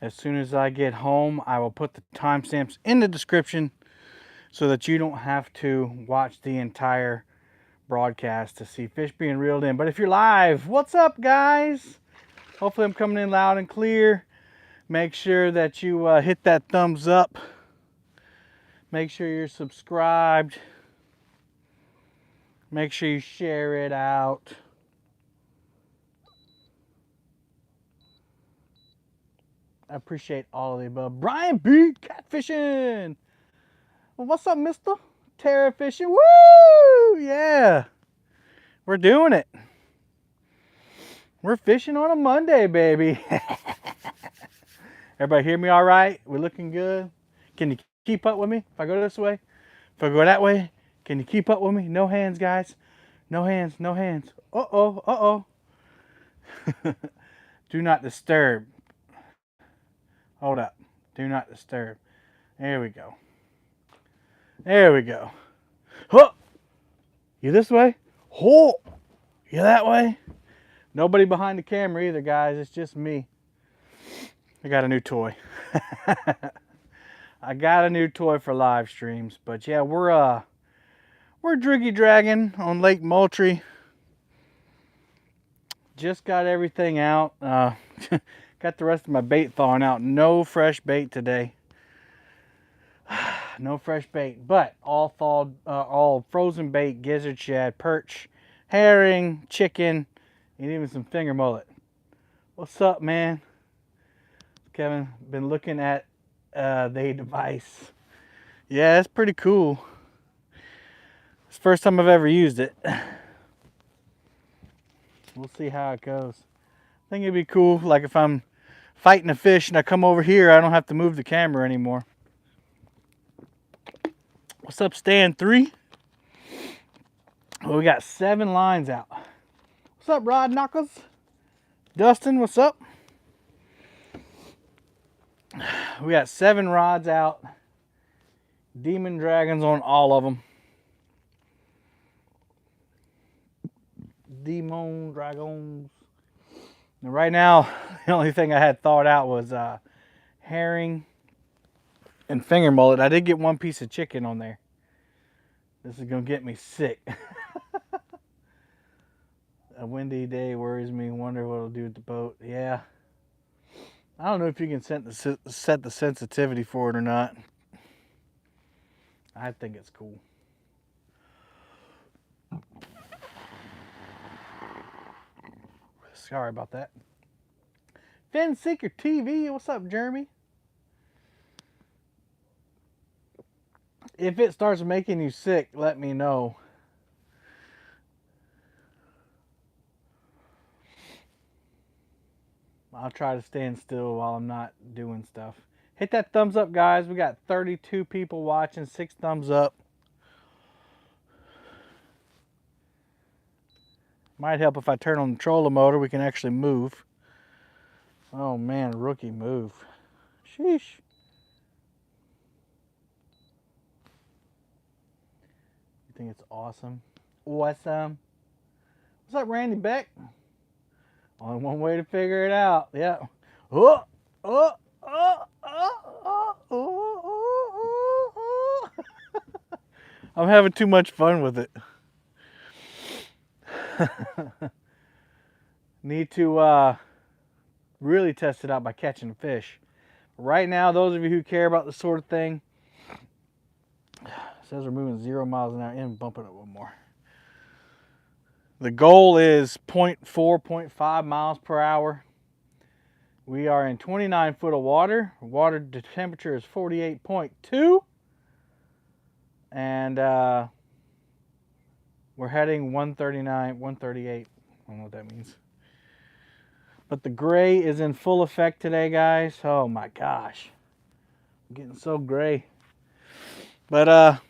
As soon as I get home, I will put the timestamps in the description so that you don't have to watch the entire broadcast to see fish being reeled in. But if you're live, what's up, guys? Hopefully I'm coming in loud and clear. Make sure that you hit that thumbs up. Make sure you're subscribed. Make sure you share it out. I appreciate all of the above. Brian B. Catfishin. Well, what's up, mister? Terra fishing. Woo! Yeah. We're doing it. We're fishing on a Monday, baby. Everybody hear me all right? We're looking good. Can you keep up with me if I go this way? If I go that way, can you keep up with me? No hands, guys. No hands, no hands. Uh-oh, uh-oh. Do not disturb. Hold up. Do not disturb. There we go. There we go. Huh. You this way? Oh. You that way? Nobody behind the camera either, guys. It's just me. I got a new toy. I got a new toy for live streams. But yeah, we're driggy dragging on Lake Moultrie. Just got everything out. Got the rest of my bait thawing out. No fresh bait today. No fresh bait, but all thawed, all frozen bait: gizzard, shad, perch, herring, chicken, and even some finger mullet. What's up, man? Kevin, been looking at the device. Yeah, it's pretty cool. It's the first time I've ever used it. We'll see how it goes. I think it'd be cool, like if I'm fighting a fish and I come over here, I don't have to move the camera anymore. What's up, Stan 3? Well, we got 7 lines out. What's up, Rod Knockers? Dustin, what's up? We got 7 rods out. Demon dragons on all of them. Demon dragons. And right now, the only thing I had thawed out was herring and finger mullet. I did get 1 piece of chicken on there. This is gonna get me sick. A windy day worries me. Wonder what it'll do with the boat. Yeah. I don't know if you can set the sensitivity for it or not. I think it's cool. Sorry about that. Fin Seeker TV. What's up, Jeremy? If it starts making you sick, let me know. I'll try to stand still while I'm not doing stuff. Hit that thumbs up, guys. We got 32 people watching. 6 thumbs up. Might help if I turn on the trolling motor. We can actually move. Oh man, rookie move. Sheesh. You think it's awesome? Awesome. What's up, Randy Beck? Only one way to figure it out. Yeah. Oh, oh, oh, oh, oh, oh, oh. I'm having too much fun with it. Need to really test it out by catching a fish. Right now, those of you who care about this sort of thing, it says we're moving 0 miles an hour. And bump it up one more. The goal is 0.4, 0.5 miles per hour. We are in 29 foot of water. Water temperature is 48.2. And we're heading 139, 138. I don't know what that means. But the gray is in full effect today, guys. Oh my gosh. I'm getting so gray. But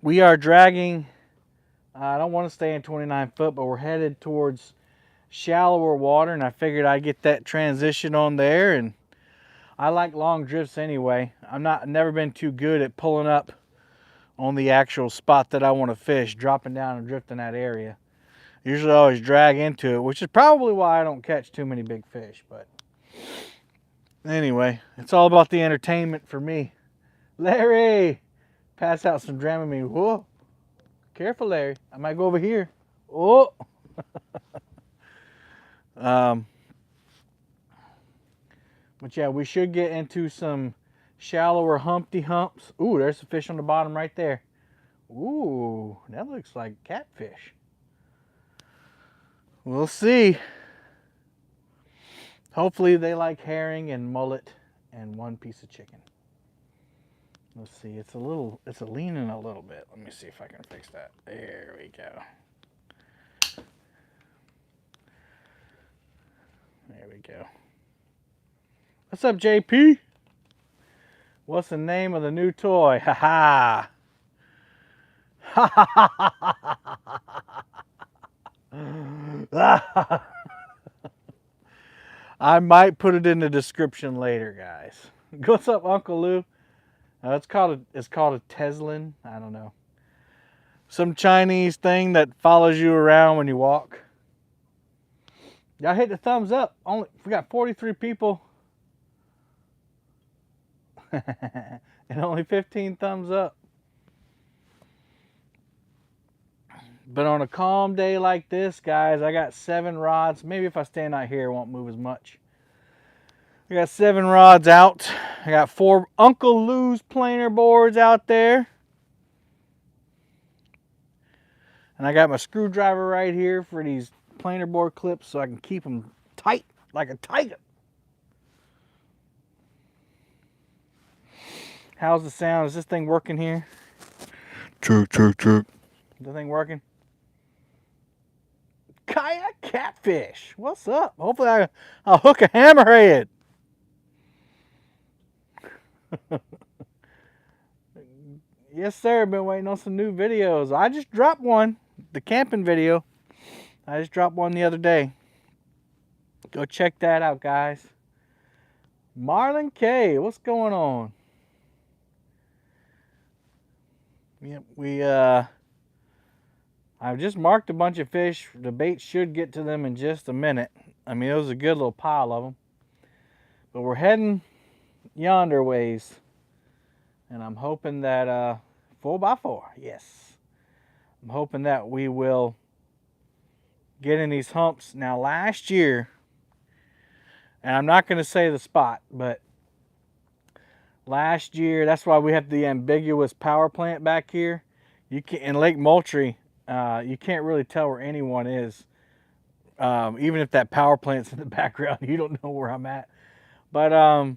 we are dragging. I don't want to stay in 29 foot, but we're headed towards shallower water, and I figured I'd get that transition on there. And I like long drifts anyway. Never been too good at pulling up on the actual spot that I want to fish, dropping down and drifting that area. Usually I always drag into it, which is probably why I don't catch too many big fish. But Anyway, it's all about the entertainment for me. Larry, pass out some Dramamine. Whoa, careful, Larry. I might go over here. Oh. But yeah, we should get into some shallower Humpty Humps. Ooh, there's a fish on the bottom right there. Ooh, that looks like catfish. We'll see. Hopefully they like herring and mullet and one piece of chicken. Let's see, it's leaning a little bit. Let me see if I can fix that. There we go. There we go. What's up, JP? What's the name of the new toy? Ha ha. I might put it in the description later, guys. What's up, Uncle Lou? It's called a Teslin. I don't know. Some Chinese thing that follows you around when you walk. Y'all hit the thumbs up. We got 43 people. And only 15 thumbs up. But on a calm day like this, guys, I got 7 rods. Maybe if I stand out here, it won't move as much. I got 7 rods out. I got 4 Uncle Lou's planer boards out there. And I got my screwdriver right here for these planer board clips so I can keep them tight like a tiger. How's the sound? Is this thing working here? Chirk, chirk, chirk. Is the thing working? Kayak Catfish. What's up? Hopefully I'll hook a hammerhead. Yes, sir. Been waiting on some new videos. I just dropped one. The camping video. I just dropped one the other day. Go check that out, guys. Marlon K. What's going on? Yep, I've just marked a bunch of fish. The bait should get to them in just a minute. I mean, it was a good little pile of them. But we're heading yonder ways. And I'm hoping that 4x4, yes. I'm hoping that we will get in these humps. Now last year, and I'm not going to say the spot, but last year, that's why we have the ambiguous power plant back here. You can in Lake Moultrie, you can't really tell where anyone is. Even if that power plant's in the background, you don't know where I'm at. But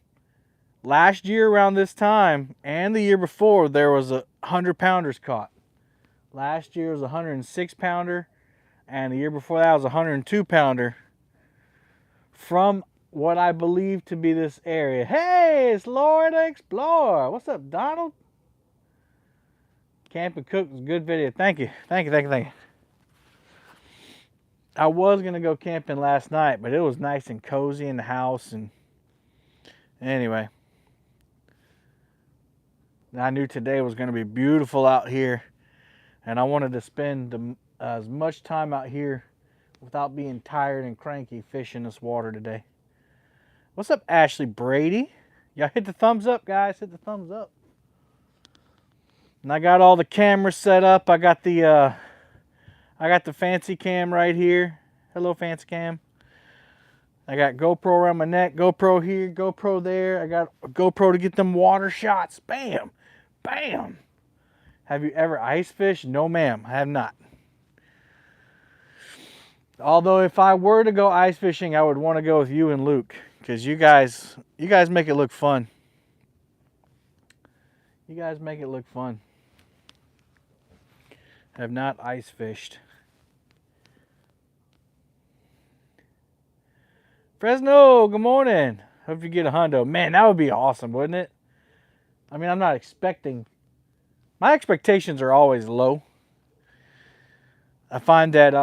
last year around this time and the year before, there was 100 pounders caught. Last year was a 106 pounder, and the year before that was a 102 pounder from what I believe to be this area. Hey, it's Florida Explorer. What's up, Donald? Camp and Cook was a good video. Thank you. Thank you, thank you, thank you. I was going to go camping last night, but it was nice and cozy in the house. And anyway, I knew today was going to be beautiful out here. And I wanted to spend as much time out here without being tired and cranky fishing this water today. What's up, Ashley Brady? Y'all hit the thumbs up, guys. Hit the thumbs up. And I got all the cameras set up. I got the fancy cam right here. Hello, fancy cam. I got GoPro around my neck, GoPro here, GoPro there. I got a GoPro to get them water shots. Bam, bam. Have you ever ice fished? No, ma'am, I have not. Although if I were to go ice fishing, I would want to go with you and Luke, because you guys make it look fun. You guys make it look fun. Have not ice fished. Fresno, good morning. Hope you get a hundo. Man, that would be awesome, wouldn't it? I mean, I'm not expecting. My expectations are always low. I find that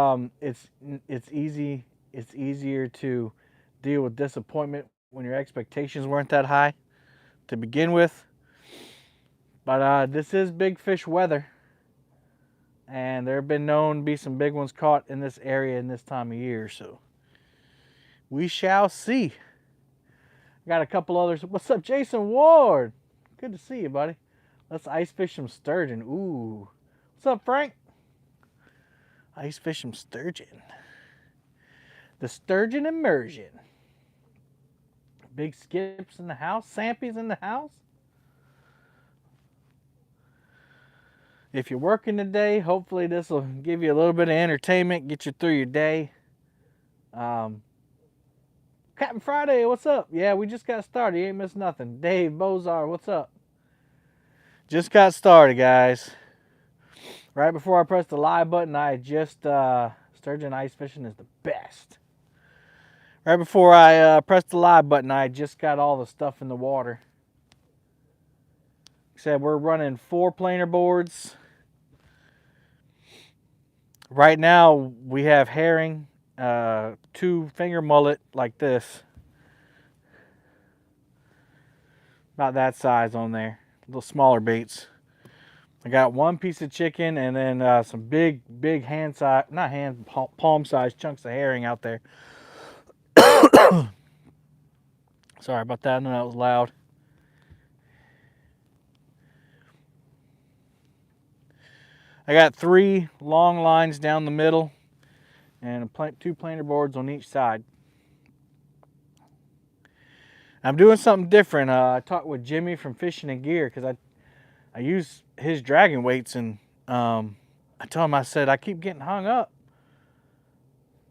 it's easier to deal with disappointment when your expectations weren't that high to begin with. But this is big fish weather, and there have been known to be some big ones caught in this area in this time of year, so we shall see. Got a couple others. What's up, Jason Ward? Good to see you, buddy. Let's ice fish some sturgeon. Ooh. What's up, Frank? Ice fish some sturgeon. The sturgeon immersion. Big Skip's in the house. Sampy's in the house. If you're working today, hopefully this will give you a little bit of entertainment, get you through your day. Captain Friday, what's up? Yeah, we just got started. You ain't missed nothing. Dave Bozar, what's up? Just got started, guys. Right before I pressed the live button, I just sturgeon ice fishing is the best. Right before I pressed the live button, I just got all the stuff in the water. Like I said, we're running 4 planer boards. Right now, we have herring, 2 finger mullet like this. About that size on there. A little smaller baits. I got 1 piece of chicken and then some big hand size, not hand, palm size chunks of herring out there. Sorry about that. I know that was loud. I got 3 long lines down the middle and 2 planer boards on each side. I'm doing something different. I talked with Jimmy from Fishing and Gear because I use his dragon weights, and I told him, I said, I keep getting hung up.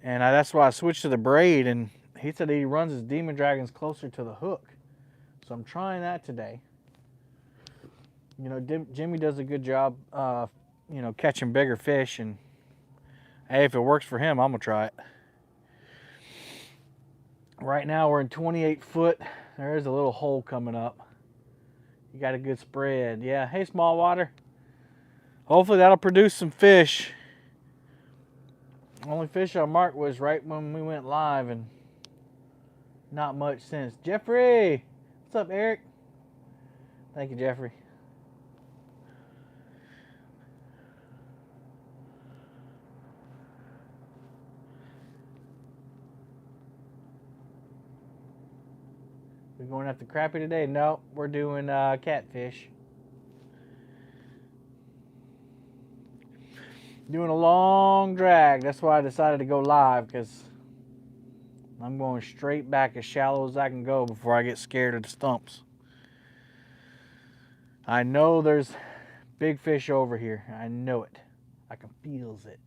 And that's why I switched to the braid, and he said he runs his demon dragons closer to the hook. So I'm trying that today. You know, Jimmy does a good job, you know, catching bigger fish, and hey, if it works for him, I'm gonna try it. Right now we're in 28 foot. There is a little hole coming up. You got a good spread. Yeah, hey, small water. Hopefully that'll produce some fish. Only fish I marked was right when we went live, and not much since. Jeffrey! What's up, Eric? Thank you, Jeffrey. We going after crappie today? No, we're doing catfish. Doing a long drag. That's why I decided to go live, because I'm going straight back as shallow as I can go before I get scared of the stumps. I know there's big fish over here. I know it. I can feel it.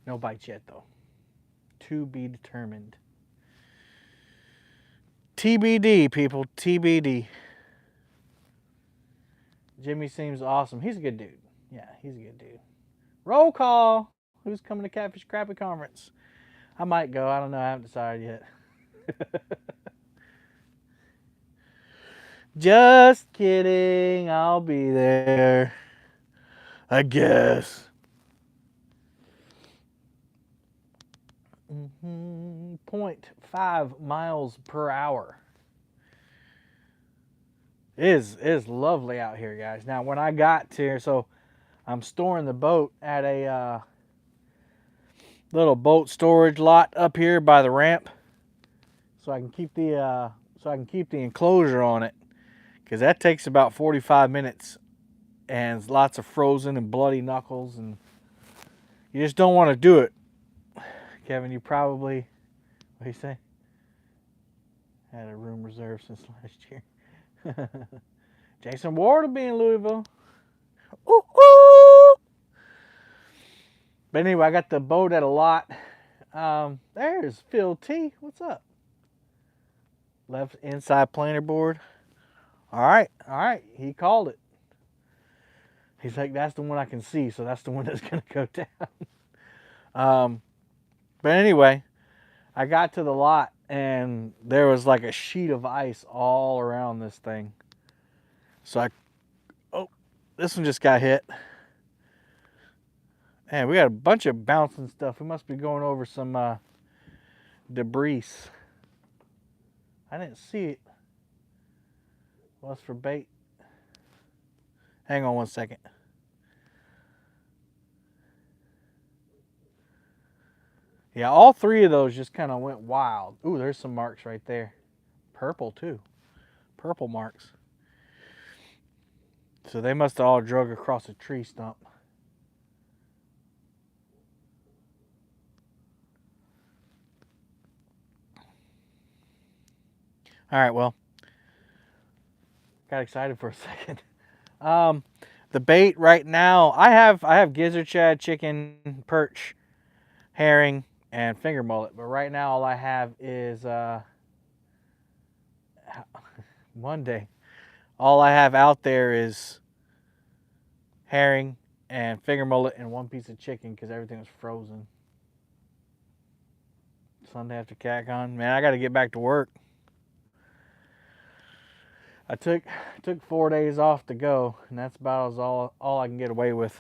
No bites yet, though. To be determined. TBD, people. TBD. Jimmy seems awesome. He's a good dude. Yeah, he's a good dude. Roll call. Who's coming to Catfish Crappie Conference? I might go. I don't know. I haven't decided yet. Just kidding. I'll be there. I guess. 0.5 miles per hour. It is lovely out here, guys. Now, when I got here, so I'm storing the boat at a little boat storage lot up here by the ramp, so I can keep the enclosure on it, because that takes about 45 minutes, and lots of frozen and bloody knuckles, and you just don't want to do it. Kevin, you probably, what do you say? Had a room reserved since last year. Jason Ward will be in Louisville. Ooh, ooh. But anyway, I got the boat at a lot. There's Phil T. What's up? Left inside planer board. All right. He called it. He's like, that's the one I can see, so that's the one that's going to go down. But anyway, I got to the lot, and there was like a sheet of ice all around this thing. So this one just got hit. Man, we got a bunch of bouncing stuff. We must be going over some debris. I didn't see it. What's for bait? Hang on one second. Yeah, all three of those just kind of went wild. Ooh, there's some marks right there. Purple too. Purple marks. So they must have all drug across a tree stump. All right, well, got excited for a second. The bait right now, I have gizzard shad, chicken, perch, herring, and finger mullet. But right now, all I have is Monday. All I have out there is herring and finger mullet and one piece of chicken because everything was frozen. Sunday after CatCon, man, I got to get back to work. I took 4 days off to go, and that's about all I can get away with.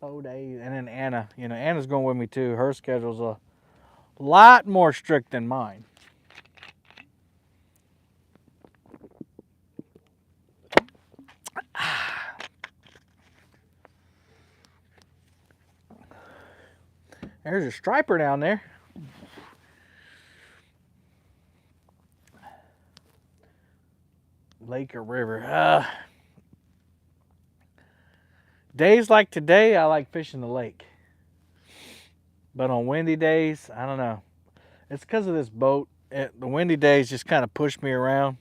4 days, and then Anna, Anna's going with me too. Her schedule's a lot more strict than mine. There's a striper down there. Lake or river? Days like today, I like fishing the lake. But on windy days, I don't know. It's because of this boat. The windy days just kind of push me around.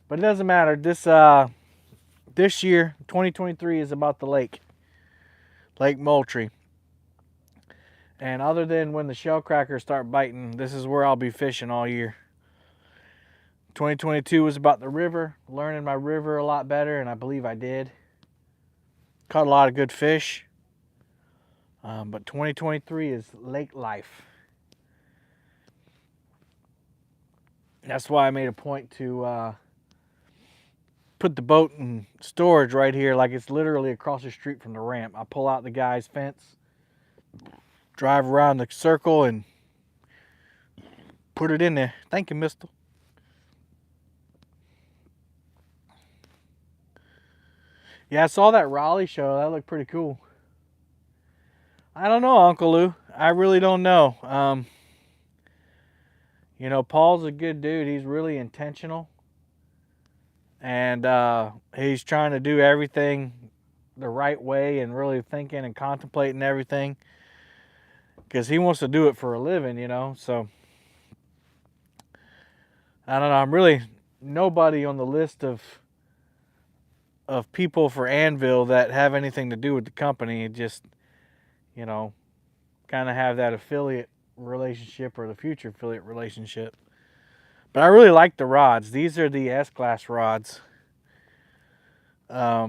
But it doesn't matter. This year, 2023, is about the lake. Lake Moultrie. And other than when the shell crackers start biting, this is where I'll be fishing all year. 2022 was about the river, learning my river a lot better, and I believe I did. Caught a lot of good fish. But 2023 is lake life. That's why I made a point to put the boat in storage right here, like it's literally across the street from the ramp. I pull out the guy's fence, drive around the circle, and put it in there. Thank you, mister. Yeah, I saw that Raleigh show. That looked pretty cool. I don't know, Uncle Lou. I really don't know. Paul's a good dude. He's really intentional. And he's trying to do everything the right way and really thinking and contemplating everything. Because he wants to do it for a living, So, I don't know. I'm really nobody on the list of people for Anvil that have anything to do with the company. Just, kind of have that affiliate relationship or the future affiliate relationship. But I really like the rods. These are the S-Class rods. I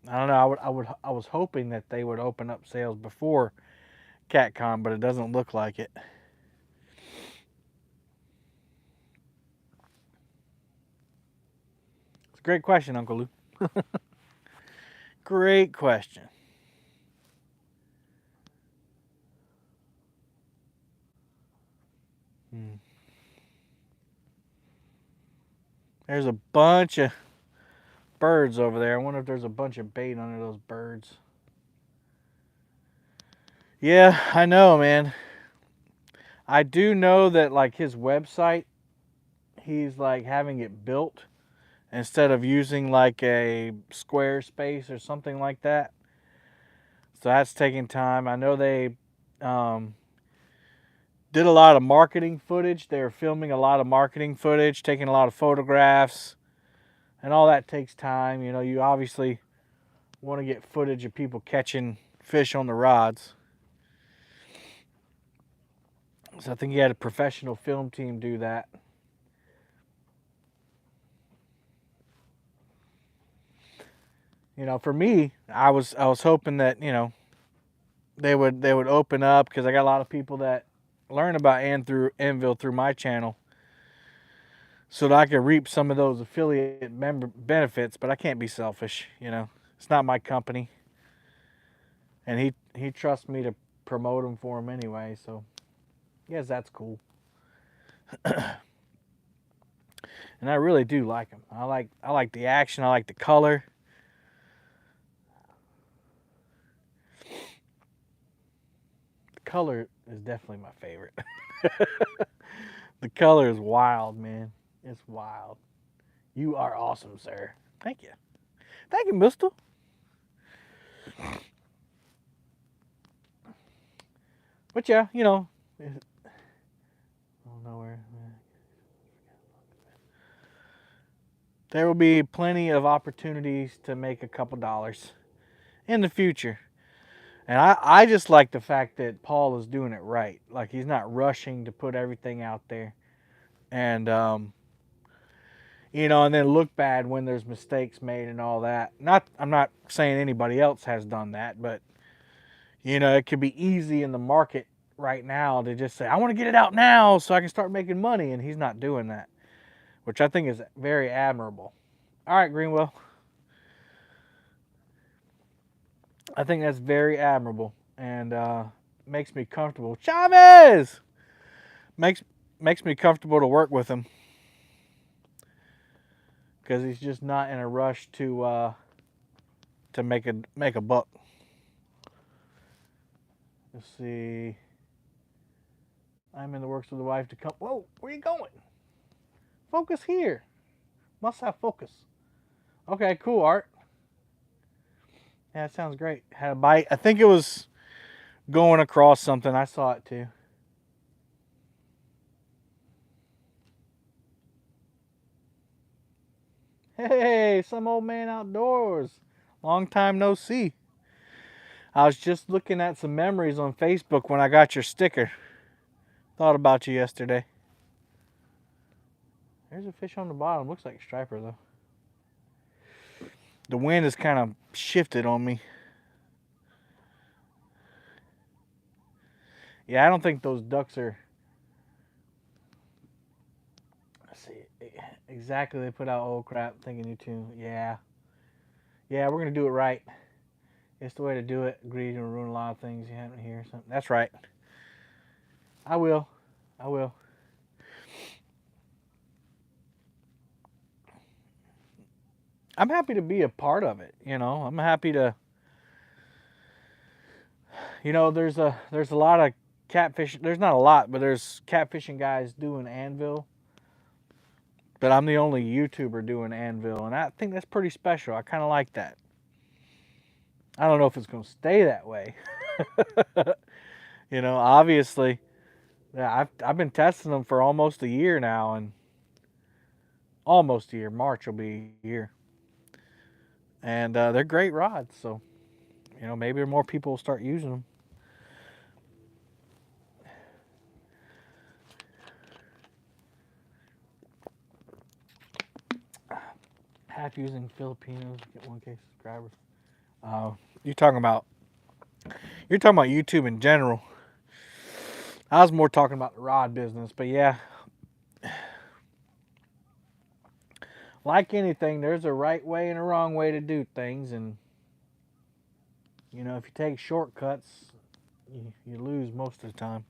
don't know. I was hoping that they would open up sales before CatCon, but it doesn't look like it. It's a great question, Uncle Lou. Great question. There's a bunch of birds over there. I wonder if there's a bunch of bait under those birds. Yeah, I know, man. I do know that like his website, he's like having it built instead of using like a Squarespace or something like that. So that's taking time. I know they did a lot of marketing footage. They're filming a lot of marketing footage, taking a lot of photographs, and all that takes time. You obviously want to get footage of people catching fish on the rods. So I think he had a professional film team do that. For me, I was hoping that they would open up because I got a lot of people that learn about Anvil through my channel, so that I could reap some of those affiliate member benefits. But I can't be selfish, It's not my company, and he trusts me to promote them for him anyway. So, yes, that's cool. And I really do like them. I like the action. I like the color. color is definitely my favorite. The color is wild, man. It's wild. You are awesome, sir. Thank you. Thank you, mister. But yeah, you know, I don't know where. There will be plenty of opportunities to make a couple dollars in the future. And I just like the fact that Paul is doing it right. Like, he's not rushing to put everything out there. And, you know, and then look bad when there's mistakes made and all that. I'm not saying anybody else has done that, but, you know, it could be easy in the market right now to just say, I want to get it out now so I can start making money. And he's not doing that, which I think is very admirable. All right, Greenwell. I think that's very admirable and makes me comfortable. Chavez makes me comfortable to work with him because he's just not in a rush to make a buck. Let's see. I'm in the works with the wife to come. Whoa, where are you going? Focus here. Must have focus. Okay, cool, Art. Yeah, that sounds great. Had a bite. I think it was going across something. I saw it too. Hey, some old man outdoors. Long time no see. I was just looking at some memories on Facebook when I got your sticker. Thought about you yesterday. There's a fish on the bottom. Looks like a striper though. The wind has kind of shifted on me. Yeah, I don't think those ducks are. Let's see. Exactly, they put out old crap thinking you too. Yeah. Yeah, we're going to do it right. It's the way to do it. Agree to ruin a lot of things you haven't here. Something. That's right. I will. I will. I'm happy to be a part of it, you know. I'm happy to, you know, there's a lot of catfish. There's not a lot, but there's catfishing guys doing anvil. But I'm the only YouTuber doing anvil, and I think that's pretty special. I kind of like that. I don't know if it's going to stay that way. You know, obviously, yeah, I've been testing them for almost a year now, and almost a year. March will be a year, and they're great rods. So, you know, maybe more people will start using them. Half using Filipinos, get 1K subscribers. You're talking about YouTube in general. I was more talking about the rod business, but yeah, like anything, there's a right way and a wrong way to do things, and you know, if you take shortcuts, you lose most of the time.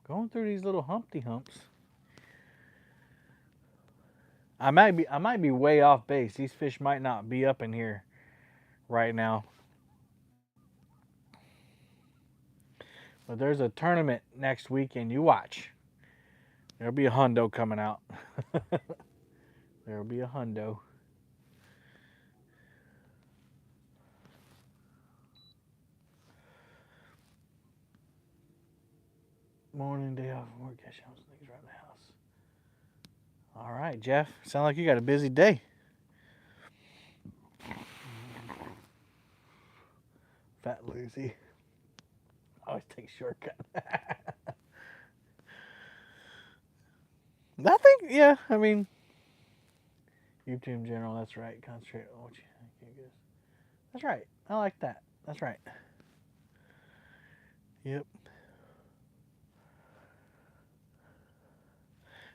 Going through these little Humpty Humps. I might be way off base. These fish might not be up in here right now. But there's a tournament next weekend. You watch. There'll be a hundo coming out. There'll be a hundo. Morning, day off work. Cash out things around the house. All right, Jeff. Sound like you got a busy day. Fat Lucy. Always take a shortcut. I think, yeah, I mean, YouTube in general, that's right. Concentrate on what you think is. That's right. I like that. That's right. Yep.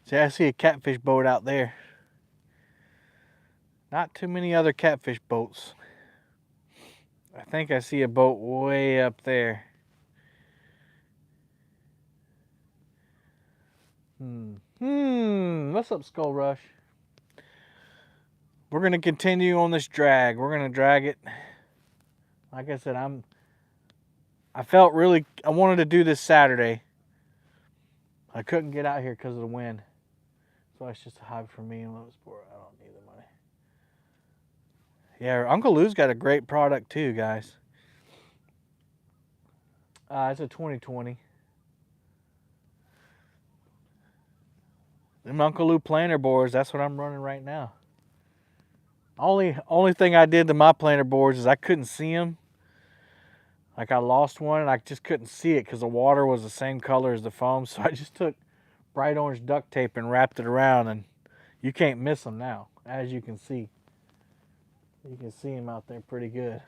See, I see a catfish boat out there. Not too many other catfish boats. I think I see a boat way up there. what's up, Skull Rush? We're going to continue on this drag. We're going to drag it. Like I said, I wanted to do this Saturday. I couldn't get out here because of the wind. So it's just a hobby for me and Lotus Sport. I don't need the money. Yeah, Uncle Lou's got a great product too, guys. It's a 2020. Them Uncle Lou planer boards, that's what I'm running right now. Only thing I did to my planer boards is I couldn't see them. Like I lost one and I just couldn't see it because the water was the same color as the foam. So I just took bright orange duct tape and wrapped it around, and you can't miss them now, as you can see. You can see them out there pretty good.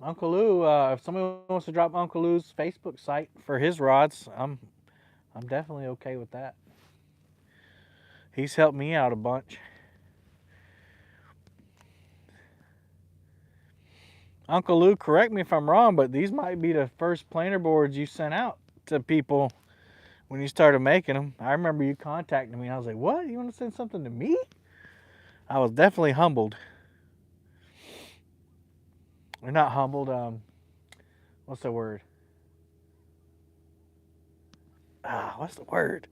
Uncle Lou, if somebody wants to drop Uncle Lou's Facebook site for his rods, I'm definitely okay with that. He's helped me out a bunch. Uncle Lou, correct me if I'm wrong, but these might be the first planer boards you sent out to people when you started making them. I remember you contacting me. I was like, what? You want to send something to me? I was definitely humbled. Or not humbled, what's the word? What's the word?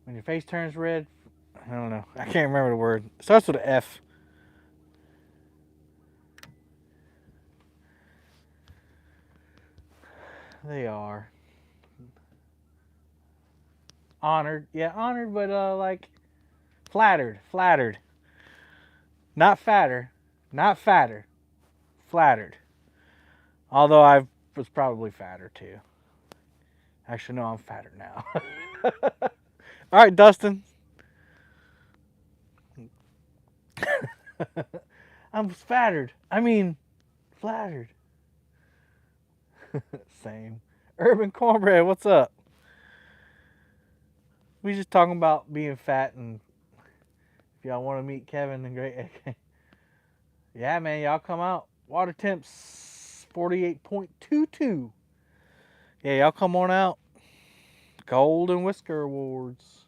When your face turns red, I don't know. I can't remember the word. It starts with an F. They are. Honored. Yeah, honored, but like flattered. Flattered. Not fatter. Not fatter. Flattered. Although I was probably fatter too. Actually, no, I'm fatter now. All right, Dustin. I'm flattered. I mean, flattered. Same. Urban Cornbread, what's up? We just talking about being fat, and if y'all want to meet Kevin and Great AK. Yeah, man, y'all come out. Water temps 48.22. Yeah, y'all come on out. Golden Whisker Awards.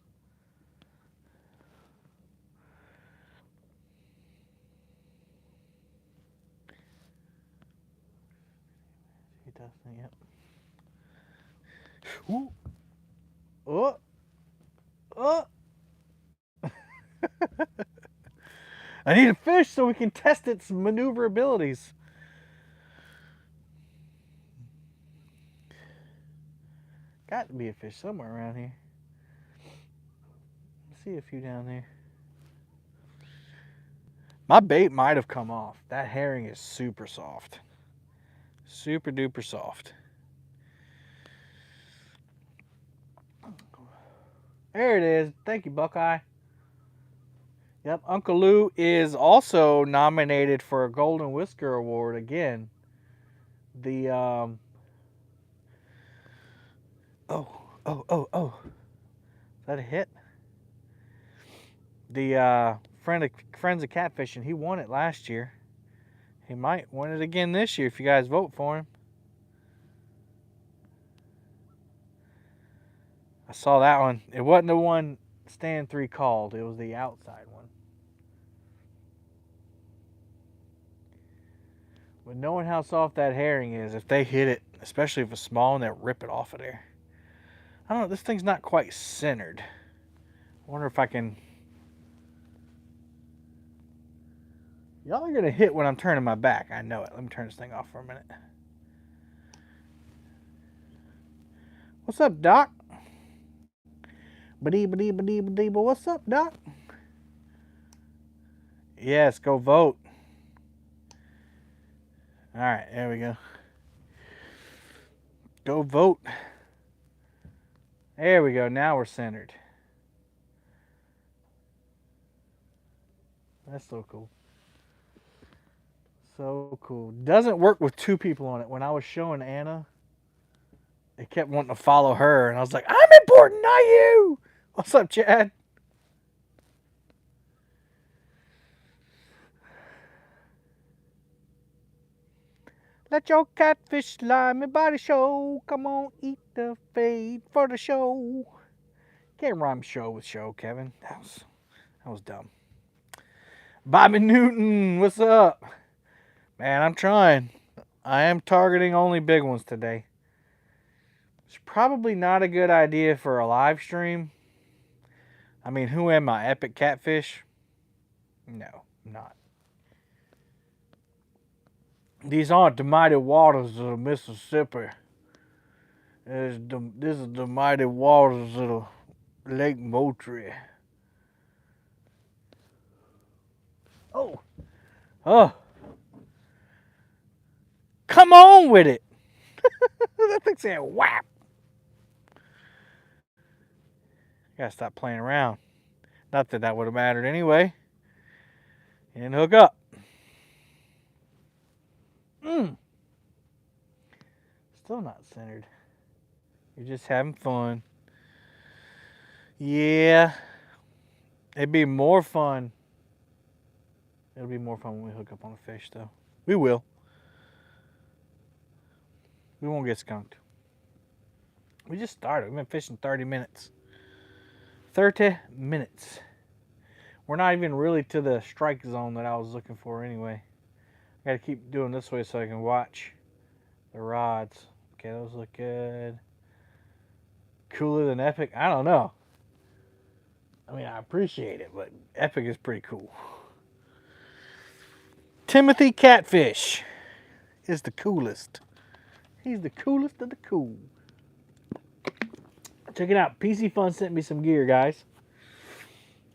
Yep. Ooh. Oh. Oh. I need a fish so we can test its maneuverabilities. Got to be a fish somewhere around here. I see a few down there. My bait might have come off. That herring is super soft. Super duper soft. There it is. Thank you, Buckeye. Yep, Uncle Lou is also nominated for a Golden Whisker Award again. The oh. Is that a hit? The Friends of Catfishing, he won it last year. He might win it again this year if you guys vote for him. I saw that one. It wasn't the one Stand 3 called. It was the outside one. But knowing how soft that herring is, if they hit it, especially if it's small, and they'll rip it off of there. I don't know. This thing's not quite centered. I wonder if I can... Y'all are going to hit when I'm turning my back. I know it. Let me turn this thing off for a minute. What's up, Doc? What's up, Doc? Yes, go vote. All right, there we go. Go vote. There we go. Now we're centered. That's so cool. So cool. Doesn't work with two people on it. When I was showing Anna, It kept wanting to follow her, and I was like, I'm important, not you. What's up, Chad? Let your catfish slimy body show. Come on, eat the fade for the show. Can't rhyme show with show, Kevin. That was dumb. Bobby Newton, what's up? Man, I'm trying. I am targeting only big ones today. It's probably not a good idea for a live stream. I mean, who am I? Epic Catfish? No, I'm not. These aren't the mighty waters of Mississippi. This is the mighty waters of Lake Moultrie. Oh. Oh. Come on with it. That thing said whap. Gotta stop playing around. Not that that would have mattered anyway. And hook up. Still not centered. You're just having fun. Yeah. It'd be more fun. It'll be more fun when we hook up on a fish, though. We will. We won't get skunked. We just started. We've been fishing 30 minutes. 30 minutes. We're not even really to the strike zone that I was looking for anyway. I gotta keep doing this way so I can watch the rods. Okay, those look good. Cooler than Epic? I don't know. I mean, I appreciate it, but Epic is pretty cool. Timothy Catfish is the coolest. He's the coolest of the cool. Check it out. PC Fun sent me some gear, guys.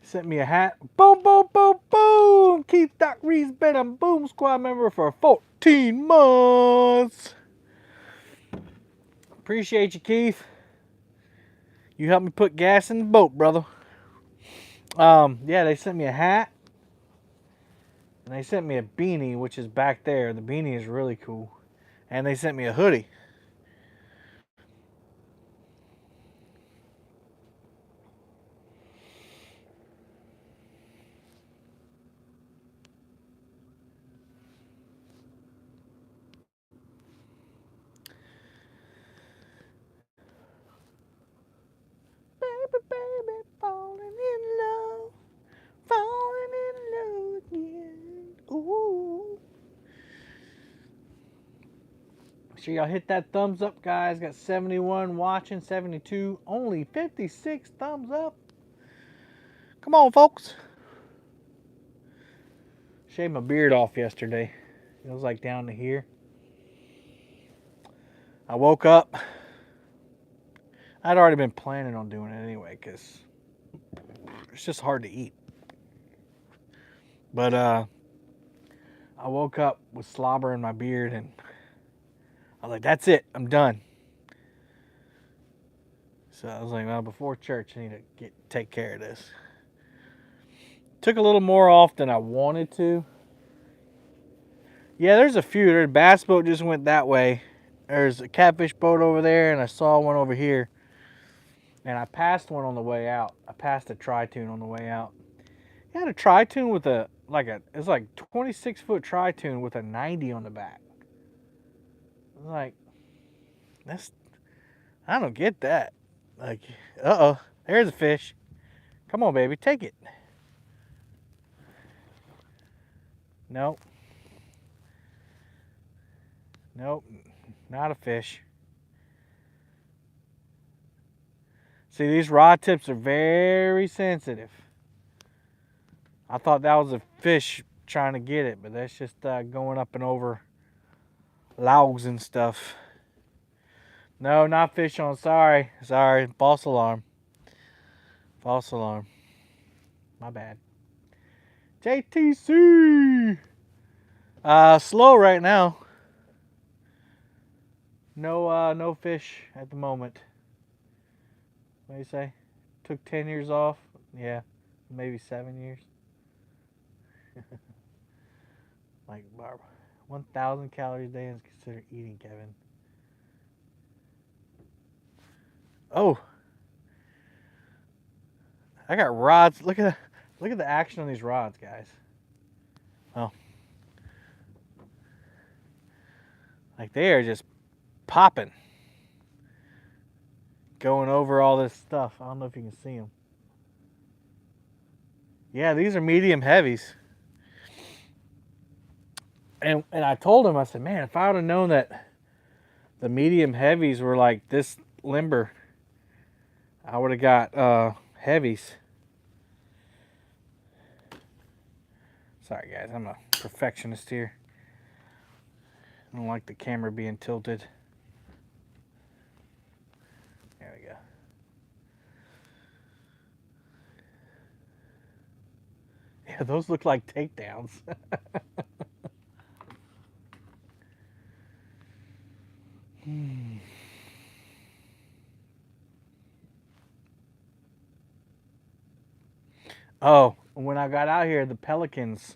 Sent me a hat. Boom, boom, boom, boom. Keith Doc Reed's been a Boom Squad member for 14 months. Appreciate you, Keith. You helped me put gas in the boat, brother. Yeah, they sent me a hat. And they sent me a beanie, which is back there. The beanie is really cool. And they sent me a hoodie. Baby, baby, falling in love. Falling in love again. Ooh. Make sure y'all hit that thumbs up, guys. Got 71 watching, 72. Only 56 thumbs up. Come on, folks. Shaved my beard off yesterday. It was like down to here. I woke up. I'd already been planning on doing it anyway because it's just hard to eat. But I woke up with slobber in my beard and I was like, that's it. I'm done. So I was like, well, before church, I need to take care of this. Took a little more off than I wanted to. Yeah, there's a few. There's a bass boat just went that way. There's a catfish boat over there, and I saw one over here. And I passed one on the way out. I passed a tri-tune on the way out. He had a tri-tune with it's like 26-foot tri-tune with a 90 on the back. I was like, I don't get that. Like, uh-oh, there's a fish. Come on, baby, take it. Nope. Nope, not a fish. See, these rod tips are very sensitive. I thought that was a fish trying to get it, but that's just going up and over logs and stuff. No, not fish on. Sorry. False alarm. False alarm. My bad. JTC. Slow right now. No fish at the moment. What do you say? Took 10 years off? Yeah, maybe 7 years. Like, Barb, 1,000 calories a day is considered eating, Kevin. Oh, I got rods. Look at the action on these rods, guys. Oh, like they are just popping, going over all this stuff. I don't know if you can see them. Yeah, these are medium heavies. And I told him, I said, man, if I would have known that the medium heavies were like this limber, I would have got heavies. Sorry guys, I'm a perfectionist here. I don't like the camera being tilted. There we go. Yeah, those look like takedowns. Oh, when I got out here, the pelicans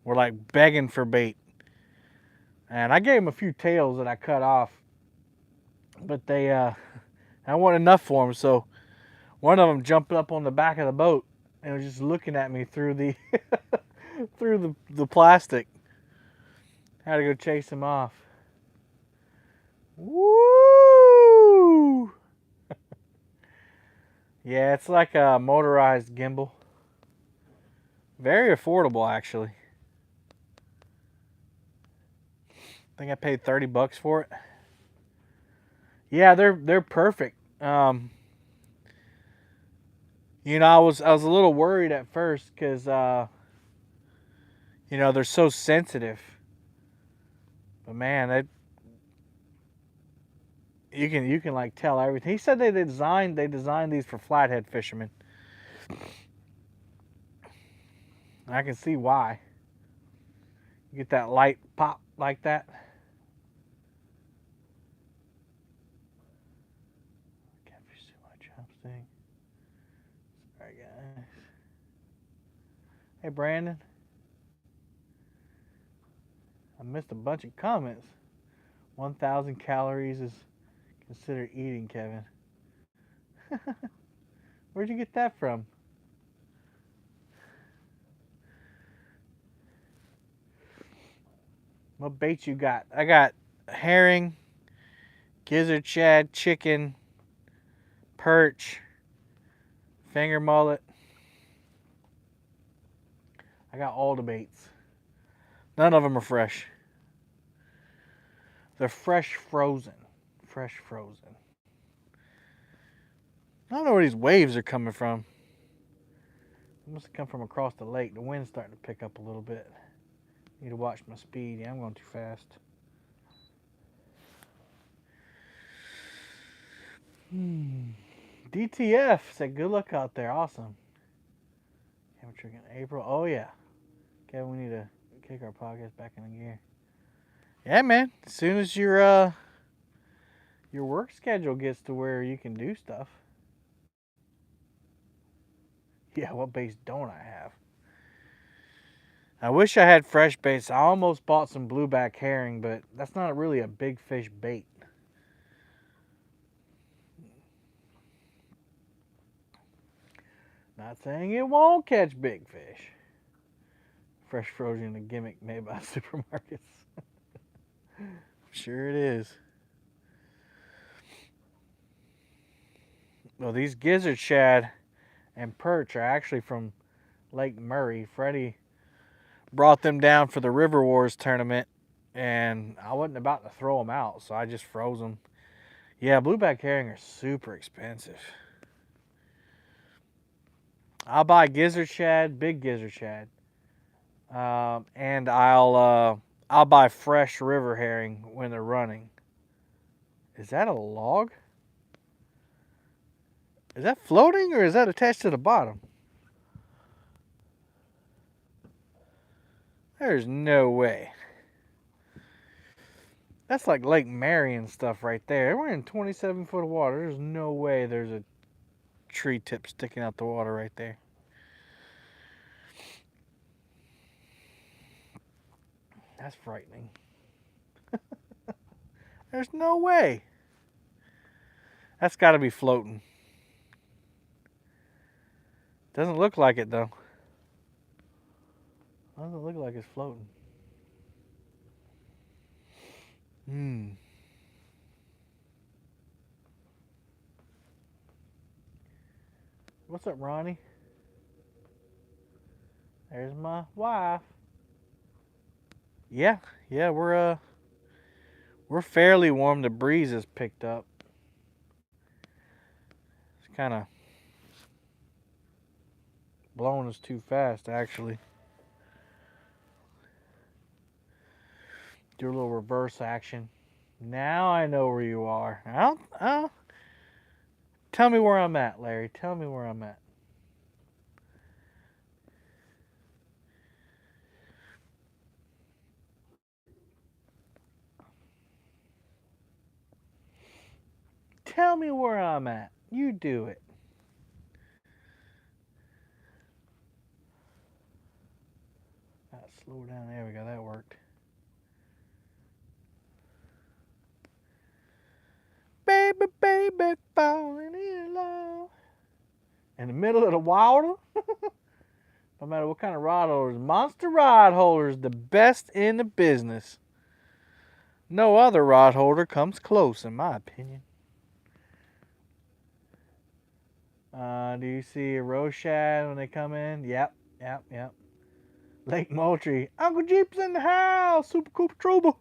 were like begging for bait. And I gave them a few tails that I cut off. But they, I wasn't enough for them. So one of them jumped up on the back of the boat and was just looking at me through the through the plastic. Had to go chase him off. Woo! Yeah, it's like a motorized gimbal. Very affordable, actually. I think I paid $30 for it. Yeah, they're perfect. You know, I was a little worried at first because you know, they're so sensitive. But man, you can like tell everything. He said they designed these for flathead fishermen. I can see why. You get that light pop like that. Catfish too much chopstick. Sorry guys. Hey Brandon. I missed a bunch of comments. 1,000 calories is considered eating, Kevin. Where'd you get that from? What bait you got? I got herring, gizzard shad, chicken, perch, finger mullet. I got all the baits. None of them are fresh. They're fresh frozen. Fresh frozen. I don't know where these waves are coming from. They must have come from across the lake. The wind's starting to pick up a little bit. Need to watch my speed. Yeah, I'm going too fast. DTF said good luck out there. Awesome. Amateur in April. Oh yeah. Kevin, we need to kick our podcast back in gear. Yeah, man. As soon as your work schedule gets to where you can do stuff. Yeah, what baits don't I have? I wish I had fresh baits. I almost bought some blueback herring, but that's not really a big fish bait. Not saying it won't catch big fish. Fresh frozen, a gimmick made by supermarkets. Sure it is. Well, these gizzard shad and perch are actually from Lake Murray. Freddie brought them down for the River Wars tournament, and I wasn't about to throw them out, so I just froze them. Yeah, blueback herring are super expensive. I'll buy gizzard shad, big gizzard shad, and I'll buy fresh river herring when they're running. Is that a log? Is that floating or is that attached to the bottom? There's no way. That's like Lake Marion stuff right there. We're in 27 foot of water. There's no way there's a tree tip sticking out the water right there. That's frightening. There's no way. That's got to be floating. Doesn't look like it though. Doesn't look like it's floating. Hmm. What's up, Ronnie? There's my wife. Yeah, yeah, we're fairly warm. The breeze has picked up. It's kind of blowing us too fast, actually. Do a little reverse action. Now I know where you are. Tell me where I'm at, Larry. Tell me where I'm at. Tell me where I'm at. You do it. Slow down. There we go. That worked. Baby, baby, falling in love. In the middle of the water. No matter what kind of rod holders. Monster rod holders, the best in the business. No other rod holder comes close, in my opinion. Do you see a roe shad when they come in? Yep, yep, yep. Lake Moultrie. Uncle Jeep's in the house. Super Cooper Trouble.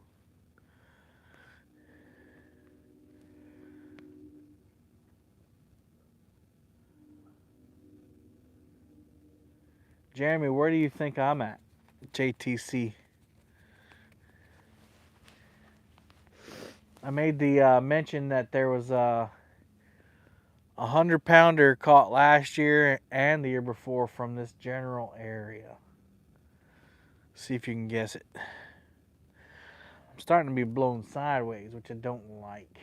Jeremy, where do you think I'm at? JTC. I made the mention that there was a 100-pounder caught last year and the year before from this general area. See if you can guess it. I'm starting to be blown sideways, which I don't like.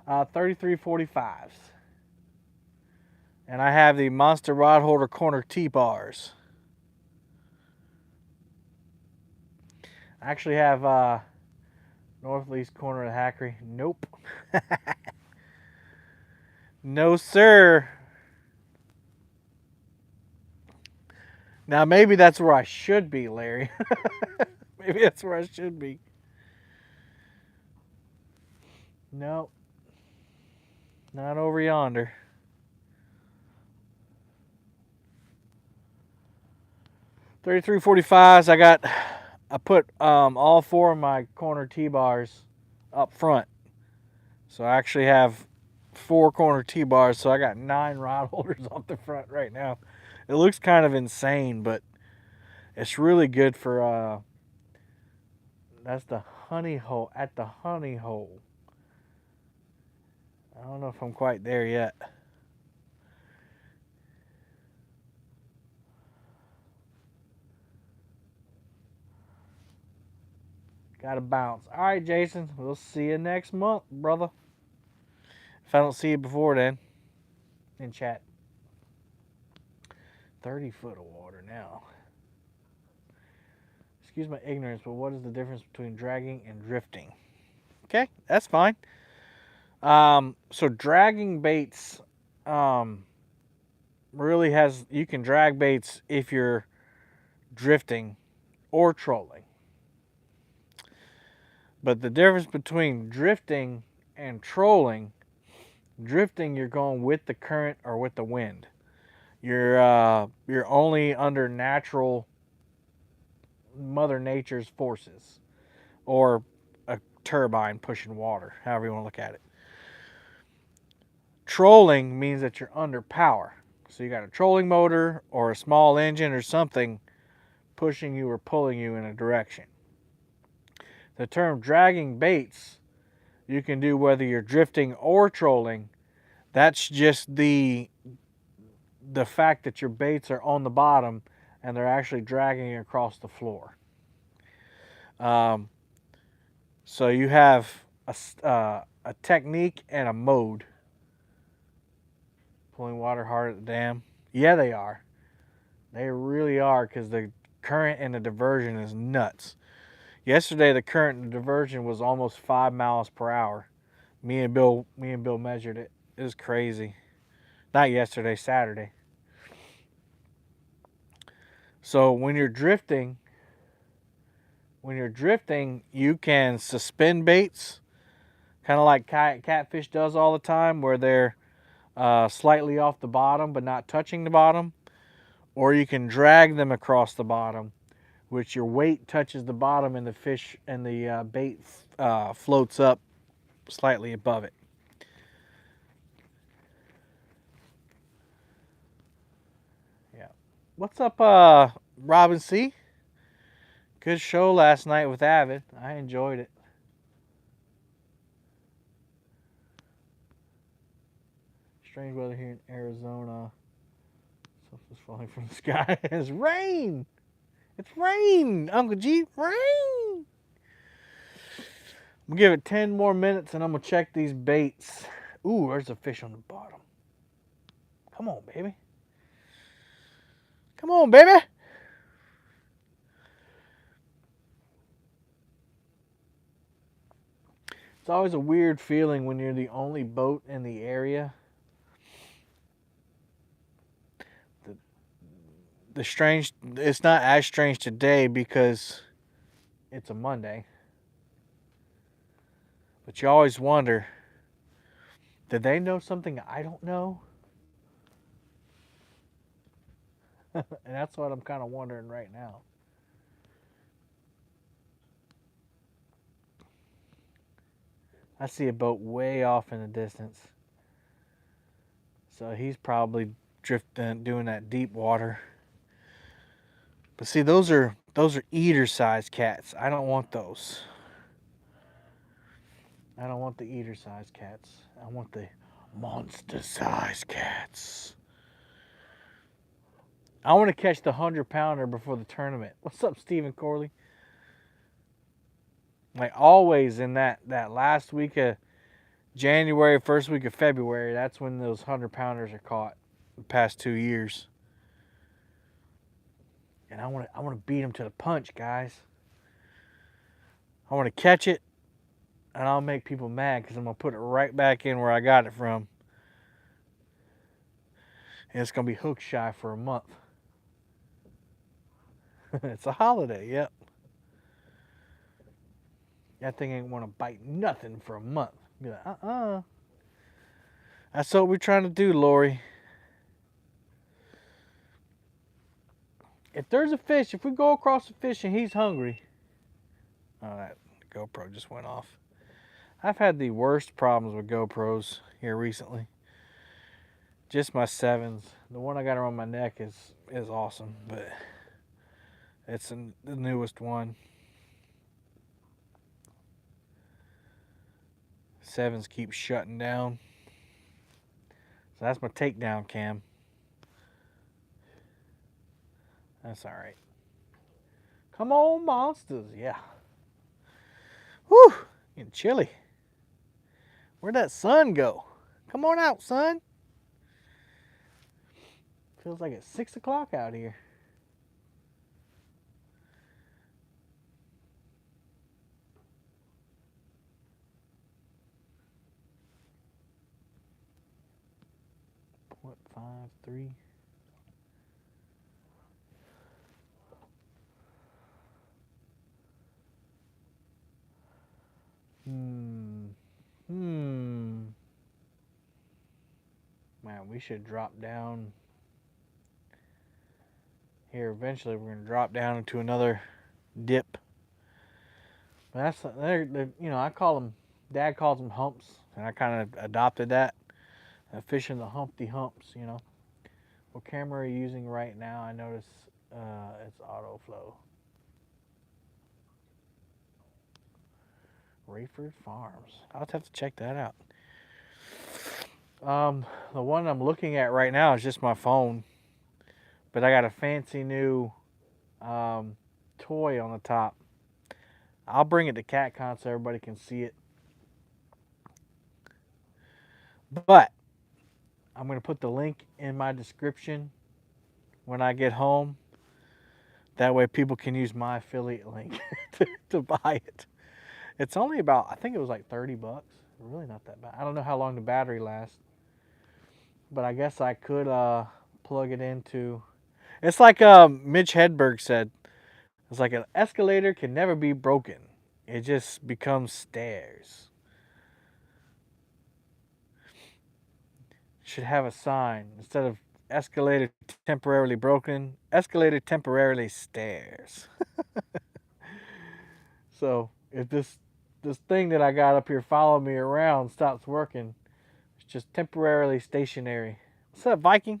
3345s. And I have the Monster Rod Holder Corner T-bars. I actually have northeast corner of the Hackery. Nope. No, sir. Now, maybe that's where I should be, Larry. Maybe that's where I should be. Nope. Not over yonder. .3345s. I put all four of my corner T-bars up front. So I actually have 4 corner T-bars, so I got 9 rod holders off the front right now. It looks kind of insane, but it's really good for, that's the honey hole, at the honey hole. I don't know if I'm quite there yet. Gotta bounce. All right, Jason, we'll see you next month, brother. If I don't see you before then, in chat. 30 foot of water now. Excuse my ignorance, but what is the difference between dragging and drifting? Okay, that's fine. So dragging baits really has, you can drag baits if you're drifting or trolling. But the difference between drifting and trolling, drifting you're going with the current or with the wind. You're only under natural Mother Nature's forces, or a turbine pushing water, however you want to look at it. Trolling means that you're under power. So you got a trolling motor or a small engine or something pushing you or pulling you in a direction. The term dragging baits, you can do whether you're drifting or trolling. That's just the fact that your baits are on the bottom and they're actually dragging across the floor. So you have a technique and a mode. Pulling water hard at the dam. Yeah, they are. They really are, because the current and the diversion is nuts. Yesterday, the current diversion was almost 5 miles per hour. Me and Bill measured it. It was crazy. Not yesterday, Saturday. So when you're drifting, you can suspend baits, kind of like Catfish does all the time, where they're slightly off the bottom but not touching the bottom, or you can drag them across the bottom, which your weight touches the bottom and the fish and the bait floats up slightly above it. Yeah. What's up, Robin C? Good show last night with Avid. I enjoyed it. Strange weather here in Arizona. Something's falling from the sky. It's rain. It's rain, Uncle G. Rain. I'm gonna give it 10 more minutes and I'm gonna check these baits. Ooh, there's a fish on the bottom. Come on, baby. Come on, baby. It's always a weird feeling when you're the only boat in the area. The strange, it's not as strange today because it's a Monday. But you always wonder, did they know something I don't know? And that's what I'm kind of wondering right now. I see a boat way off in the distance. So he's probably drifting, doing that deep water. But see, those are eater-sized cats. I don't want those. I don't want the eater-sized cats. I want the monster-sized cats. I want to catch the 100-pounder before the tournament. What's up, Stephen Corley? Like always in that last week of January, first week of February, that's when those 100-pounders are caught the past 2 years. And I want to beat them to the punch, guys. I want to catch it, and I'll make people mad because I'm going to put it right back in where I got it from. And it's going to be hook shy for a month. It's a holiday, yep. That thing ain't want to bite nothing for a month. Be like, That's what we're trying to do, Lori. If there's a fish, if we go across a fish and he's hungry. Oh, that GoPro just went off. I've had the worst problems with GoPros here recently. Just my 7s. The one I got around my neck is awesome, but it's the newest one. 7s keep shutting down. So that's my takedown cam. That's alright. Come on, monsters. Yeah. Whew. Getting chilly. Where'd that sun go? Come on out, sun. Feels like it's 6 o'clock out here. What, 5-3? Man, we should drop down here. Eventually, we're gonna drop down into another dip. But they're I call them. Dad calls them humps, and I kind of adopted that. Fishing the Humpty Humps, What camera are you using right now? I notice it's autoflow. Rayford Farms. I'll have to check that out. The one I'm looking at right now is just my phone, but I got a fancy new toy on the top. I'll bring it to CatCon so everybody can see it. But I'm going to put the link in my description when I get home. That way people can use my affiliate link to buy it. It's only about, I think it was like 30 bucks. Really not that bad. I don't know how long the battery lasts. But I guess I could plug it into... It's like Mitch Hedberg said. It's like an escalator can never be broken. It just becomes stairs. Should have a sign. Instead of escalator temporarily broken, escalator temporarily stairs. So if this thing that I got up here following me around stops working, it's just temporarily stationary. What's up, Viking?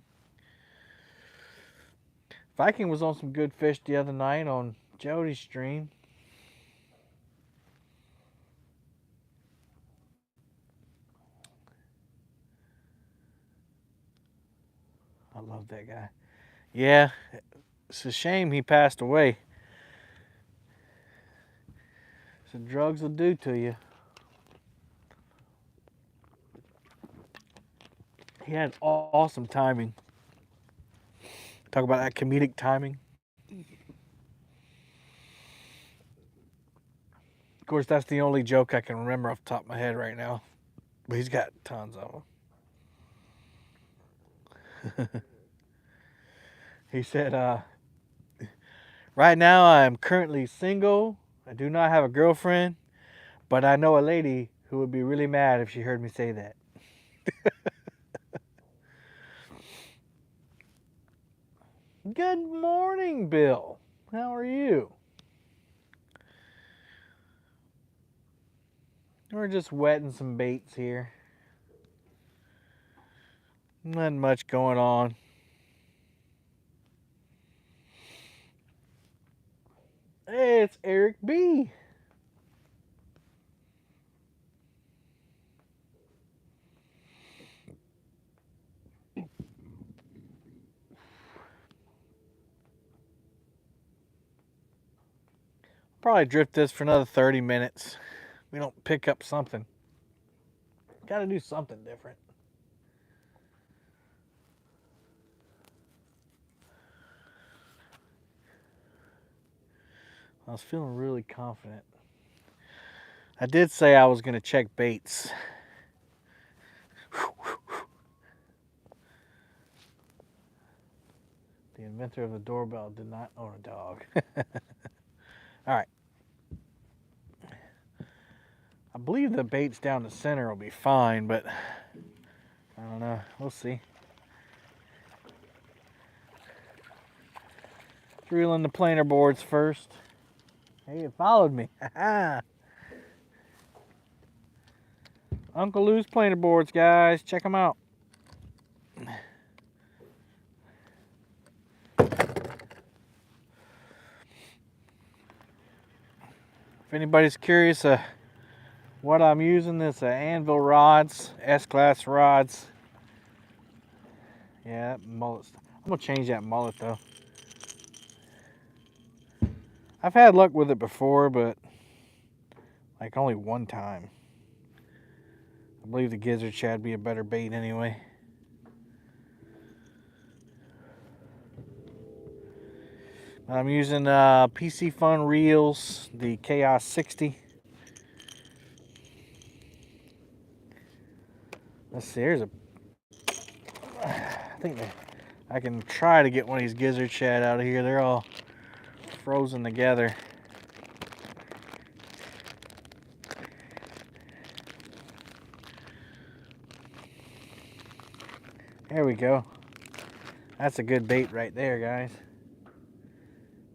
Viking was on some good fish the other night on Jody's stream. I love that guy. Yeah, it's a shame he passed away. So drugs will do to you. He had awesome timing. Talk about that comedic timing. Of course, that's the only joke I can remember off the top of my head right now. But he's got tons of them. He said, right now I am currently single. I do not have a girlfriend. But I know a lady who would be really mad if she heard me say that. Good morning, Bill. How are you? We're just wetting some baits here. Not much going on. Hey, it's Eric B. Probably drift this for another 30 minutes. We don't pick up something. Gotta do something different. I was feeling really confident. I did say I was gonna check baits. The inventor of the doorbell did not own a dog. All right. I believe the baits down the center will be fine, but I don't know. We'll see. Reeling the planer boards first. Hey, it followed me. Uncle Lou's planer boards, guys. Check them out. If anybody's curious what I'm using, this Anvil rods, S-class rods. Yeah, that mullet. I'm gonna change that mullet though. I've had luck with it before, but like only one time. I believe the gizzard shad be a better bait anyway. I'm using PC Fun reels, the Chaos 60. Let's see, here's a... I think I can try to get one of these gizzard shad out of here. They're all frozen together. There we go. That's a good bait right there, guys.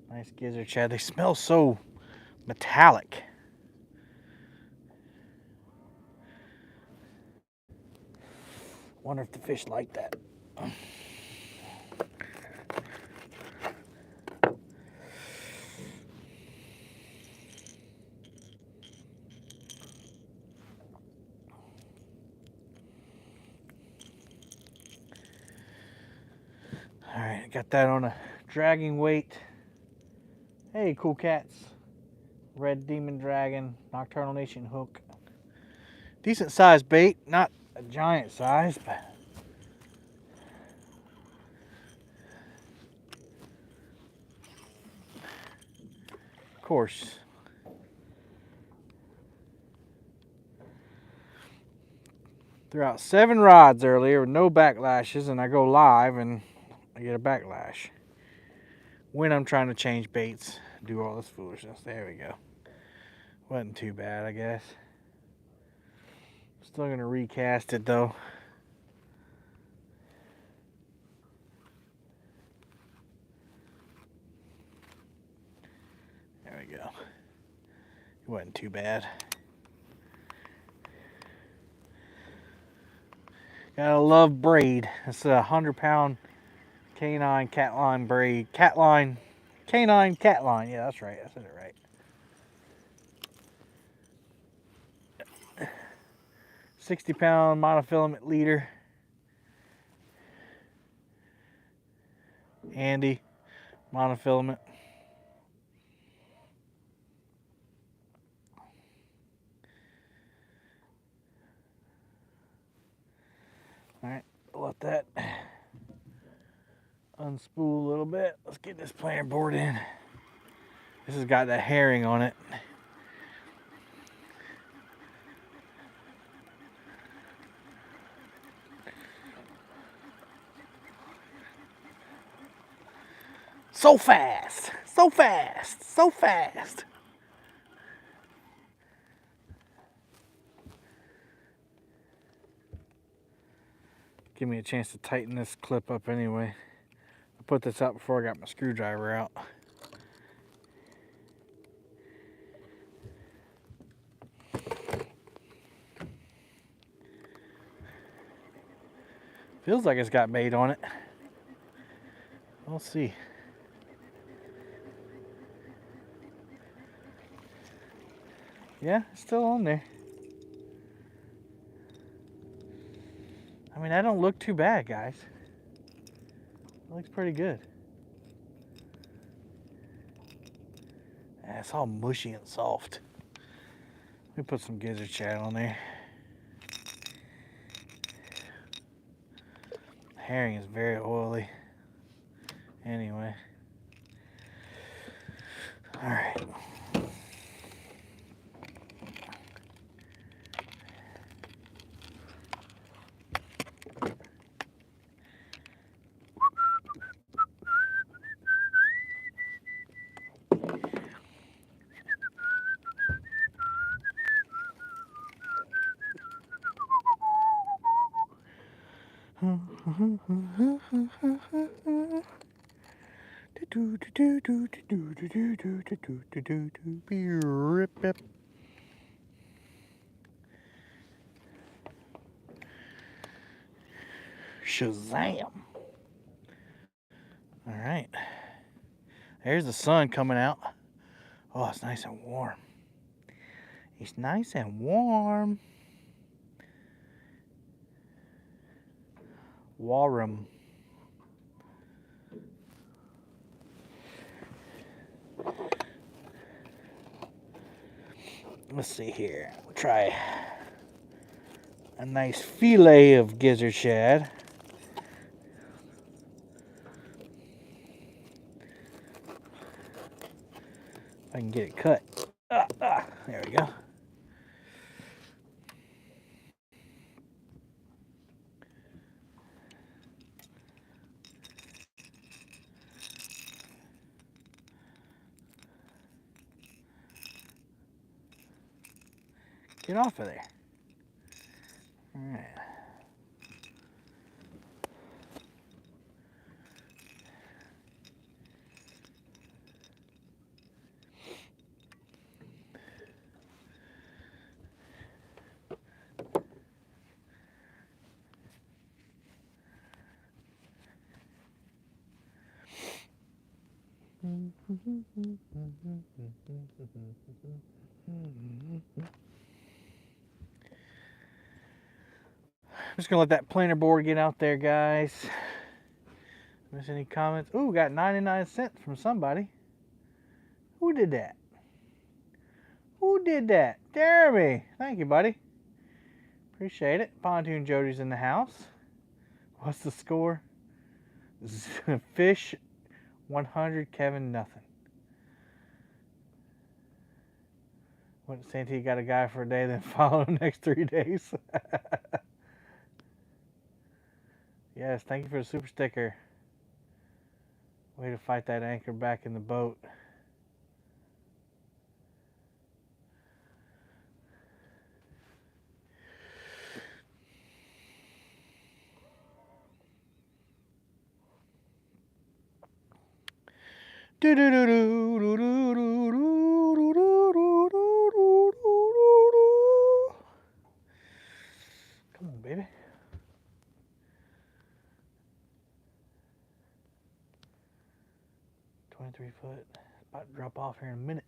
Nice gizzard shad. They smell so metallic. Wonder if the fish like that. Alright, got that on a dragging weight. Hey, cool cats. Red Demon Dragon, Nocturnal Nation hook. Decent sized bait, not a giant size, but course. Threw out 7 rods earlier with no backlashes, and I go live and I get a backlash. When I'm trying to change baits, do all this foolishness. There we go. Wasn't too bad, I guess. Still gonna recast it though. There we go. It wasn't too bad. Gotta love braid. It's a 100-pound canine catline braid. Canine catline. Yeah, that's right. I said it right. 60-pound monofilament leader. Andy monofilament. Alright, let that unspool a little bit. Let's get this planer board in. This has got that herring on it. So fast, so fast, so fast. Give me a chance to tighten this clip up anyway. I put this out before I got my screwdriver out. Feels like it's got bait on it. We'll see. Yeah, it's still on there. I mean, that don't look too bad, guys. It looks pretty good. It's all mushy and soft. Let me put some gizzard shad on there. Herring is very oily. Anyway. All right. Shazam. All right. There's the sun coming out. Oh, it's nice and warm. It's nice and warm. Warm. Let's see here. We'll try a nice fillet of gizzard shad. If I can get it cut. There we go. Get off of there. All right. I'm just gonna let that planer board get out there, guys. Miss any comments? Ooh, got 99 cents from somebody. Who did that? Who did that? Jeremy. Thank you, buddy. Appreciate it. Pontoon Jody's in the house. What's the score? Fish 100, Kevin nothing. What, Santee got a guy for a day, then follow him next 3 days? Yes, thank you for the super sticker. Way to fight that anchor back in the boat. Come on, baby. $23 about to drop off here in a minute.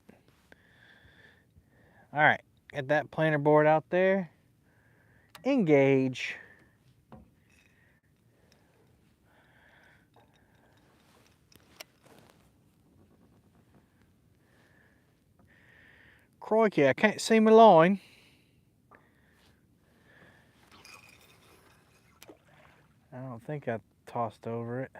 All right, get that planer board out there. Engage. Crikey, I can't see my line. I don't think I tossed over it.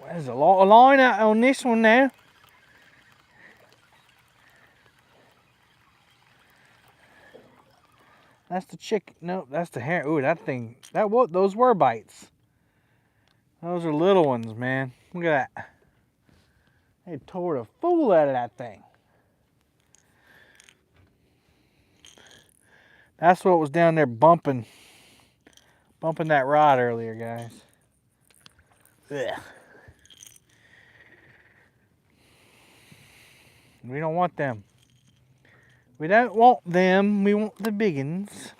There's a lot of line out on this one now. That's the chicken. Nope, that's the hair. Ooh, that thing. Those were bites. Those are little ones, man. Look at that. They tore the fool out of that thing. That's what was down there bumping that rod earlier, guys. Ugh. We don't want them. We don't want them. We want the big ones.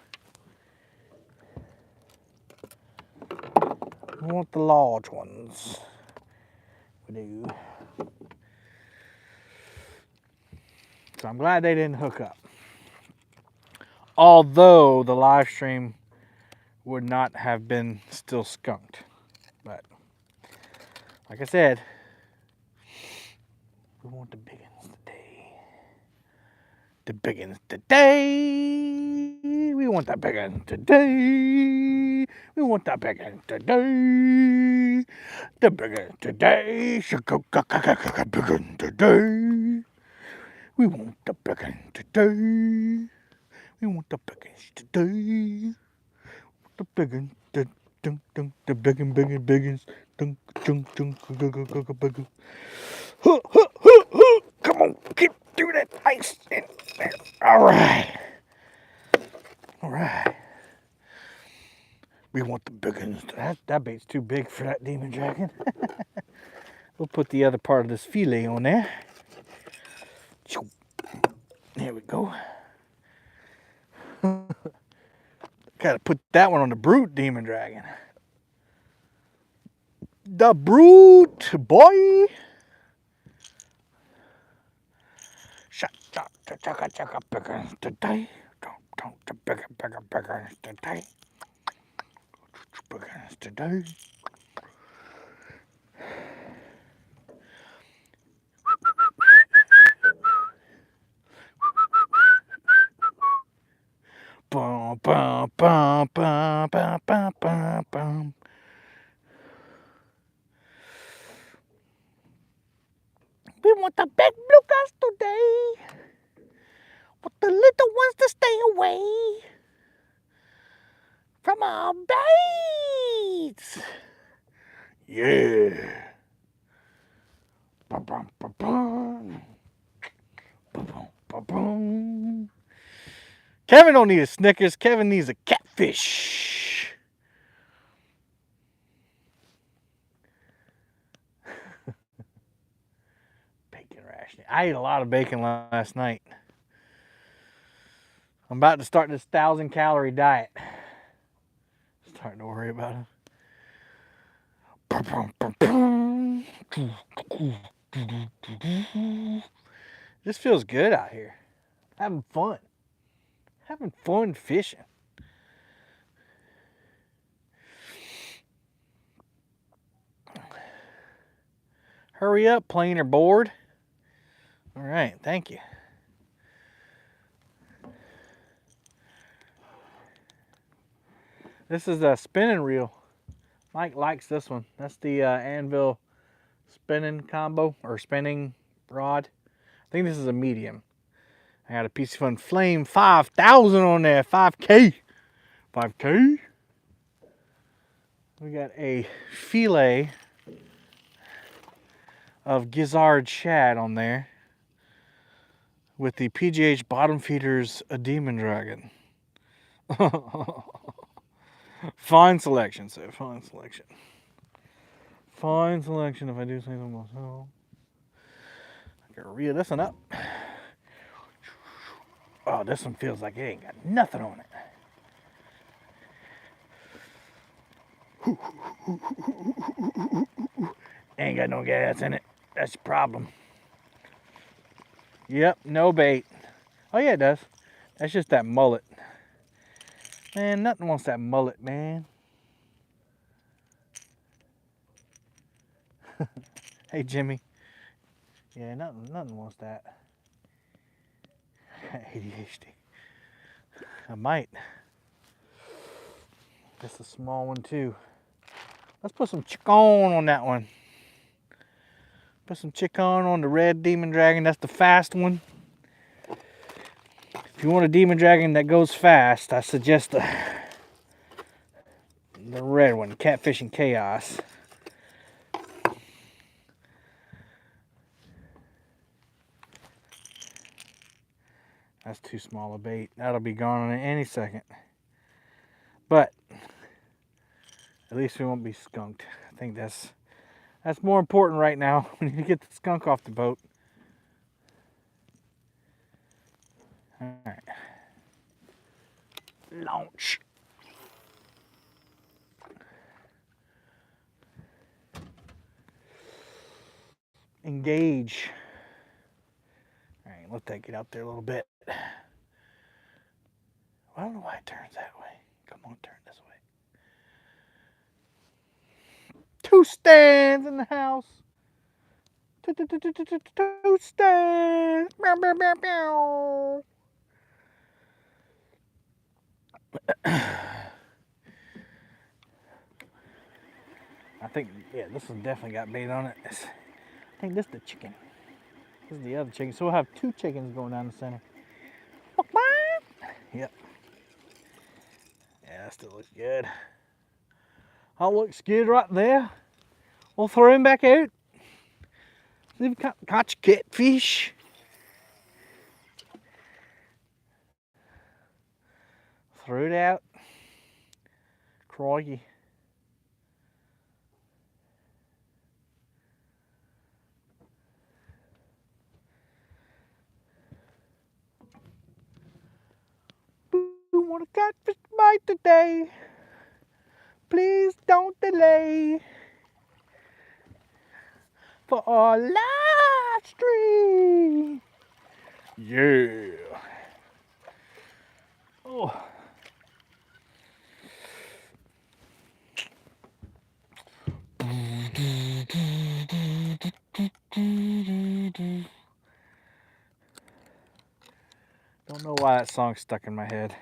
We want the large ones. We do. So I'm glad they didn't hook up. Although the live stream would not have been still skunked. But like I said, we want the big ones today. The big ones today. We want the big ones today. We want the big ones today. The big ones today. Big ones today. We want the big ones today. We want the big ones today. The big ones, the big ones, come on, get through that ice. All right. All right. We want the big ones. That bait's too big for that demon dragon. We'll put the other part of this fillet on there. There we go. Gotta put that one on the brute demon dragon. The brute boy. Shut up, chaka bigger today. Don't the bigger today. Bigger today. Bum bum bum bum bum bum bum bum. We want the big blue guys today. But the little ones to stay away from our baits. Yeah. Bum, bum, bum, bum. Bum, bum, bum, bum. Kevin don't need a Snickers. Kevin needs a catfish. Bacon rationing. I ate a lot of bacon last night. I'm about to start this 1,000-calorie diet. Starting to worry about it. This feels good out here. Having fun. Having fun fishing. Hurry up, planer board. All right, thank you. This is a spinning reel. Mike likes this one. That's the Anvil spinning combo, or spinning rod. I think this is a medium. I got a Piece of Fun Flame 5000 on there, 5K. 5K. We got a fillet of gizzard shad on there with the PGH Bottom Feeders A Demon Dragon. Fine selection, sir. Fine selection. Fine selection, if I do say so myself. I can reel this one up. Oh, this one feels like it ain't got nothing on it. Ain't got no gas in it. That's the problem. Yep, no bait. Oh yeah, it does. That's just that mullet. Man, nothing wants that mullet, man. Hey, Jimmy. Yeah, nothing wants that. ADHD. I might. That's a small one too. Let's put some chicken on that one. Put some chicken on the red Demon Dragon. That's the fast one. If you want a Demon Dragon that goes fast, I suggest the red one, Catfishin Chaos. That's too small a bait. That'll be gone in any second. But at least we won't be skunked. I think that's more important right now. We need to get the skunk off the boat. All right. Launch. Engage. All right, let that get out there a little bit. I don't know why it turns that way. Come on, turn this way. 2 stands in the house. 2 stands. Meow, meow, meow, meow. I think, yeah, this one definitely got bait on it. I think this is the chicken. This is the other chicken. So we'll have 2 chickens going down the center. Yep. Yeah, that still looks good. That looks good right there. We'll throw him back out. See if we can catch catfish. Throw it out. Crikey. Who want a catfish bite today? Please don't delay for our live stream. Yeah. Oh. Don't know why that song's stuck in my head.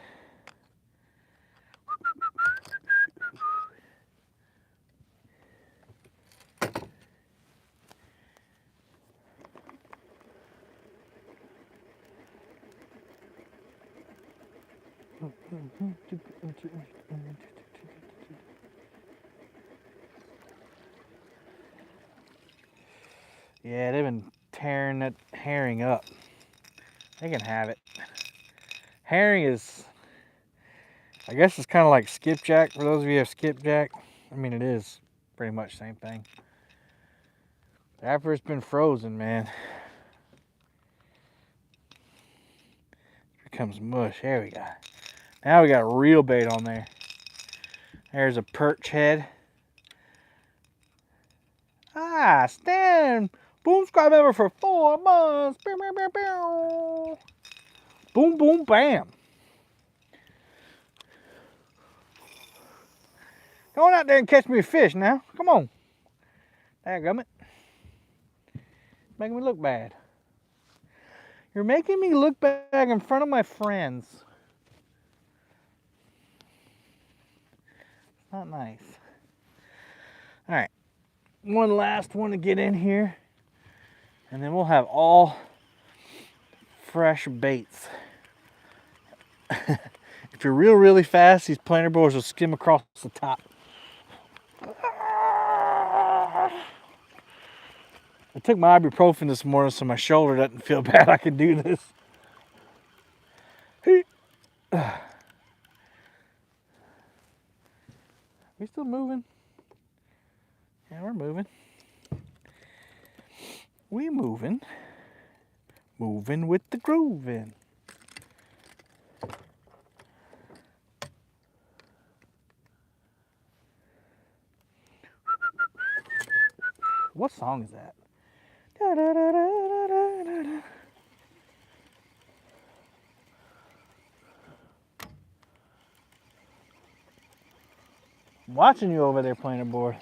Yeah, they've been tearing that herring up. They can have it. Herring is, I guess it's kind of like skipjack, for those of you who have skipjack. I mean, it is pretty much the same thing. After it's been frozen, man, it becomes mush. There we go. Now we got real bait on there. There's a perch head. Ah, Stan. Boom Squad member for 4 months. Pew, pew, pew, pew. Boom, boom, bam. Go on out there and catch me a fish now. Come on. Dadgummit. Making me look bad. You're making me look bad in front of my friends. Not nice. All right. One last one to get in here. And then we'll have all fresh baits. If you're really fast, these planter boars will skim across the top. I took my ibuprofen this morning so my shoulder doesn't feel bad. I can do this. We still moving? Yeah, we're moving. We moving. Moving with the grooving. What song is that? Da, da, da, da, da, da, da. I'm watching you over there, planter board.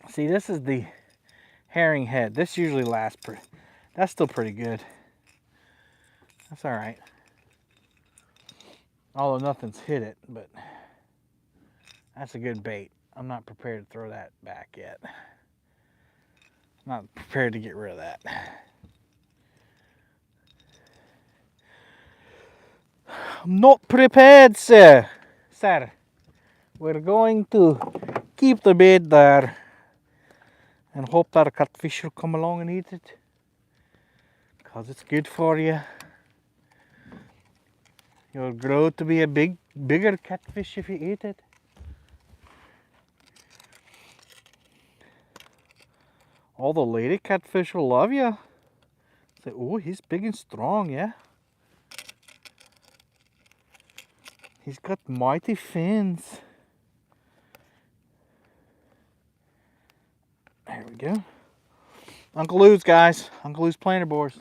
See, this is the herring head. This usually lasts pretty. That's still pretty good. That's all right. Although nothing's hit it, but that's a good bait. I'm not prepared to throw that back yet. Not prepared to get rid of that. I'm not prepared, sir. Sir, we're going to keep the bait there and hope that a catfish will come along and eat it. Because it's good for you. You'll grow to be a bigger catfish if you eat it. All the lady catfish will love you. Say, oh, he's big and strong, yeah? He's got mighty fins. There we go. Uncle Lou's, guys. Uncle Lou's planter boars.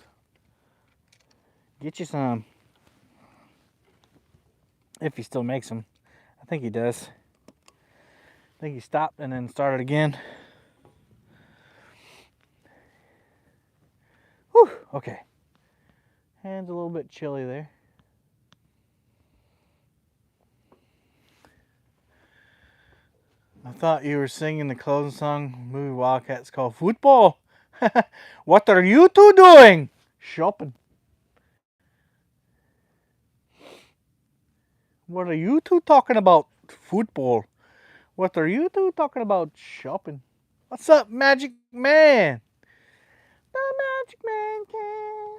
Get you some. If he still makes them. I think he does. I think he stopped and then started again. Whew, okay. Hands a little bit chilly there. I thought you were singing the closing song movie Wildcats called Football. What are you two doing? Shopping. What are you two talking about? Football. What are you two talking about? Shopping. What's up, Magic Man? The Magic Man can.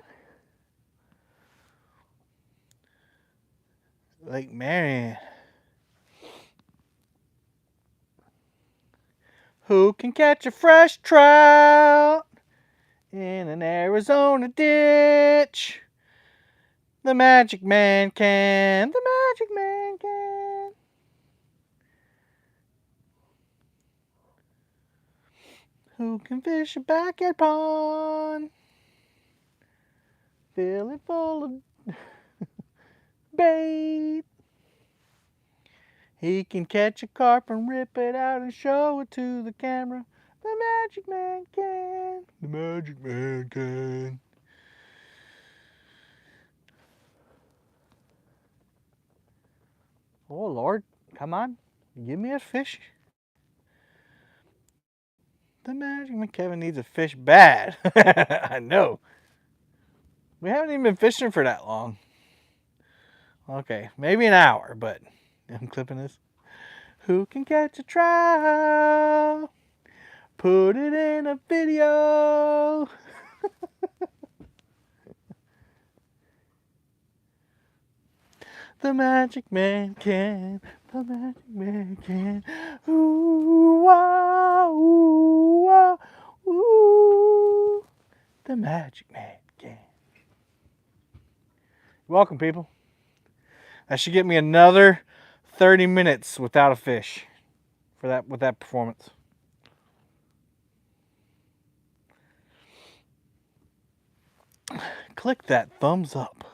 Lake Marion. Who can catch a fresh trout in an Arizona ditch? The Magic Man can. The Magic Man can. Who can fish a backyard pond? Fill it full of bait. He can catch a carp and rip it out and show it to the camera. The Magic Man can. The Magic Man can. Oh, Lord, come on. Give me a fish. The Magic Man. Kevin needs a fish bad. I know. We haven't even been fishing for that long. Okay, maybe an hour, but I'm clipping this. Who can catch a trout? Put it in a video. The Magic Man can. The Magic Man can. Ooh, wow, ooh, wow, ooh. The Magic Man can. Welcome, people. That should get me another 30 minutes without a fish with that performance. click that thumbs up.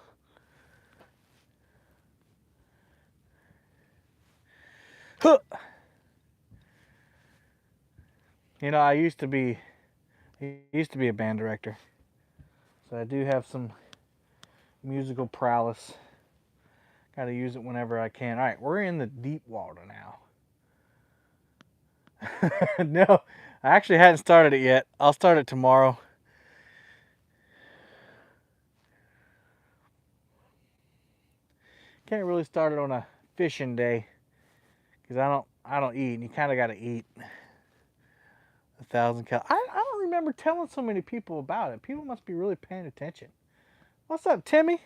Huh. You know, I used to be a band director, so I do have some musical prowess. Got to use it whenever I can. All right, we're in the deep water now. No, I actually hadn't started it yet. I'll start it tomorrow. Can't really start it on a fishing day because I don't eat, and you kind of got to eat 1,000 calories. I don't remember telling so many people about it. People must be really paying attention. What's up, Timmy?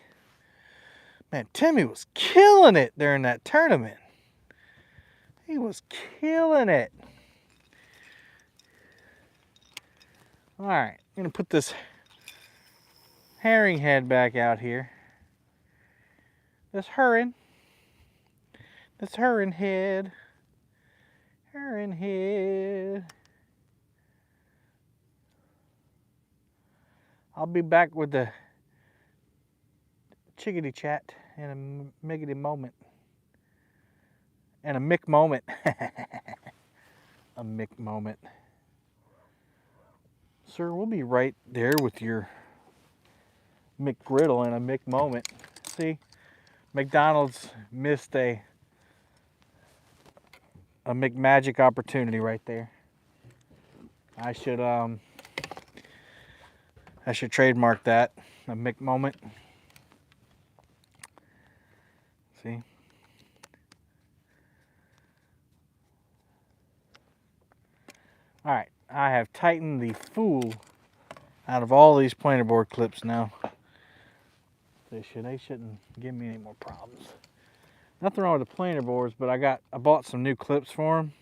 Man, Timmy was killing it during that tournament. He was killing it. All right, I'm gonna put this herring head back out here. This herring head. Herring head. I'll be back with the chickadee chat in a miggity moment. And a Mick moment. A Mick moment. Sir, we'll be right there with your McGriddle in a Mick moment. See, McDonald's missed a McMagic opportunity right there. I should trademark that, a Mick moment. See? All right, I have tightened the fool out of all these planer board clips now. They shouldn't give me any more problems. Nothing wrong with the planer boards, but I bought some new clips for them.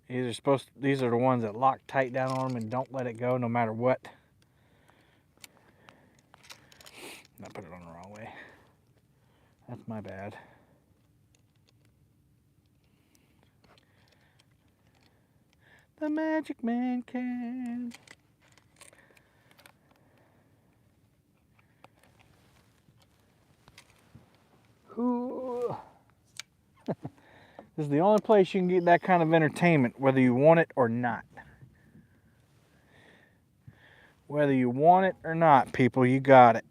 These are the ones that lock tight down on them and don't let it go no matter what. I put it on the wrong way. That's my bad. The Magic Man can. Ooh. This is the only place you can get that kind of entertainment, whether you want it or not. Whether you want it or not, people, you got it.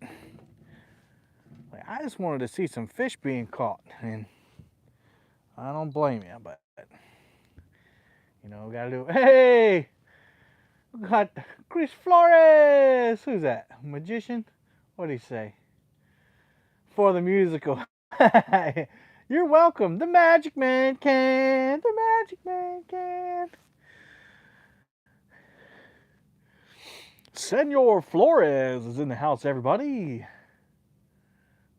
I just wanted to see some fish being caught, and I don't blame you, but you know, gotta do it. Hey, we got Chris Flores. Who's that? Magician? What'd he say? For the musical. You're welcome. The Magic Man can. The Magic Man can. Senor Flores is in the house, everybody.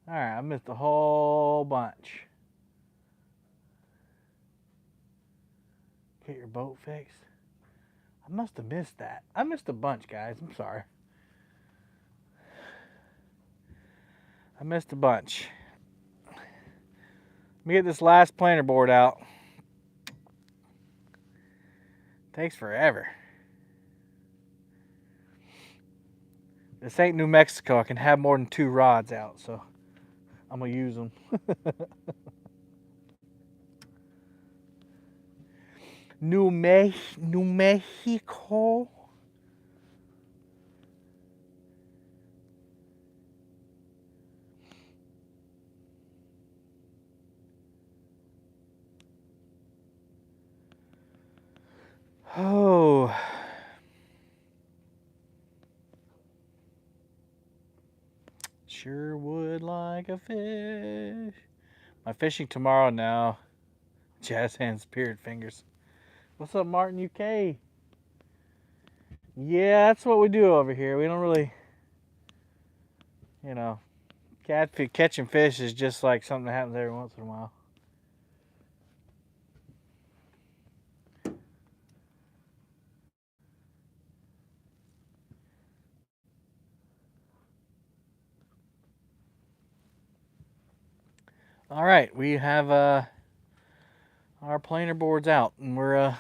All right, I missed a whole bunch. Get your boat fixed. I must have missed that. I missed a bunch, guys. I'm sorry. I missed a bunch. Let me get this last planer board out. Takes forever. This ain't New Mexico. I can have more than 2 rods out, so I'm gonna use them. New Mexico. Oh. Sure would like a fish. My fishing tomorrow now. Jazz hands, spirit fingers. What's up, Martin, UK? Yeah, that's what we do over here. We don't really, you know, catching fish is just like something that happens every once in a while. All right, we have our planer boards out, and we're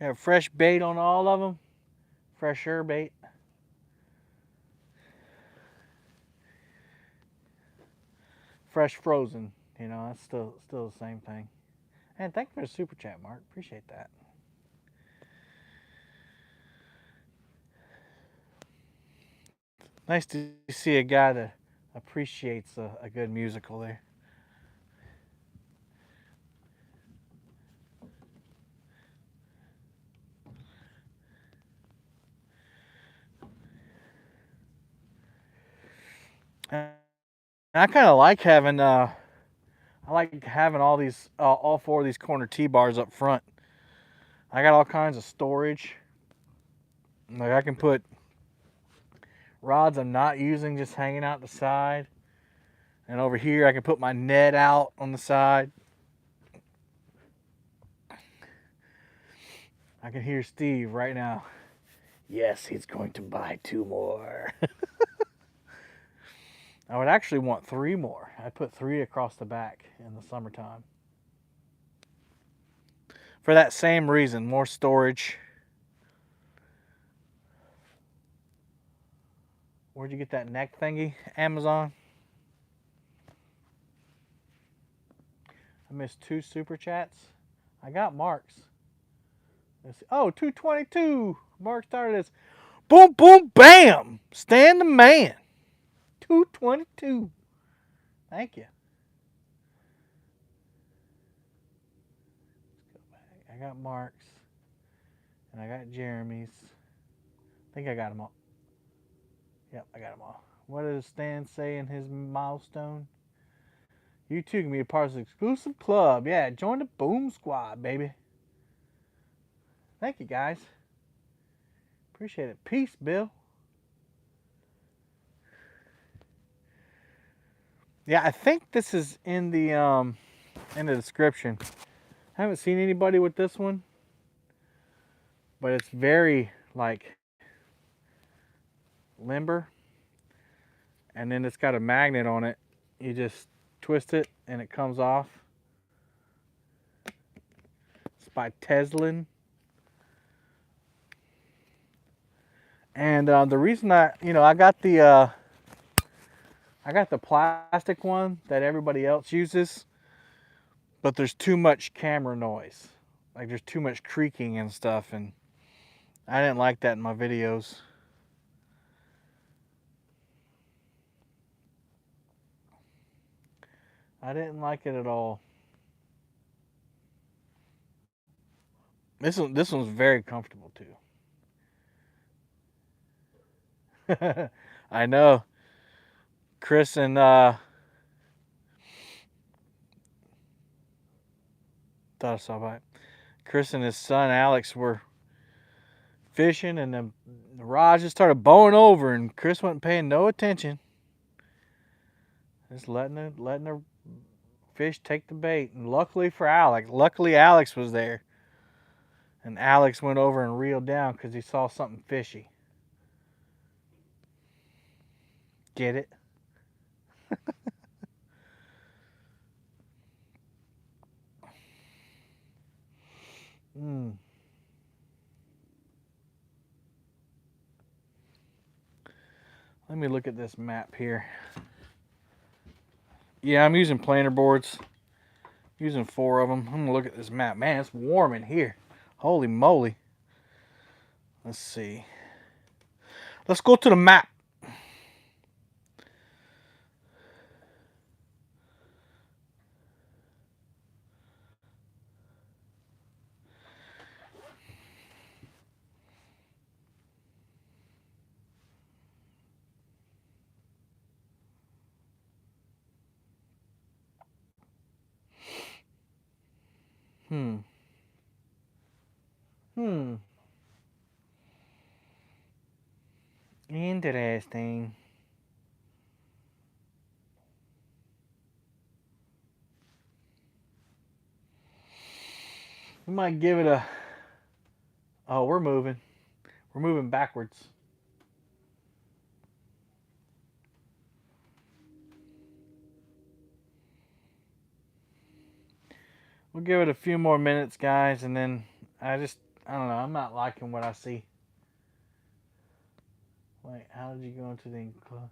have fresh bait on all of them, fresher bait. fresh frozen. You know, that's still the same thing. And thank you for the super chat, Mark. Appreciate that. Nice to see a guy that appreciates a good musical there. And I kind of like having all these all four of these corner T-bars up front. I got all kinds of storage. Like I can put rods I'm not using just hanging out the side. And over here I can put my net out on the side. I can hear Steve right now. Yes, he's going to buy 2 more. I would actually want 3 more. I put 3 across the back in the summertime. For that same reason, more storage. Where'd you get that neck thingy? Amazon? I missed 2 super chats. I got Mark's. Oh, 222. Mark started as boom, boom, bam. Stan the man. 222. Thank you. Let's go back. I got Mark's. And I got Jeremy's. I think I got them all. Yep, I got them all. What does Stan say in his milestone? You too can be a part of this exclusive club. Yeah, join the Boom Squad, baby. Thank you, guys. Appreciate it. Peace, Bill. Yeah, I think this is in the description. I haven't seen anybody with this one, but it's very like limber, and then it's got a magnet on it. You just twist it and it comes off. It's by Teslin. And the reason I got the plastic one that everybody else uses, but there's too much camera noise. Like there's too much creaking and stuff, and I didn't like that in my videos. I didn't like it at all. This one's very comfortable too. I know. Chris and thought I saw by Chris and his son Alex were fishing, and the rod just started bowing over, and Chris wasn't paying no attention. Just letting the fish take the bait. And luckily Alex was there. And Alex went over and reeled down because he saw something fishy. Get it? Let me look at this map here. Yeah, I'm using planer boards. Using 4 of them. I'm gonna look at this map. Man, it's warm in here. Holy moly. Let's see. Let's go to the map. Interesting. We might give it a... Oh, we're moving. We're moving backwards. We'll give it a few more minutes, guys, and then I don't know. I'm not liking what I see. Wait, how did you go into the club?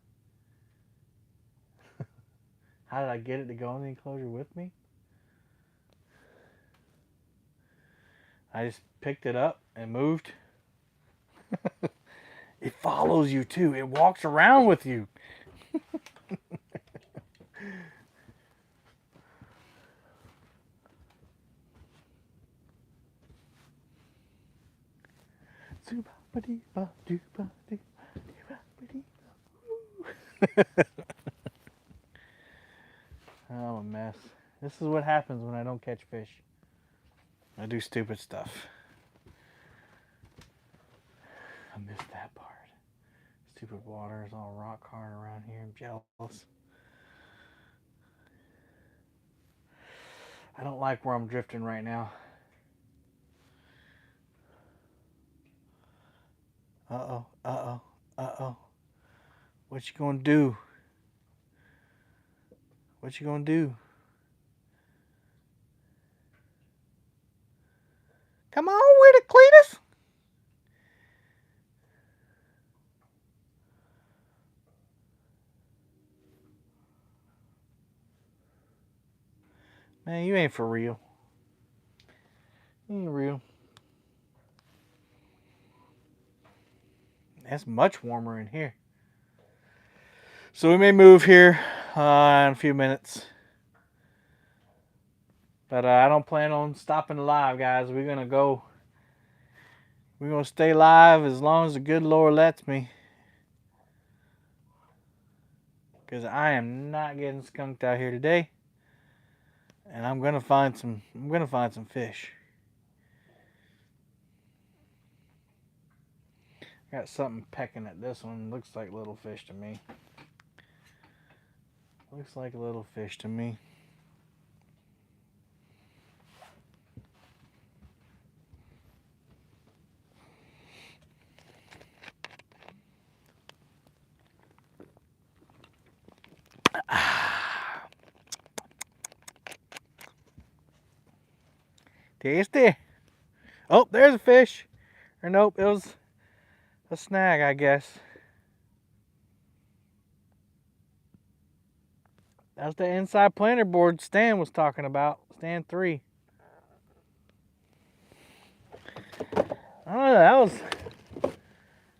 How did I get it to go in the enclosure with me? I just picked it up and moved. It follows you too. It walks around with you. Oh, I'm a mess. This is what happens when I don't catch fish. I do stupid stuff. I missed that part. Stupid water is all rock hard around here. I'm jealous. I don't like where I'm drifting right now. Uh-oh, uh-oh, uh-oh. What you gonna do? What you gonna do? Come on with it, Cletus. Man, you ain't for real. You ain't real. It's much warmer in here. So we may move here in a few minutes. But I don't plan on stopping live, guys. We're going to go. We're going to stay live as long as the good Lord lets me. Because I am not getting skunked out here today. And I'm going to find some fish. Got something pecking at this one. Looks like little fish to me. Looks like a little fish to me. Tasty. Oh, there's a fish. Or nope, it was a snag, I guess. That's the inside planter board Stan was talking about. Stan 3. I don't know,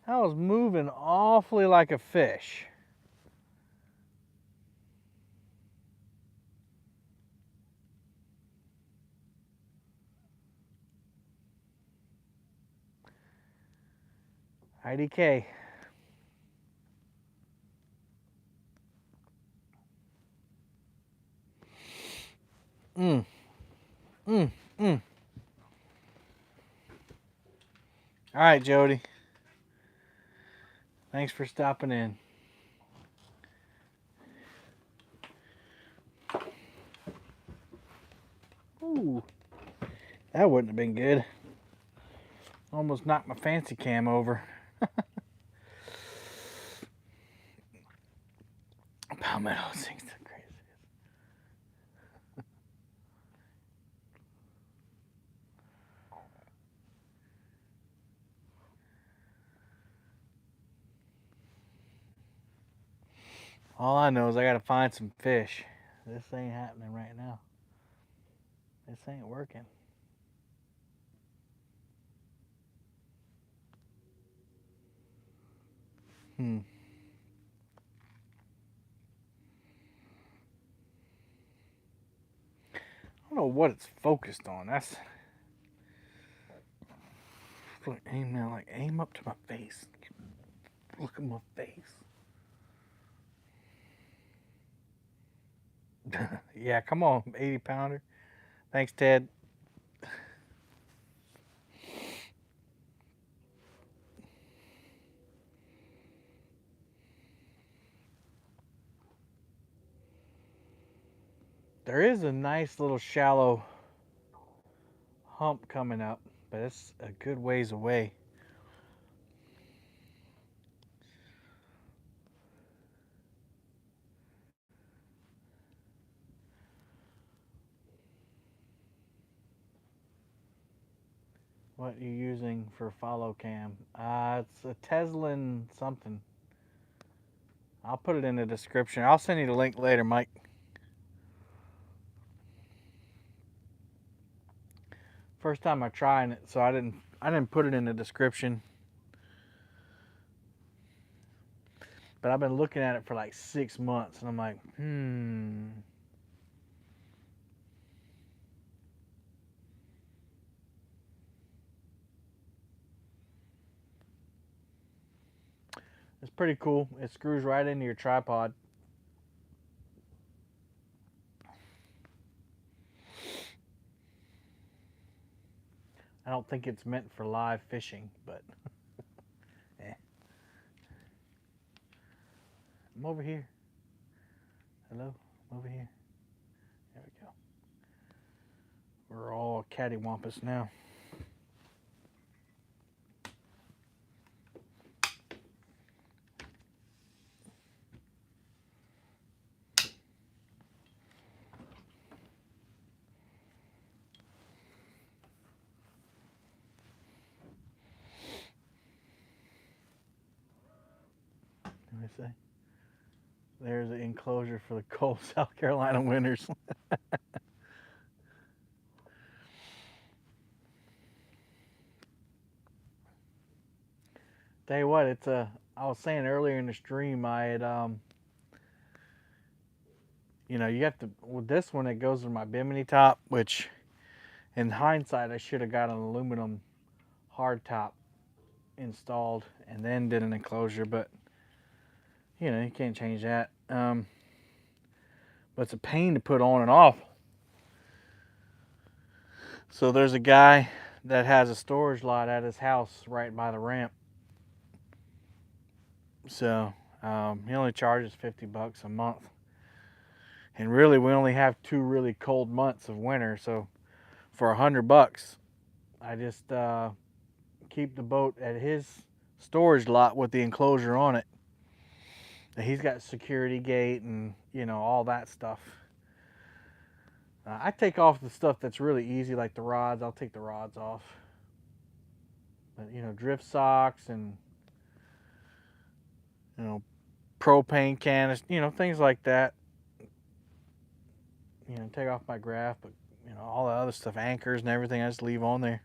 that was moving awfully like a fish. IDK. All right, Jody. Thanks for stopping in. Ooh, that wouldn't have been good. Almost knocked my fancy cam over. Palmetto things are crazy. All I know is I gotta find some fish. This ain't happening right now. This ain't working. I don't know what it's focused on. That's like aim now, like aim up to my face. Look at my face. Yeah, come on, 80 pounder. Thanks, Ted. There is a nice little shallow hump coming up, but it's a good ways away. What are you using for follow cam? It's a Teslin something. I'll put it in the description. I'll send you the link later, Mike. First time I trying it, so I didn't put it in the description. But I've been looking at it for like 6 months, and I'm like, It's pretty cool. It screws right into your tripod. I don't think it's meant for live fishing, but eh. I'm over here. Hello, I'm over here. There we go. We're all cattywampus now. Let me say. There's the enclosure for the cold South Carolina winters. Tell you what, it's a. I was saying earlier in the stream, I had you have to with this one. It goes with my bimini top, which, in hindsight, I should have got an aluminum hard top installed and then did an enclosure, but you can't change that. But it's a pain to put on and off. So there's a guy that has a storage lot at his house right by the ramp. So he only charges $50 a month. And really, we only have 2 really cold months of winter. So for $100, I just keep the boat at his storage lot with the enclosure on it. And he's got security gate and all that stuff. I take off the stuff that's really easy, like the rods. I'll take the rods off. But drift socks and propane canister, things like that. Take off my graph, but all the other stuff, anchors and everything, I just leave on there.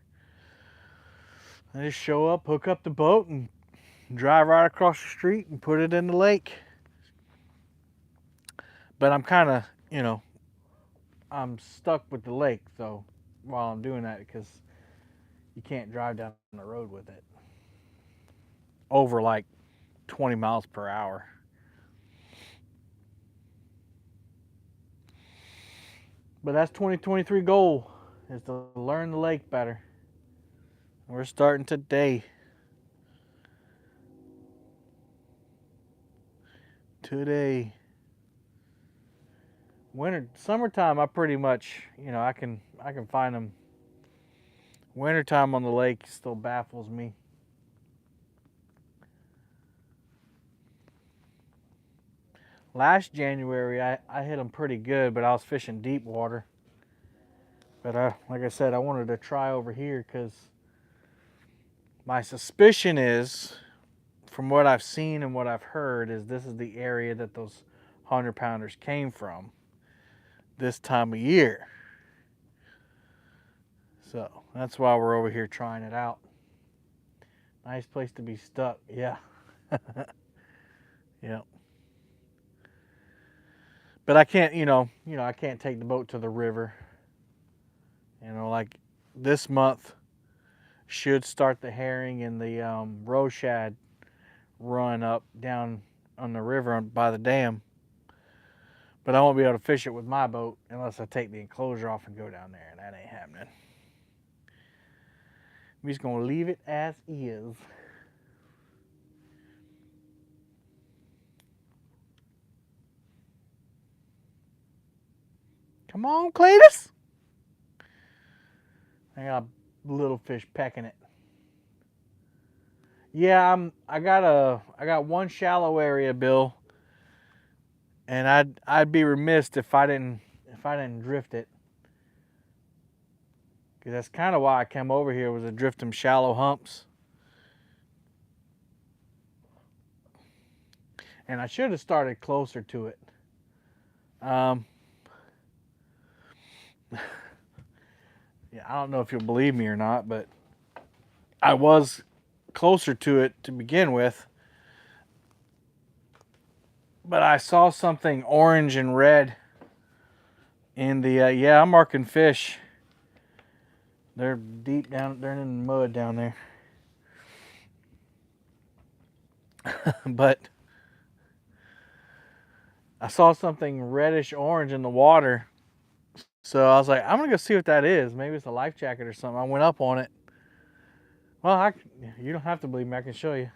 I just show up, hook up the boat, and drive right across the street and put it in the lake. But I'm kind of, I'm stuck with the lake, so while I'm doing that, because you can't drive down the road with it over like 20 miles per hour. But that's 2023 goal, is to learn the lake better. We're starting today. Summertime, I pretty much, I can find them. Wintertime on the lake still baffles me. Last January, I hit them pretty good, but I was fishing deep water. But like I said, I wanted to try over here because my suspicion is, from what I've seen and what I've heard, is this is the area that those 100-pounders came from this time of year. So that's why we're over here trying it out. Nice place to be stuck. Yeah. Yeah. But I can't, I can't take the boat to the river. Like this month should start the herring and the roe shad run up down on the river by the dam. But I won't be able to fish it with my boat unless I take the enclosure off and go down there, and that ain't happening. I'm just gonna leave it as is. Come on, Cletus. I got a little fish pecking it. Yeah, I got one shallow area, Bill, and I'd be remiss if I didn't drift it, because that's kind of why I came over here, was to drift them shallow humps. And I should have started closer to it. Yeah, I don't know if you'll believe me or not, but I was closer to it to begin with. But I saw something orange and red in the, yeah, I'm marking fish. They're deep down, they're in the mud down there. But I saw something reddish orange in the water. So I was like, I'm going to go see what that is. Maybe it's a life jacket or something. I went up on it. Well, you don't have to believe me. I can show you.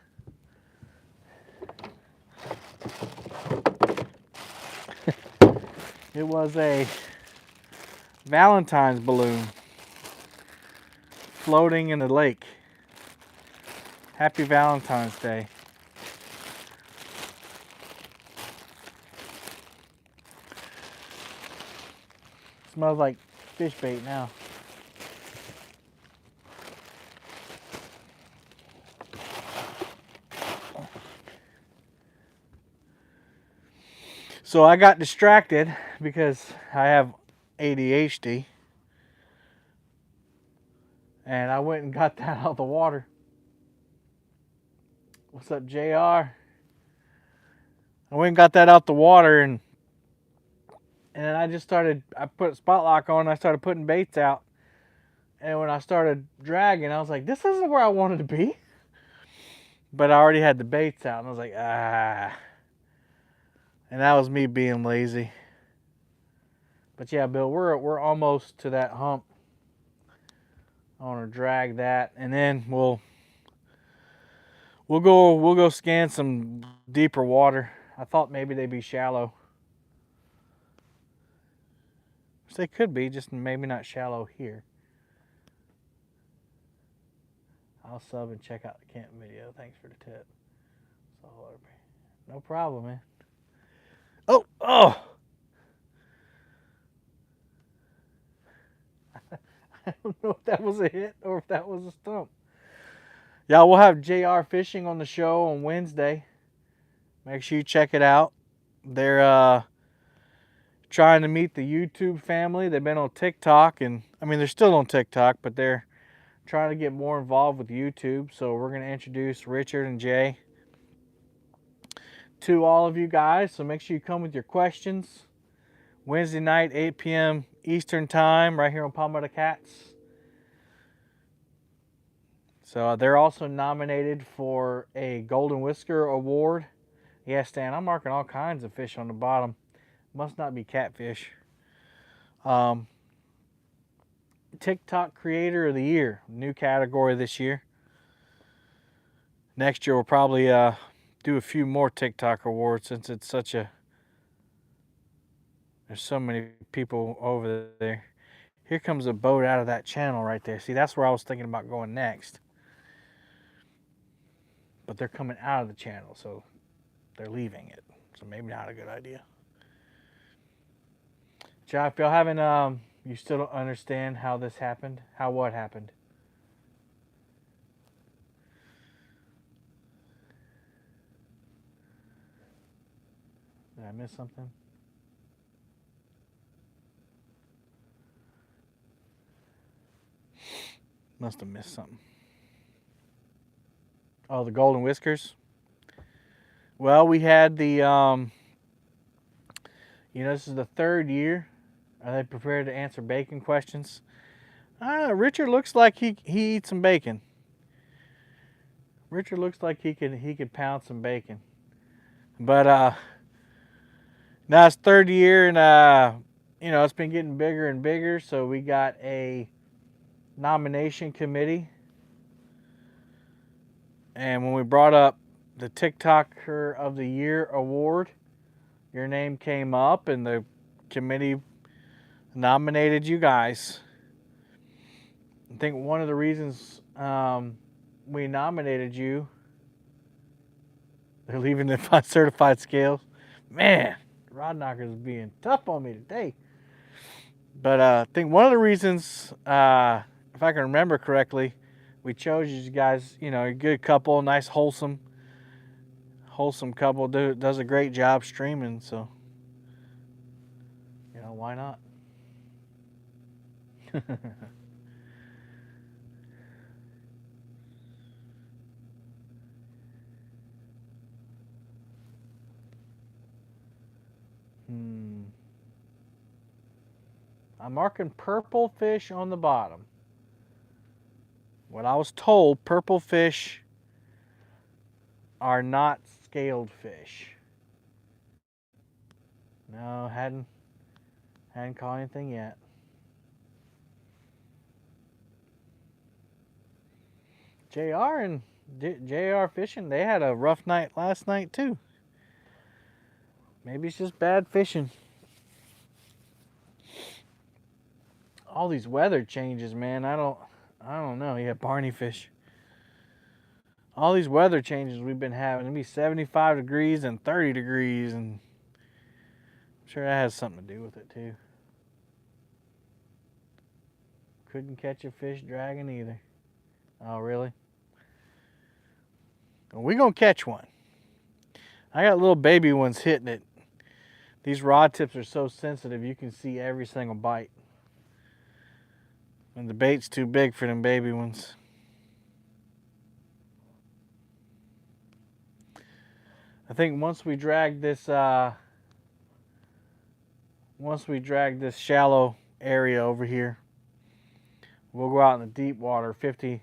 It was a Valentine's balloon floating in the lake. Happy Valentine's Day. Smells like fish bait now. So I got distracted because I have ADHD. And I went and got that out of the water. What's up, JR? I went and got that out the water, and then I just started, I put spot lock on and I started putting baits out. And when I started dragging, I was like, this isn't where I wanted to be. But I already had the baits out, and I was like, ah. And that was me being lazy. But yeah, Bill, we're almost to that hump. I want to drag that, and then we'll go scan some deeper water. I thought maybe they'd be shallow. Which they could be, just maybe not shallow here. I'll sub and check out the camp video. Thanks for the tip. No problem, man. Oh! I don't know if that was a hit or if that was a stump. Yeah, we'll have JR Fishing on the show on Wednesday. Make sure you check it out. They're trying to meet the YouTube family. They've been on TikTok, and I mean, they're still on TikTok, but they're trying to get more involved with YouTube. So we're going to introduce Richard and Jay to all of you guys. So make sure you come with your questions. Wednesday night, 8 p.m. Eastern time, right here on Palmetto Cats. So they're also nominated for a Golden Whisker Award. Yeah, Stan, I'm marking all kinds of fish on the bottom. Must not be catfish. TikTok Creator of the Year, new category this year. Next year we'll probably do a few more TikTok awards, since it's such a, there's so many people over there. Here comes a boat out of that channel right there. See, that's where I was thinking about going next. But they're coming out of the channel, so they're leaving it. So maybe not a good idea. John, if y'all haven't, you still don't understand how this happened? How what happened? Did I miss something? Must have missed something. Oh, the Golden Whiskers? Well, we had the, you know, this is the third year. Are they prepared to answer bacon questions? Richard looks like he eats some bacon. Richard looks like he could pound some bacon. But now it's third year, and you know, it's been getting bigger and bigger. So we got a nomination committee, and when we brought up the TikToker of the Year award, your name came up, and the committee nominated you guys. I think one of the reasons we nominated you, they're leaving the certified scales. Man, Rod Knocker's being tough on me today. But I think one of the reasons, if I can remember correctly, we chose you guys, you know, a good couple, nice wholesome couple, does a great job streaming, so, you know, why not? I'm marking purple fish on the bottom. What I was told, purple fish are not scaled fish. No, hadn't caught anything yet. JR and JR Fishing, they had a rough night last night too. Maybe it's just bad fishing. All these weather changes, man. I don't know. Yeah, Barney fish. All these weather changes we've been having. It'd be 75 degrees and 30 degrees, and I'm sure that has something to do with it too. Couldn't catch a fish dragging either. Oh, really? Well, we're going to catch one. I got little baby ones hitting it. These rod tips are so sensitive, you can see every single bite. And the bait's too big for them baby ones. I think once we drag this shallow area over here, we'll go out in the deep water, 40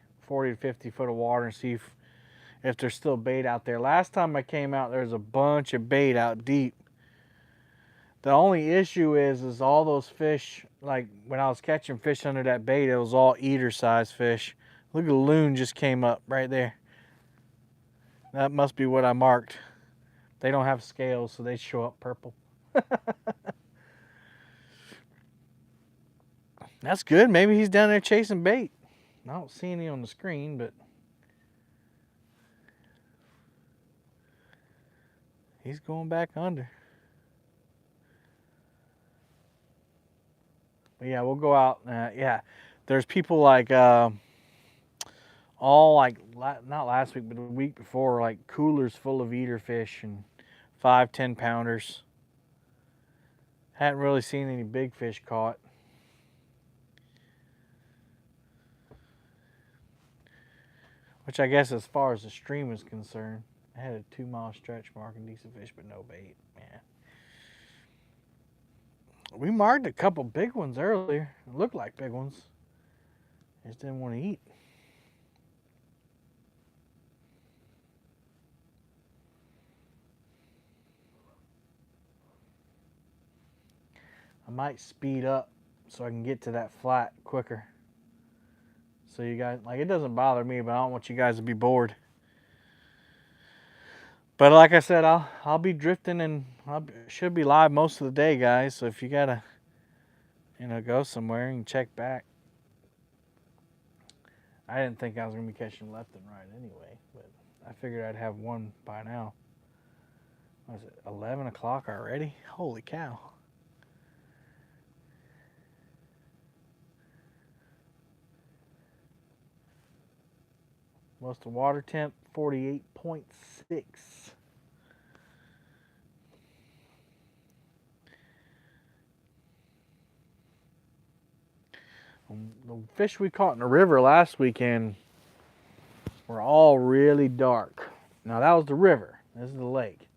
to 50 foot of water, and see if there's still bait out there. Last time I came out, there was a bunch of bait out deep. The only issue is all those fish, like when I was catching fish under that bait, it was all eater size fish. Look at the loon just came up right there. That must be what I marked. They don't have scales, so they show up purple. That's good. Maybe he's down there chasing bait. I don't see any on the screen, but he's going back under. But yeah, we'll go out. Yeah, there's people like all like not last week, but the week before, like coolers full of eater fish and 5-10 pounders. Hadn't really seen any big fish caught. Which I guess as far as the stream is concerned, I had a 2-mile stretch marking decent fish, but no bait, man. We marked a couple big ones earlier. It looked like big ones. I just didn't want to eat. I might speed up so I can get to that flat quicker. So you guys, like, it doesn't bother me, but I don't want you guys to be bored. But like I said, I'll be drifting, and should be live most of the day, guys. So if you gotta, go somewhere and check back. I didn't think I was gonna be catching left and right anyway, but I figured I'd have one by now. What is it, 11 o'clock already? Holy cow. What's the water temp? 48.6. The fish we caught in the river last weekend were all really dark. Now that was the river. This is the lake.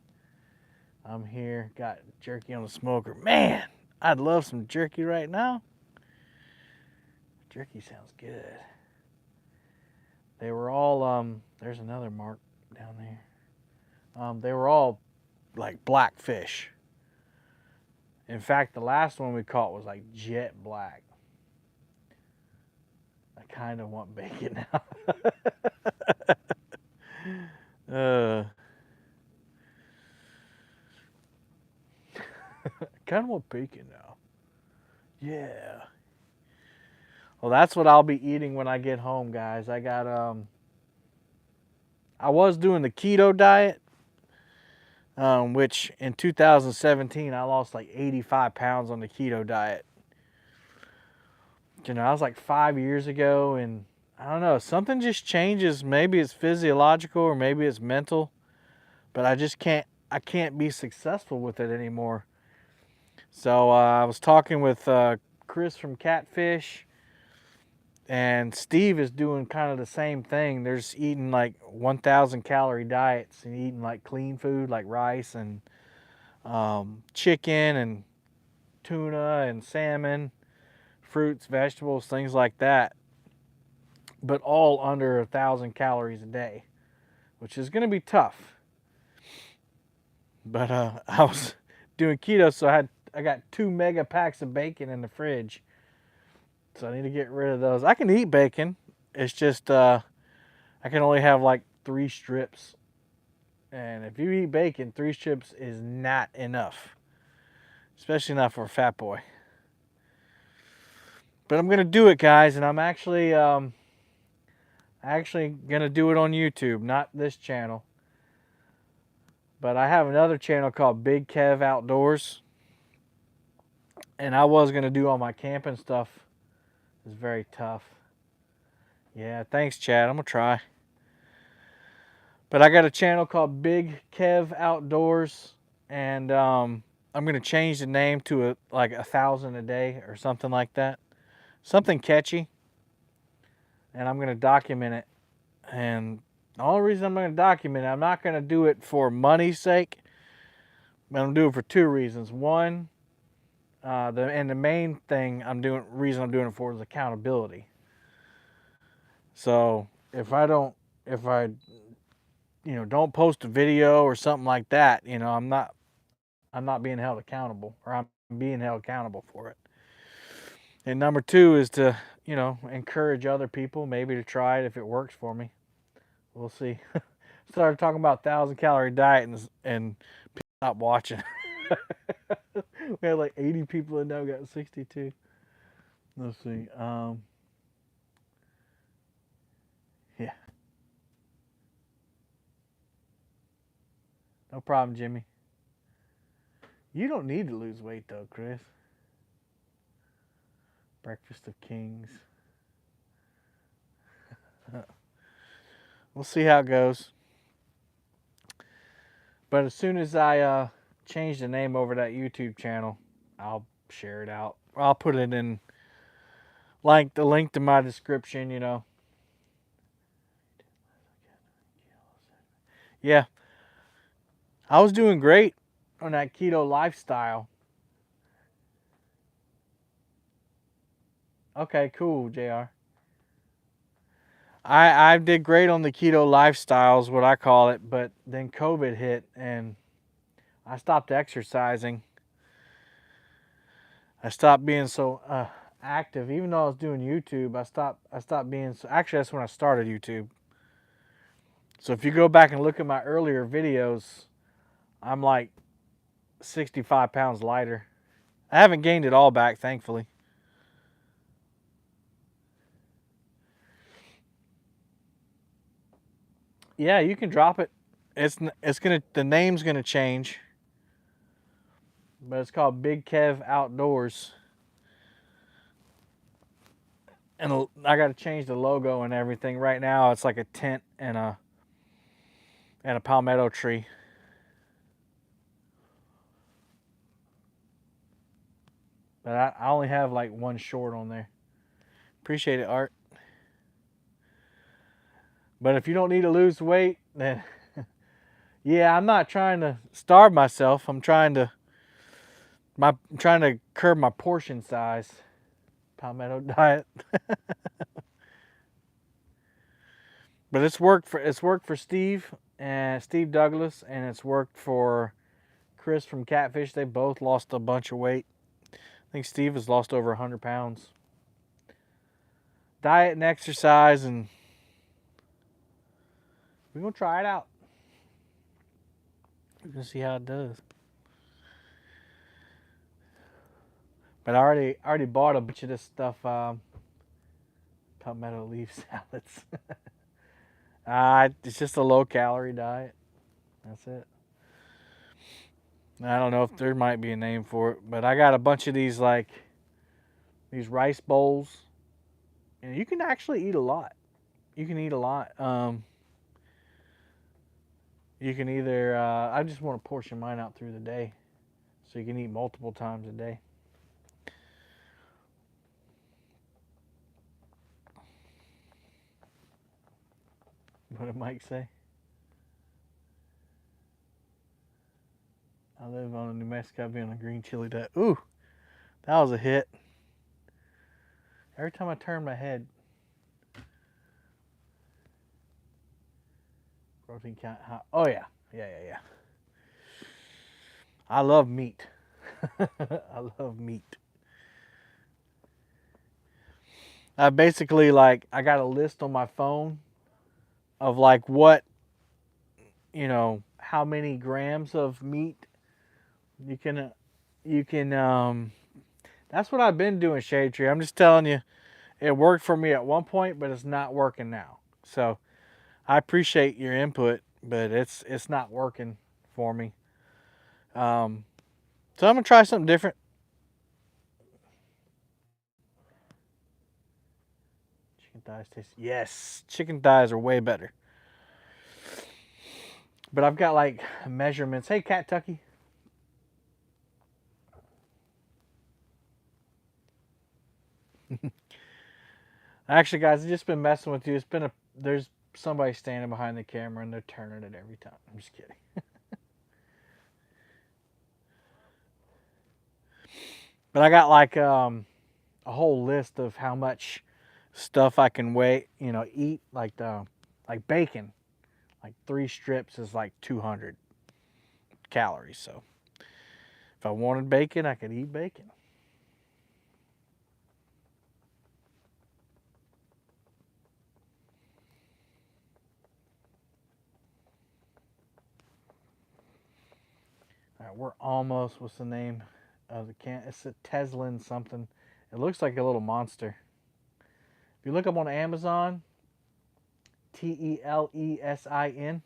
I'm here, got jerky on the smoker. Man, I'd love some jerky right now. Jerky sounds good. They were all, there's another mark down there. They were all like black fish. In fact, the last one we caught was like jet black. I kind of want bacon now. Kind of want bacon now. Yeah. Well, that's what I'll be eating when I get home, guys. I got I was doing the keto diet, which in 2017 I lost like 85 pounds on the keto diet. I was like 5 years ago, and I don't know, something just changes. Maybe it's physiological or maybe it's mental, but I can't be successful with it anymore. So I was talking with Chris from Catfish, and Steve is doing kind of the same thing. They're just eating like 1,000 calorie diets and eating like clean food like rice and chicken and tuna and salmon. fruits, vegetables, things like that, but all under 1,000 calories a day, which is going to be tough. But I was doing keto, so I got 2 mega packs of bacon in the fridge. So I need to get rid of those. I can eat bacon. It's just I can only have like 3 strips. And if you eat bacon, 3 strips is not enough. Especially not for a fat boy. But I'm going to do it, guys, and I'm actually going to do it on YouTube, not this channel. But I have another channel called Big Kev Outdoors. And I was going to do all my camping stuff. It's very tough. Yeah, thanks, Chad. I'm going to try. But I got a channel called Big Kev Outdoors. And I'm going to change the name to like 1,000 a day or something like that. Something catchy. And I'm going to document it. And the only reason I'm going to document it, I'm not going to do it for money's sake. But I'm going to do it for 2 reasons. One, the main thing reason I'm doing it for is accountability. So if I don't post a video or something like that, I'm not being held accountable, or I'm being held accountable for it. And number 2 is to, encourage other people maybe to try it if it works for me. We'll see. Started talking about 1,000-calorie diet and people stopped watching. We had like 80 people and now we got 62. Let's see. Yeah. No problem, Jimmy. You don't need to lose weight though, Chris. Breakfast of Kings. We'll see how it goes. But as soon as I change the name over that YouTube channel, I'll share it out. I'll put it in like the link to my description, Yeah. I was doing great on that keto lifestyle. Okay, cool, JR. I did great on the keto lifestyle is what I call it, but then COVID hit and I stopped exercising. I stopped being so active. Even though I was doing YouTube, I stopped being so, actually that's when I started YouTube. So if you go back and look at my earlier videos, I'm like 65 pounds lighter. I haven't gained it all back, thankfully. Yeah, you can drop it. The name's gonna change, but it's called Big Kev Outdoors. And I got to change the logo and everything. Right now, it's like a tent and a palmetto tree. But I only have like 1 short on there. Appreciate it, Art. But if you don't need to lose weight, then yeah, I'm not trying to starve myself. I'm trying to curb my portion size. Palmetto diet. But it's worked for Steve and Steve Douglas, and it's worked for Chris from Catfish. They both lost a bunch of weight. I think Steve has lost over 100 pounds. Diet and exercise, and we're going to try it out. We're going to see how it does. But I already bought a bunch of this stuff. Palmetto leaf salads. It's just a low-calorie diet. That's it. I don't know if there might be a name for it, but I got a bunch of these rice bowls, and you can actually eat a lot. You can eat a lot. You can either I just want to portion mine out through the day, so you can eat multiple times a day. What did Mike say? I live on a New Mexico, be on a green chili diet. Ooh, that was a hit. Every time I turn my head. Protein count. Oh yeah. Yeah. I love meat. I love meat. I basically I got a list on my phone of like what, how many grams of meat you can that's what I've been doing, Shade Tree. I'm just telling you, it worked for me at one point, but it's not working now. So I appreciate your input, but it's not working for me. So I'm gonna try something different. Chicken thighs taste, yes, chicken thighs are way better. But I've got like measurements. Hey, Cat Tucky. Actually, guys, I've just been messing with you. There's somebody standing behind the camera and they're turning it every time. I'm just kidding. But I got like a whole list of how much stuff I can eat. Like bacon, like 3 strips is like 200 calories. So if I wanted bacon, I could eat bacon. All right, we're almost. What's the name of the can? It's a Teslin something. It looks like a little monster. If you look up on Amazon, Telesin,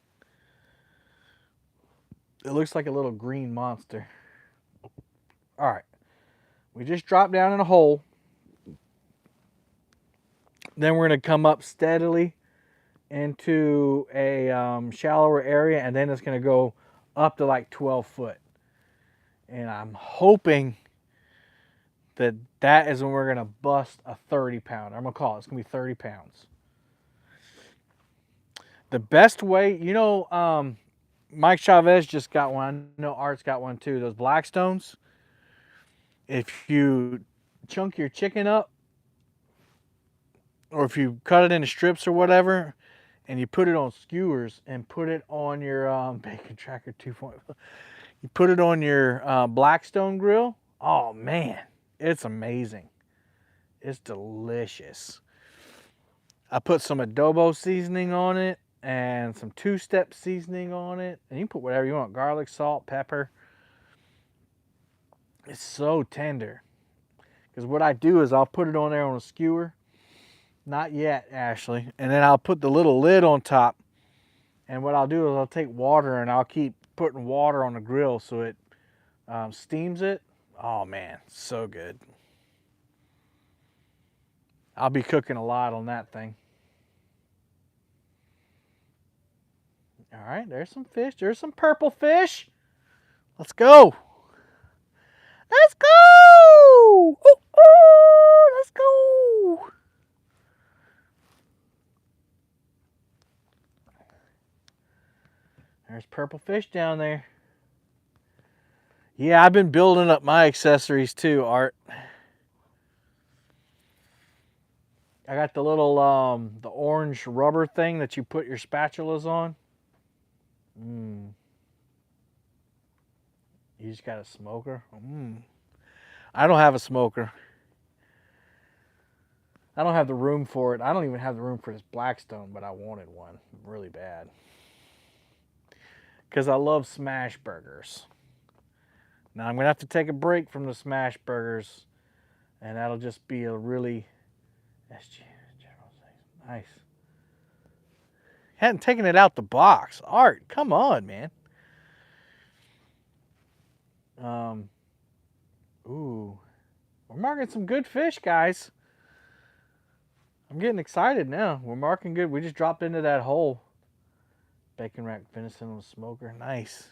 it looks like a little green monster. All right, we just dropped down in a hole. Then we're going to come up steadily into a shallower area, and then it's going to go up to like 12 foot. And I'm hoping that is when we're going to bust a 30 pounder. I'm going to call it. It's going to be 30 pounds. The best way, Mike Chavez just got one. I know Art's got one too. Those Blackstones. If you chunk your chicken up, or if you cut it into strips or whatever, and you put it on skewers and put it on your Bacon Tracker 2.0, you put it on your Blackstone grill. Oh man, it's amazing. It's delicious. I put some adobo seasoning on it and some two-step seasoning on it, and you can put whatever you want: garlic, salt, pepper. It's so tender. Because what I do is I'll put it on there on a skewer. Not yet, Ashley. And then I'll put the little lid on top. And what I'll do is I'll take water and I'll keep putting water on the grill so it steams it. Oh man, so good. I'll be cooking a lot on that thing. All right, there's some fish. There's some purple fish. Let's go. Let's go. Ooh, ooh, let's go. There's purple fish down there. Yeah, I've been building up my accessories too, Art. I got the little the orange rubber thing that you put your spatulas on. You just got a smoker? I don't have a smoker. I don't have the room for it. I don't even have the room for this Blackstone, but I wanted one really bad. Because I love smash burgers. Now I'm going to have to take a break from the smash burgers, and that'll just be a really nice. Hadn't taken it out the box. Art, come on, man. Ooh, we're marking some good fish, guys. I'm getting excited now. We're marking good. We just dropped into that hole. Bacon rack venison on the smoker. Nice.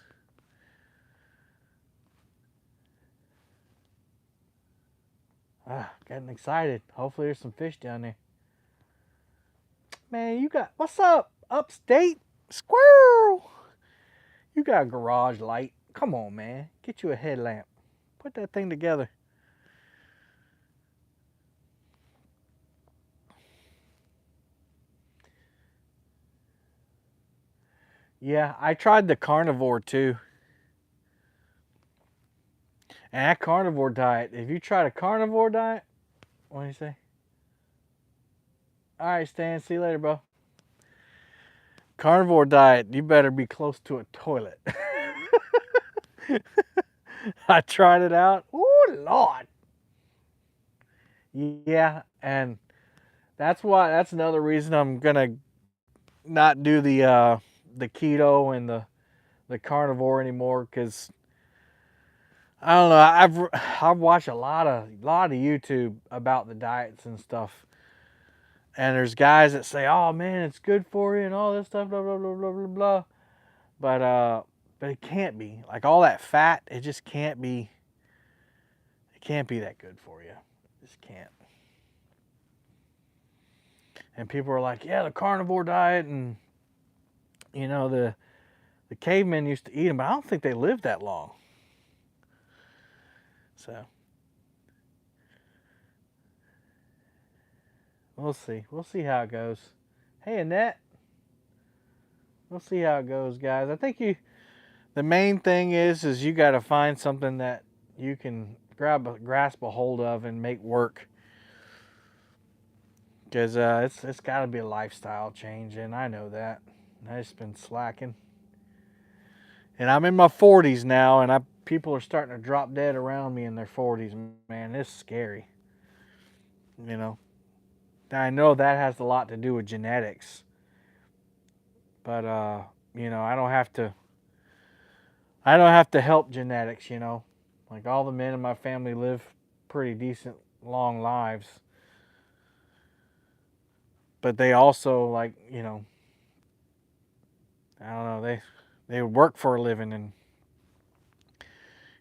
Getting excited. Hopefully there's some fish down there. Man, you got, what's up? Upstate? Squirrel! You got a garage light. Come on, man. Get you a headlamp. Put that thing together. Yeah, I tried the carnivore too. And that carnivore diet, if you try a carnivore diet, what do you say? All right, Stan, see you later, bro. Carnivore diet, you better be close to a toilet. I tried it out. Oh, Lord. Yeah, and that's another reason I'm gonna not do the keto and the carnivore anymore, because I don't know. I've watched a lot of YouTube about the diets and stuff, and there's guys that say, "Oh man, it's good for you," and all this stuff, blah blah blah blah blah blah. But it can't be. Like all that fat, it just can't be. It can't be that good for you. It just can't. And people are like, "Yeah, the carnivore diet," and you know the cavemen used to eat them, but I don't think they lived that long. So we'll see. We'll see how it goes. Hey, Annette. We'll see how it goes, guys. I think the main thing is you got to find something that you can grasp a hold of and make work. Because it's got to be a lifestyle change, and I know that. I've just been slacking. And I'm in my 40s now, and people are starting to drop dead around me in their 40s. Man, it's scary. You know, I know that has a lot to do with genetics, but you know, I don't have to. I don't have to help genetics. You know, like all the men in my family live pretty decent long lives, but they also, like, you know, I don't know, they would work for a living, and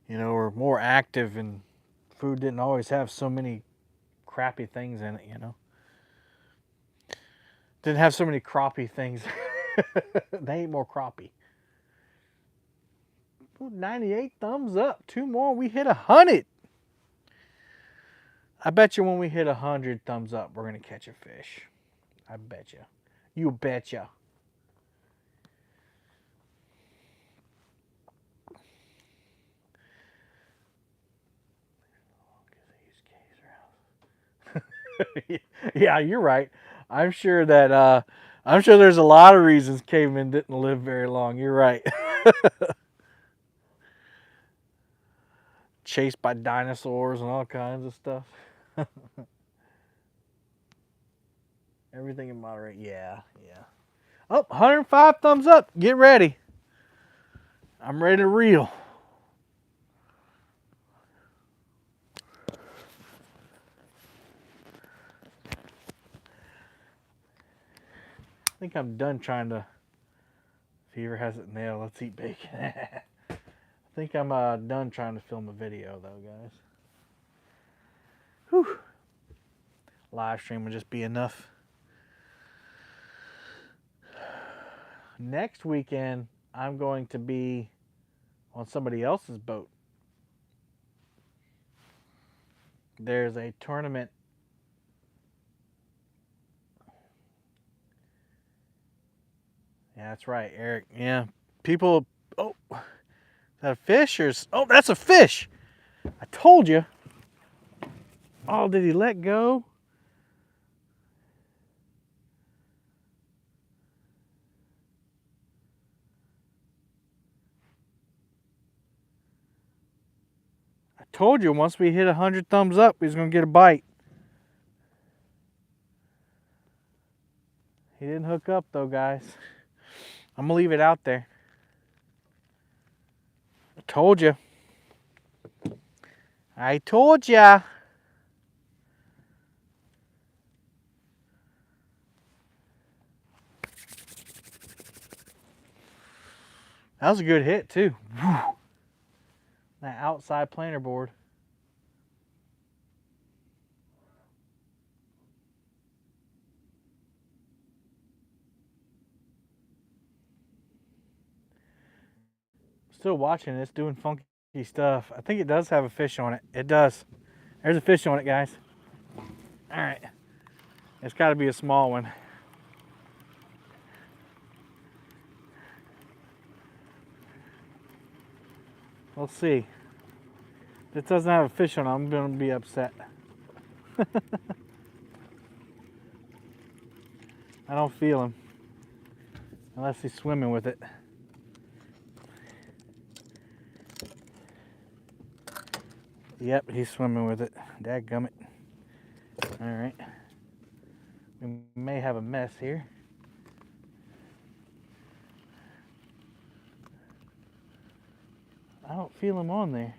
you know, were more active, and food didn't always have so many crappy things in it. You know, didn't have so many crappy things. They ate more crappie. 98 thumbs up. Two more. We hit 100. I bet you when we hit 100 thumbs up, we're going to catch a fish. I bet you. You betcha. Yeah, you're right. I'm sure that I'm sure there's a lot of reasons cavemen didn't live very long. You're right. Chased by dinosaurs and all kinds of stuff. Everything in moderation. Yeah, yeah. Oh, 105 thumbs up. Get ready. I'm ready to reel. I think I'm done trying to. Fever has it nailed. Let's eat bacon. I think I'm done trying to film a video, though, guys. Whew. Live stream would just be enough. Next weekend, I'm going to be on somebody else's boat. There's a tournament. Yeah, that's right, Eric. Yeah. People. Oh, is that a fish? Oh, that's a fish. I told you. Oh, did he let go? I told you once we hit 100 thumbs up, he's going to get a bite. He didn't hook up, though, guys. I'm going to leave it out there. I told you. I told ya. That was a good hit, too. Whew. That outside planer board. Still watching it. It's doing funky stuff. I think it does have a fish on it. It does. There's a fish on it, guys. All right. It's got to be a small one. We'll see. If it doesn't have a fish on it, I'm going to be upset. I don't feel him. Unless he's swimming with it. Yep, he's swimming with it. Dadgummit. Alright. We may have a mess here. I don't feel him on there.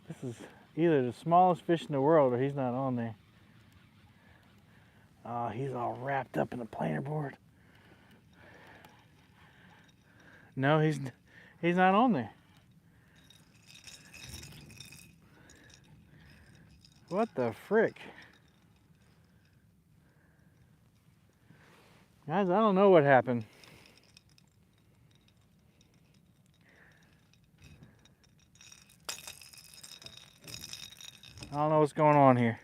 This is either the smallest fish in the world or he's not on there. Oh, he's all wrapped up in the planer board. No, he's not on there. What the frick? Guys, I don't know what happened. I don't know what's going on here.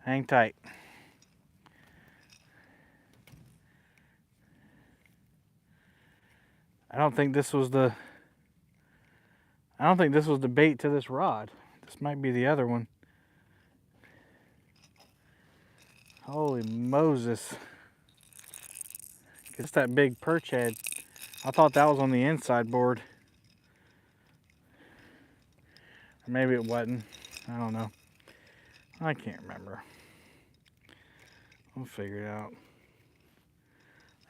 Hang tight. I don't think this was the bait to this rod. This might be the other one. Holy Moses. It's that big perch head. I thought that was on the inside board. Or maybe it wasn't. I don't know. I can't remember. We'll figure it out.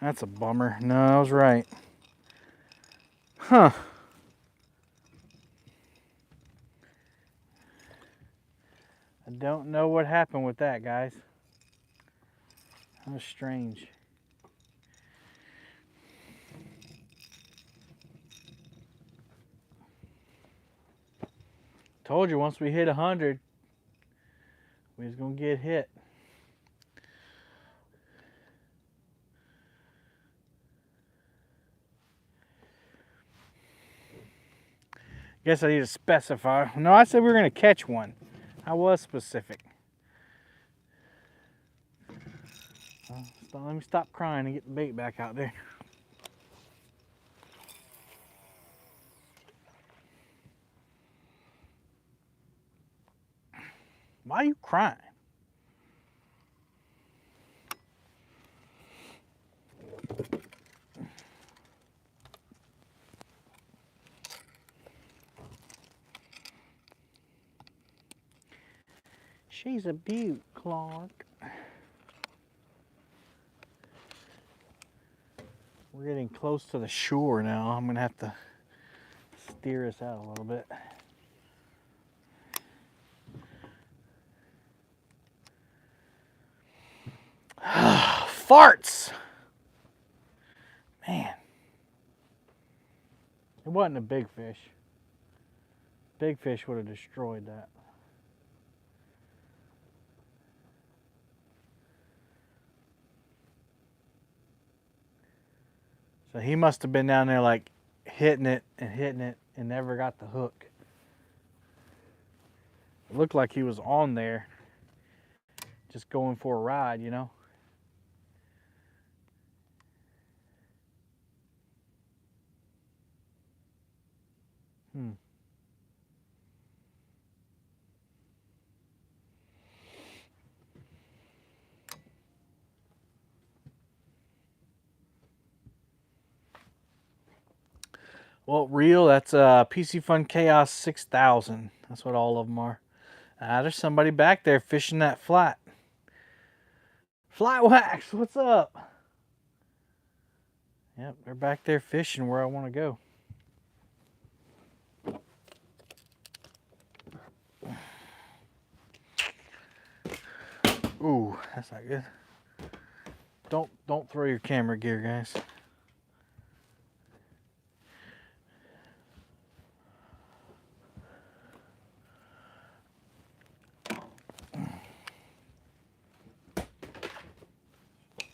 That's a bummer. No, I was right. Huh. I don't know what happened with that, guys. That was strange. Told you once we hit 100, we was gonna get hit. Guess I need to specify. No, I said we were gonna catch one. I was specific. So let me stop crying and get the bait back out there. Why are you crying? She's a beaut, Clark. We're getting close to the shore now. I'm gonna have to steer us out a little bit. Farts! Man. It wasn't a big fish. Big fish would have destroyed that. So he must have been down there like hitting it and never got the hook. It looked like he was on there just going for a ride, you know. Well, reel, that's PC Fun Chaos 6000. That's what all of them are. There's somebody back there fishing that flat. Flat wax, what's up? Yep, they're back there fishing where I want to go. Ooh, that's not good. Don't throw your camera gear, guys.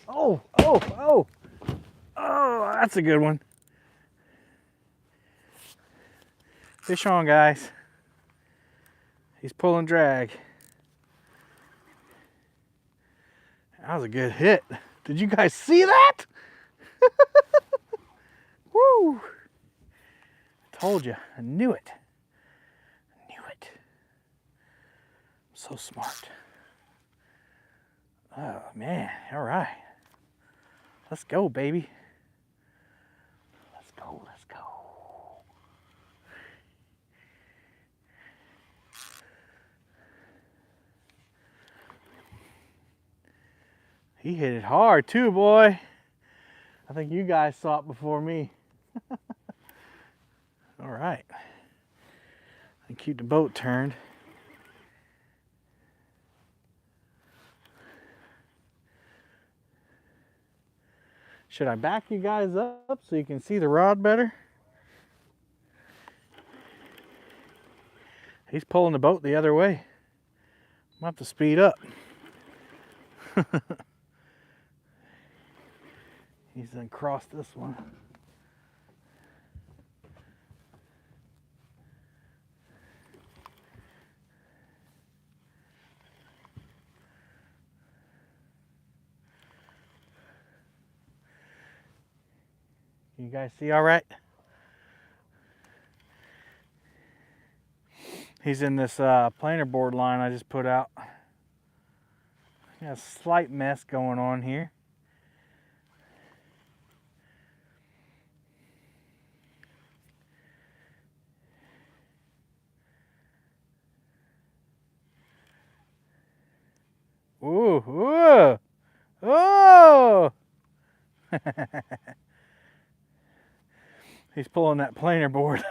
Oh, that's a good one. Fish on, guys. He's pulling drag. That was a good hit. Did you guys see that? Woo! Told you. I knew it. I knew it. I'm so smart. Oh, man. All right. Let's go, baby. Let's go. Let's go. He hit it hard, too, boy. I think you guys saw it before me. All right. And keep the boat turned. Should I back you guys up so you can see the rod better? He's pulling the boat the other way. I'm gonna have to speed up. He's then crossed this one. You guys see all right? He's in this planer board line I just put out. Got a slight mess going on here. Ooh, ooh, oh! He's pulling that planer board.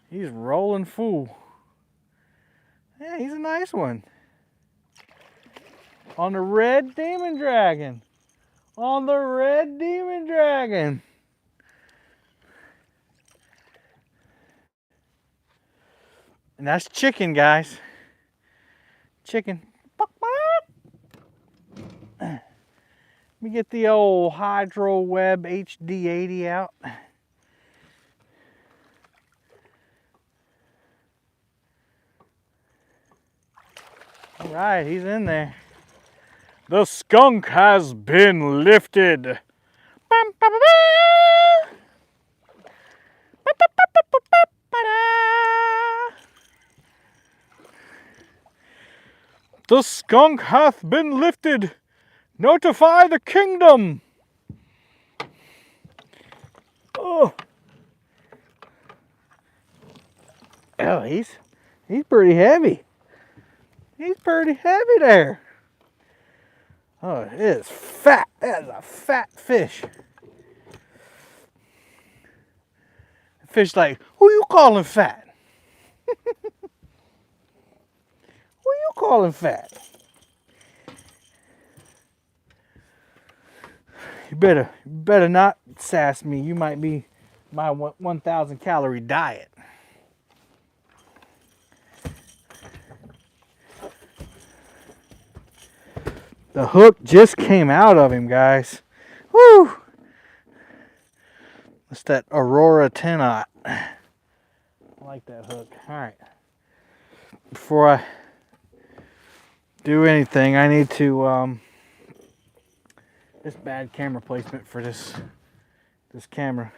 He's rolling full. Yeah, he's a nice one. On the red demon dragon. On the red demon dragon. And that's chicken, guys. Chicken. Let me get the old Hydro Web HD80 out. All right, he's in there. The skunk has been lifted. The skunk hath been lifted. Notify the kingdom. Oh, oh, he's pretty heavy. He's pretty heavy there. Oh, it is fat. That is a fat fish. The fish like, who you calling fat? Who you calling fat? You better not sass me. You might be my 1,000 calorie diet. The hook just came out of him, guys. Woo! That's that Aurora 10-aught. I like that hook. All right. Before I do anything, I need to this bad camera placement for this camera.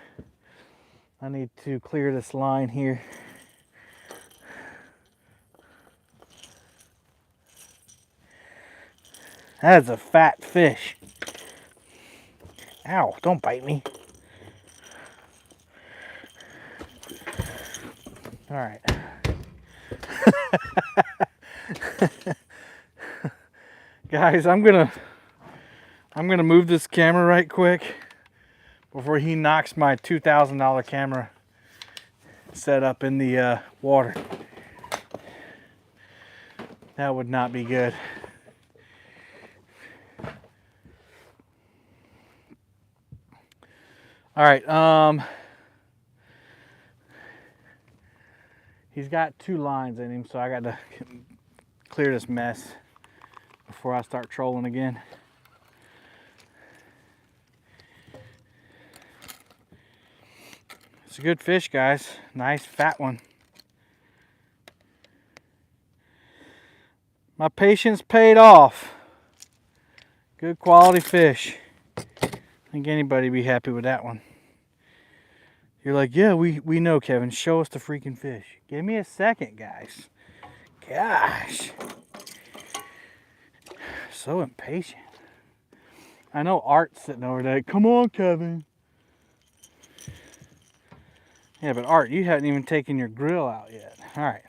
I need to clear this line here. That is a fat fish. Ow, don't bite me. All right. Guys, I'm gonna move this camera right quick before he knocks my $2,000 camera set up in the water. That would not be good. All right, he's got 2 lines in him, so I got to clear this mess before I start trolling again. It's a good fish, guys. Nice fat one. My patience paid off. Good quality fish. I think anybody be happy with that one. You're like, yeah, we know, Kevin. Show us the freaking fish. Give me a second, guys. Gosh. So impatient. I know Art's sitting over there. Come on, Kevin. Yeah, but Art, you haven't even taken your grill out yet. All right.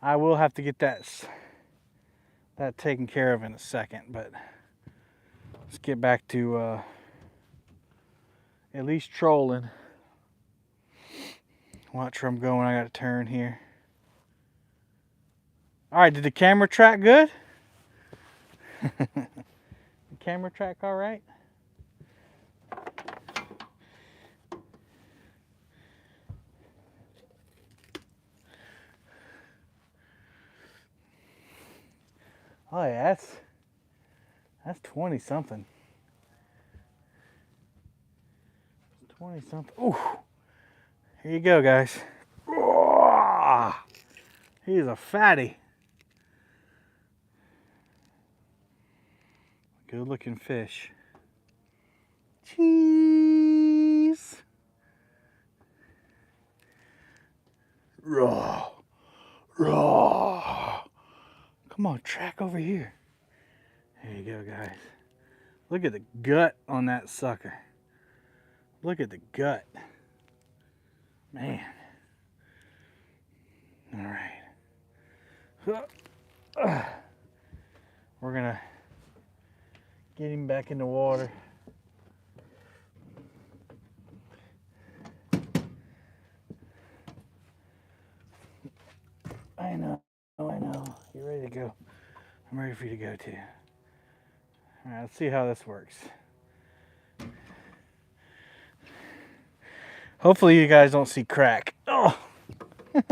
I will have to get that taken care of in a second, but let's get back to at least trolling. Watch where I'm going. I got to turn here. All right, did the camera track good? The camera track all right? Oh yeah, that's 20 something. 20 something. Ooh. Here you go, guys. Oh, he's a fatty. Good looking fish. Cheese. Raw. Raw. Come on, track over here. There you go, guys. Look at the gut on that sucker. Look at the gut. Man. All right. We're going to get him back in the water. I know. You're ready to go. I'm ready for you to go too. All right, let's see how this works. Hopefully you guys don't see crack. Oh! I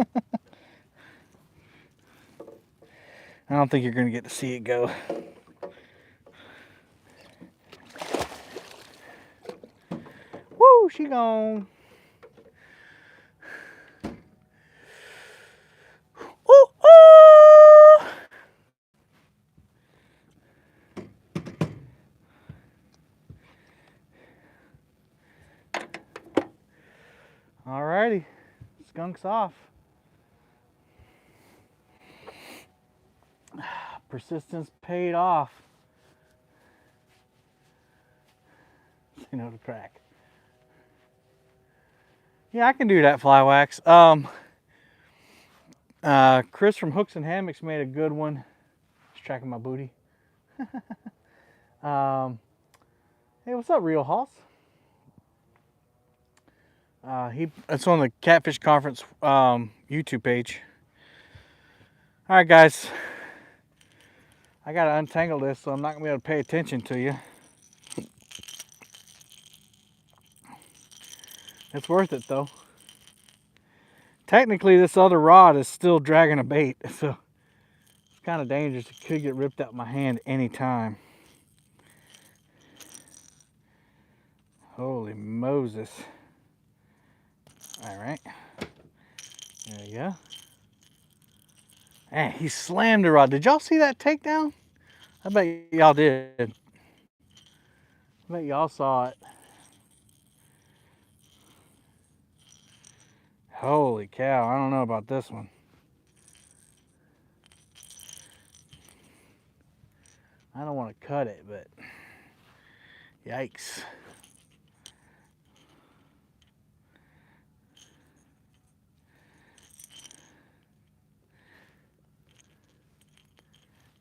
don't think you're going to get to see it go. Woo, she gone. Ooh, ooh. Alrighty, skunk's off. Persistence paid off. You know, the crack. Yeah, I can do that, fly wax. Chris from Hooks and Hammocks made a good one. Just tracking my booty. Hey, what's up, Real Hoss? It's on the Catfish Conference YouTube page. All right, guys. I gotta untangle this, so I'm not gonna be able to pay attention to you. It's worth it though. Technically, this other rod is still dragging a bait, so it's kind of dangerous. It could get ripped out of my hand anytime. Holy Moses. All right. There you go. Man, he slammed the rod. Did y'all see that takedown? I bet y'all did. I bet y'all saw it. Holy cow, I don't know about this one. I don't want to cut it, but yikes.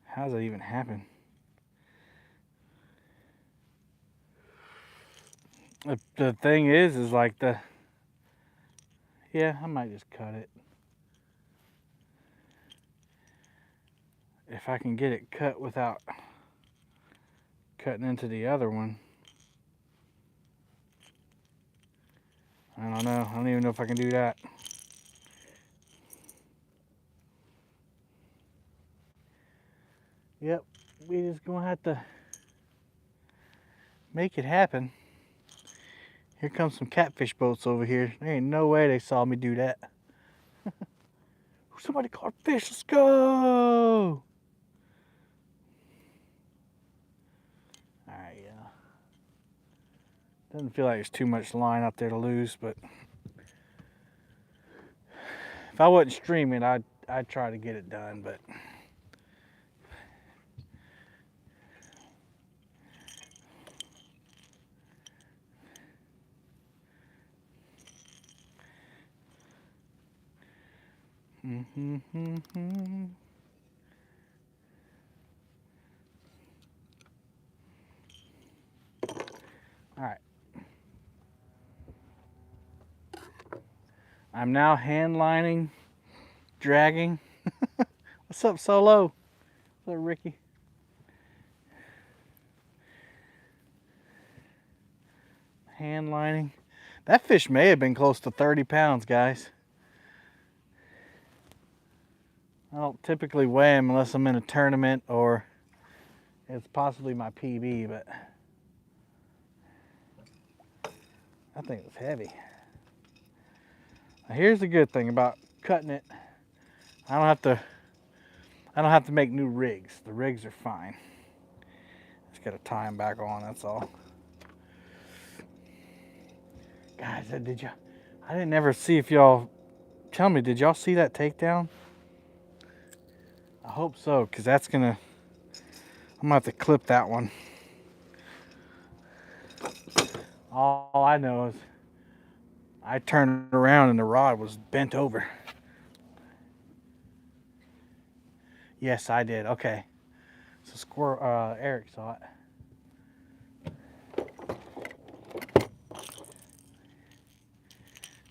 How does that even happen? The thing is like yeah, I might just cut it. If I can get it cut without cutting into the other one. I don't know. I don't even know if I can do that. Yep, we just gonna have to make it happen. Here comes some catfish boats over here. There ain't no way they saw me do that. Somebody caught fish, let's go! Doesn't feel like there's too much line out there to lose, but if I wasn't streaming, I'd try to get it done, but all right. I'm now hand lining, dragging. What's up, Solo? What's up, Ricky? Hand lining. That fish may have been close to 30 pounds, guys. I don't typically weigh him unless I'm in a tournament or it's possibly my PB, but I think it's heavy. Now here's the good thing about cutting it. I don't have to make new rigs. The rigs are fine. Just gotta tie them back on, that's all. Guys, I didn't ever see if y'all, tell me, did y'all see that takedown? I hope so, because I'm gonna have to clip that one. All I know is I turned around and the rod was bent over. Yes, I did. Okay. So Eric saw it.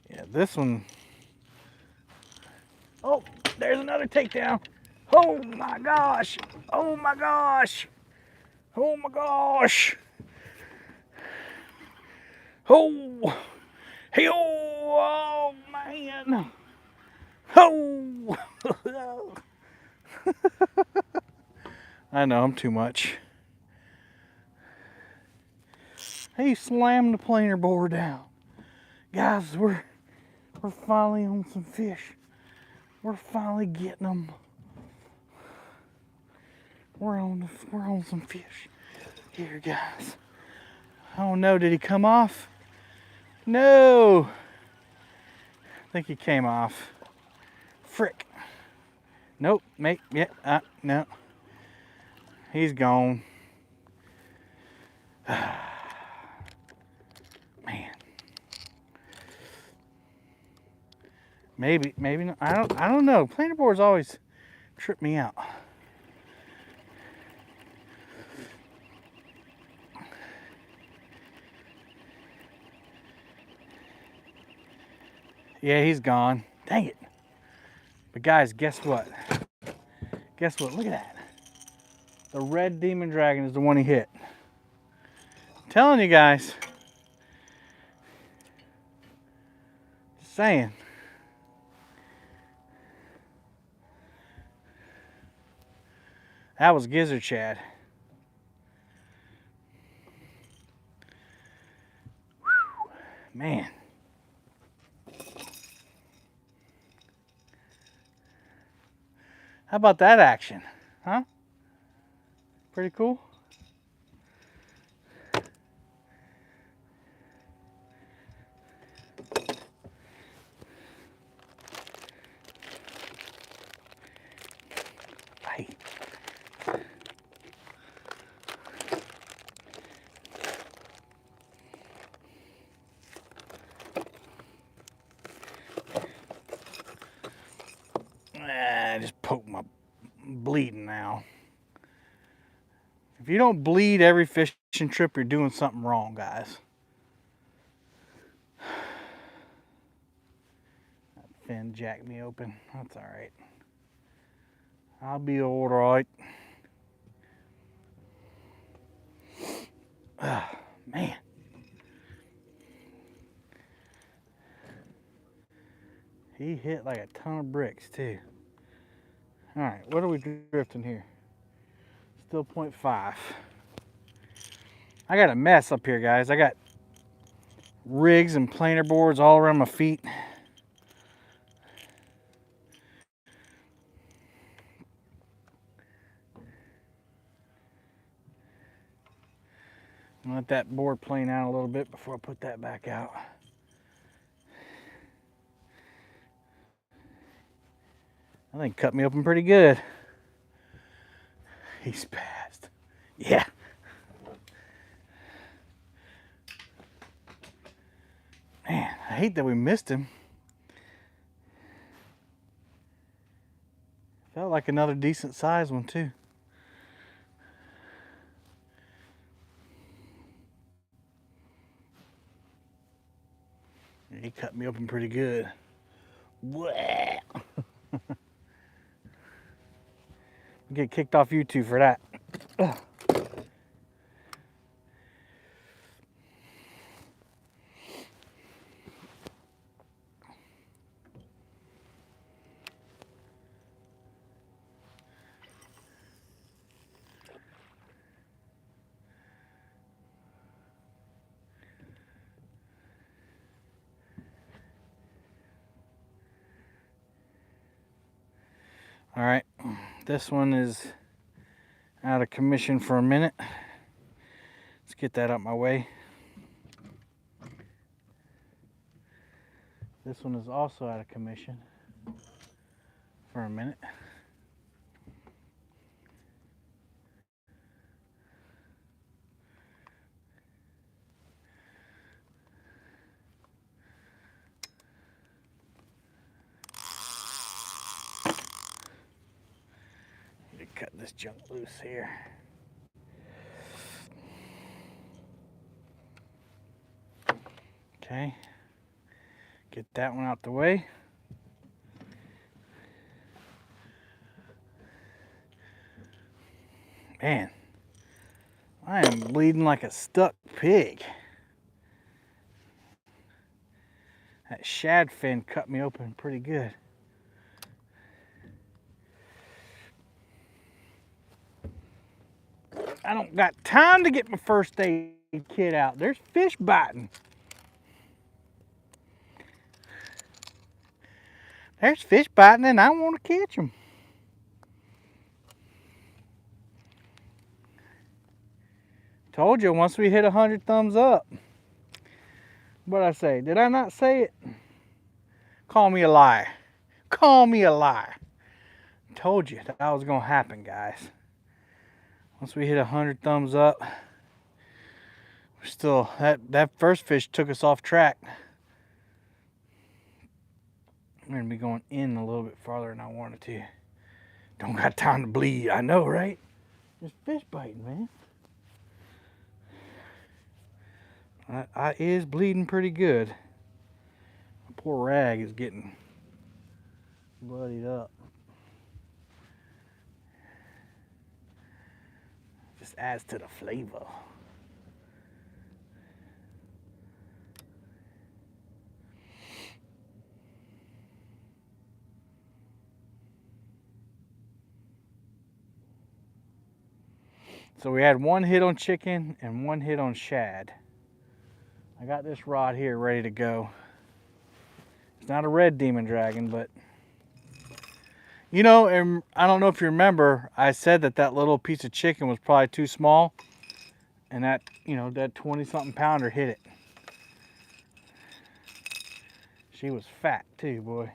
Yeah, this one. Oh, there's another takedown. Oh my gosh. Oh my gosh. Oh my gosh. Oh. Hey, oh man. Oh. I know, I'm too much. He slammed the planer board down. Guys, we're finally on some fish. We're finally getting them. We're on some fish. Here, guys. Oh no, did he come off? No. I think he came off. Frick. Nope, mate. Yeah, no. He's gone. Man. Maybe not. I don't know. Planer boards always trip me out. Yeah, he's gone. Dang it. But guys, guess what? Guess what? Look at that. The red demon dragon is the one he hit. I'm telling you guys. Just saying. That was Gizzard Shad. Whew, man. How about that action? Huh? Pretty cool. Hey. I just poked my bleeding now. If you don't bleed every fishing trip, you're doing something wrong, guys. That fin jacked me open. That's all right. I'll be all right. Man. He hit like a ton of bricks too. All right, what are we drifting here? Still 0.5. I got a mess up here, guys. I got rigs and planer boards all around my feet. Let that board plane out a little bit before I put that back out. I think cut me open pretty good. He's passed. Yeah. Man, I hate that we missed him. Felt like another decent sized one too. He cut me open pretty good. Get kicked off YouTube for that. Ugh. All right, this one is out of commission for a minute. Let's get that out my way. This one is also out of commission for a minute. Cut this junk loose here. Okay, get that one out the way. Man, I am bleeding like a stuck pig. That shad fin cut me open pretty good. I don't got time to get my first aid kit out. There's fish biting. There's fish biting and I want to catch them. Told you once we hit 100 thumbs up. What'd I say? Did I not say it? Call me a liar. Call me a liar. Told you that was going to happen, guys. Once we hit 100 thumbs up, we're still, that first fish took us off track. I'm going to be going in a little bit farther than I wanted to. Don't got time to bleed. I know, right? There's fish biting, man. I is bleeding pretty good. My poor rag is getting bloodied up. Just adds to the flavor. So we had one hit on chicken and one hit on shad. I got this rod here ready to go. It's not a red demon dragon, but you know, and I don't know if you remember, I said that little piece of chicken was probably too small, and that, you know, that 20-something pounder hit it. She was fat too, boy.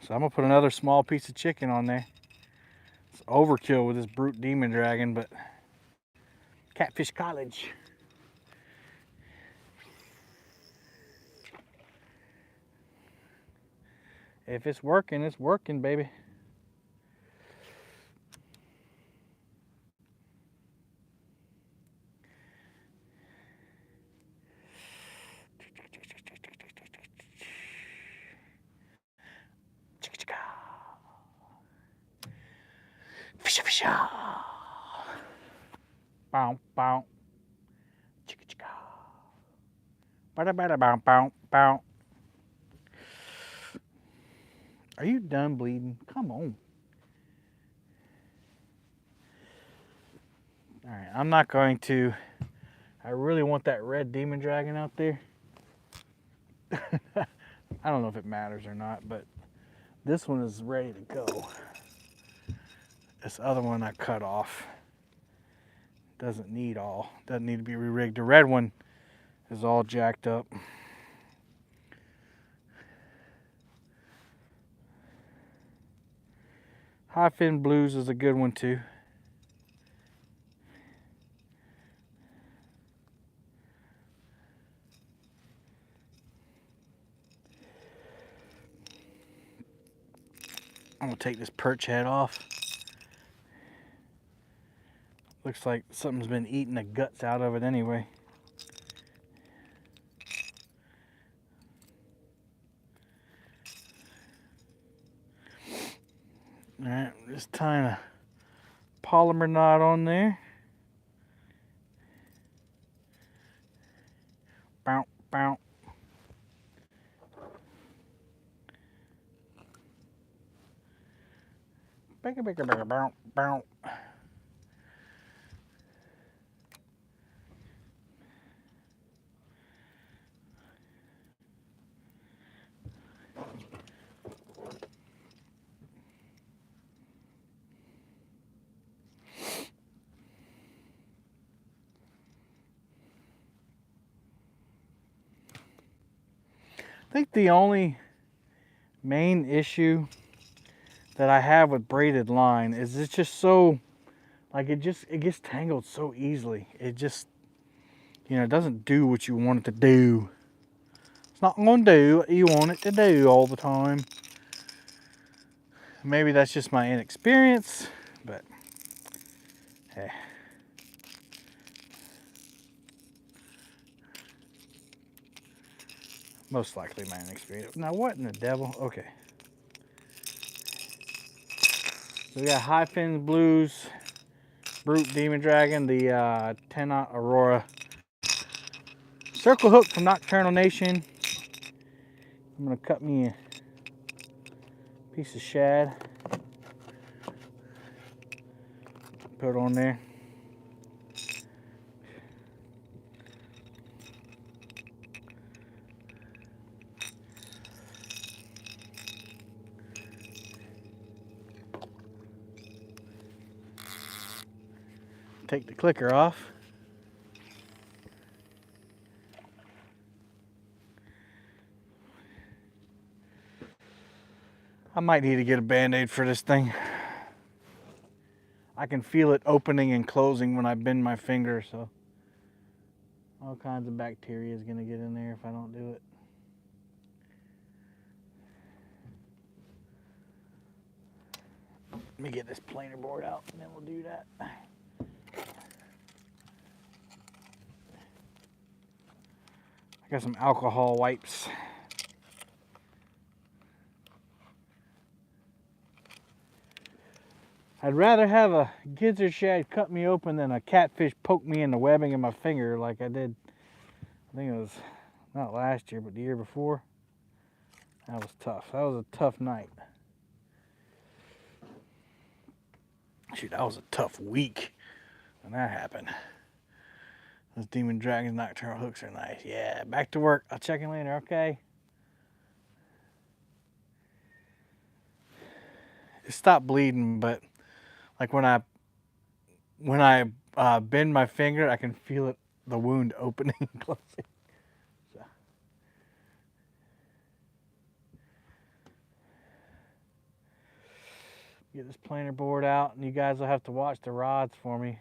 So I'm gonna put another small piece of chicken on there. It's overkill with this brute demon dragon, but Catfish College. If it's working, baby. Bow, bow. Chicka chicka. Bada bada bow, bow, bow. Are you done bleeding? Come on. All right, I'm not going to. I really want that red demon dragon out there. I don't know if it matters or not, but this one is ready to go. This other one I cut off. doesn't need to be re-rigged. The red one is all jacked up. High fin blues is a good one too. I'm gonna take this perch head off. Looks like something's been eating the guts out of it anyway. Alright, just tying a polymer knot on there. Bow, bow. Bigger, bow, bow. I think the only main issue that I have with braided line is it's just so, like it gets tangled so easily. It just, it doesn't do what you want it to do. It's not going to do what you want it to do all the time. Maybe that's just my inexperience, but hey. Most likely my inexperience. Now what in the devil? Okay. So we got High Fins Blues, Brute Demon Dragon, the 10-aught Aurora. Circle hook from Nocturnal Nation. I'm gonna cut me a piece of shad. Put it on there. Take the clicker off. I might need to get a band-aid for this thing. I can feel it opening and closing when I bend my finger, so all kinds of bacteria is gonna get in there if I don't do it. Let me get this planer board out and then we'll do that. I got some alcohol wipes. I'd rather have a gizzard shad cut me open than a catfish poke me in the webbing of my finger like I did. I think it was not last year, but the year before. That was tough. That was a tough night. Shoot, that was a tough week when that happened. Those Demon Dragons Nocturnal hooks are nice. Yeah, back to work. I'll check in later, okay? It stopped bleeding, but like when I bend my finger, I can feel it, the wound opening and closing. So. Get this planer board out, and you guys will have to watch the rods for me.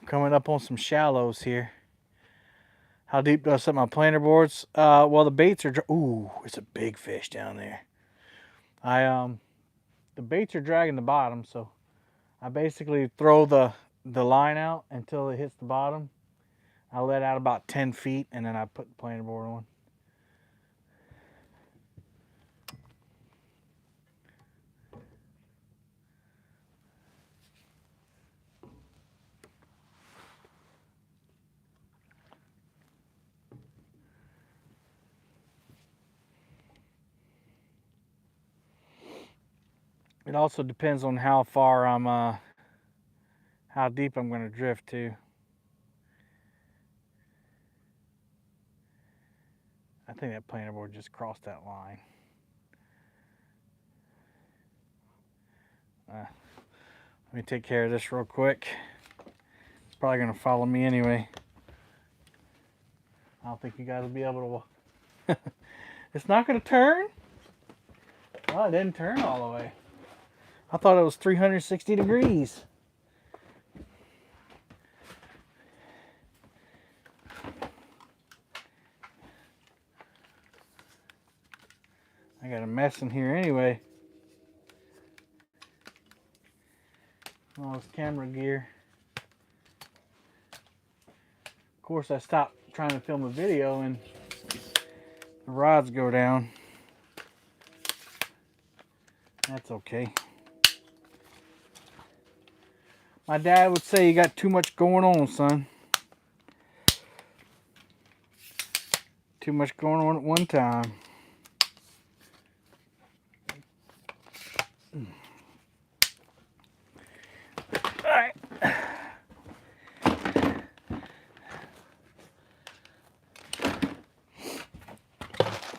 I'm coming up on some shallows here. How deep do I set my planer boards? Well, the baits are, ooh, it's a big fish down there. The baits are dragging the bottom, so I basically throw the line out until it hits the bottom. I let out about 10 feet, and then I put the planer board on. It also depends on how far how deep I'm going to drift too. I think that planer board just crossed that line. Let me take care of this real quick. It's probably going to follow me anyway. I don't think you guys will be able to. It's not going to turn? Oh, it didn't turn all the way. I thought it was 360 degrees. I got a mess in here anyway. All this camera gear. Of course, I stopped trying to film a video and the rods go down. That's okay. My dad would say you got too much going on, son. Too much going on at one time. Alright.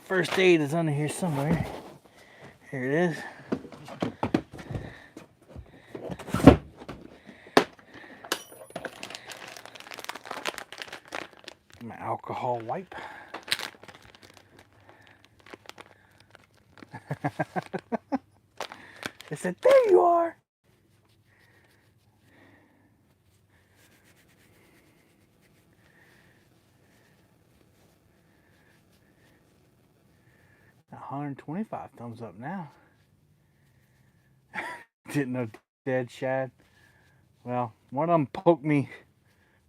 First aid is under here somewhere. Here it is. My alcohol wipe. They said, there you are. Got 125 thumbs up now. Didn't know dead shad. Well, one of them poked me.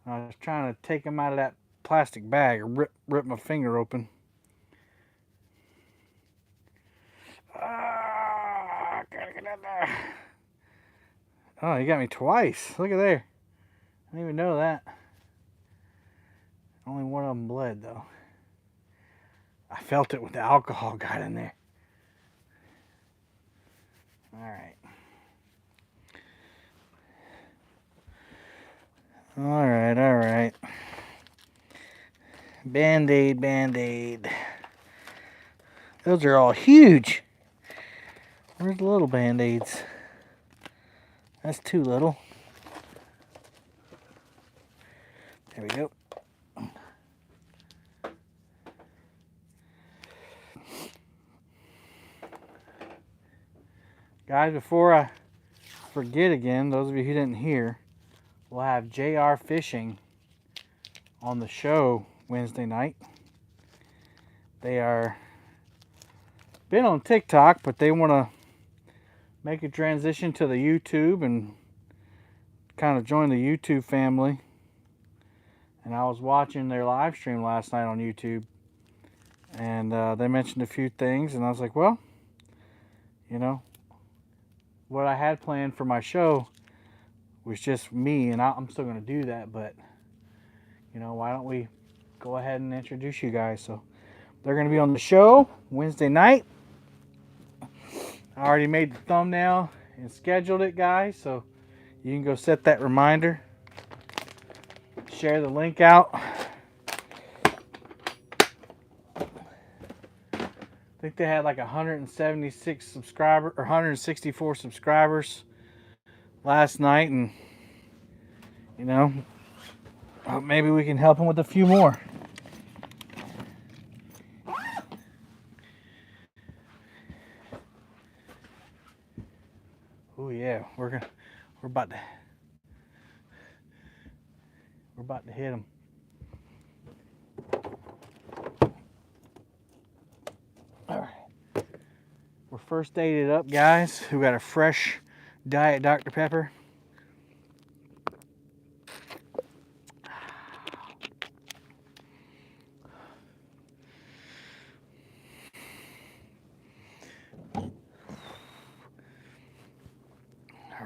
I was trying to take him out of that plastic bag and rip my finger open. Gotta get in there. Oh, he got me twice. Look at there. I didn't even know that. Only one of them bled, though. I felt it when the alcohol got in there. Alright. Alright. Band-Aid, Band-Aid. Those are all huge. Where's the little Band-Aids? That's too little. There we go. Guys, before I forget again, those of you who didn't hear, we'll have JR Fishing on the show Wednesday night. They are been on TikTok, but they want to make a transition to the YouTube and kind of join the YouTube family. And I was watching their live stream last night on YouTube, and they mentioned a few things, and I was like, well, you know, what I had planned for my show was just me, and I'm still going to do that, but, you know, why don't we go ahead and introduce you guys? So they're going to be on the show Wednesday night. I already made the thumbnail and scheduled it, guys, so you can go set that reminder. Share the link out. I think they had like 176 subscribers or 164 subscribers last night, and you know, maybe we can help them with a few more. Oh yeah, we're about to hit them. All right, we're first aided up, guys. We got a fresh Diet Dr. Pepper. All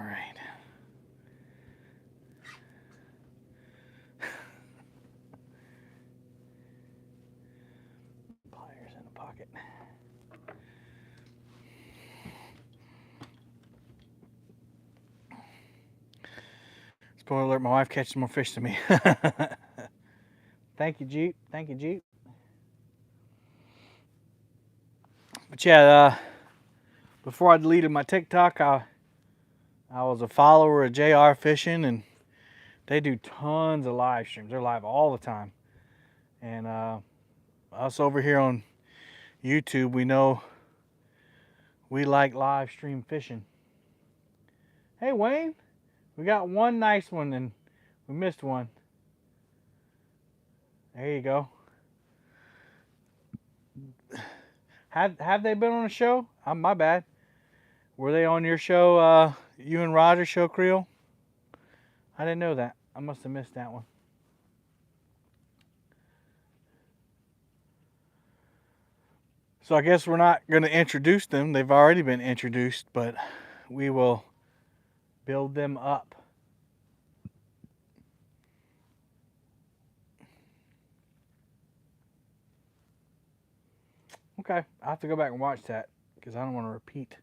right. Pliers in the pocket. Spoiler alert, my wife catches more fish than me. Thank you, Jeep. Thank you, Jeep. But yeah, before I deleted my TikTok, I I was a follower of JR Fishing, and they do tons of live streams. They're live all the time. And us over here on YouTube, we know we like live stream fishing. Hey, Wayne, we got one nice one and we missed one. There you go. Have they been on a show? My bad. Were they on your show, you and Roger show, Creel? I didn't know that. I must have missed that one. So I guess we're not going to introduce them. They've already been introduced, but we will build them up. Okay, I have to go back and watch that because I don't want to repeat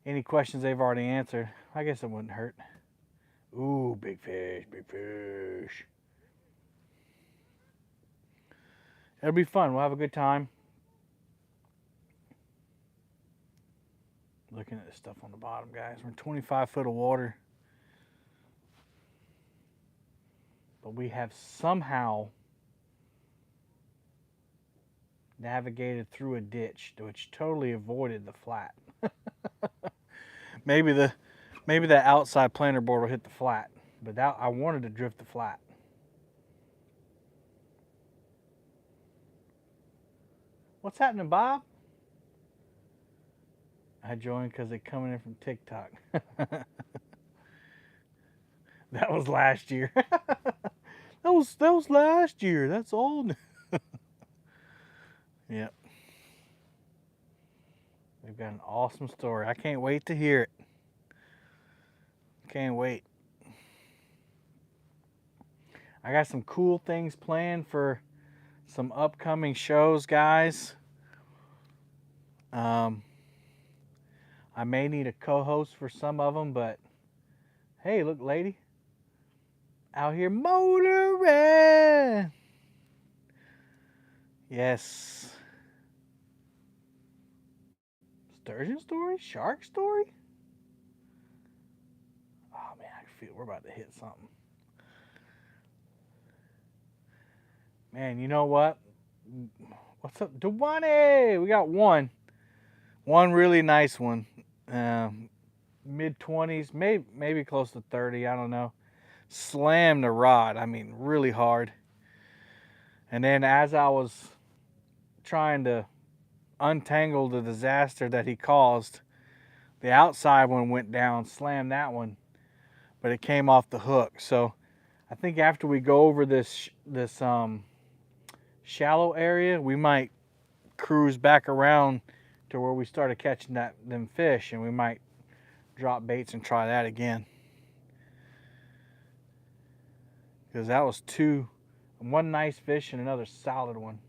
any questions they've already answered. I guess it wouldn't hurt. Ooh, big fish, big fish. It'll be fun. We'll have a good time. Looking at this stuff on the bottom, guys. We're in 25 foot of water. But we have somehow navigated through a ditch, which totally avoided the flat. maybe that outside planter board will hit the flat, but that I wanted to drift the flat. What's happening, Bob? I joined because they're coming in from TikTok. That was last year. that was last year. That's old. Yep. We've got an awesome story. I can't wait to hear it. Can't wait. I got some cool things planned for some upcoming shows, guys. I may need a co-host for some of them, but hey, look, lady. Out here motoring. Yes. Sturgeon story? Shark story? Oh man, I feel we're about to hit something. Man, you know what? What's up, Dewani? We got one really nice one. Mid-20s, maybe close to 30. I don't know. Slammed the rod. I mean, really hard. And then as I was trying to untangle the disaster that he caused, the outside one went down, slammed that one, but it came off the hook. So I think after we go over this shallow area, we might cruise back around to where we started catching them fish, and we might drop baits and try that again. Because that was one nice fish and another solid one.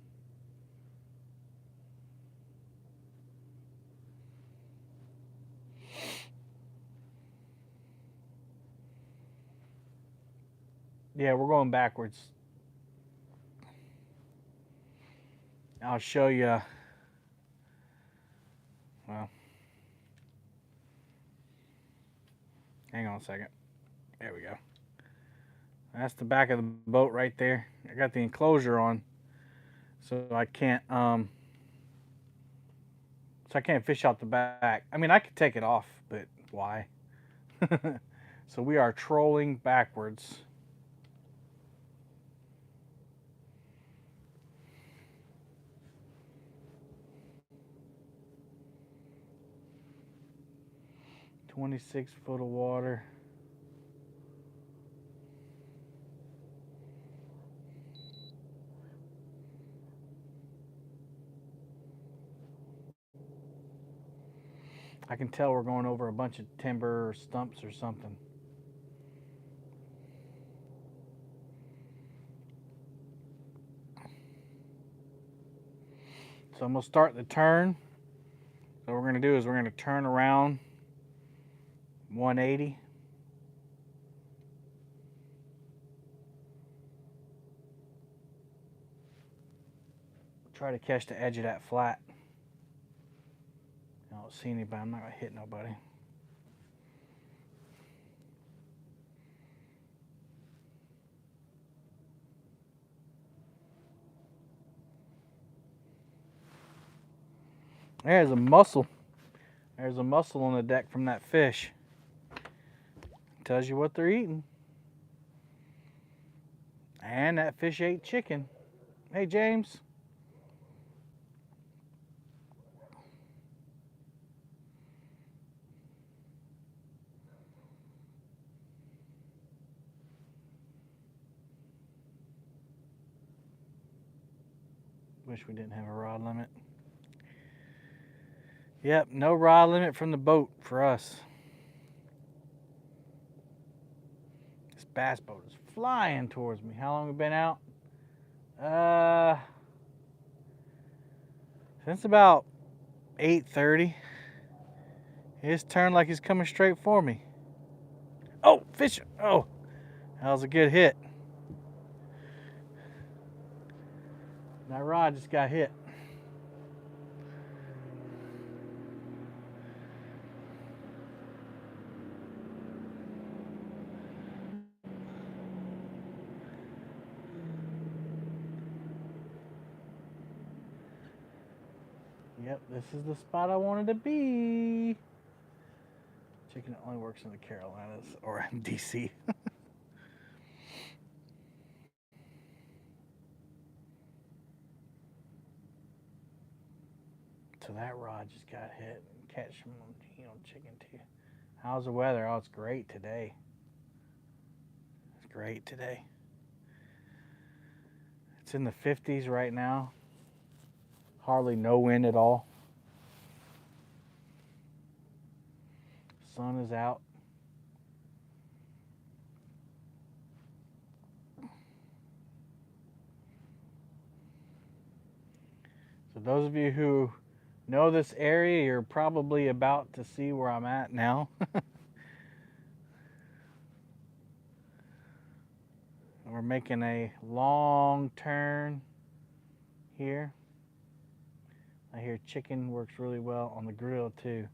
Yeah, we're going backwards. I'll show you. Well, hang on a second. There we go. That's the back of the boat right there. I got the enclosure on, so I can't fish out the back. I mean, I could take it off, but why? So we are trolling backwards. $26 foot of water. I can tell we're going over a bunch of timber or stumps or something. So I'm going to start the turn. So what we're going to do is we're going to turn around 180. Try to catch the edge of that flat. I don't see anybody. I'm not going to hit nobody. There's a mussel. There's a mussel on the deck from that fish. Tells you what they're eating. And that fish ate chicken. Hey, James. Wish we didn't have a rod limit. Yep, no rod limit from the boat for us. This bass boat is flying towards me. How long have we been out? Since about 8:30. He's turned like he's coming straight for me. Oh, fish! Oh, that was a good hit. That rod just got hit. Yep, this is the spot I wanted to be. Chicken only works in the Carolinas or in DC. So that rod just got hit. Catch some, chicken too. How's the weather? Oh, it's great today. It's great today. It's in the 50s right now. Hardly no wind at all. Sun is out. So those of you who know this area, you're probably about to see where I'm at now. We're making a long turn here. I hear chicken works really well on the grill too.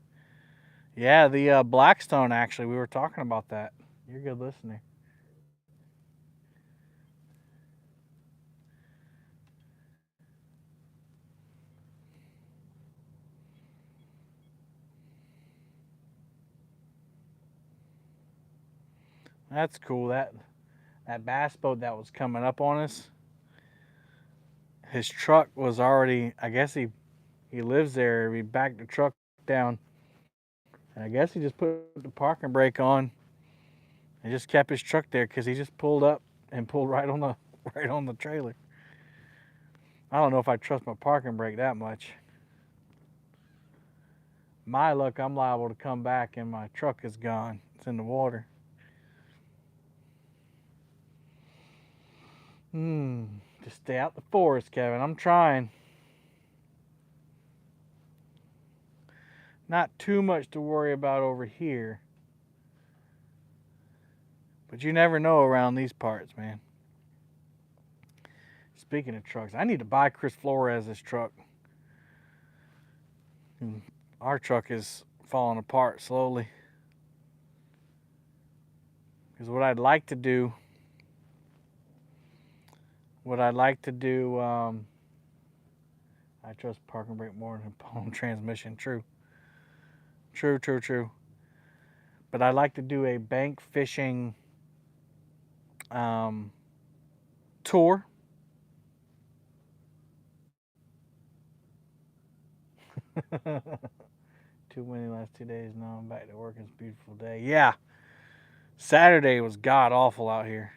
Yeah, the Blackstone, actually, we were talking about that. You're a good listener. That's cool. That bass boat that was coming up on us, his truck was already, I guess he lives there. He backed the truck down. And I guess he just put the parking brake on and just kept his truck there because he just pulled up and pulled right on the trailer. I don't know if I trust my parking brake that much. My luck, I'm liable to come back and my truck is gone. It's in the water. Just stay out the forest, Kevin. I'm trying. Not too much to worry about over here. But you never know around these parts, man. Speaking of trucks, I need to buy Chris Flores' truck. Our truck is falling apart slowly. Because what I'd like to do, I trust parking brake more than home transmission. True. But I'd like to do a bank fishing tour. Too windy last 2 days. Now I'm back to work. It's a beautiful day. Yeah. Saturday was god awful out here.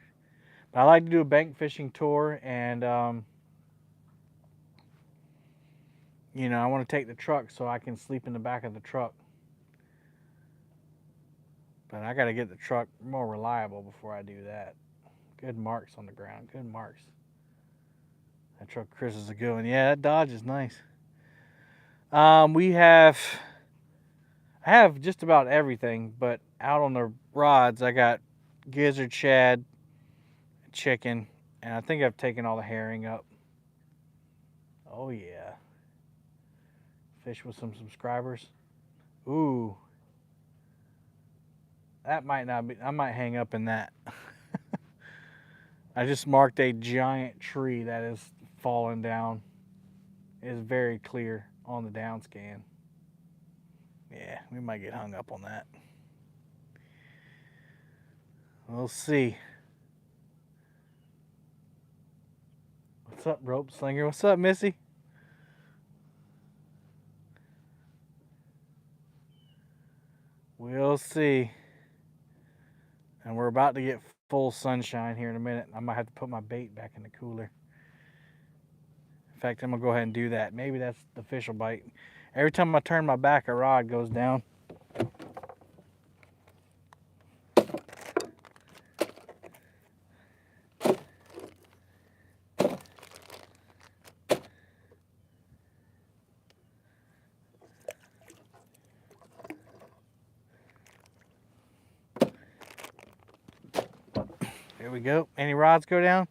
But I like to do a bank fishing tour, and I want to take the truck so I can sleep in the back of the truck. But I got to get the truck more reliable before I do that. Good marks on the ground. Good marks. That truck Chris is a good one. Yeah, that Dodge is nice. I have just about everything, but out on the rods, I got gizzard, shad, chicken, and I think I've taken all the herring up. Oh yeah. Fish with some subscribers. Ooh. That might not be, I might hang up in that. I just marked a giant tree that is falling down. is very clear on the down scan. Yeah, we might get hung up on that. We'll see. What's up, rope slinger? What's up, Missy? We'll see. And we're about to get full sunshine here in a minute. I might have to put my bait back in the cooler. In fact, I'm going to go ahead and do that. Maybe that's the fish will bite. Every time I turn my back, a rod goes down. Here we go. Any rods go down?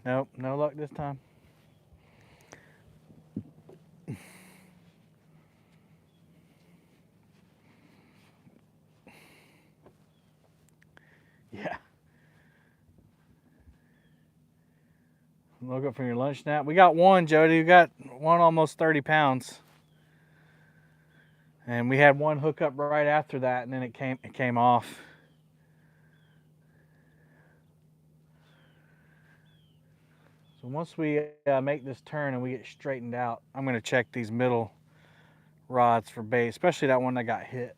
Nope, no luck this time. Yeah. Look up from your lunch nap. We got one, Jody. We got one almost 30 pounds. And we had one hookup right after that, and then it came off. So once we make this turn and we get straightened out, I'm going to check these middle rods for bait, especially that one that got hit.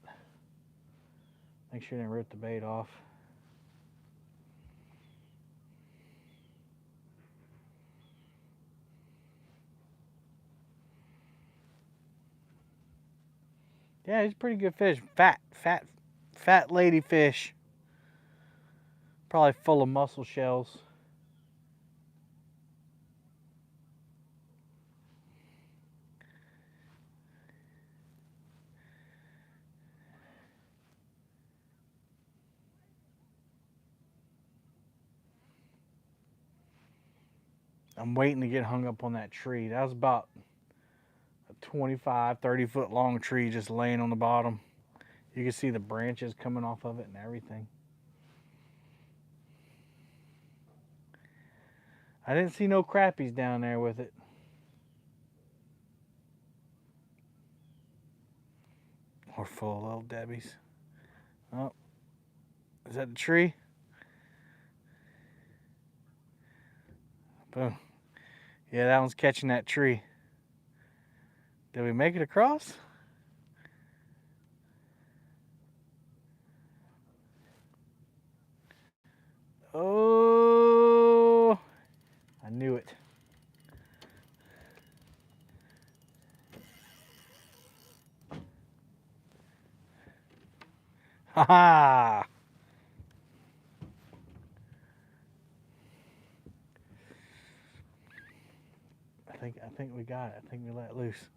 Make sure you didn't rip the bait off. Yeah, he's a pretty good fish. Fat lady fish. Probably full of mussel shells. I'm waiting to get hung up on that tree. That was about a 25, 30 foot long tree just laying on the bottom. You can see the branches coming off of it and everything. I didn't see no crappies down there with it. Or full of little Debbies. Oh, is that the tree? Boom. Yeah, that one's catching that tree. Did we make it across? Oh, I knew it. Ha ha! I think we got it. I think we let loose.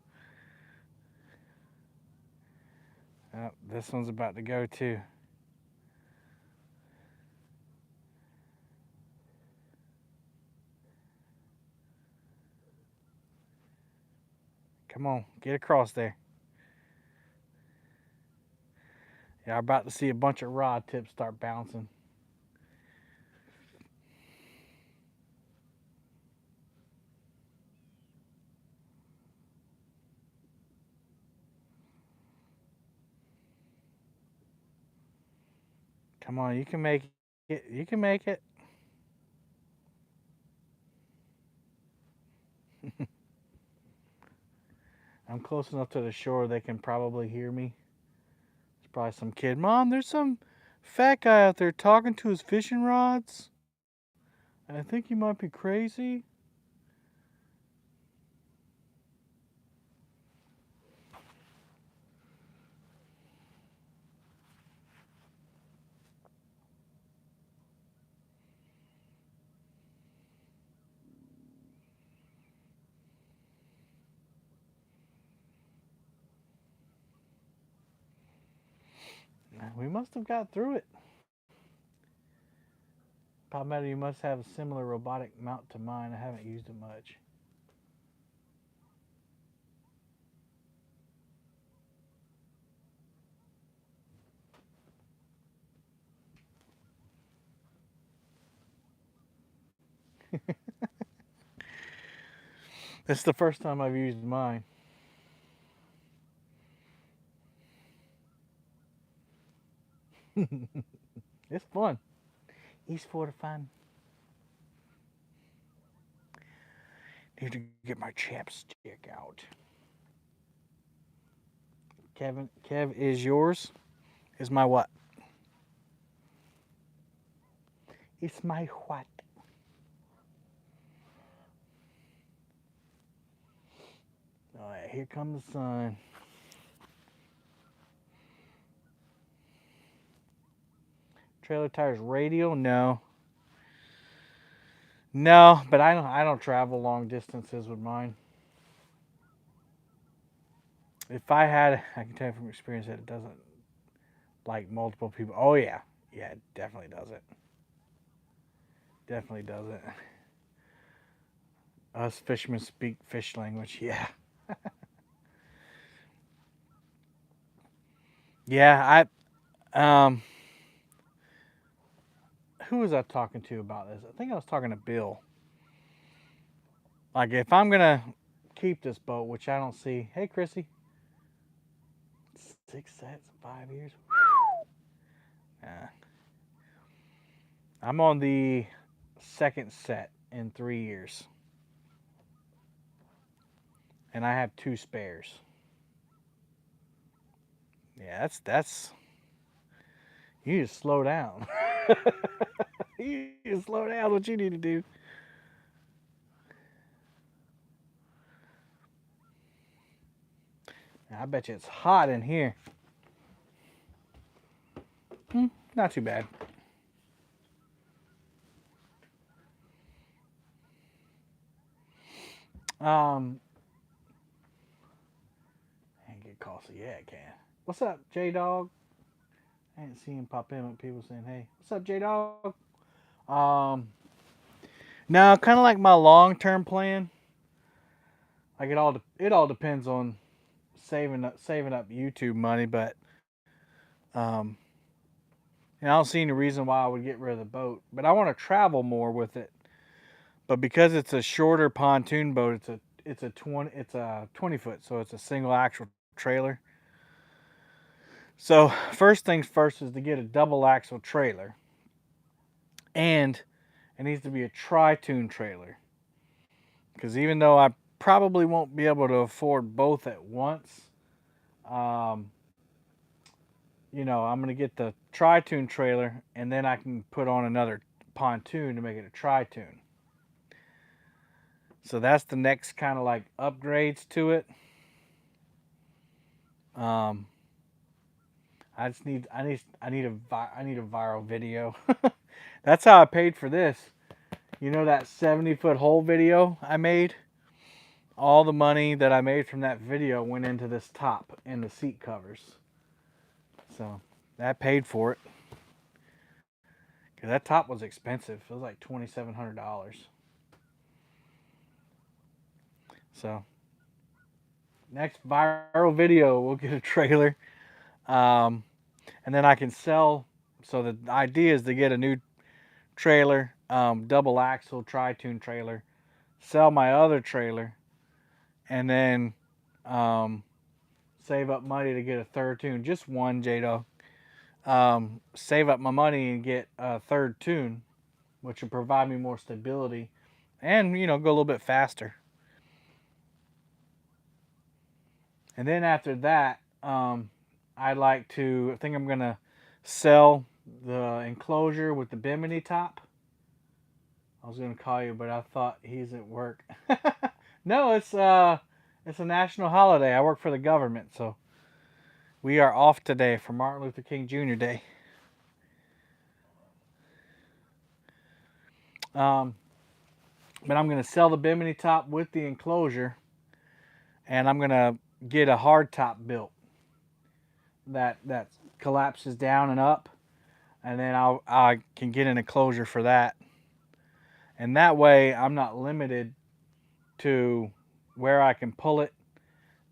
Oh, this one's about to go too. Come on, get across there. Yeah, I'm about to see a bunch of rod tips start bouncing. Come on, you can make it. You can make it. I'm close enough to the shore they can probably hear me. There's probably some kid. Mom, there's some fat guy out there talking to his fishing rods. I think he might be crazy. We must have got through it. Palmetto, you must have a similar robotic mount to mine. I haven't used it much. This is the first time I've used mine. It's fun. It's for the fun. Need to get my chapstick out. Kev is yours. Is my what? It's my what? All right, here comes the sun. Trailer tires radial? No. No, but I don't travel long distances with mine. If I had, I can tell you from experience that it doesn't like multiple people. Oh yeah, yeah, it definitely does it. Definitely does it. Us fishermen speak fish language. Yeah. Yeah, who was I talking to about this? I think I was talking to Bill. Like if I'm gonna keep this boat, which I don't see. Hey Chrissy. 6 sets in 5 years. I'm on the second set in 3 years. And I have 2 spares. Yeah, that's you need to slow down. You need to slow down. What you need to do. I bet you it's hot in here. Not too bad. And get costly. Yeah, it can. What's up, J Dog? I ain't seen him pop in with people saying, "Hey, what's up, J Dog?" Now, kind of like my long-term plan. Like it all depends on saving up YouTube money, but um, and I don't see any reason why I would get rid of the boat. But I want to travel more with it. But because it's a shorter pontoon boat, it's a 20 foot, so it's a single axle trailer. So first things first is to get a double axle trailer, and it needs to be a tri-tune trailer. Because even though I probably won't be able to afford both at once, um, I'm gonna get the tri-tune trailer, and then I can put on another pontoon to make it a tri-tune. So that's the next kind of like upgrades to it. Um, I need a viral video. That's how I paid for this. You know that 70-foot hole video I made? All the money that I made from that video went into this top and the seat covers. So that paid for it. Cause that top was expensive. It was like $2,700. So next viral video, we'll get a trailer, and then I can sell. So the idea is to get a new trailer, double axle tri-tune trailer, sell my other trailer, and then save up money to get a third tune, just one J-Dog. Save up my money and get a third tune, which will provide me more stability and go a little bit faster. And then after that, I think I'm gonna sell the enclosure with the bimini top. I was gonna call you, but I thought he's at work. No, it's a national holiday. I work for the government, so we are off today for Martin Luther King Jr. Day. But I'm gonna sell the bimini top with the enclosure, and I'm gonna get a hard top built that collapses down and up, and then I can get an enclosure for that, and that way I'm not limited to where I can pull it,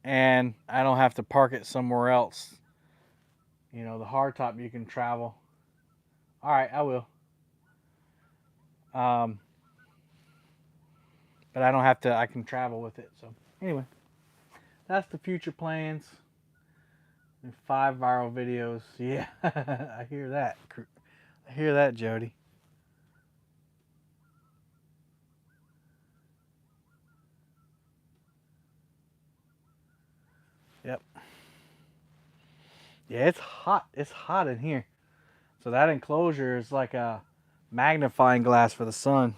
and I don't have to park it somewhere else. The hardtop you can travel. All right, I will. but I don't have to, I can travel with it. So anyway, that's the future plans. And 5 viral videos. Yeah, I hear that. I hear that, Jody. Yep. Yeah, it's hot. It's hot in here. So that enclosure is like a magnifying glass for the sun.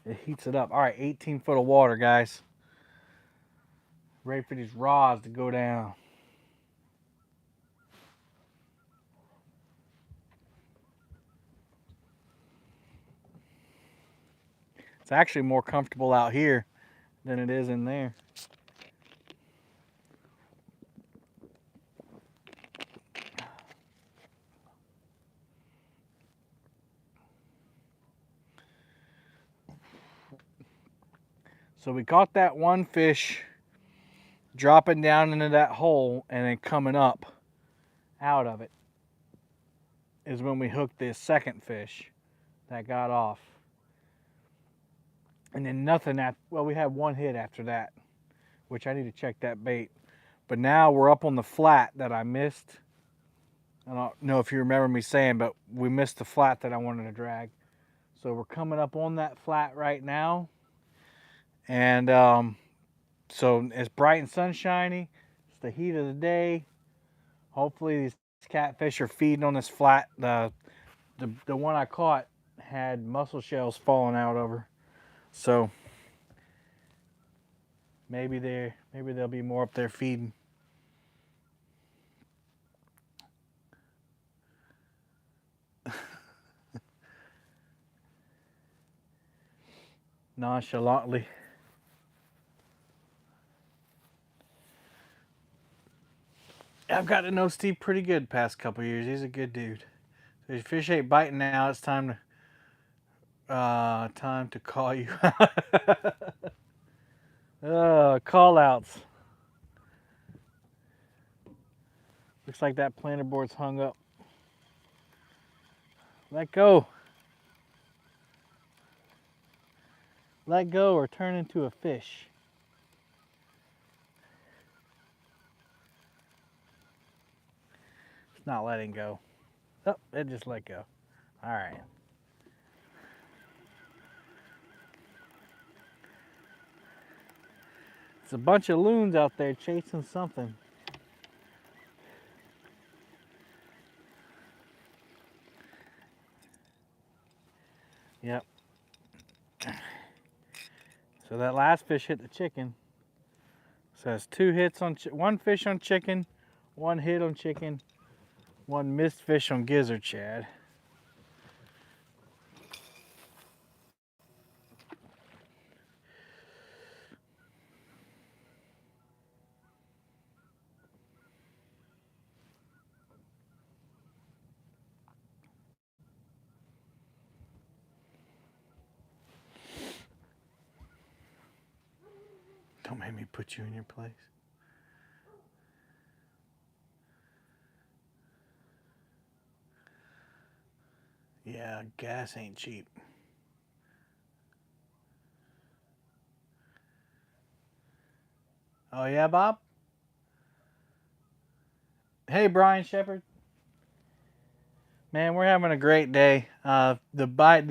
It heats it up. All right, 18 foot of water, guys. Ready for these rods to go down. It's actually more comfortable out here than it is in there. So we caught that one fish dropping down into that hole and then coming up out of it is when we hooked this second fish that got off. And then nothing after, well, we had one hit after that, which I need to check that bait. But now we're up on the flat that I missed. I don't know if you remember me saying, but we missed the flat that I wanted to drag. So we're coming up on that flat right now. And so it's bright and sunshiny. It's the heat of the day. Hopefully these catfish are feeding on this flat. The one I caught had mussel shells falling out over. So maybe there'll be more up there feeding. Nonchalantly. I've got to know Steve pretty good past couple years. He's a good dude. So if fish ain't biting now, it's time to call you. Call outs. Looks like that planter board's hung up. Let go. Let go or turn into a fish. It's not letting go. Oh, it just let go. All right. It's a bunch of loons out there chasing something. Yep. So that last fish hit the chicken. So that's 2 hits on one fish on chicken, 1 hit on chicken, 1 missed fish on gizzard shad. Don't make me put you in your place. Yeah, gas ain't cheap. Oh yeah, Bob? Hey, Brian Shepard. Man, we're having a great day. The bite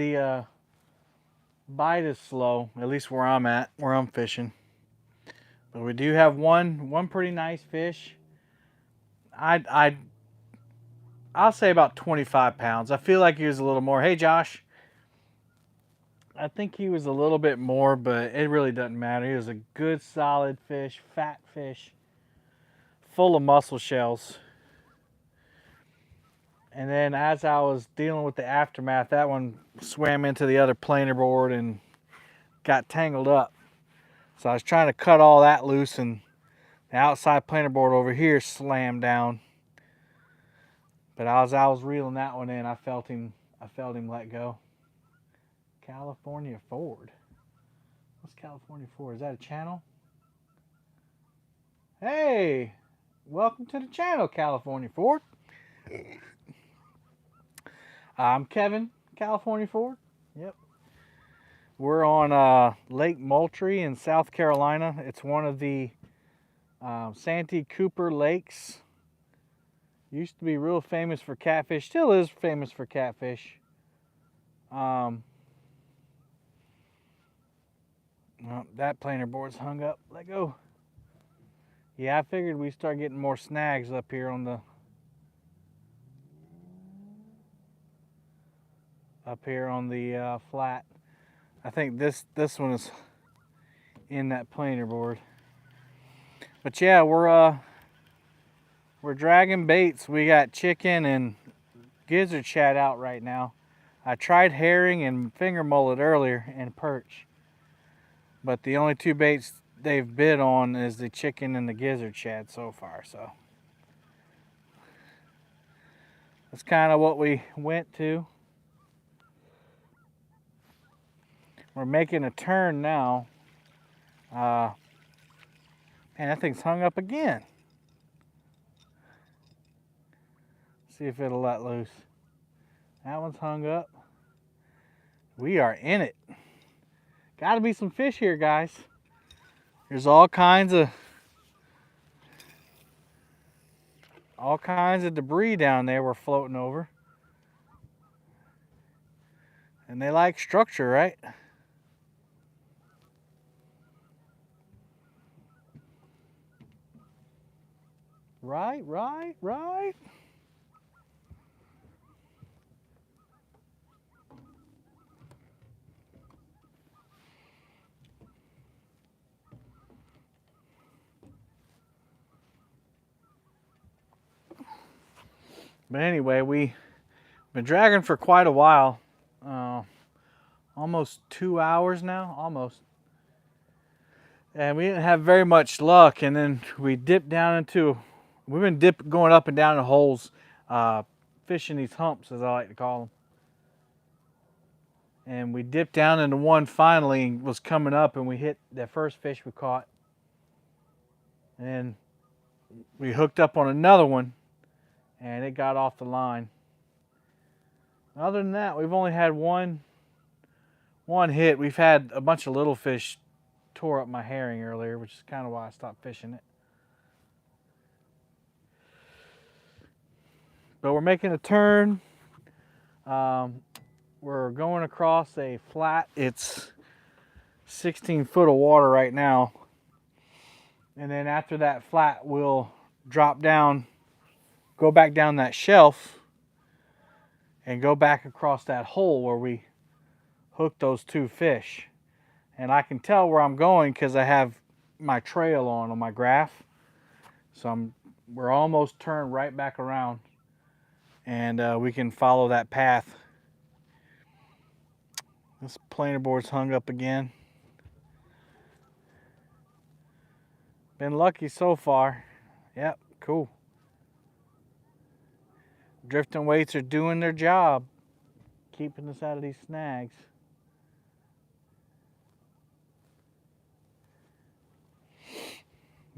is slow, at least where I'm at, where I'm fishing. But we do have one pretty nice fish. I'll say about 25 pounds. I feel like he was a little more. Hey, Josh. I think he was a little bit more, but it really doesn't matter. He was a good, solid fish, fat fish, full of mussel shells. And then as I was dealing with the aftermath, that one swam into the other planer board and got tangled up. So I was trying to cut all that loose, and the outside planer board over here slammed down. But as I was reeling that one in, I felt him let go. California Ford. What's California Ford? Is that a channel? Hey, welcome to the channel, California Ford. I'm Kevin, California Ford. Yep. We're on Lake Moultrie in South Carolina. It's one of the Santee Cooper lakes. Used to be real famous for catfish. Still is famous for catfish. Well, that planer board's hung up. Let go. Yeah, I figured we'd start getting more snags up here on the flat. I think this one is in that planer board. But yeah, we're dragging baits. We got chicken and gizzard shad out right now. I tried herring and finger mullet earlier and perch, but the only two baits they've bid on is the chicken and the gizzard shad so far. So that's kind of what we went to. We're making a turn now. Man, that thing's hung up again. See if it'll let loose. That one's hung up. We are in it. Got to be some fish here, guys. There's all kinds of debris down there we're floating over. And they like structure, right? Right. But anyway, we've been dragging for quite a while. Almost 2 hours now, almost. And we didn't have very much luck. And then we dipped down into, we've been going up and down the holes, fishing these humps, as I like to call them. And we dipped down into one finally and was coming up, and we hit the first fish we caught. And then we hooked up on another one, and it got off the line. Other than that, we've only had one hit. We've had a bunch of little fish tore up my herring earlier, which is kind of why I stopped fishing it. But we're making a turn. We're going across a flat. It's 16 foot of water right now. And then after that flat, we'll drop down, go back down that shelf, and go back across that hole where we hooked those two fish. And I can tell where I'm going because I have my trail on my graph. So we're almost turned right back around, and we can follow that path. This planer board's hung up again. Been lucky so far. Yep, cool. Drifting weights are doing their job, keeping us out of these snags.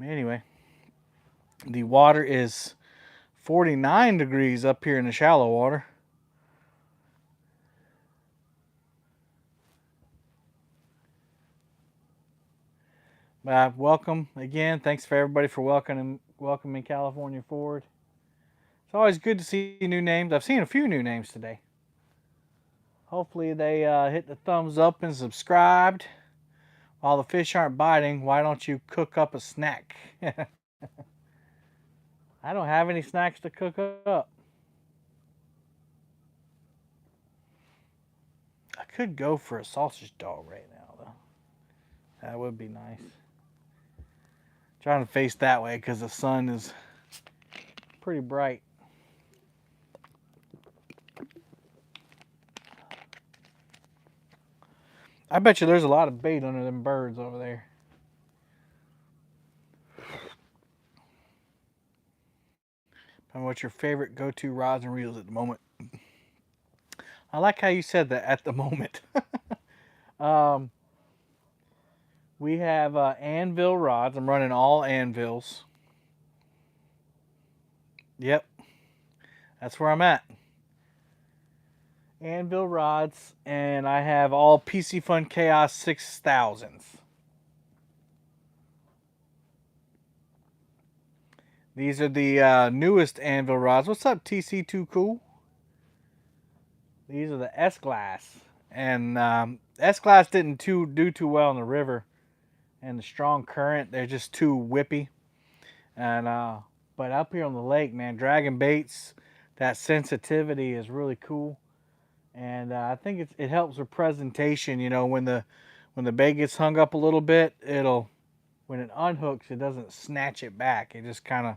Anyway, the water is 49 degrees up here in the shallow water. Welcome again. Thanks for everybody for welcoming California Forward. It's always good to see new names. I've seen a few new names today. Hopefully they hit the thumbs up and subscribed. While the fish aren't biting, why don't you cook up a snack? I don't have any snacks to cook up. I could go for a sausage dog right now, though. That would be nice. Trying to face that way because the sun is pretty bright. I bet you there's a lot of bait under them birds over there. And what's your favorite go-to rods and reels at the moment? I like how you said that, at the moment. We have anvil rods. I'm running all anvils. Yep. That's where I'm at. Anvil rods, and I have all PC Fun Chaos 6000s. These are the newest Anvil rods. What's up, TC2 Cool? These are the S-Glass. And S-Glass didn't do too well in the river. And the strong current, they're just too whippy. And but up here on the lake, man, dragging baits, that sensitivity is really cool. And I think it helps with presentation. You know, when the bait gets hung up a little bit, when it unhooks, it doesn't snatch it back. It just kind of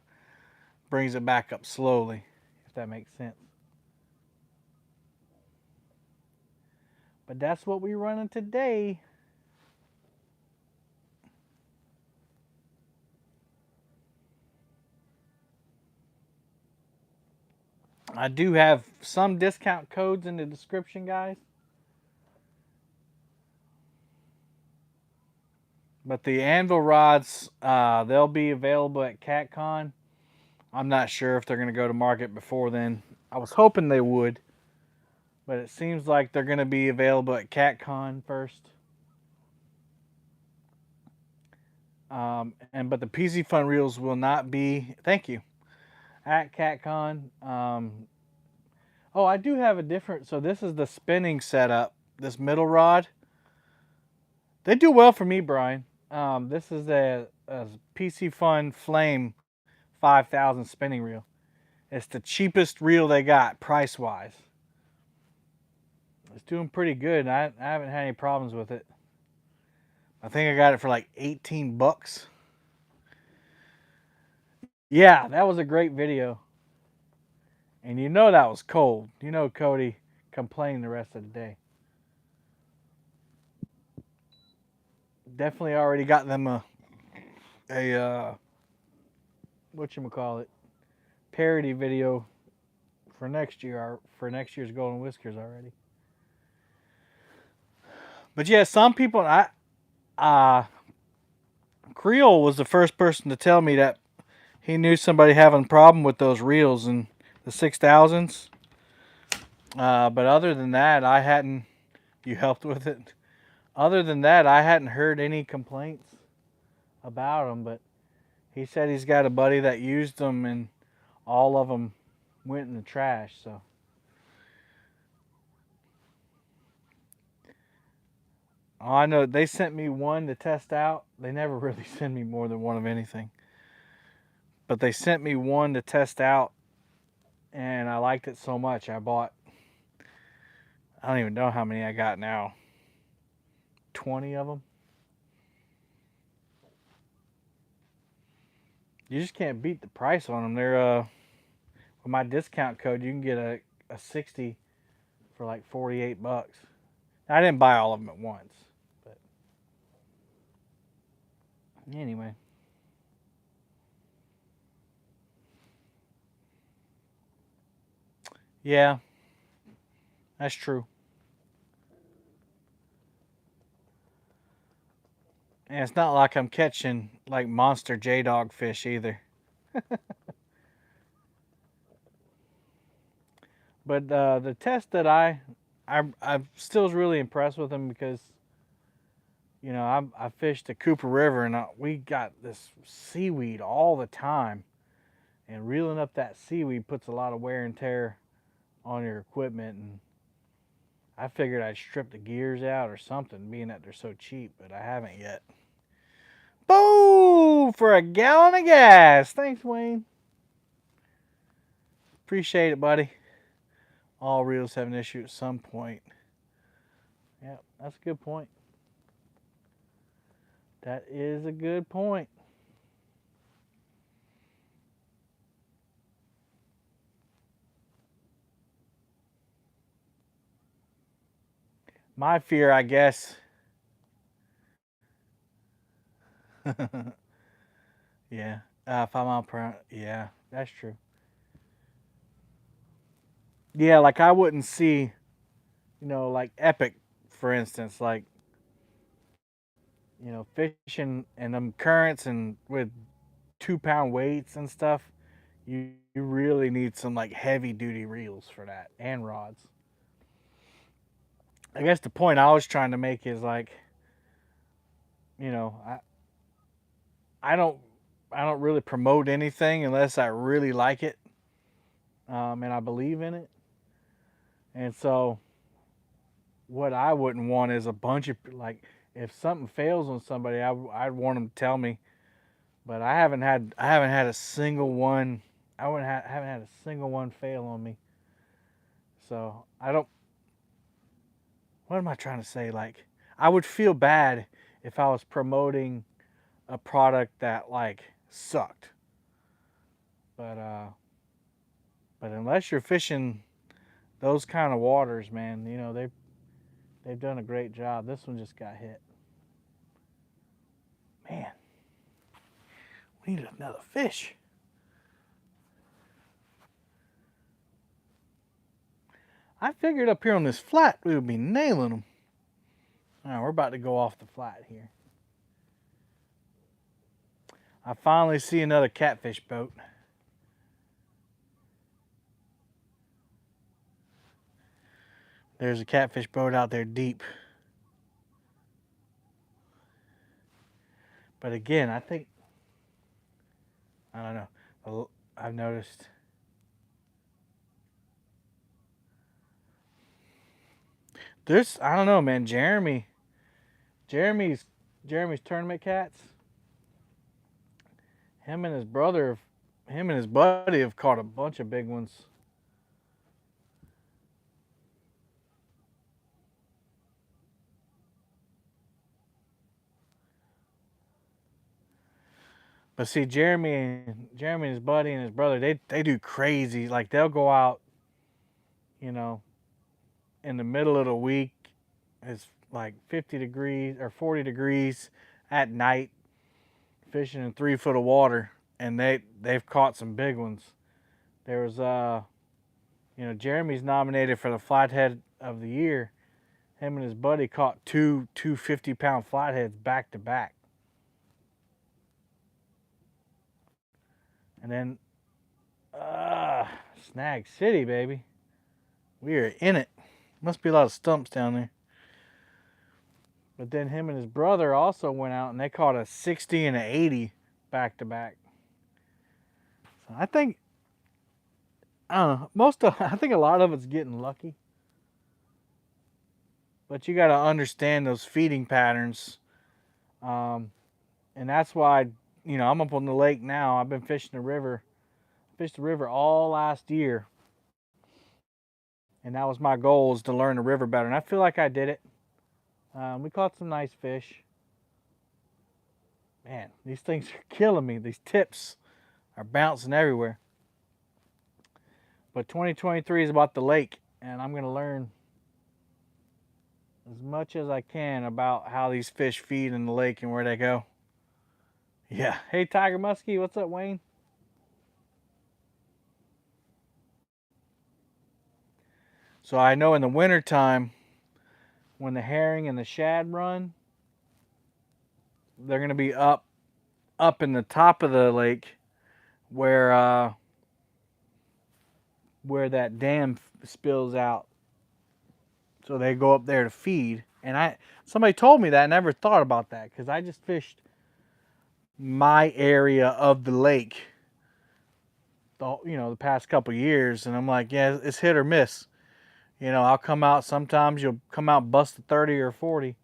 brings it back up slowly, if that makes sense. But that's what we're running today. I do have some discount codes in the description, guys. But the anvil rods, they'll be available at CatCon. I'm not sure if they're going to go to market before then. I was hoping they would, but it seems like they're going to be available at CatCon first. But the PC Fun reels will not be. Thank you, at CatCon. Oh, I do have a different. So this is the spinning setup. This middle rod. They do well for me, Brian. This is a PC Fun Flame 5000 spinning reel. It's the cheapest reel they got price wise. It's doing pretty good. I haven't had any problems with it. I think I got it for like 18 bucks. Yeah, that was a great video. And you know that was cold. You know Cody complained the rest of the day. Definitely already got them a whatchamacallit, parody video for next year, for next year's Golden Whiskers already. But yeah, some people, Creole was the first person to tell me that he knew somebody having a problem with those reels and the 6000s. But other than that, I hadn't. You helped with it. Other than that, I hadn't heard any complaints about them. But he said he's got a buddy that used them, and all of them went in the trash. So. Oh, I know they sent me one to test out. They never really send me more than one of anything. But they sent me one to test out, and I liked it so much. I bought, I don't even know how many I got now. 20 of them. You just can't beat the price on them. They're with my discount code, you can get a 60 for like 48 bucks. I didn't buy all of them at once, but anyway. Yeah, that's true. And it's not like I'm catching like monster J Dog fish either. But the test that I still was really impressed with them because you know I fished the Cooper River and we got this seaweed all the time, and reeling up that seaweed puts a lot of wear and tear on your equipment. And I figured I'd strip the gears out or something, being that they're so cheap, but I haven't yet. Boom! For a gallon of gas. Thanks, Wayne. Appreciate it, buddy. All reels have an issue at some point. Yeah, that's a good point. That is a good point. My fear, I guess. Yeah, 5 mile per hour. Yeah, that's true. Yeah, like I wouldn't see, like Epic, for instance, like fishing and them currents and with 2 pound weights and stuff. You really need some like heavy duty reels for that and rods. I guess the point I was trying to make is like, you know, I don't I don't really promote anything unless I really like it, and I believe in it. And so what I wouldn't want is a bunch of like if something fails on somebody, I'd want them to tell me. But I haven't had a single one. Haven't had a single one fail on me. So I don't. What am I trying to say? Like I would feel bad if I was promoting a product that like sucked. But unless you're fishing those kind of waters, man, you know they've done a great job. This one just got hit. Man, we need another fish. I figured up here on this flat we would be nailing them. All right, we're about to go off the flat here. I finally see another catfish boat. There's a catfish boat out there deep. But again, I think, I don't know. I've noticed this. I don't know, man. Jeremy's Jeremy's tournament cats. Him and his brother, him and his buddy have caught a bunch of big ones. But see, Jeremy and his buddy and his brother, they do crazy. Like they'll go out, you know, in the middle of the week. It's like 50 degrees or 40 degrees at night, fishing in 3 foot of water, and they've caught some big ones. There was Jeremy's nominated for the flathead of the year. Him and his buddy caught two 50-pound flatheads back to back. And then Snag City, baby. We are in it. Must be a lot of stumps down there. But then him and his brother also went out and they caught a 60 and an 80 back to back. So I think I don't know. I think a lot of it's getting lucky. But you got to understand those feeding patterns, and that's why I'm up on the lake now. I've been fishing the river, fished the river all last year, and that was my goal, is to learn the river better. And I feel like I did it. We caught some nice fish. Man, these things are killing me. These tips are bouncing everywhere. But 2023 is about the lake, and I'm going to learn as much as I can about how these fish feed in the lake and where they go. Yeah. Hey, Tiger Muskie, what's up, Wayne? So I know in the wintertime, when the herring and the shad run, they're going to be up in the top of the lake where that dam spills out. So they go up there to feed. And somebody told me that. I never thought about that because I just fished my area of the lake the past couple years, and I'm like, yeah, it's hit or miss. I'll come out, sometimes you'll come out bust a 30 or 40.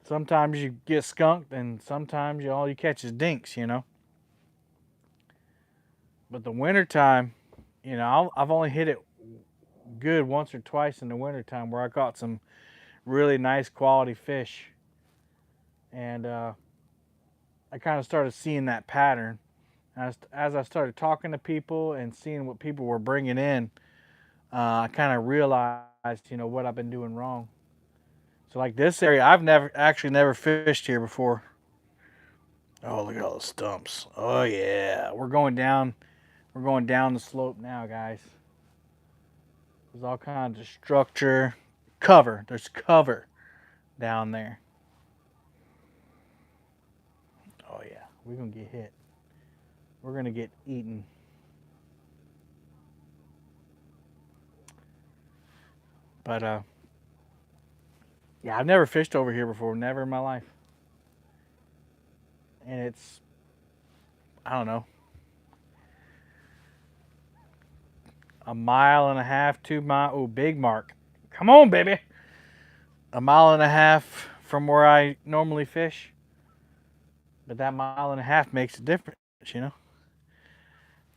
Sometimes you get skunked, and sometimes all you catch is dinks. But the wintertime, I've only hit it good once or twice in the wintertime where I caught some really nice quality fish. And I kind of started seeing that pattern. As I started talking to people and seeing what people were bringing in, I kind of realized, what I've been doing wrong. So like this area, I've never fished here before. Oh, look at all the stumps. Oh yeah, we're going down the slope now, guys. There's all kinds of structure, cover. There's cover down there. Oh yeah, we're gonna get hit. We're gonna get eaten. But Yeah, I've never fished over here before, never in my life. And it's, I don't know, a mile and a half, 2 mile. Oh, big mark. Come on, baby. A mile and a half from where I normally fish. But that mile and a half makes a difference, you know?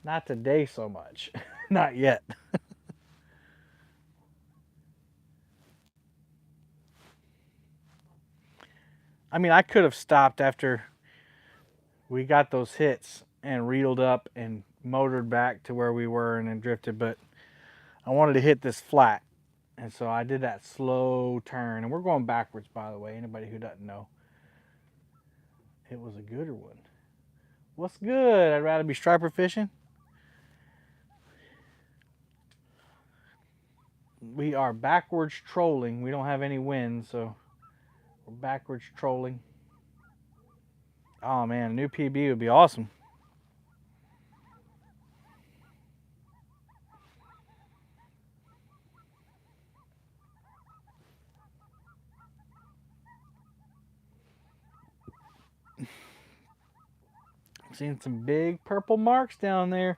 Not today so much. Not yet. I mean, I could have stopped after we got those hits and reeled up and motored back to where we were and then drifted, but I wanted to hit this flat. And so I did that slow turn. And we're going backwards, by the way. Anybody who doesn't know, it was a gooder one. What's good? I'd rather be striper fishing. We are backwards trolling. We don't have any wind, so we're backwards trolling. Oh man, a new PB would be awesome. Seen some big purple marks down there.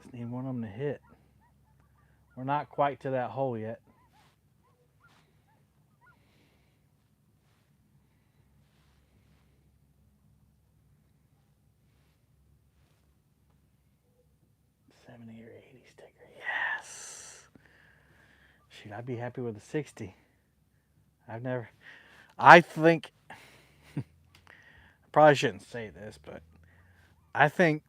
Just need one of them to hit. We're not quite to that hole yet. $70 or $80 sticker. Yes. Shoot, I'd be happy with a 60. I think, I probably shouldn't say this, but I think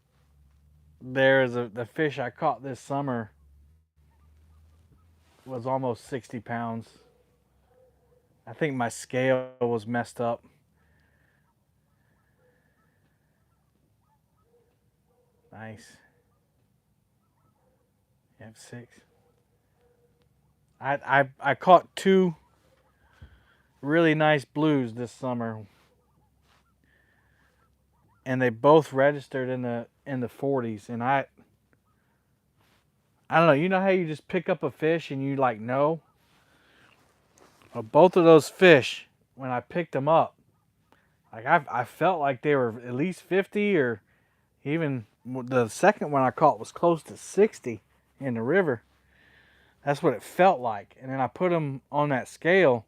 the fish I caught this summer was almost 60 pounds. I think my scale was messed up. Nice. You have 6. I caught 2 really nice blues this summer, and they both registered in the 40s. And I don't know. You know how you just pick up a fish and you like know? Well, both of those fish, when I picked them up, like I felt like they were at least 50, or even the second one I caught was close to 60 in the river. That's what it felt like. And then I put them on that scale,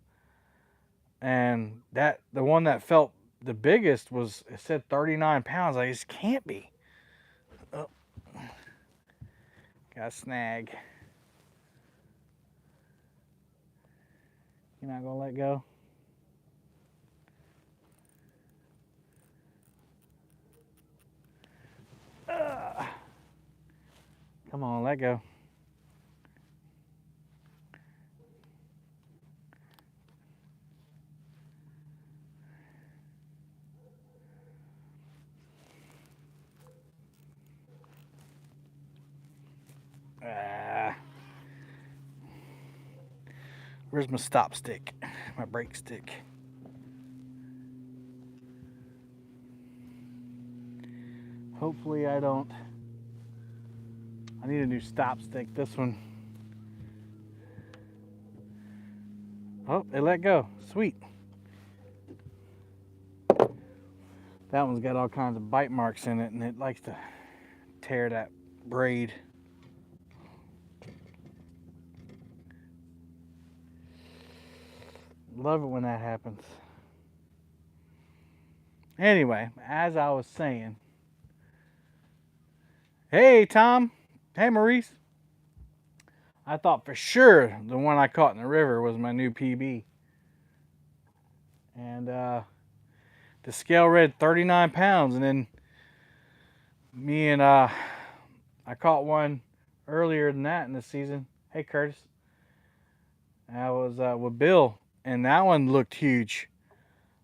and the one that felt the biggest was, it said 39 pounds. I just can't be. Oh, got a snag. You're not gonna let go? Come on, let go. Where's my stop stick? My brake stick. Hopefully I don't. I need a new stop stick. This one. Oh, it let go. Sweet. That one's got all kinds of bite marks in it, and it likes to tear that braid. Love it when that happens. Anyway, as I was saying, hey Tom, hey Maurice. I thought for sure the one I caught in the river was my new PB, and the scale read 39 pounds, and then I caught one earlier than that in the season. Hey Curtis, I was with Bill, and that one looked huge,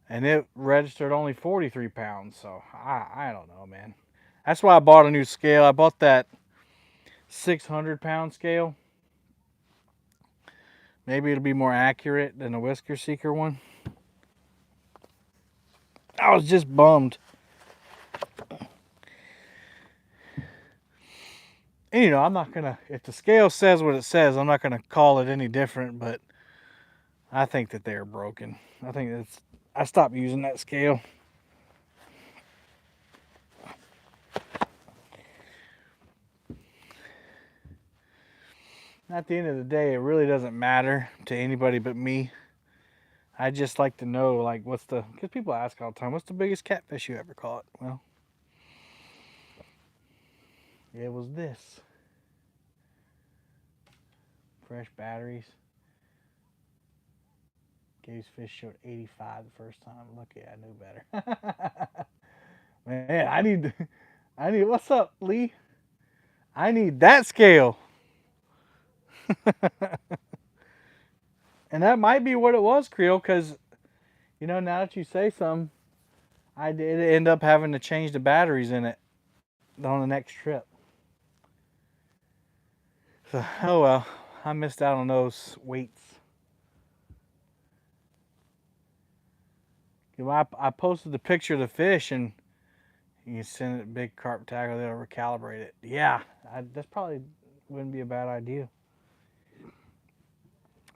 and it registered only 43 pounds. So I don't know, man. That's why I bought a new scale. I bought that 600-pound scale. Maybe it'll be more accurate than the Whisker Seeker one. I was just bummed. And, you know, I'm not gonna, if the scale says what it says, I'm not gonna call it any different, but I think that they're broken. I think that's, I stopped using that scale. At the end of the day, it really doesn't matter to anybody but me. I just like to know, like, what's the, because people ask all the time, what's the biggest catfish you ever caught? Well, it was this. Fresh batteries. Goose fish showed 85 the first time. Lucky I knew better. Man, I need, what's up, Lee? I need that scale. And that might be what it was, Creel, because, you know, now that you say something, I did end up having to change the batteries in it on the next trip. So, oh well, I missed out on those weights. I posted the picture of the fish, and you can send it a big carp tackle, they'll recalibrate it. Yeah, that's probably wouldn't be a bad idea.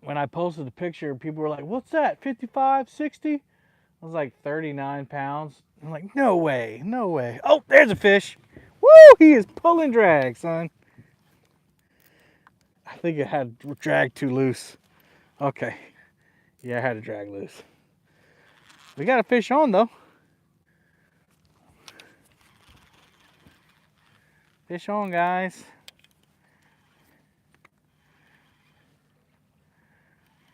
When I posted the picture, people were like, what's that, 55, 60? I was like, 39 pounds. I'm like, no way, no way. Oh, there's a fish. Woo, he is pulling drag, son. I think it had drag too loose. Okay, yeah, I had to drag loose. We got a fish on, though. Fish on, guys.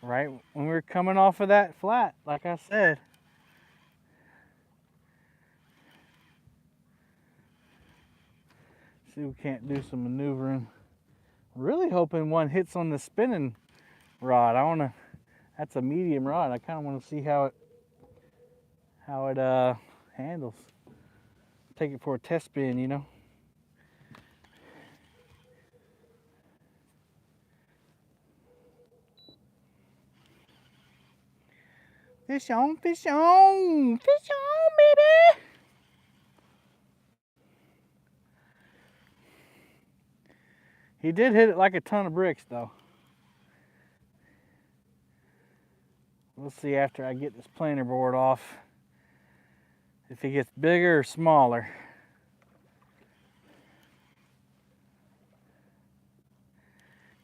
Right when we were coming off of that flat, like I said. See if we can't do some maneuvering. Really hoping one hits on the spinning rod. That's a medium rod. I kind of want to see how it handles. Take it for a test spin, you know. Fish on, fish on, fish on, baby. He did hit it like a ton of bricks, though. We'll see after I get this planer board off if he gets bigger or smaller.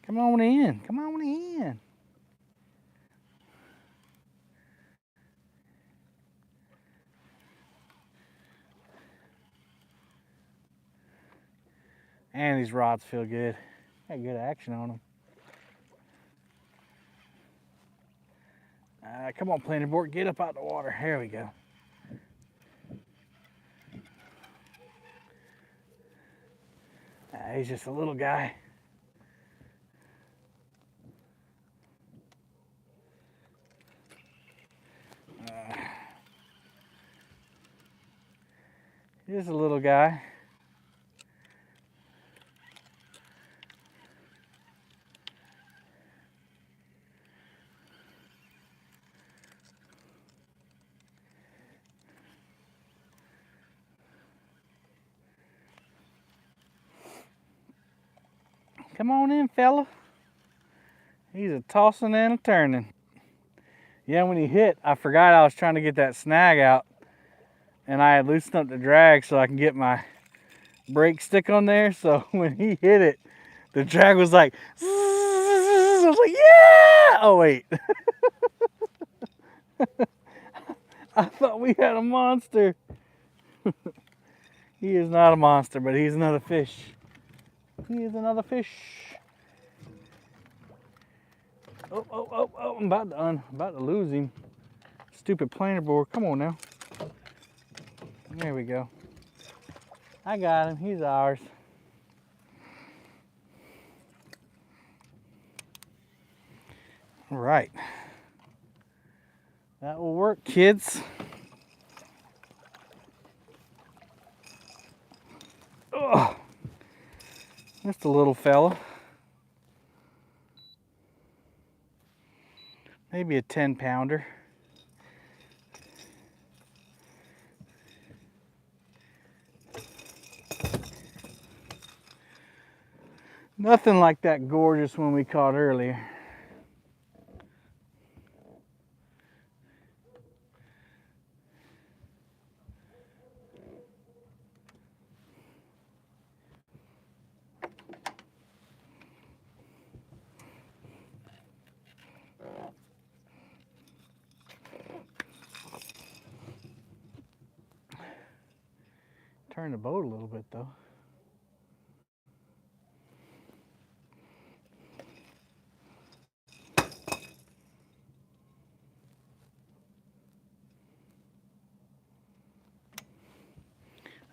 Come on in, come on in. And these rods feel good. Got good action on them. Come on, planer board, get up out the water. Here we go. He's just a little guy. He's a little guy. Come on in, fella. He's a tossing and a turning. Yeah, when he hit, I forgot I was trying to get that snag out, and I had loosened up the drag so I can get my brake stick on there. So when he hit it, the drag was like, zzz, I was like, yeah! Oh, wait. I thought we had a monster. He is not a monster, but he's another fish. He is another fish. Oh, I'm about to lose him. Stupid planer board. Come on now. There we go. I got him. He's ours. All right. That will work, kids. Oh, just a little fella. Maybe a 10-pounder. Nothing like that gorgeous one we caught earlier. Turn the boat a little bit though.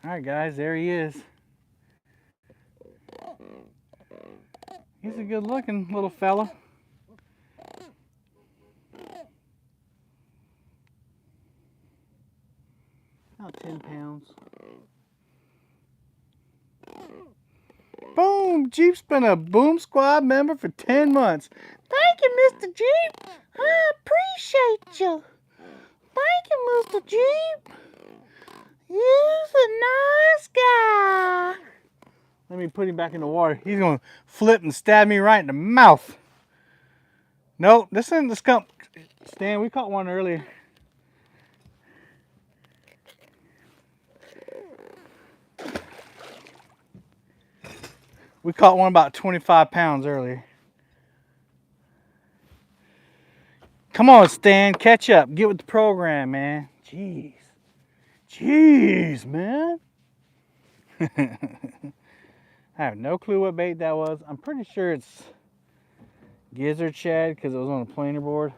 All right, guys, there he is. He's a good looking little fella. About 10 pounds. Boom! Jeep's been a Boom Squad member for 10 months. Thank you, Mr. Jeep. I appreciate you. Thank you, Mr. Jeep. You're a nice guy. Let me put him back in the water. He's going to flip and stab me right in the mouth. Nope, this isn't the skunk. Stan, we caught one earlier. We caught one about 25 pounds earlier. Come on, Stan, catch up. Get with the program, man. Jeez. Jeez, man. I have no clue what bait that was. I'm pretty sure it's gizzard shad because it was on a planer board.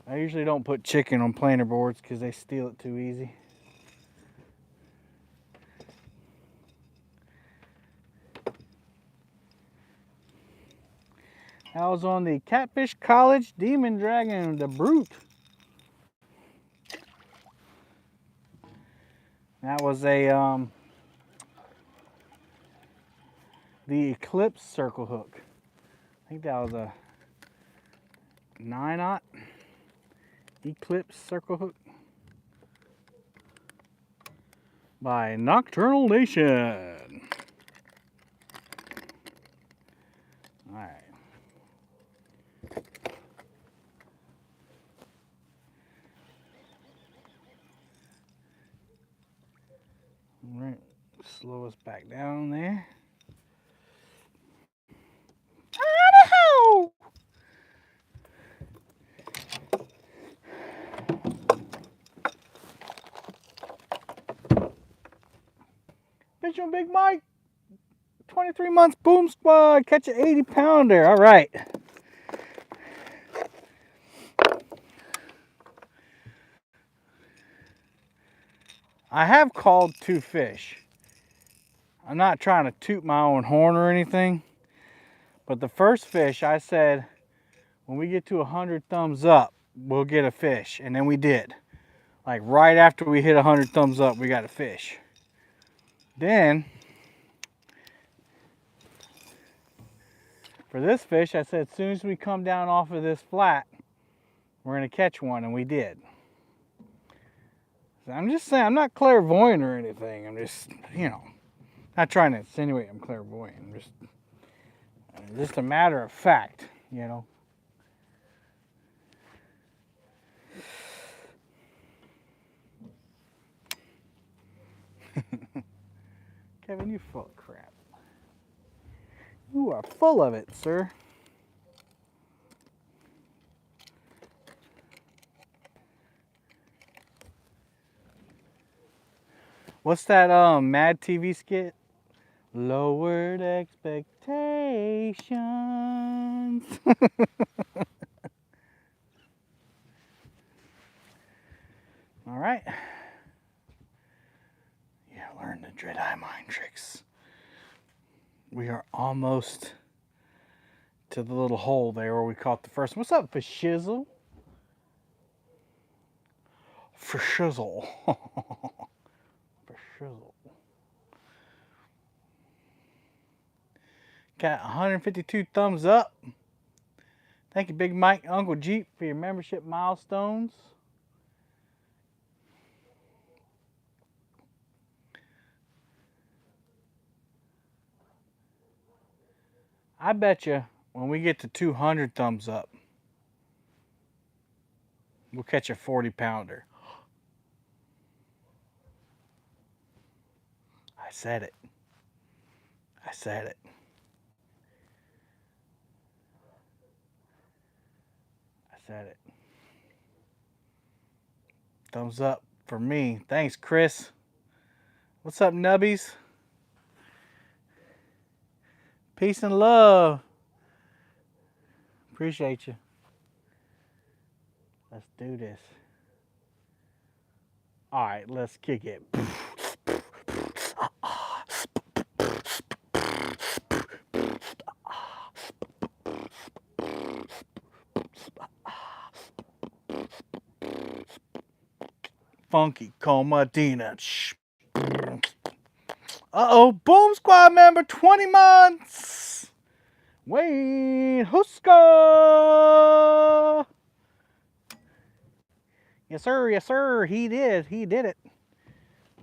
I usually don't put chicken on planer boards because they steal it too easy. I was on the Catfish College Demon Dragon, the Brute. That was a the Eclipse circle hook. I think that was a 9/0 Eclipse circle hook by Nocturnal Nation. All right. All right, slow us back down there. Idaho! Fish on Big Mike, 23 months Boom Squad, catch an 80 pounder. All right. I have called 2 fish. I'm not trying to toot my own horn or anything, but the first fish I said, when we get to 100 thumbs up, we'll get a fish, and then we did. Like right after we hit 100 thumbs up, we got a fish. Then, for this fish, I said as soon as we come down off of this flat, we're gonna catch one, and we did. So I'm just saying, I'm not clairvoyant or anything. I'm just, you know, not trying to insinuate I'm clairvoyant. I'm just a matter of fact, you know. Kevin, you full of crap. You are full of it, sir. What's that Mad TV skit? Lowered expectations. All right. Yeah, learn the dread-eye mind tricks. We are almost to the little hole there where we caught the first one. What's up, for shizzle? For shizzle. For shizzle. Got 152 thumbs up. Thank you, Big Mike, Uncle Jeep, for your membership milestones. I bet you when we get to 200 thumbs up, we'll catch a 40-pounder. I said it. I said it. I said it. Thumbs up for me. Thanks, Chris. What's up, nubbies? Peace and love. Appreciate you. Let's do this. All right, let's kick it. Funky Comadina. Uh-oh, Boom Squad member, 20 months. Wayne Huska. Yes, sir, yes, sir. He did it.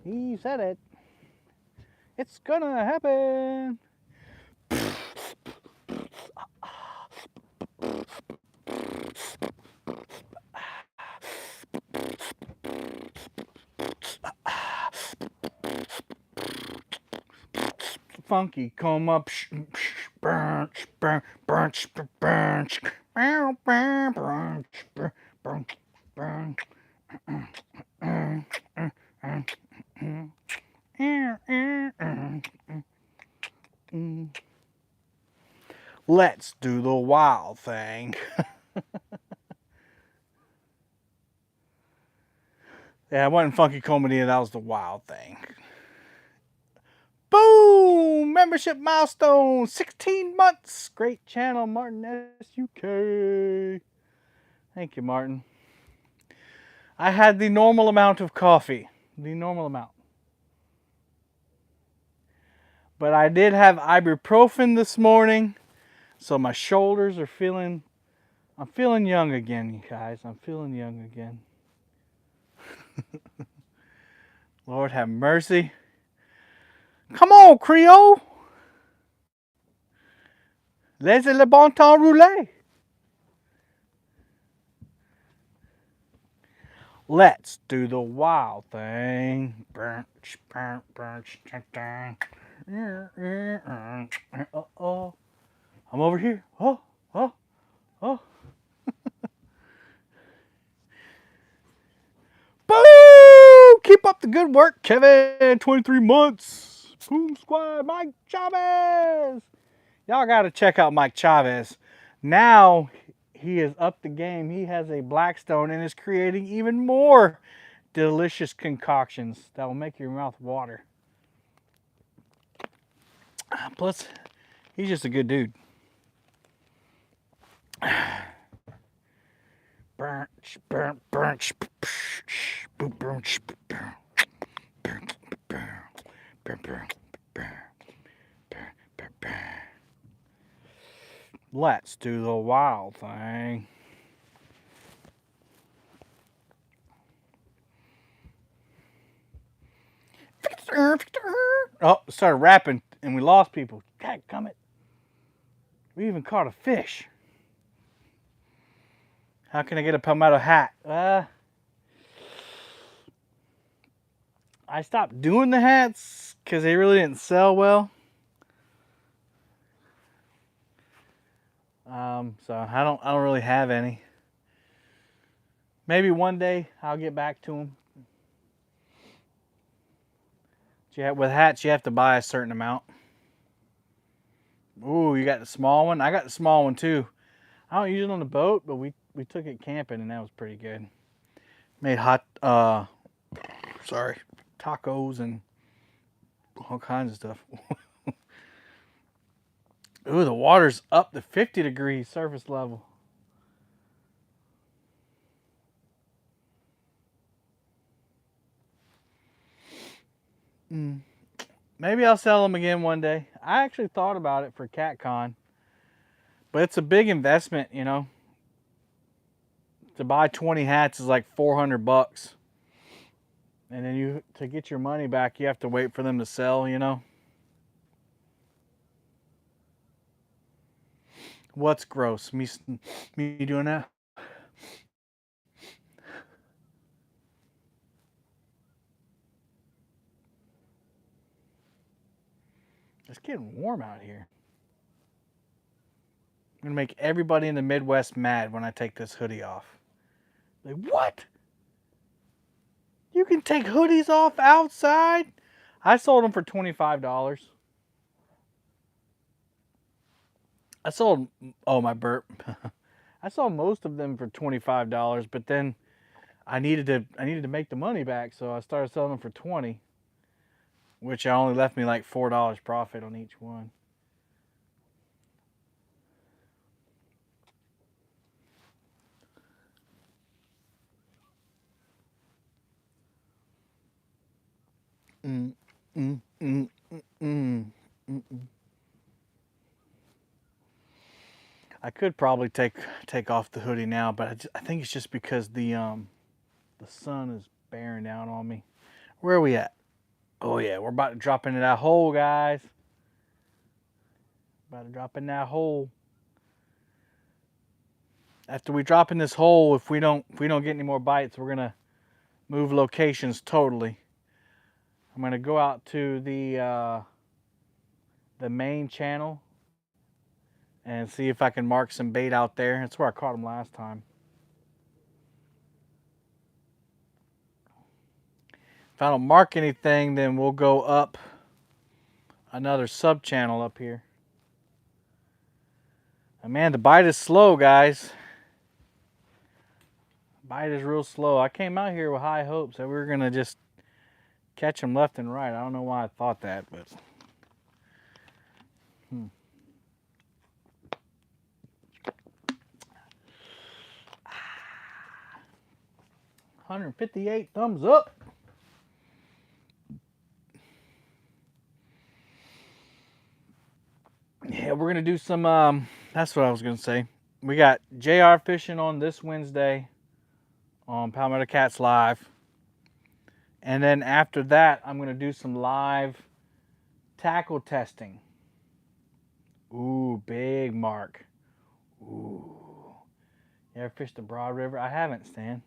He said it. It's gonna happen. Funky come up, brunch, brunch, brunch, brunch, brunch, Let's do the wild thing. Yeah, it wasn't Funky Comedy, that was the wild thing. Boom! Membership milestone, 16 months. Great channel, Martin SUK. Thank you, Martin. I had the normal amount of coffee. The normal amount. But I did have ibuprofen this morning, so my shoulders are feeling... I'm feeling young again, you guys. I'm feeling young again. Lord have mercy. Come on, Creole. Laissez le bon temps rouler. Let's do the wild thing. Uh-oh. I'm over here. Oh. Boo! Keep up the good work, Kevin. 23 months. Boom Squad, Mike Chavez. Y'all got to check out Mike Chavez. Now he is up the game. He has a Blackstone and is creating even more delicious concoctions that will make your mouth water. Plus, he's just a good dude. Let's do the wild thing. Oh, started rapping and we lost people. Dadgummit. We even caught a fish. How can I get a palmetto hat? I stopped doing the hats because they really didn't sell well. So I don't really have any. Maybe one day I'll get back to them. With hats, you have to buy a certain amount. Ooh, you got the small one? I got the small one too. I don't use it on the boat, but we took it camping and that was pretty good. Made tacos and all kinds of stuff. Ooh, the water's up to 50 degrees surface level. Maybe I'll sell them again one day. I actually thought about it for CatCon. But it's a big investment, you know. To buy 20 hats is like $400. And then to get your money back, you have to wait for them to sell, you know. What's gross? Me doing that? It's getting warm out here. I'm gonna make everybody in the Midwest mad when I take this hoodie off. Like, what? You can take hoodies off outside? I sold them for $25. I sold, oh my burp. I sold most of them for $25, but then I needed to make the money back, so I started selling them for 20, which only left me like $4 profit on each one. Mm, mm, mm, mm, mm, mm, mm. I could probably take off the hoodie now, but I think it's just because the sun is bearing down on me. Where are we at? Oh yeah, we're about to drop into that hole, guys. About to drop in that hole. After we drop in this hole, if we don't get any more bites, we're gonna move locations totally. I'm gonna go out to the main channel and see if I can mark some bait out there. That's where I caught them last time. If I don't mark anything, then we'll go up another sub channel up here. And man, the bite is slow, guys. Bite is real slow. I came out here with high hopes that we were gonna just catch them left and right. I don't know why I thought that, but 158 thumbs up. Yeah, we're gonna do some. That's what I was gonna say. We got JR fishing on this Wednesday on Palmetto Cats Live, and then after that, I'm gonna do some live tackle testing. Ooh, big mark. Ooh, you ever fished the Broad River? I haven't, Stan.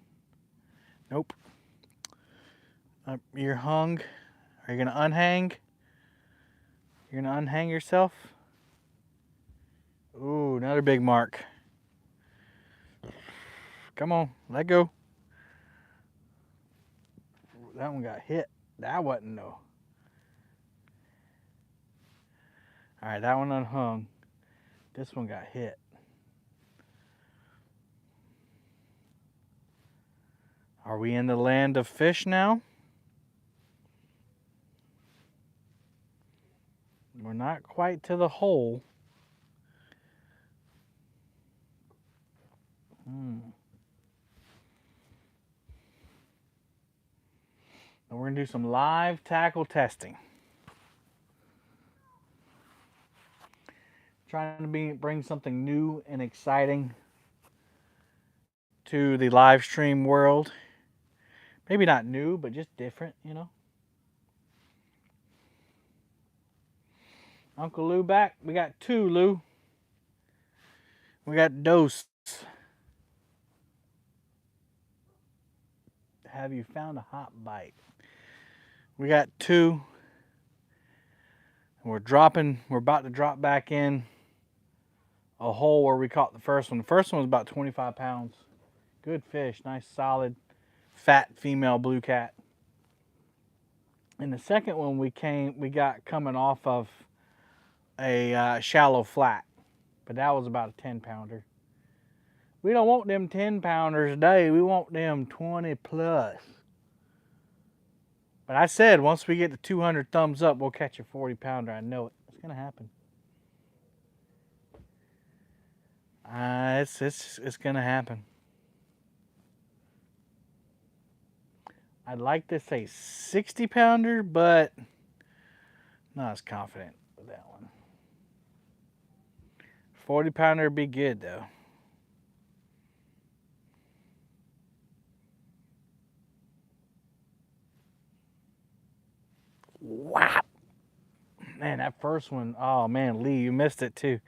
Nope. You're hung. Are you gonna unhang? You're gonna unhang yourself? Ooh, another big mark. Come on, let go. That one got hit. That wasn't no. All right, that one unhung. This one got hit. Are we in the land of fish now? We're not quite to the hole. And we're gonna do some live tackle testing. Trying to bring something new and exciting to the live stream world. Maybe not new, but just different, you know. Uncle Lou back. We got two, Lou. We got Dose. Have you found a hot bite? We got two. We're about to drop back in a hole where we caught the first one. The first one was about 25 pounds. Good fish, nice solid, fat female blue cat. And the second one we got coming off of a shallow flat, but that was about a 10-pounder. We don't want them 10-pounders a day. We want them 20 plus. But I said once we get to 200 thumbs up, we'll catch a 40-pounder. I know it. It's gonna happen. It's gonna happen. I'd like to say 60-pounder, but not as confident with that one. 40-pounder would be good though. Wow. Man, that first one, oh man, Lee, you missed it too.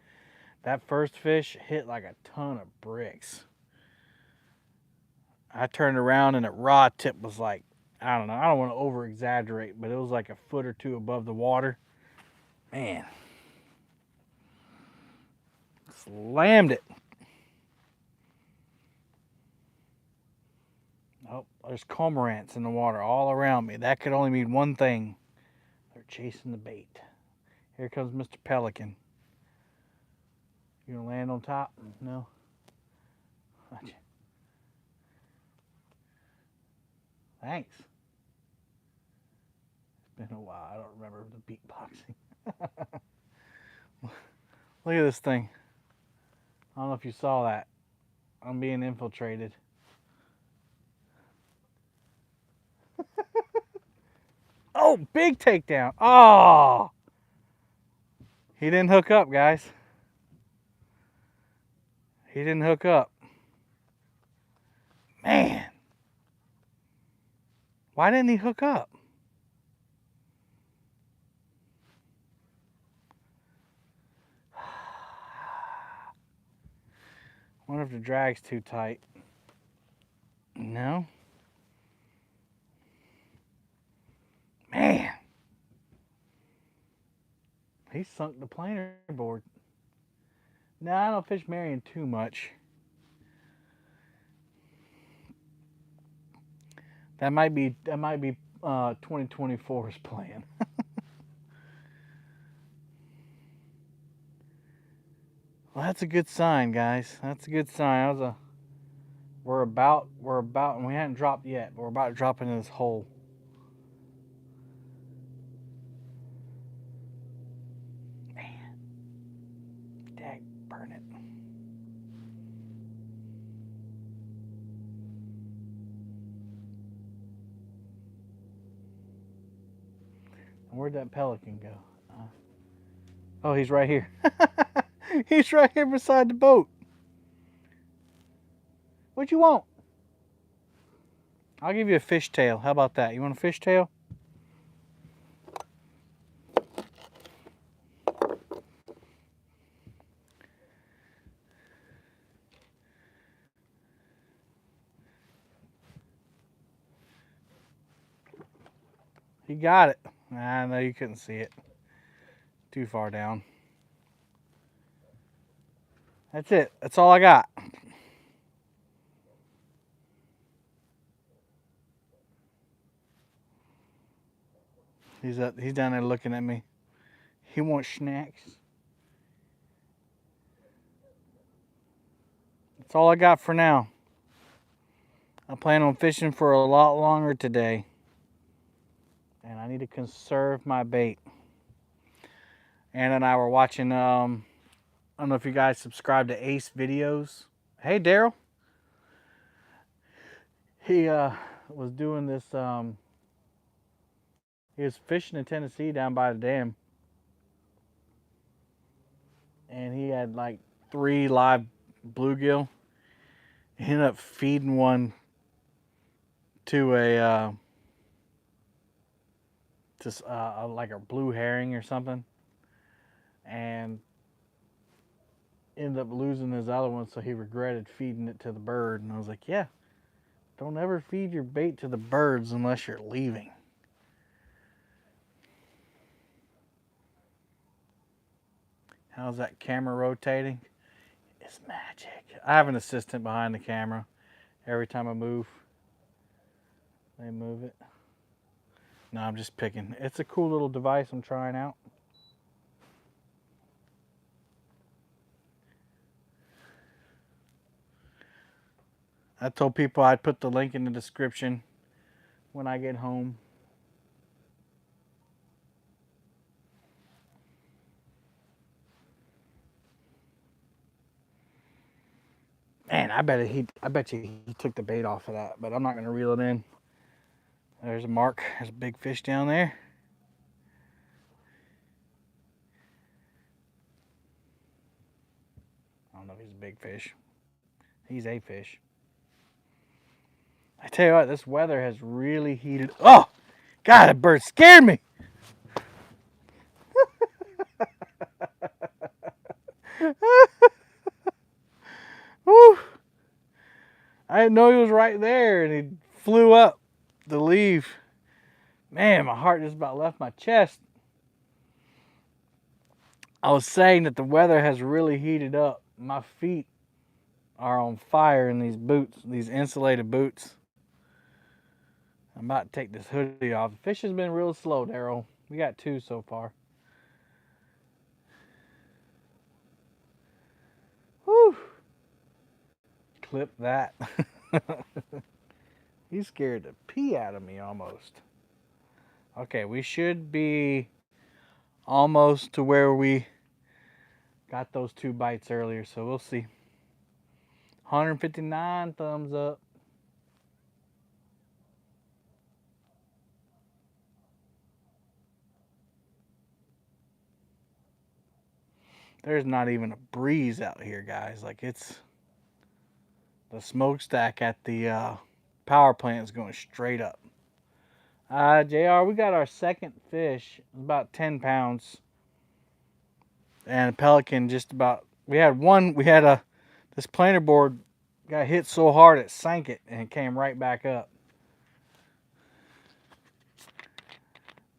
That first fish hit like a ton of bricks. I turned around and the rod tip was like, I don't know, I don't want to over exaggerate, but it was like a foot or two above the water. Man. Slammed it. Oh, there's cormorants in the water all around me. That could only mean one thing. They're chasing the bait. Here comes Mr. Pelican. You gonna land on top? No? Thanks. It's been a while. I don't remember the beatboxing. Look at this thing. I don't know if you saw that. I'm being infiltrated. Oh, big takedown. Oh! He didn't hook up, guys. He didn't hook up. Man. Why didn't he hook up? I wonder if the drag's too tight. No? Man. He sunk the planer board. No, I don't fish Marion too much. That might be 2024's plan. Well, that's a good sign, guys. That's a good sign. That was we're about, and we hadn't dropped yet, but we're about to drop into this hole. Man. Dag, burn it. Where'd that pelican go? Oh, he's right here. He's right here beside the boat. What you want? I'll give you a fish tail. How about that? You want a fish tail? You got it. I know you couldn't see it. Too far down. That's it. That's all I got. He's down there looking at me. He wants snacks. That's all I got for now. I plan on fishing for a lot longer today. And I need to conserve my bait. Anna and I were watching, I don't know if you guys subscribe to Ace Videos. Hey, Daryl. He was doing this, he was fishing in Tennessee down by the dam. And he had like 3 live bluegill. He ended up feeding one to a, like a blue herring or something. And ended up losing his other one, so he regretted feeding it to the bird. And I was like, yeah, don't ever feed your bait to the birds unless you're leaving. How's that camera rotating? It's magic. I have an assistant behind the camera. Every time I move, they move it. No, I'm just picking. It's a cool little device I'm trying out. I told people I'd put the link in the description when I get home. Man, I bet you he took the bait off of that, but I'm not gonna reel it in. There's a mark. There's a big fish down there. I don't know if he's a big fish. He's a fish. I tell you what, this weather has really heated. Oh, God, that bird scared me. I didn't know he was right there, and he flew up to leave. Man, my heart just about left my chest. I was saying that the weather has really heated up. My feet are on fire in these boots, these insulated boots. I'm about to take this hoodie off. The fish has been real slow, Daryl. We got 2 so far. Whew. Clip that. He's scared the pee out of me almost. Okay, we should be almost to where we got those 2 bites earlier, so we'll see. 159 thumbs up. There's not even a breeze out here, guys. Like, it's the smokestack at the power plant is going straight up. JR, we got our second fish, about 10 pounds. And a pelican just about, this planer board got hit so hard it sank it and it came right back up.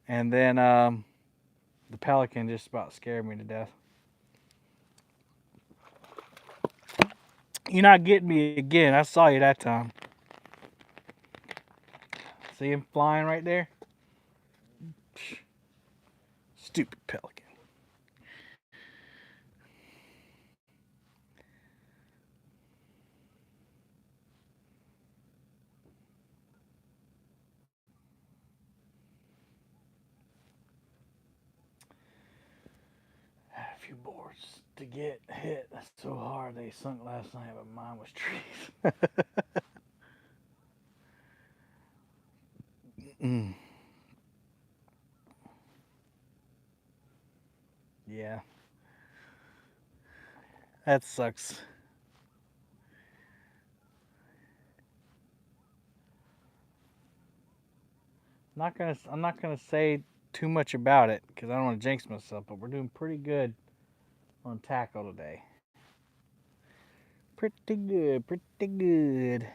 And then the pelican just about scared me to death. You're not getting me again. I saw you that time. See him flying right there? Stupid pelican. Had a few boards to get hit so hard they sunk last night, but mine was trees. Yeah. That sucks. I'm not gonna say too much about it because I don't want to jinx myself, but we're doing pretty good on tackle today. Pretty good, pretty good.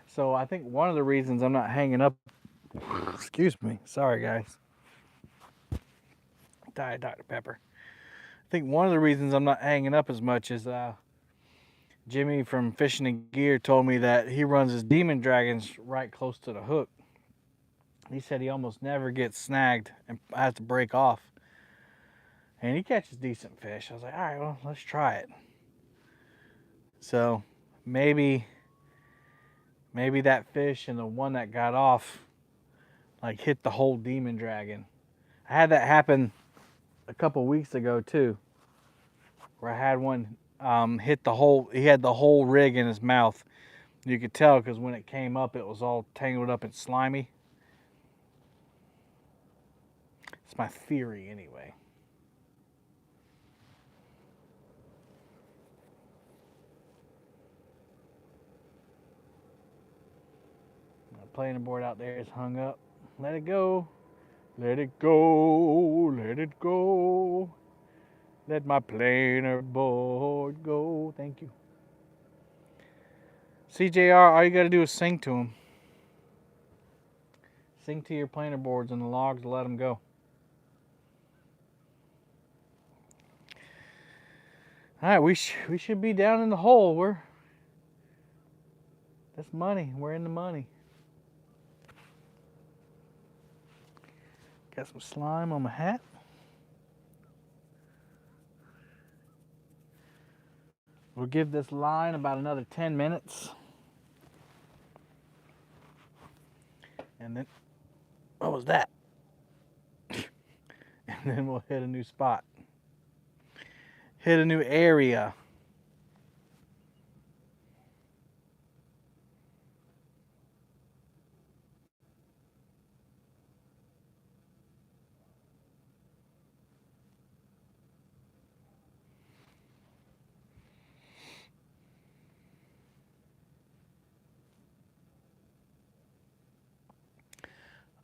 So I think one of the reasons I'm not hanging up, excuse me, sorry guys, Diet Dr. Pepper. I think one of the reasons I'm not hanging up as much is Jimmy from Fishing and Gear told me that he runs his demon dragons right close to the hook. He said he almost never gets snagged and has to break off. And he catches decent fish. I was like, all right, well, let's try it. So maybe that fish and the one that got off like hit the whole demon dragon. I had that happen a couple weeks ago too, where I had one hit the whole. He had the whole rig in his mouth. You could tell because when it came up, it was all tangled up and slimy. It's my theory anyway. The planer board out there is hung up. Let it go. Let it go. Let it go. Let my planer board go. Thank you. CJR, all you got to do is sing to him. Sing to your planer boards and the logs to let them go. All right, we should be down in the hole. That's money. We're in the money. Got some slime on my hat. We'll give this line about another 10 minutes. And then, what was that? And then we'll hit a new spot. Hit a new area.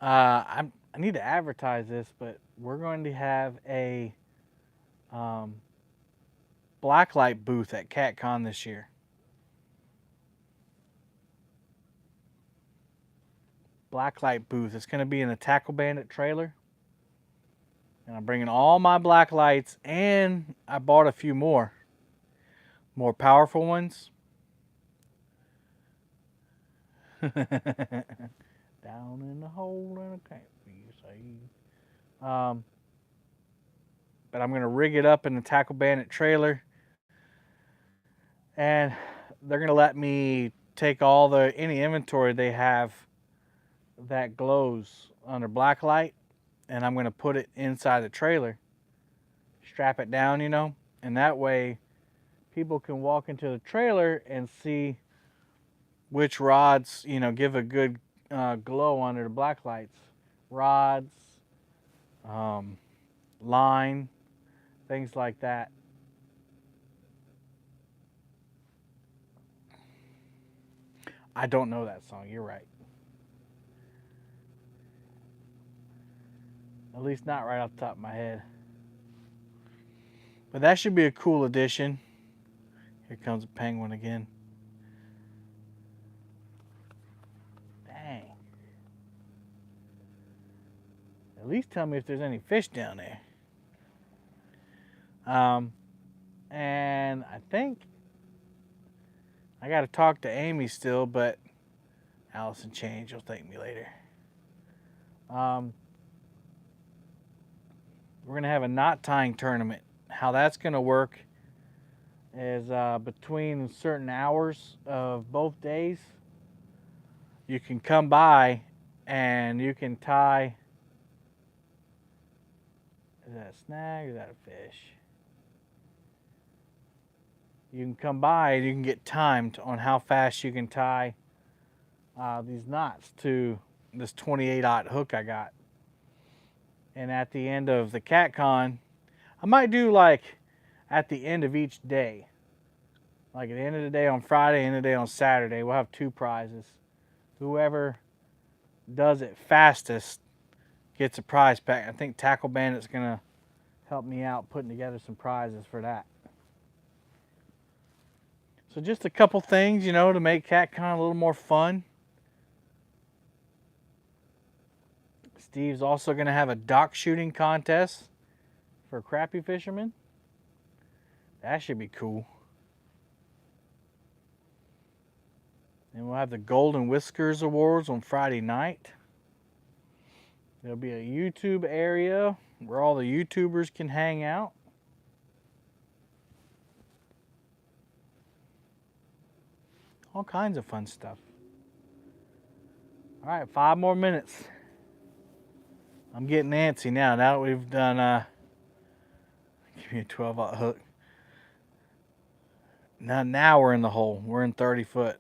I need to advertise this, but we're going to have a blacklight booth at CatCon this year. Blacklight booth. It's going to be in the Tackle Bandit trailer. And I'm bringing all my black lights, and I bought a few more powerful ones. Down in the hole and I can't be saved. But I'm going to rig it up in the Tackle Bandit trailer. And they're going to let me take any inventory they have that glows under black light, and I'm going to put it inside the trailer. Strap it down, you know, and that way people can walk into the trailer and see which rods, you know, give a good glow under the black lights. Rods, line, things like that. I don't know that song, you're right. At least not right off the top of my head. But that should be a cool addition. Here comes a penguin again. Dang. At least tell me if there's any fish down there. And I think I got to talk to Amy still, but Allison Change will thank me later. We're going to have a knot tying tournament. How that's going to work is between certain hours of both days, you can come by and you can tie. Is that a snag or is that a fish? You can come by and you can get timed on how fast you can tie these knots to this 28-aught hook I got. And at the end of the CatCon, I might do like at the end of each day. Like at the end of the day on Friday, end of the day on Saturday, we'll have 2 prizes. Whoever does it fastest gets a prize pack. I think Tackle Bandit's gonna help me out putting together some prizes for that. So just a couple things, you know, to make CatCon a little more fun. Steve's also going to have a dock shooting contest for crappie fishermen. That should be cool. And we'll have the Golden Whiskers Awards on Friday night. There'll be a YouTube area where all the YouTubers can hang out. All kinds of fun stuff. All right, 5 more minutes. I'm getting antsy now. Now that we've done, give me a 12-aught hook. Now we're in the hole. We're in 30 foot.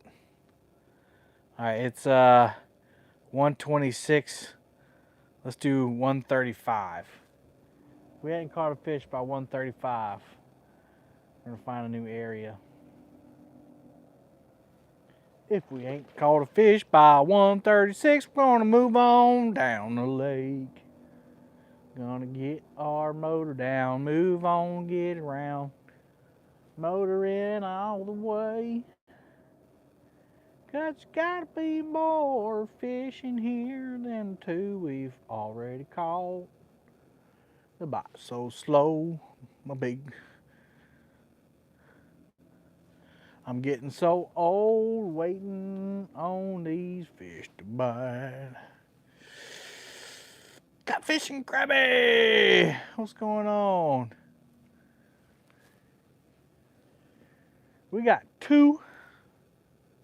All right, it's 126. Let's do 135. If we hadn't caught a fish by 135, we're gonna find a new area. If we ain't caught a fish by 136, we're gonna move on down the lake. Gonna get our motor down, move on, get around. Motor in all the way. 'Cause gotta be more fish in here than 2 we've already caught. The bite's so slow, my big. I'm getting so old waiting on these fish to bite. Catfishin' crabby! What's going on? We got 2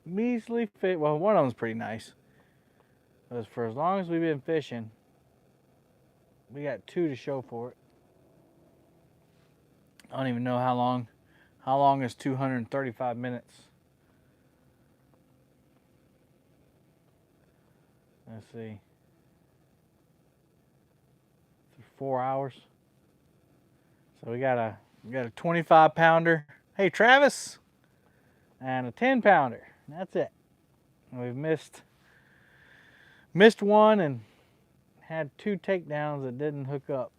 measly fish. Well, one of them's pretty nice. But for as long as we've been fishing, we got 2 to show for it. I don't even know how long. How long is 235 minutes? Let's see. 4 hours. So we got a 25 pounder. Hey Travis, and a 10 pounder. That's it. We've missed one and had 2 takedowns that didn't hook up.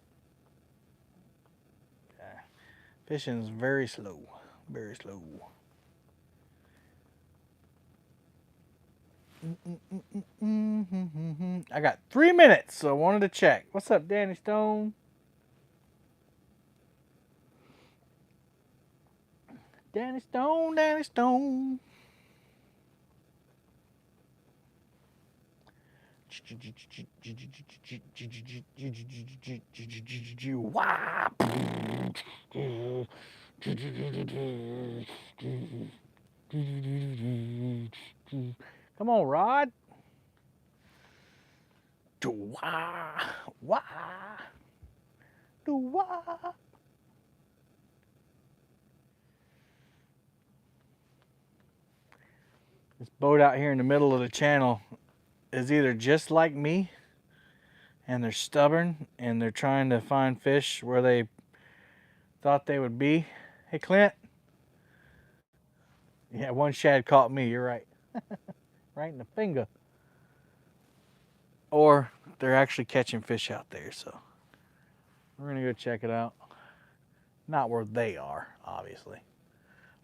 Fishing is very slow. Very slow. I got 3 minutes, so I wanted to check. What's up, Danny Stone? Danny Stone, Danny Stone. Come on, Rod. This boat out here in the middle of the channel is either just like me and they're stubborn and they're trying to find fish where they thought they would be. Hey, Clint. Yeah, one shad caught me. You're right. Right in the finger. Or they're actually catching fish out there, so we're going to go check it out. Not where they are, obviously.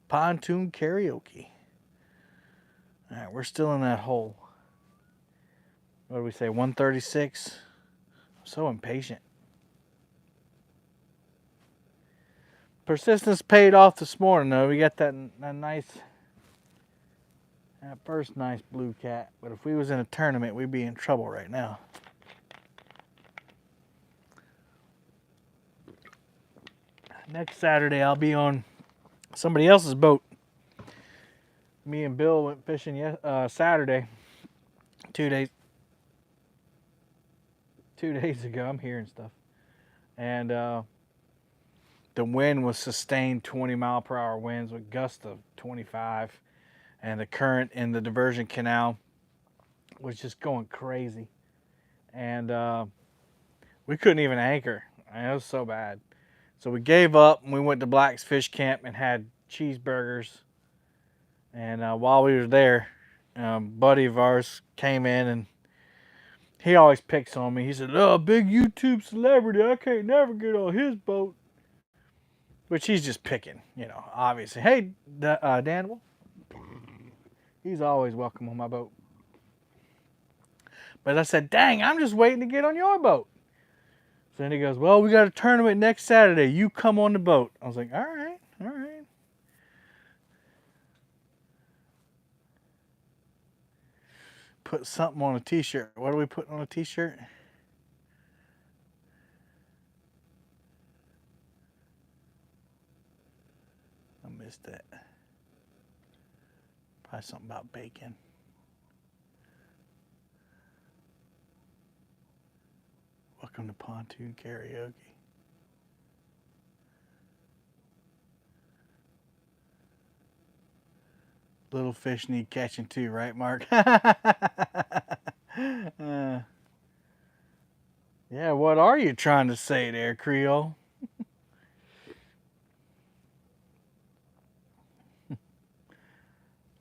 Pontoon karaoke. All right, we're still in that hole. What do we say, 136? I'm so impatient. Persistence paid off this morning, though. We got that first nice blue cat. But if we was in a tournament, we'd be in trouble right now. Next Saturday, I'll be on somebody else's boat. Me and Bill went fishing Saturday. 2 days ago. I'm hearing stuff. And the wind was sustained 20-mile-per-hour winds with gusts of 25. And the current in the diversion canal was just going crazy. And we couldn't even anchor. It was so bad. So we gave up and we went to Black's Fish Camp and had cheeseburgers. And while we were there, a buddy of ours came in and he always picks on me. He said, "Oh, big YouTube celebrity, I can't never get on his boat." Which he's just picking, obviously. Hey, Daniel. He's always welcome on my boat. But I said, "Dang, I'm just waiting to get on your boat." So then he goes, "Well, we got a tournament next Saturday. You come on the boat." I was like, all right. Put something on a t-shirt. What are we putting on a t-shirt? I missed that. Probably something about bacon. Welcome to Pontoon Karaoke. Little fish need catching too, right, Mark? Yeah, what are you trying to say there, Creole?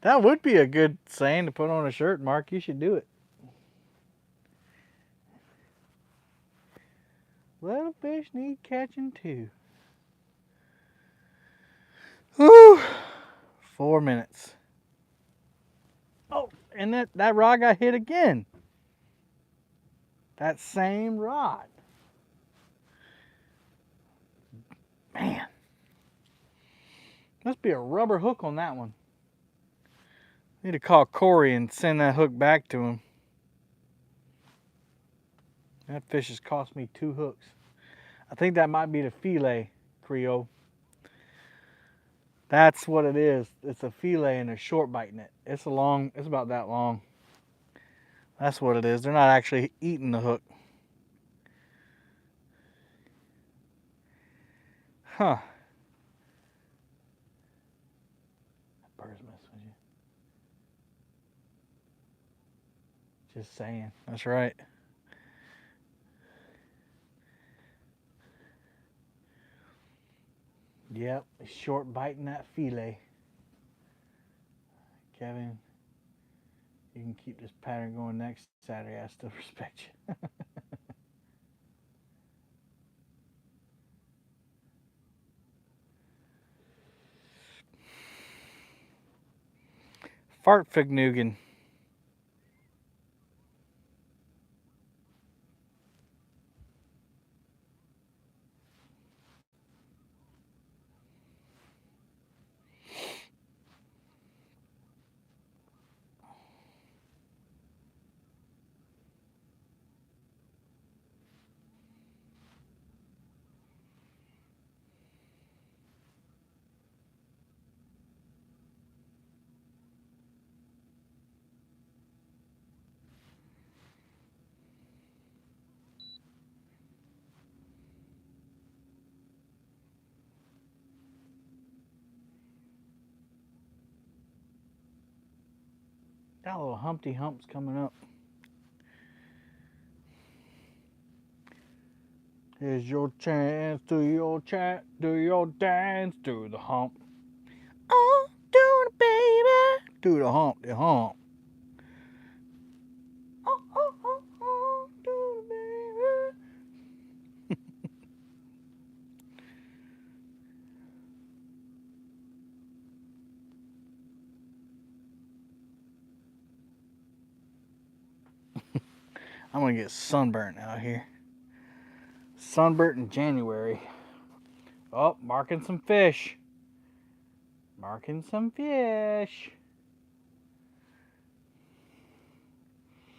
That would be a good saying to put on a shirt, Mark. You should do it. Little fish need catching too. Whew. 4 minutes. Oh, and that rod got hit again. That same rod. Man. Must be a rubber hook on that one. Need to call Corey and send that hook back to him. That fish has cost me 2 hooks. I think that might be the fillet, Creole. That's what it is. It's a fillet and they're short biting it. It's about that long. That's what it is. They're not actually eating the hook. Huh. That bird's messing with you. Just saying. That's right. Yep, short biting that fillet. Kevin, you can keep this pattern going next Saturday. I still respect you. Fartfignugan. Got little Humpty Humps coming up. Here's your chance, do your chat, do your dance, do the hump. Oh, do it, baby. Do the hump, the hump. Oh, oh, oh, oh, do it, baby. I'm gonna get sunburnt out here. Sunburnt in January. Oh, marking some fish. Marking some fish.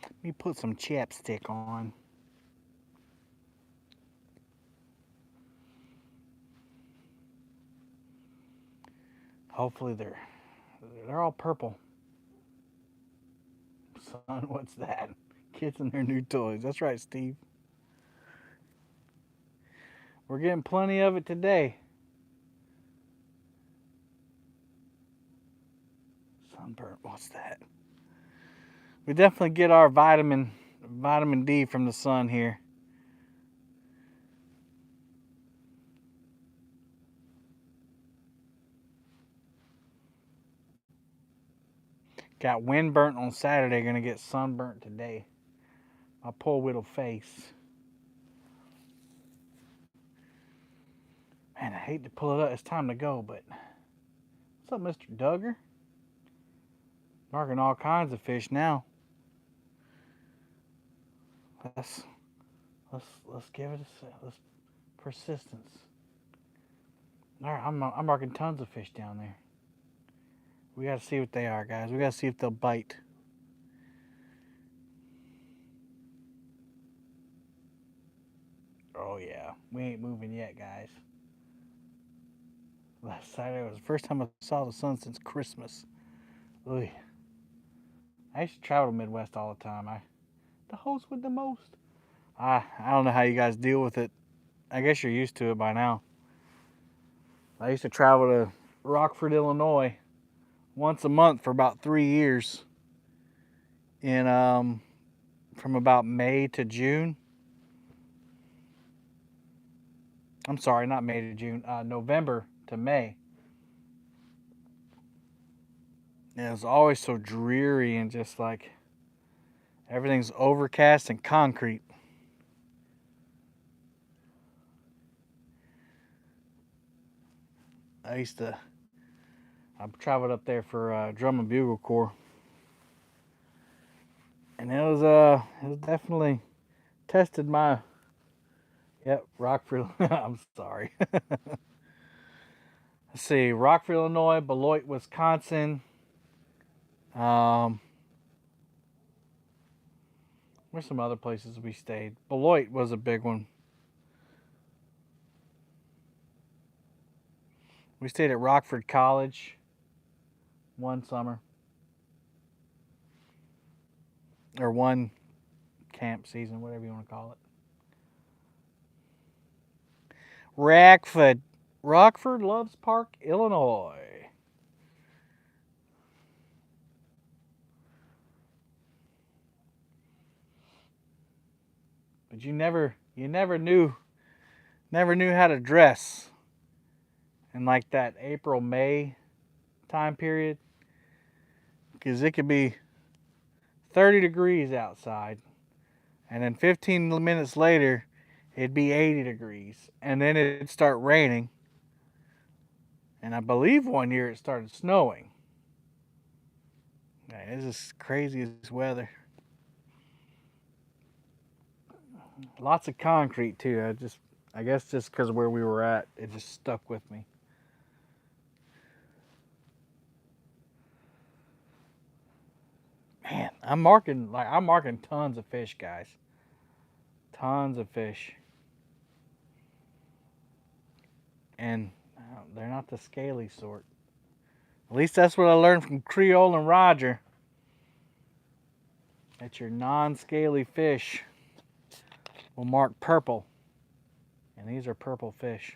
Let me put some chapstick on. Hopefully they're all purple. Son, what's that? Kids and their new toys. That's right, Steve. We're getting plenty of it today. Sunburnt, what's that? We definitely get our vitamin D from the sun here. Got windburnt on Saturday, gonna get sunburnt today. My poor little face. Man, I hate to pull it up. It's time to go, but what's up, Mr. Duggar? Marking all kinds of fish now. Let's give it let's persistence. All right, I'm marking tons of fish down there. We gotta see what they are, guys. We gotta see if they'll bite. Oh yeah, we ain't moving yet, guys. Last Saturday was the first time I saw the sun since Christmas. Oy. I used to travel to Midwest all the time. The host with the most. I don't know how you guys deal with it. I guess you're used to it by now. I used to travel to Rockford, Illinois, once a month for about 3 years. In from about May to June. I'm sorry, not May to June. November to May. And it was always so dreary and just like everything's overcast and concrete. I traveled up there for Drum and Bugle Corps, and it was definitely tested my. Yep, Rockford. I'm sorry. Let's see, Rockford, Illinois, Beloit, Wisconsin. Where's some other places we stayed? Beloit was a big one. We stayed at Rockford College one summer. Or one camp season, whatever you want to call it. Rockford Loves Park, Illinois. But you never knew how to dress in like that April, May time period. Because it could be 30 degrees outside. And then 15 minutes later, it'd be 80 degrees. And then it'd start raining. And I believe one year it started snowing. Man, this is crazy as weather. Lots of concrete too. I guess just because of where we were at, it just stuck with me. Man, I'm marking tons of fish, guys. Tons of fish. And they're not the scaly sort. At least that's what I learned from Creole and Roger. That your non-scaly fish will mark purple. And these are purple fish.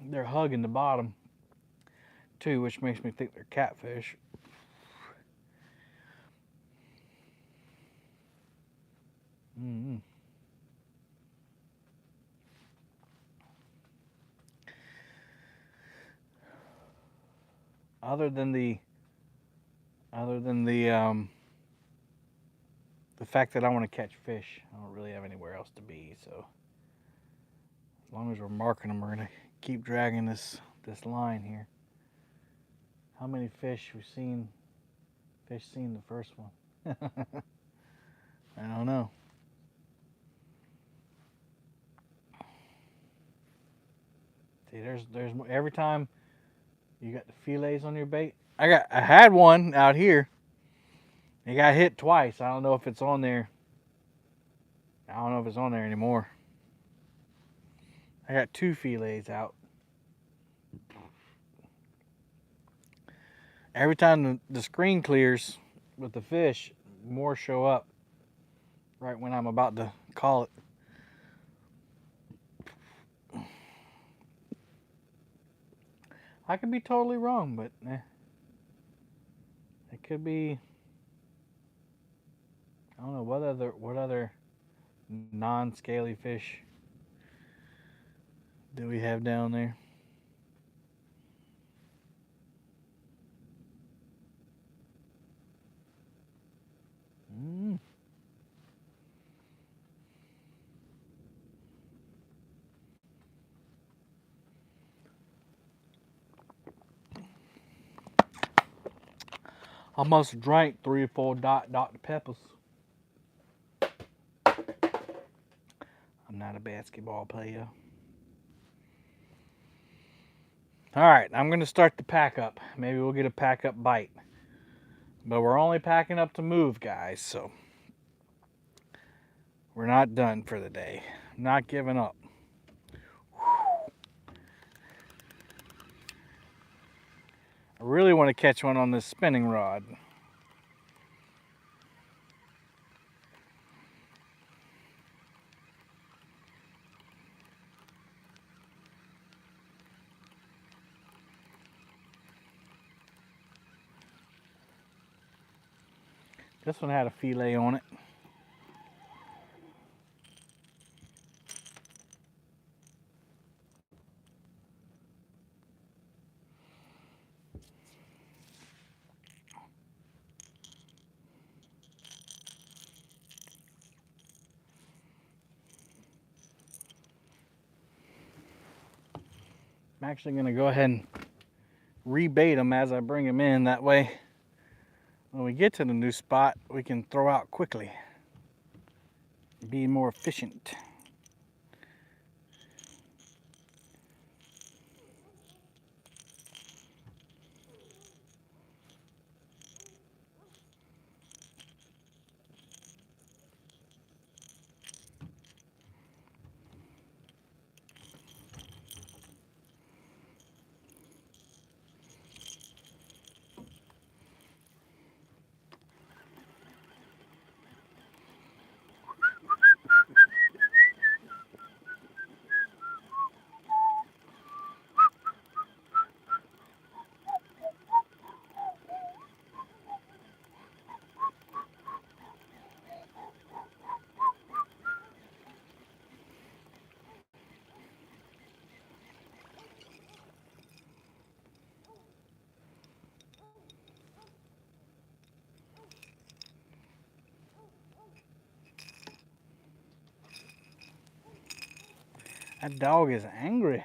They're hugging the bottom too, which makes me think they're catfish. Mm-hmm. Other than the the fact that I want to catch fish, I don't really have anywhere else to be. So as long as we're marking them, we're gonna keep dragging this line here. How many fish we've seen? Fish seen the first one? I don't know. See, there's every time you got the fillets on your bait. I had one out here. It got hit twice. I don't know if it's on there. I don't know if it's on there anymore. I got 2 fillets out. Every time the screen clears with the fish, more show up right when I'm about to call it. I could be totally wrong, but it could be. I don't know what other non-scaly fish do we have down there. Mm. Almost drank 3 or 4 Dr. Peppers. I'm not a basketball player. All right, I'm going to start the pack up. Maybe we'll get a pack up bite. But we're only packing up to move, guys, so we're not done for the day. I'm not giving up. I really want to catch one on this spinning rod. This one had a fillet on it. I'm actually going to go ahead and rebait them as I bring them in. That way, when we get to the new spot, we can throw out quickly. Be more efficient. That dog is angry.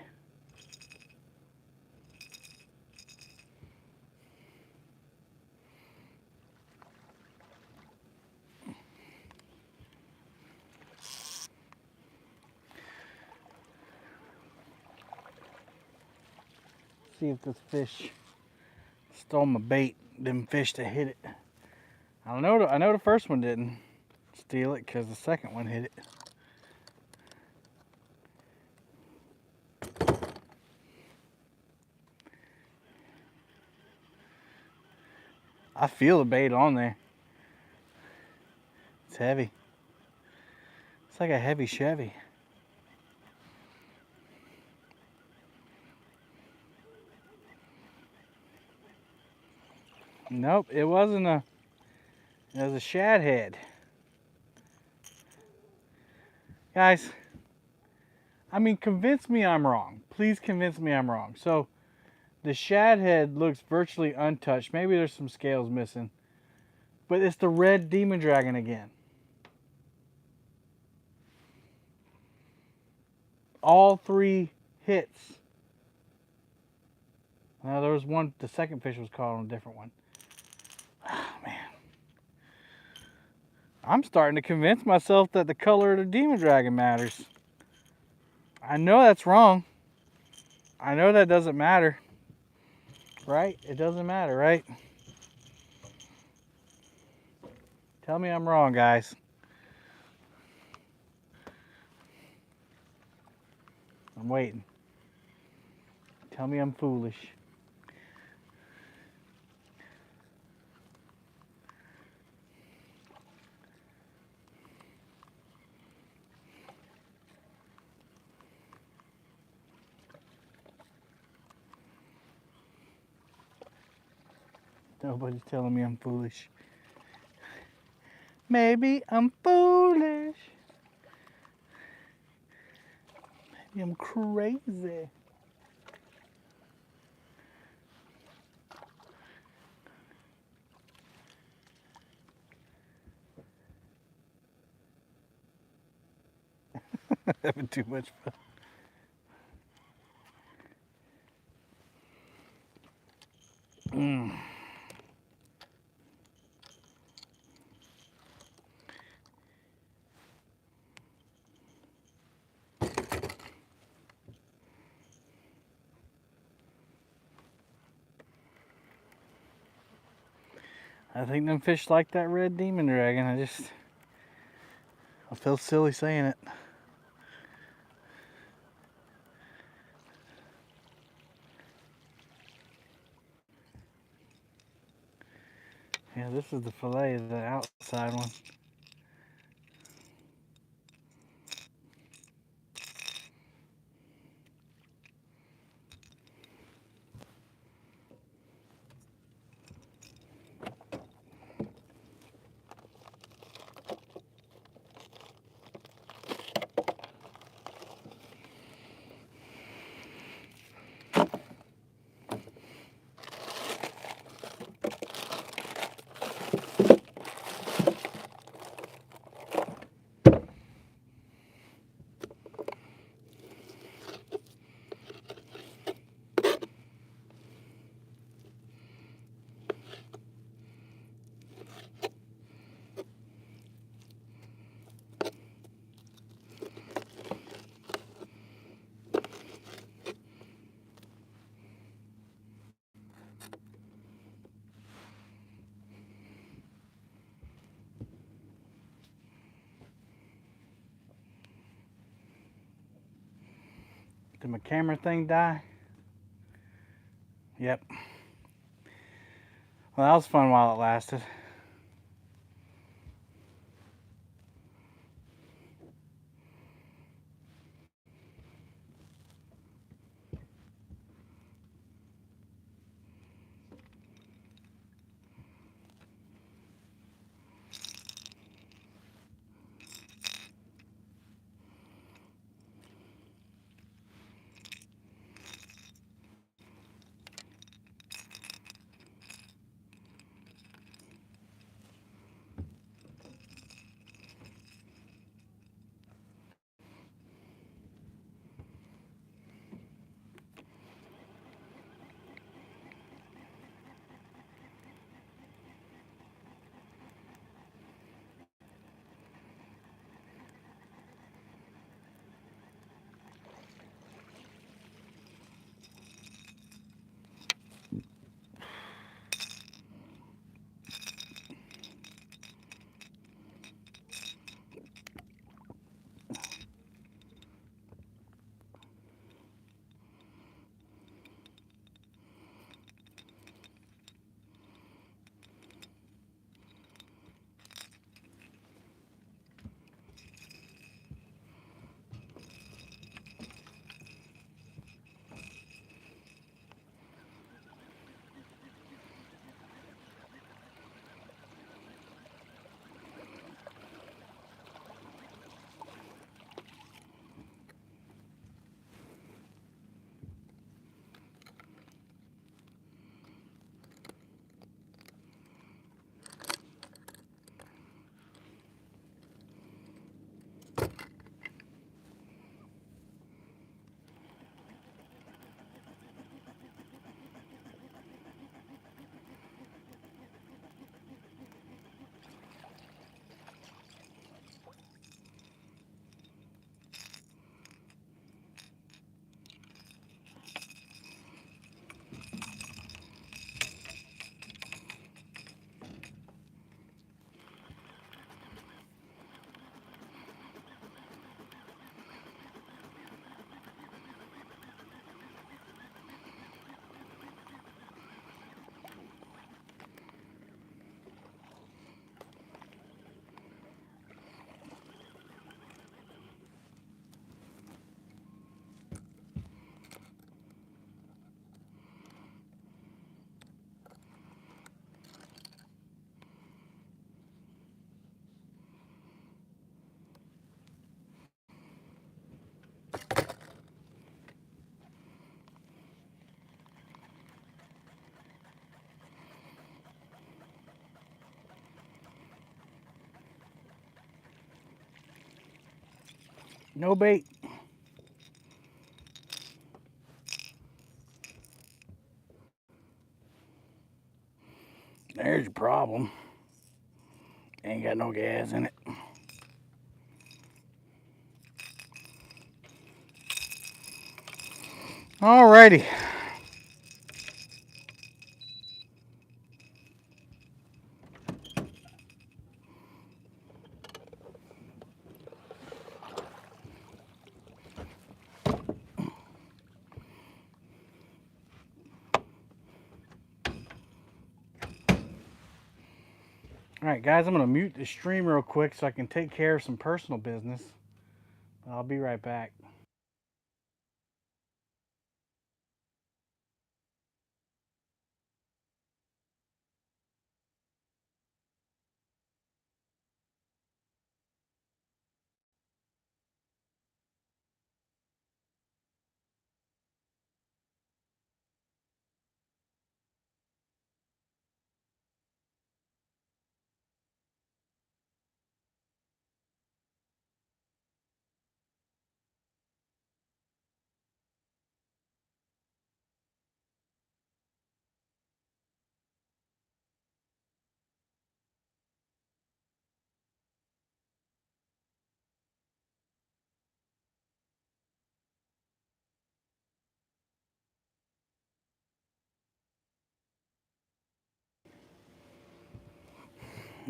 See if this fish stole my bait. Them fish that hit it. I know the first one didn't steal it because the second one hit it. I feel the bait on there. It's heavy. It's like a heavy Chevy. Nope, it wasn't a. It was a shad head. Guys, I mean, convince me I'm wrong. Please convince me I'm wrong. So, the shad head looks virtually untouched. Maybe there's some scales missing. But it's the red demon dragon again. All 3 hits. Now there was one, the second fish was caught on a different one. Oh, man. I'm starting to convince myself that the color of the demon dragon matters. I know that's wrong. I know that doesn't matter. Right? It doesn't matter, right? Tell me I'm wrong, guys. I'm waiting. Tell me I'm foolish. Nobody's telling me I'm foolish. Maybe I'm foolish. Maybe I'm crazy. Having too much fun. I think them fish like that red demon dragon. I feel silly saying it. Yeah, this is the fillet, the outside one. Did my camera thing die? Yep. Well, that was fun while it lasted. No bait. There's your problem. Ain't got no gas in it. Alrighty. Alright guys, I'm going to mute the stream real quick so I can take care of some personal business. I'll be right back.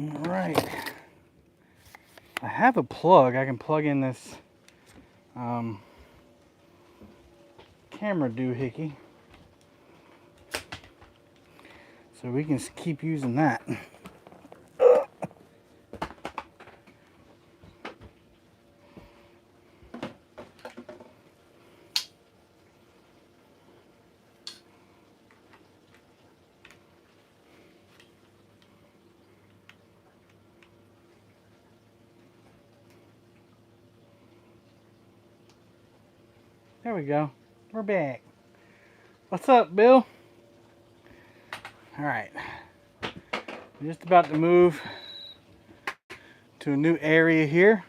Alright. I have a plug. I can plug in this camera doohickey. So we can keep using that. There we go. We're back. What's up, Bill? Alright. We're just about to move to a new area here.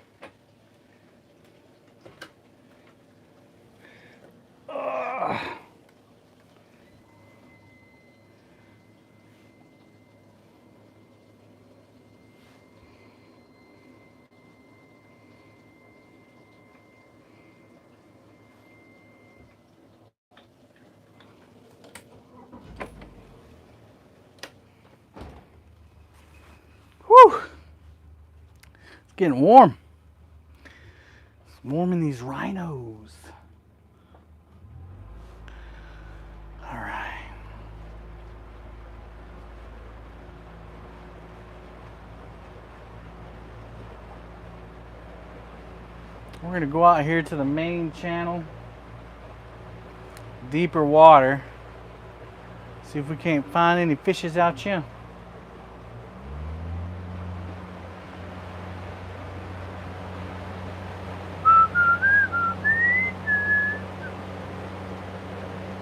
Whew! It's getting warm. It's warm in these rhinos. Alright. We're going to go out here to the main channel. Deeper water. See if we can't find any fishes out here.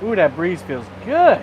Ooh, that breeze feels good.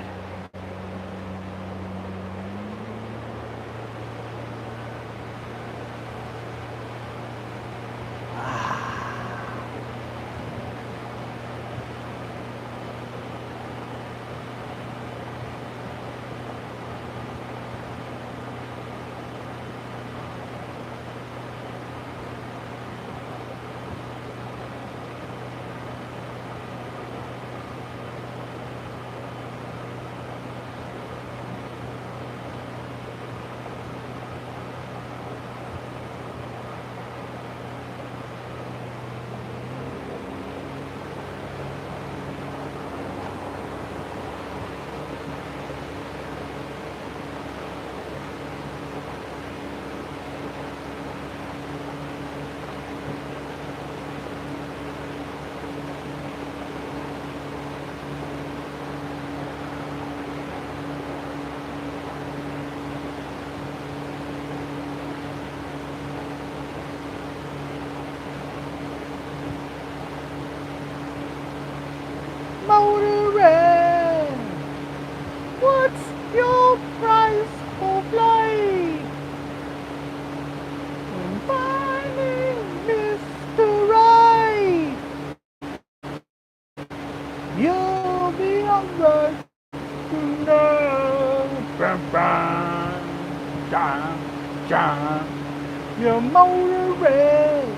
Your motor red.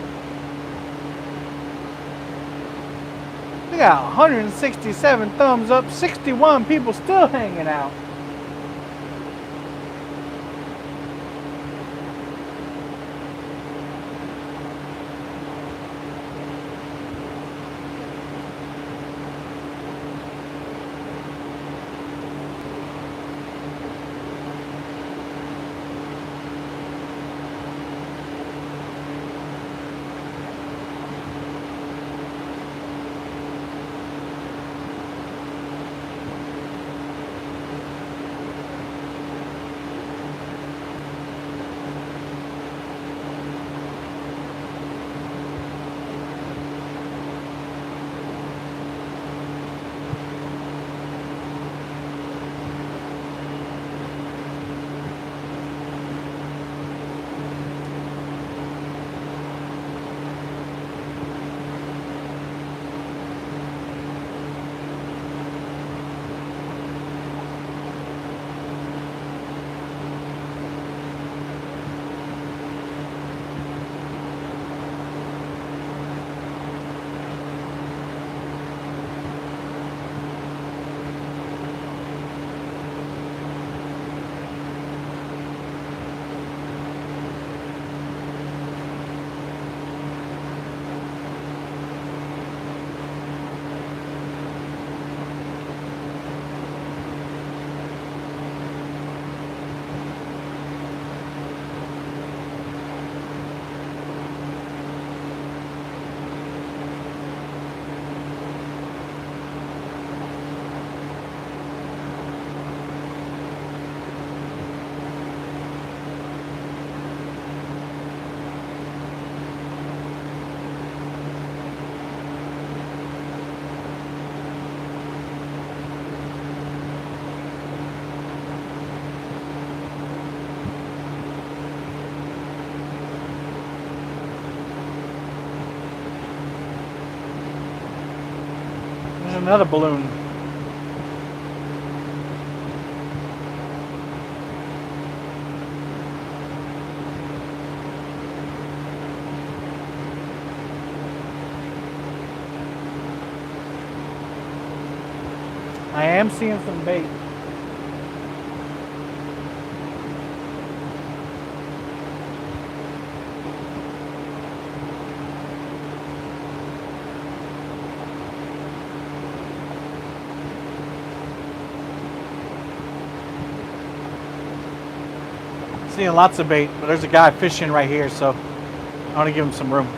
We got 167 thumbs up, 61 people still hanging out. There's another balloon. I am seeing some bait. Seeing lots of bait, but there's a guy fishing right here, so I want to give him some room.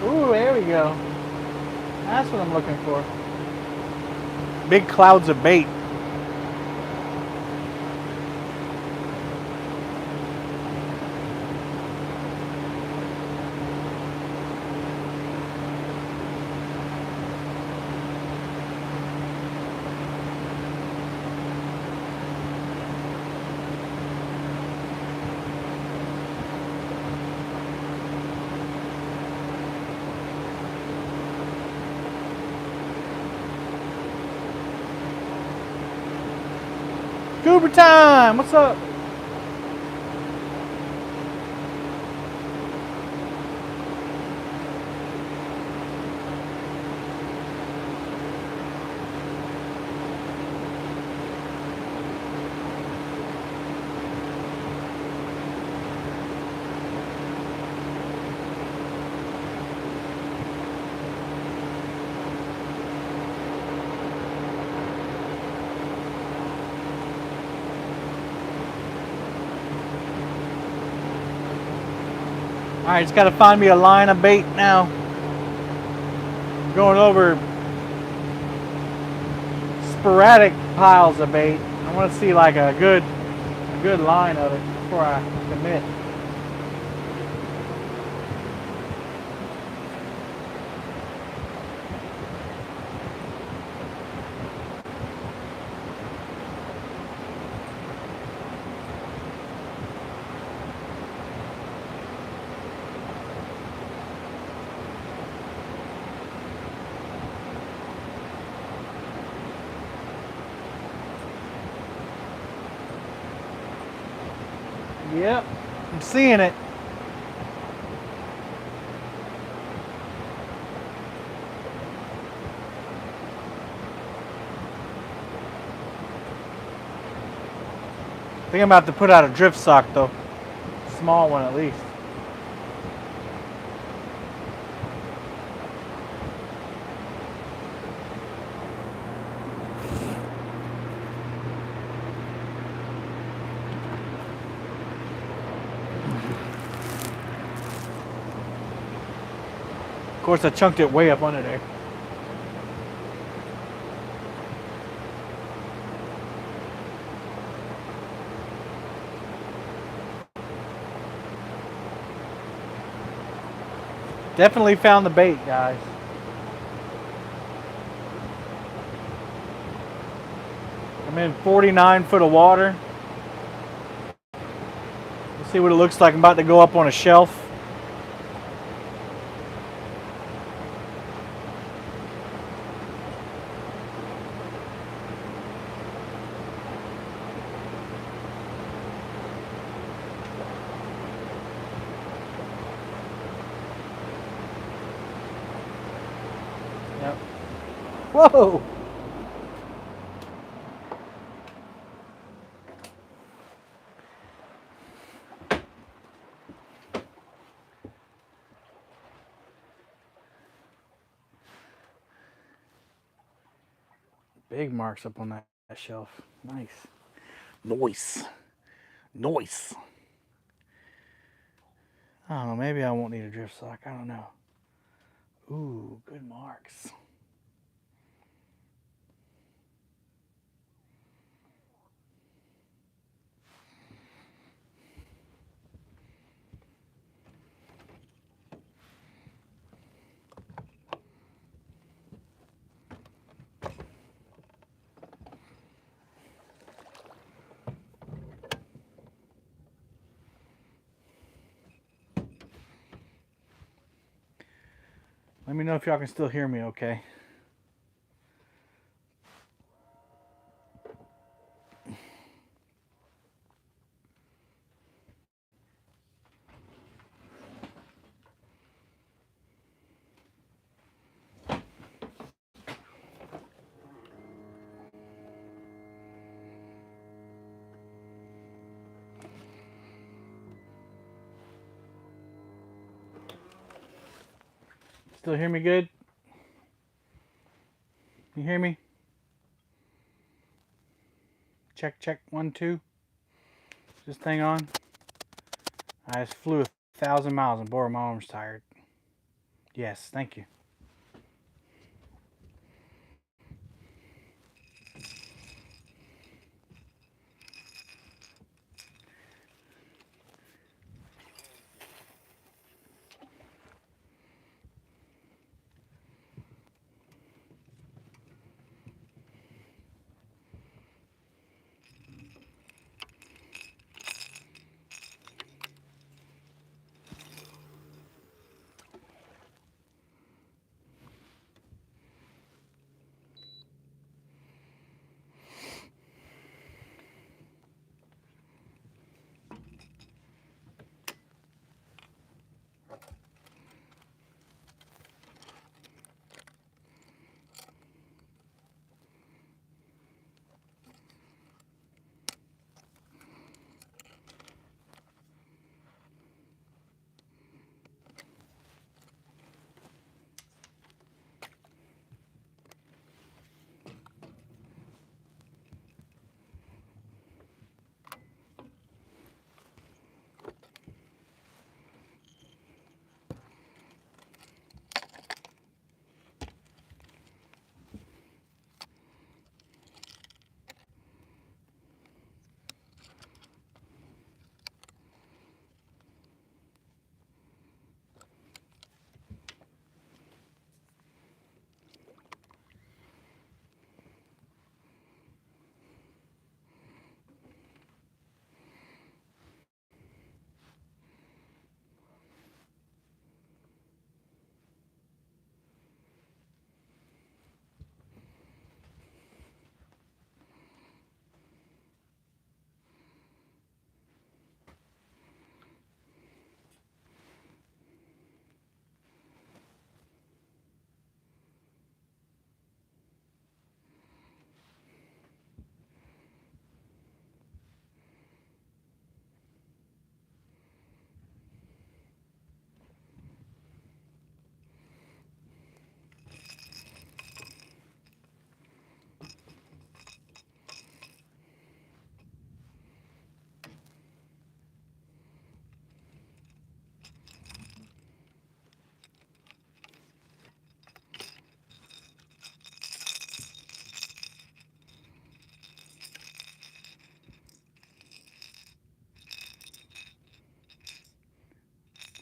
Ooh, there we go. That's what I'm looking for. Big clouds of bait. Scuba time! What's up? Alright, just gotta find me a line of bait now. Going over sporadic piles of bait. I want to see like a good line of it before I commit. Yep, I'm seeing it. I think I'm about to put out a drift sock though. Small one at least. Of course, I chunked it way up under there. Definitely found the bait, guys. I'm in 49 foot of water. Let's see what it looks like. I'm about to go up on a shelf. Yep. Whoa! Big marks up on that shelf. Nice. Nice. Nice. I don't know, maybe I won't need a drift sock. I don't know. Ooh, good marks. Let me know if y'all can still hear me okay. Still hear me good? You hear me? Check, check, 1, 2. Is this thing on? I just flew 1,000 miles and boy, my arm's tired. Yes, thank you.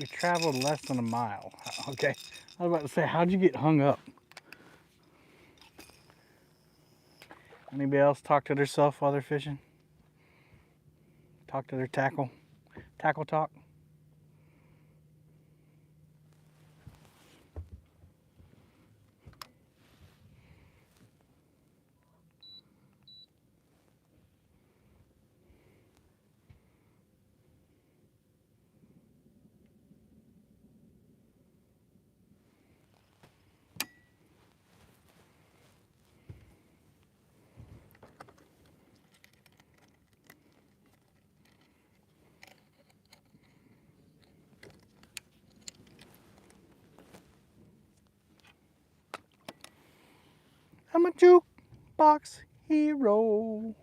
We traveled less than a mile. Okay. I was about to say, how'd you get hung up? Anybody else talk to themselves while they're fishing? Talk to their tackle? Tackle talk? I'm a jukebox hero.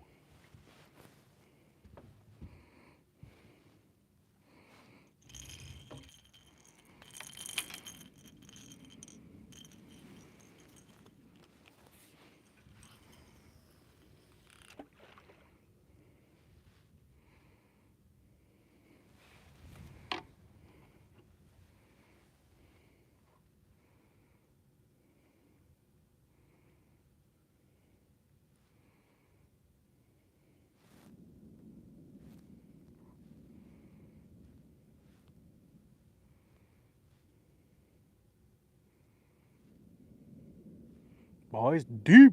Boys, deep.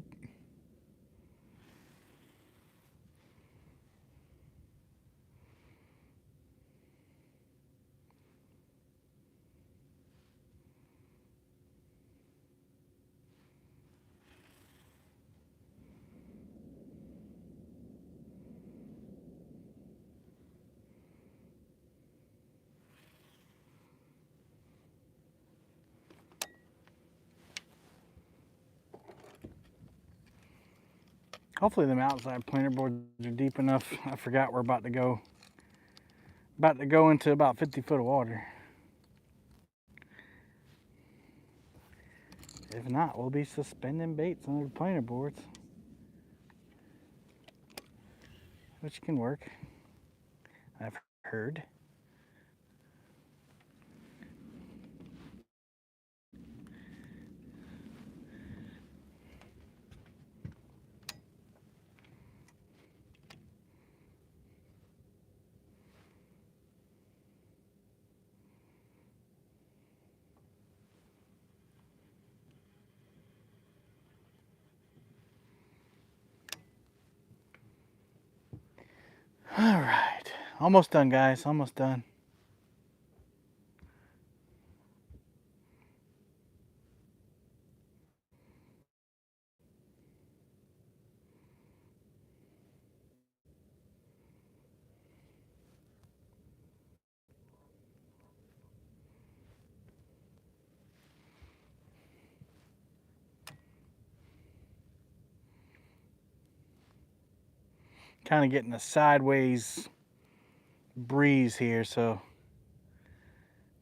Hopefully them outside planer boards are deep enough. I forgot we're about to go into about 50 foot of water. If not, we'll be suspending baits on the planer boards, which can work, I've heard. All right, almost done, guys, almost done. Kind of getting a sideways breeze here, so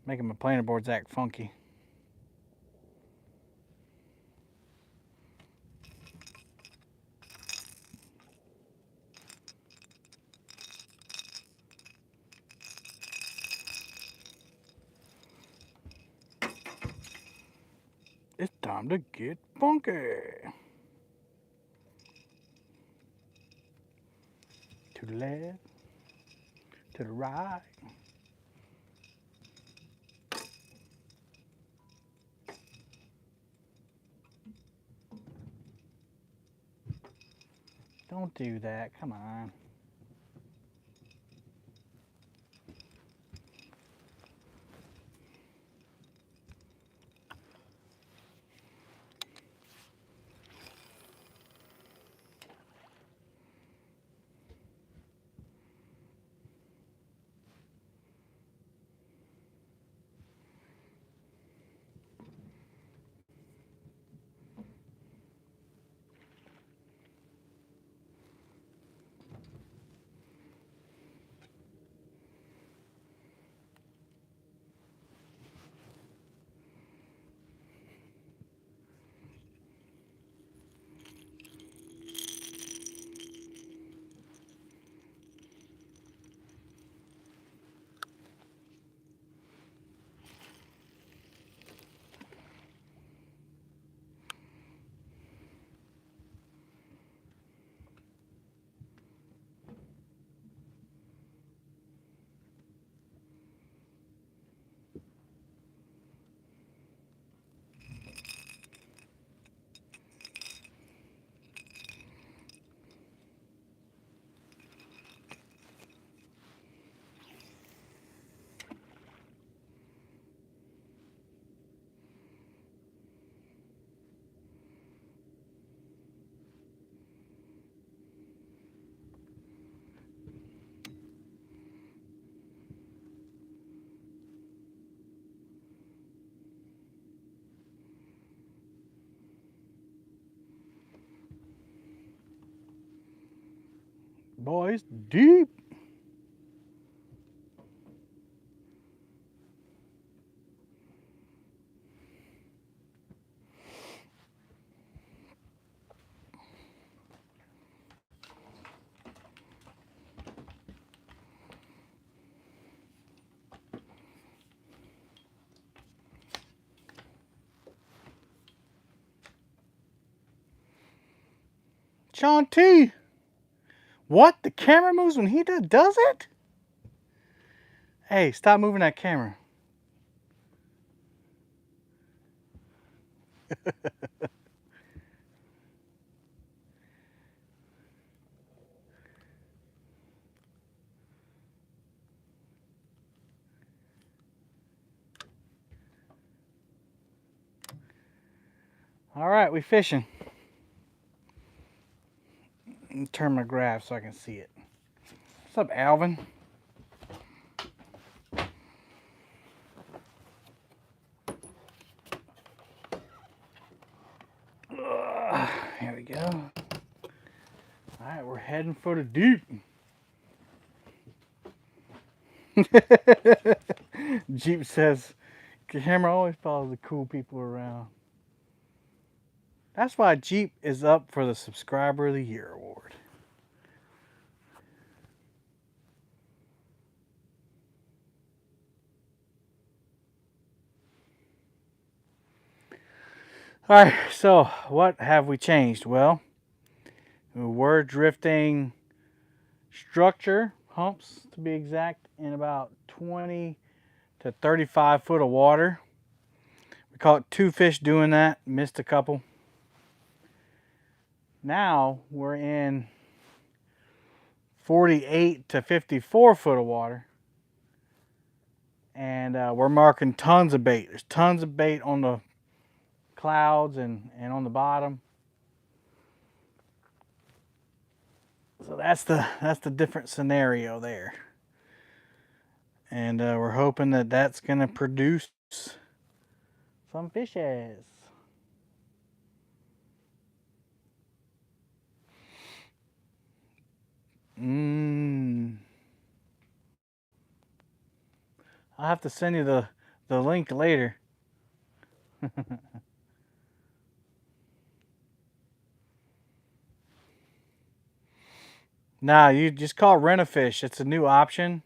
making my planer boards act funky. It's time to get funky. To the left, to the right. Don't do that, come on. Boy, it's deep. Sean T. What? The camera moves when he does it? Hey, stop moving that camera. All right, we fishing. Let me turn my graph so I can see it. What's up, Alvin? Here we go. All right, we're heading for the deep. Jeep says, camera always follows the cool people around. That's why Jeep is up for the Subscriber of the Year award. All right, so what have we changed? Well, we're drifting structure, humps to be exact, in about 20 to 35 foot of water. We caught 2 fish doing that, missed a couple. Now we're in 48 to 54 foot of water. And we're marking tons of bait. There's tons of bait on the clouds and on the bottom. So that's the different scenario there. And we're hoping that that's going to produce some fishes. I'll have to send you the link later. Nah, you just call Rent a Fish. It's a new option.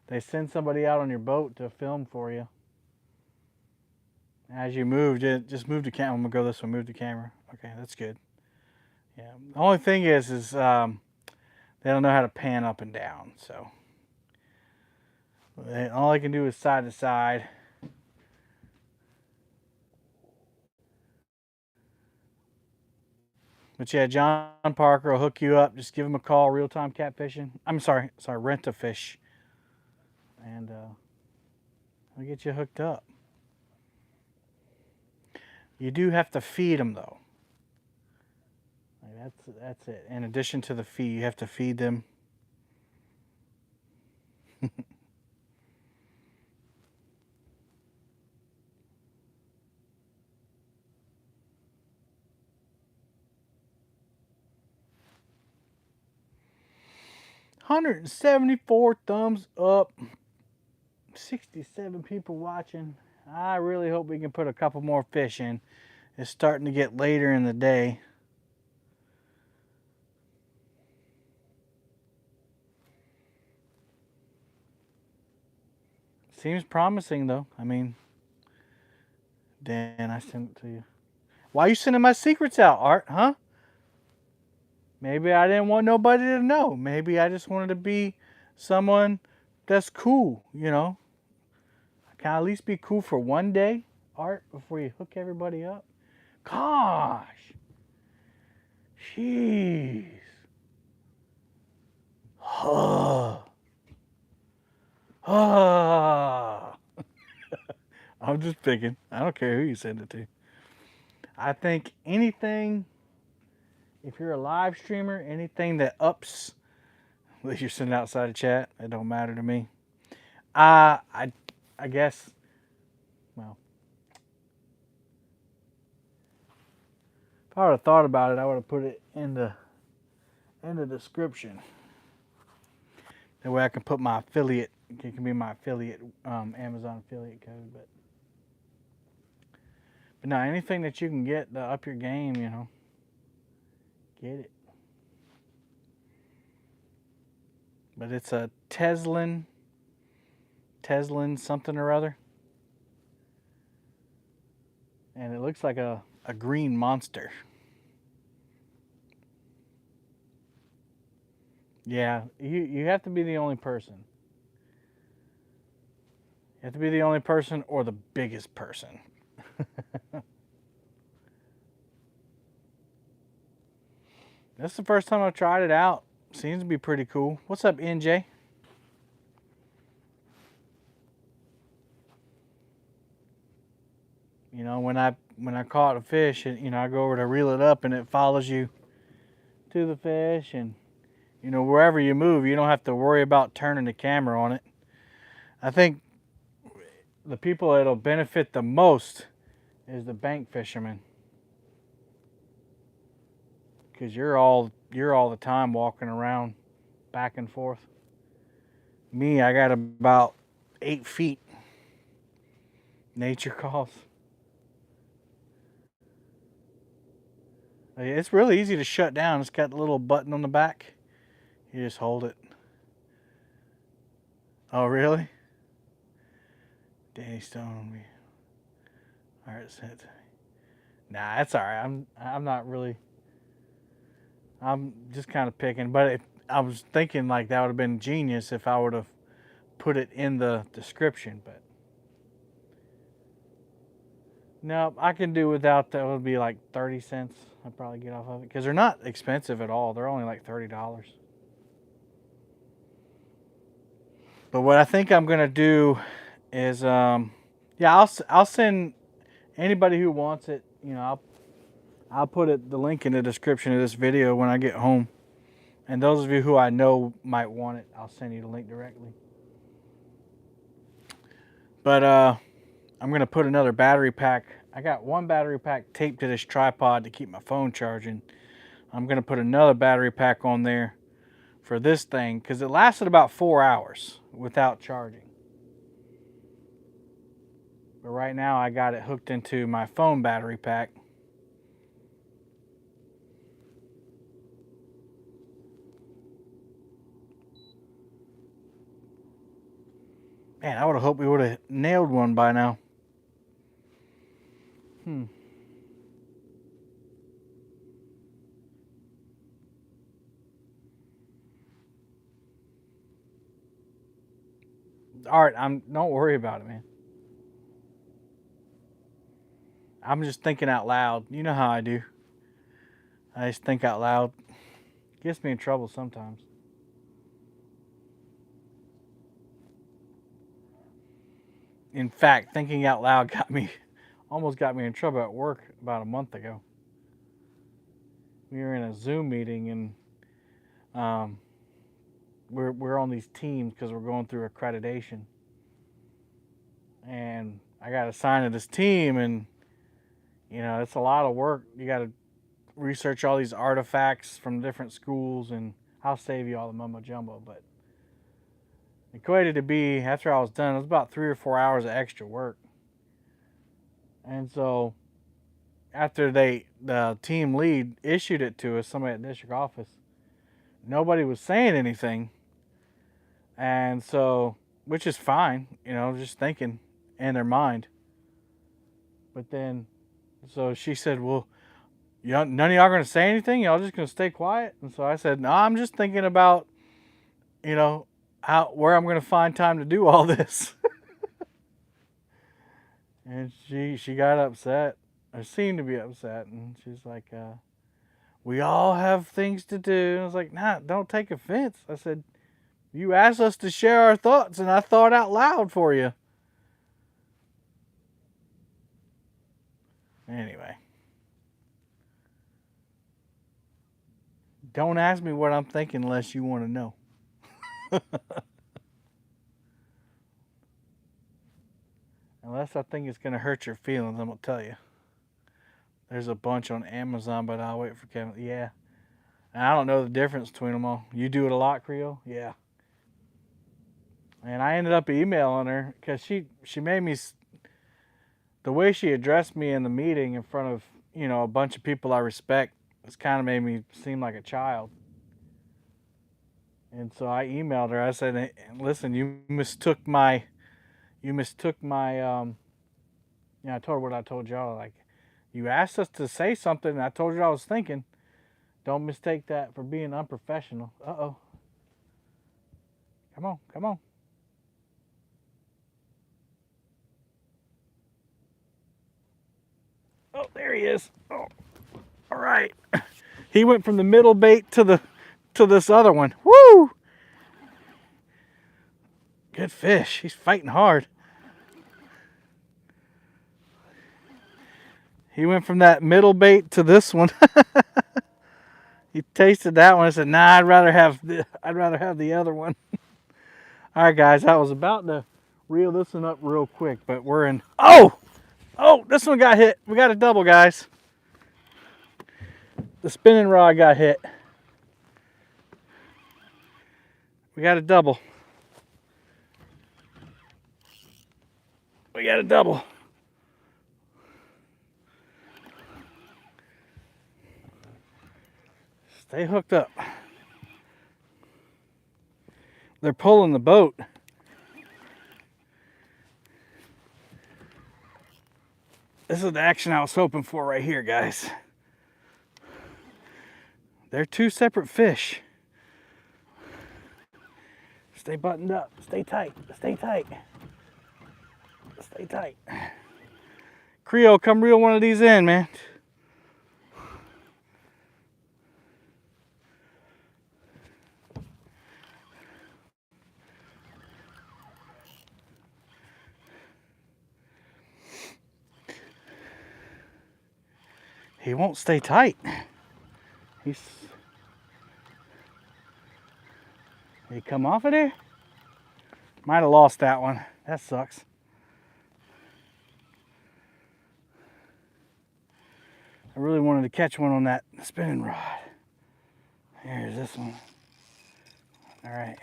They send somebody out on your boat to film for you. As you moved it, just move the camera. I'm gonna go this way. Move the camera. Okay, that's good. Yeah. The only thing is they don't know how to pan up and down. So all I can do is side to side. But yeah, John Parker will hook you up. Just give him a call. Real time catfishing. I'm sorry, Rent a Fish, and I'll get you hooked up. You do have to feed them though. Like that's it. In addition to the fee, you have to feed them. $174 thumbs up. 67 people watching. I really hope we can put a couple more fish in. It's starting to get later in the day. Seems promising though. I mean, Dan, I sent it to you. Why are you sending my secrets out, Art? Huh? Maybe I didn't want nobody to know. Maybe I just wanted to be someone that's cool, you know. Can I at least be cool for one day, Art, before you hook everybody up? Gosh. Jeez. I'm just picking. I don't care who you send it to. I think anything, if you're a live streamer, anything that ups, unless you're sitting outside of chat, it don't matter to me. I guess, well, if I would have thought about it, I would have put it in the description. That way I can put my affiliate, it can be my affiliate, Amazon affiliate code. But no, anything that you can get to up your game, you know, get it. But it's a Teslin something or other. And it looks like a green monster. Yeah, you have to be the only person. You have to be the only person or the biggest person. That's the first time I've tried it out. Seems to be pretty cool. What's up, NJ? You know, when I caught a fish, you know, I go over to reel it up and it follows you to the fish, and you know, wherever you move, you don't have to worry about turning the camera on it. I think the people that'll benefit the most is the bank fishermen, because you're all the time walking around back and forth. Me, I got about 8 feet. Nature calls. It's really easy to shut down. It's got the little button on the back. You just hold it. Oh, really? Danny Stone. All right, set. Nah, that's all right. I'm not really. I'm just kind of picking. But I was thinking like that would have been genius if I would have put it in the description. But no, I can do without that. It would be like 30 cents. I'd probably get off of it because they're not expensive at all. They're only like $30. But what I think I'm gonna do is, yeah, I'll send anybody who wants it. You know, I'll put the link in the description of this video when I get home. And those of you who I know might want it, I'll send you the link directly. But I'm gonna put another battery pack. I got one battery pack taped to this tripod to keep my phone charging. I'm gonna put another battery pack on there for this thing because it lasted about 4 hours without charging. But right now I got it hooked into my phone battery pack. Man, I would have hoped we would have nailed one by now. All right, don't worry about it, man. I'm just thinking out loud. You know how I do. I just think out loud. Gets me in trouble sometimes. In fact, thinking out loud almost got me in trouble at work about a month ago. We were in a Zoom meeting and we're on these teams because we're going through accreditation. And I got assigned to this team, and you know, it's a lot of work. You got to research all these artifacts from different schools, and I'll save you all the mumbo jumbo, but it equated to be, after I was done, it was about 3 or 4 hours of extra work. And so after the team lead issued it to us, somebody at the district office, nobody was saying anything. And so, which is fine, you know, just thinking in their mind. But then, so she said, well, none of y'all going to say anything? Y'all just going to stay quiet? And so I said, no, I'm just thinking about, you know, where I'm going to find time to do all this. And she got upset, or seemed to be upset, and she's like, we all have things to do. And I was like, nah, don't take offense. I said, you asked us to share our thoughts, and I thought out loud for you. Anyway. Don't ask me what I'm thinking unless you want to know. Unless I think it's going to hurt your feelings, I'm going to tell you. There's a bunch on Amazon, but I'll wait for Kevin. Yeah. And I don't know the difference between them all. You do it a lot, Creole? Yeah. And I ended up emailing her because she made me, the way she addressed me in the meeting in front of, you know, a bunch of people I respect, it's kind of made me seem like a child. And so I emailed her. I said, "Hey, listen, you mistook my, I told her what I told y'all. Like, you asked us to say something, and I told you I was thinking. Don't mistake that for being unprofessional." Uh-oh. Come on, come on. Oh, there he is. Oh, all right. He went from the middle bait to this other one. Woo! Good fish. He's fighting hard. He went from that middle bait to this one. He tasted that one and said, "Nah, I'd rather have the other one." All right, guys, I was about to reel this one up real quick, but we're in. Oh, this one got hit. We got a double, guys. The spinning rod got hit. We got a double. We got a double. Stay hooked up. They're pulling the boat. This is the action I was hoping for right here, guys. They're two separate fish. Stay buttoned up. Stay tight. Stay tight. Stay tight. Creole, come reel one of these in, man. He won't stay tight. He come off of there? Might have lost that one. That sucks. I really wanted to catch one on that spinning rod. Here's this one. All right.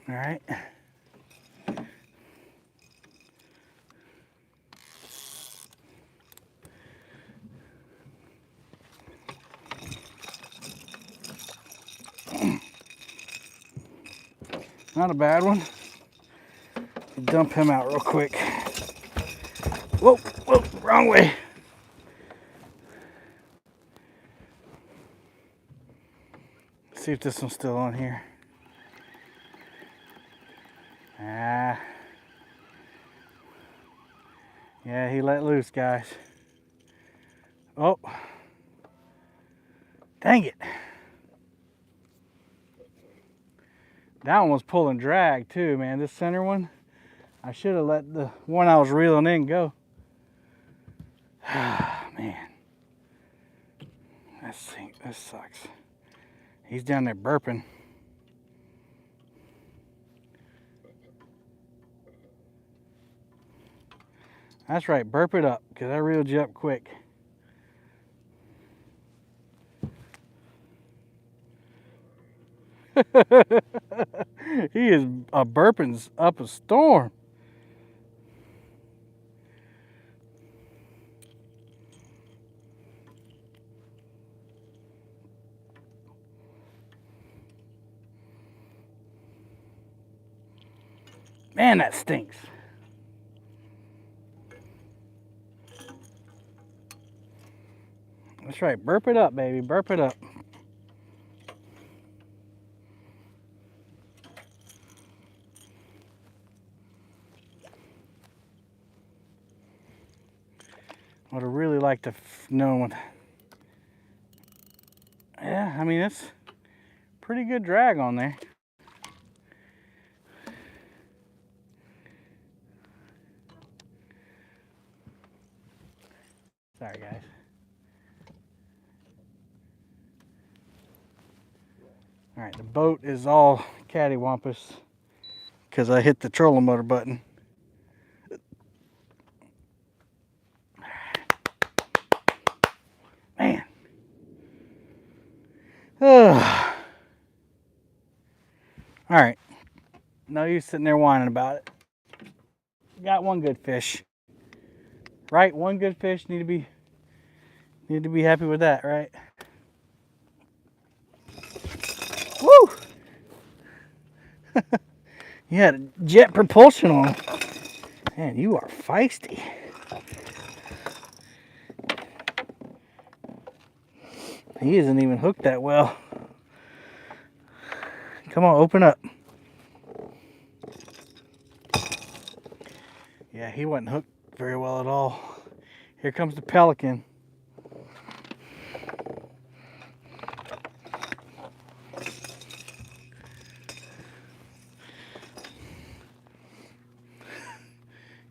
All right. Not a bad one. Dump him out real quick. Whoa, whoa, wrong way. See if this one's still on here. Ah. Yeah, he let loose, guys. Oh. Dang it. That one was pulling drag too, man. This center one, I should have let the one I was reeling in go. Man. That sucks. He's down there burping. That's right, burp it up, because I reeled you up quick. He is a burping up a storm. Man, that stinks. That's right, burp it up, baby, burp it up. Would have really liked to know what. Yeah, I mean, it's pretty good drag on there. Sorry, guys. All right, the boat is all cattywampus because I hit the trolling motor button. Man. Ugh. All right. No use sitting there whining about it. Got one good fish. Right? One good fish. Need to be happy with that, right? Woo! You had jet propulsion on. Man, you are feisty. He isn't even hooked that well. Come on, open up. Yeah, he wasn't hooked very well at all. Here comes the pelican.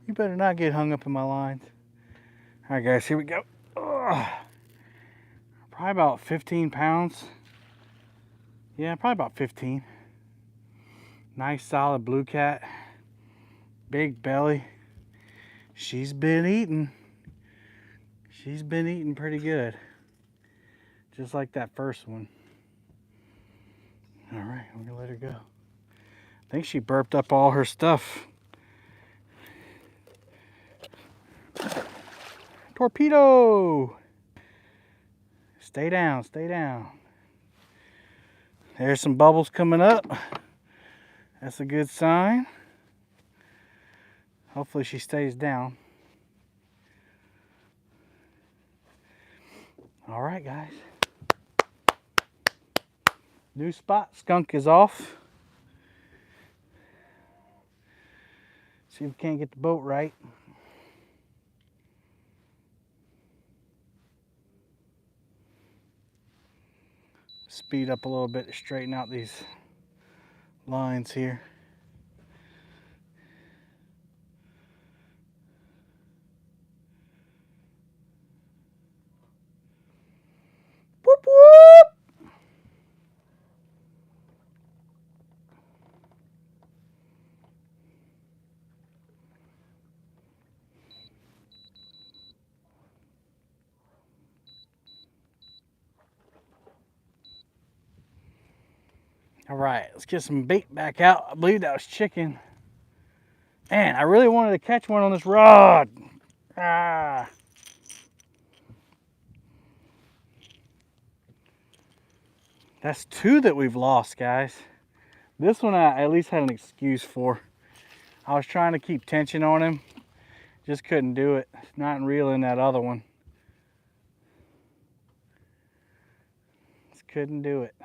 You better not get hung up in my lines. All right, guys, here we go. Ugh. Probably about 15 pounds. Yeah, probably about 15. Nice solid blue cat. Big belly. She's been eating. She's been eating pretty good. Just like that first one. All right, I'm gonna let her go. I think she burped up all her stuff. Torpedo! Stay down, stay down. There's some bubbles coming up. That's a good sign. Hopefully she stays down. All right, guys. New spot, skunk is off. See if we can't get the boat right. Speed up a little bit to straighten out these lines here. Whoop whoop! All right, let's get some bait back out. I believe that was chicken. Man, I really wanted to catch one on this rod. Ah. That's two that we've lost, guys. This one I at least had an excuse for. I was trying to keep tension on him. Just couldn't do it. Not reeling that other one. Just couldn't do it.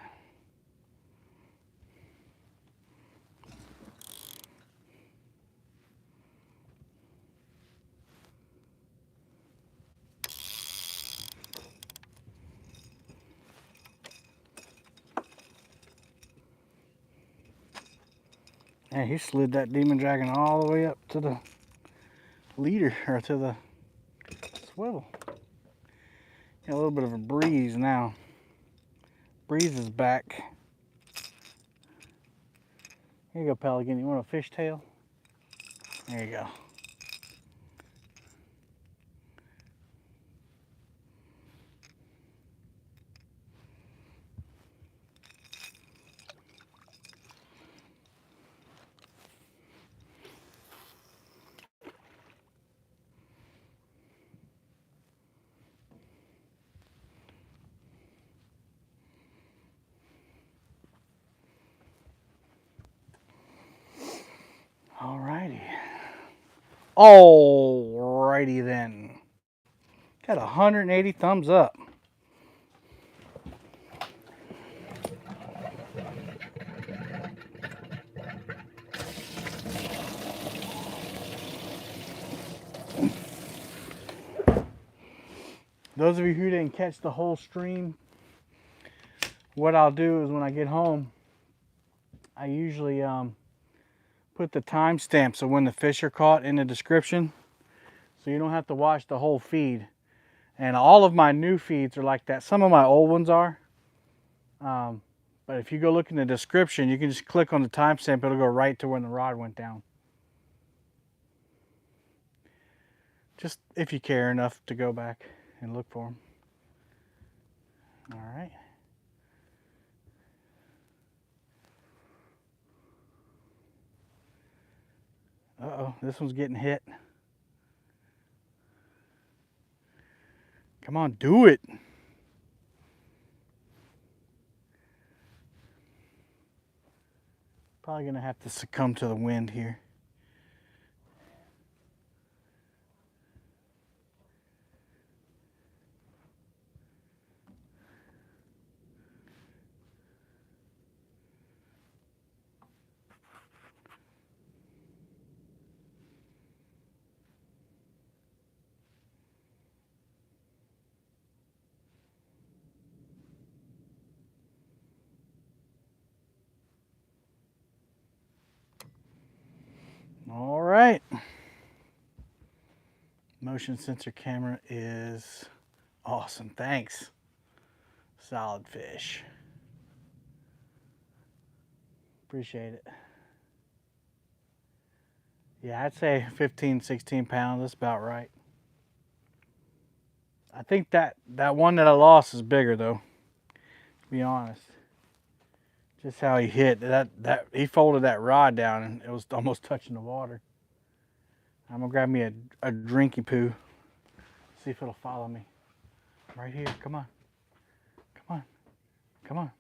Man, he slid that demon dragon all the way up to the leader, or to the swivel. Got a little bit of a breeze now. Breeze is back. Here you go, pelican. You want a fishtail? There you go. Alrighty. Alrighty then. Got 180 thumbs up. Those of you who didn't catch the whole stream, what I'll do is when I get home, I usually put the timestamps of when the fish are caught in the description, so you don't have to watch the whole feed. And all of my new feeds are like that. Some of my old ones are. But if you go look in the description, you can just click on the timestamp. It'll go right to when the rod went down. Just if you care enough to go back and look for them. All right. Uh-oh, this one's getting hit. Come on, do it. Probably gonna have to succumb to the wind here. All right. Motion sensor camera is awesome. Thanks. Solid fish. Appreciate it. Yeah, I'd say 15, 16 pounds. That's about right. I think that one that I lost is bigger though, to be honest. Just how he hit that he folded that rod down and it was almost touching the water. I'm gonna grab me a drinky poo. See if it'll follow me. Right here. Come on. Come on. Come on.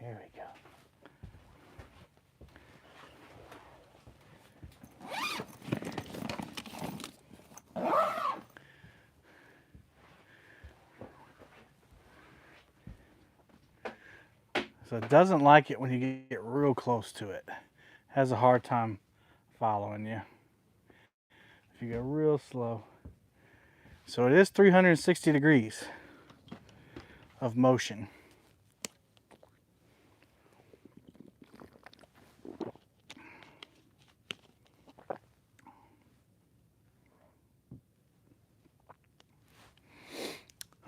Here we go. So it doesn't like it when you get real close to it. Has a hard time following you if you go real slow. So it is 360 degrees of motion.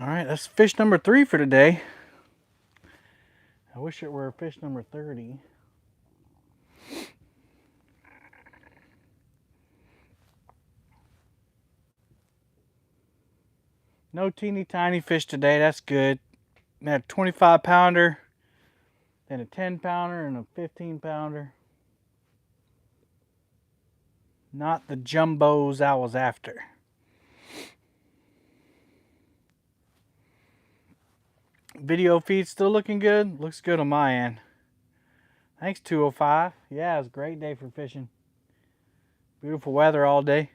All right, that's fish number 3 for today. I wish it were fish number 30. No teeny tiny fish today, that's good. We had a 25 pounder, then a 10 pounder and a 15 pounder. Not the jumbos I was after. Video feed still looking good. Looks good on my end. Thanks 205. Yeah, it was a great day for fishing. Beautiful weather all day.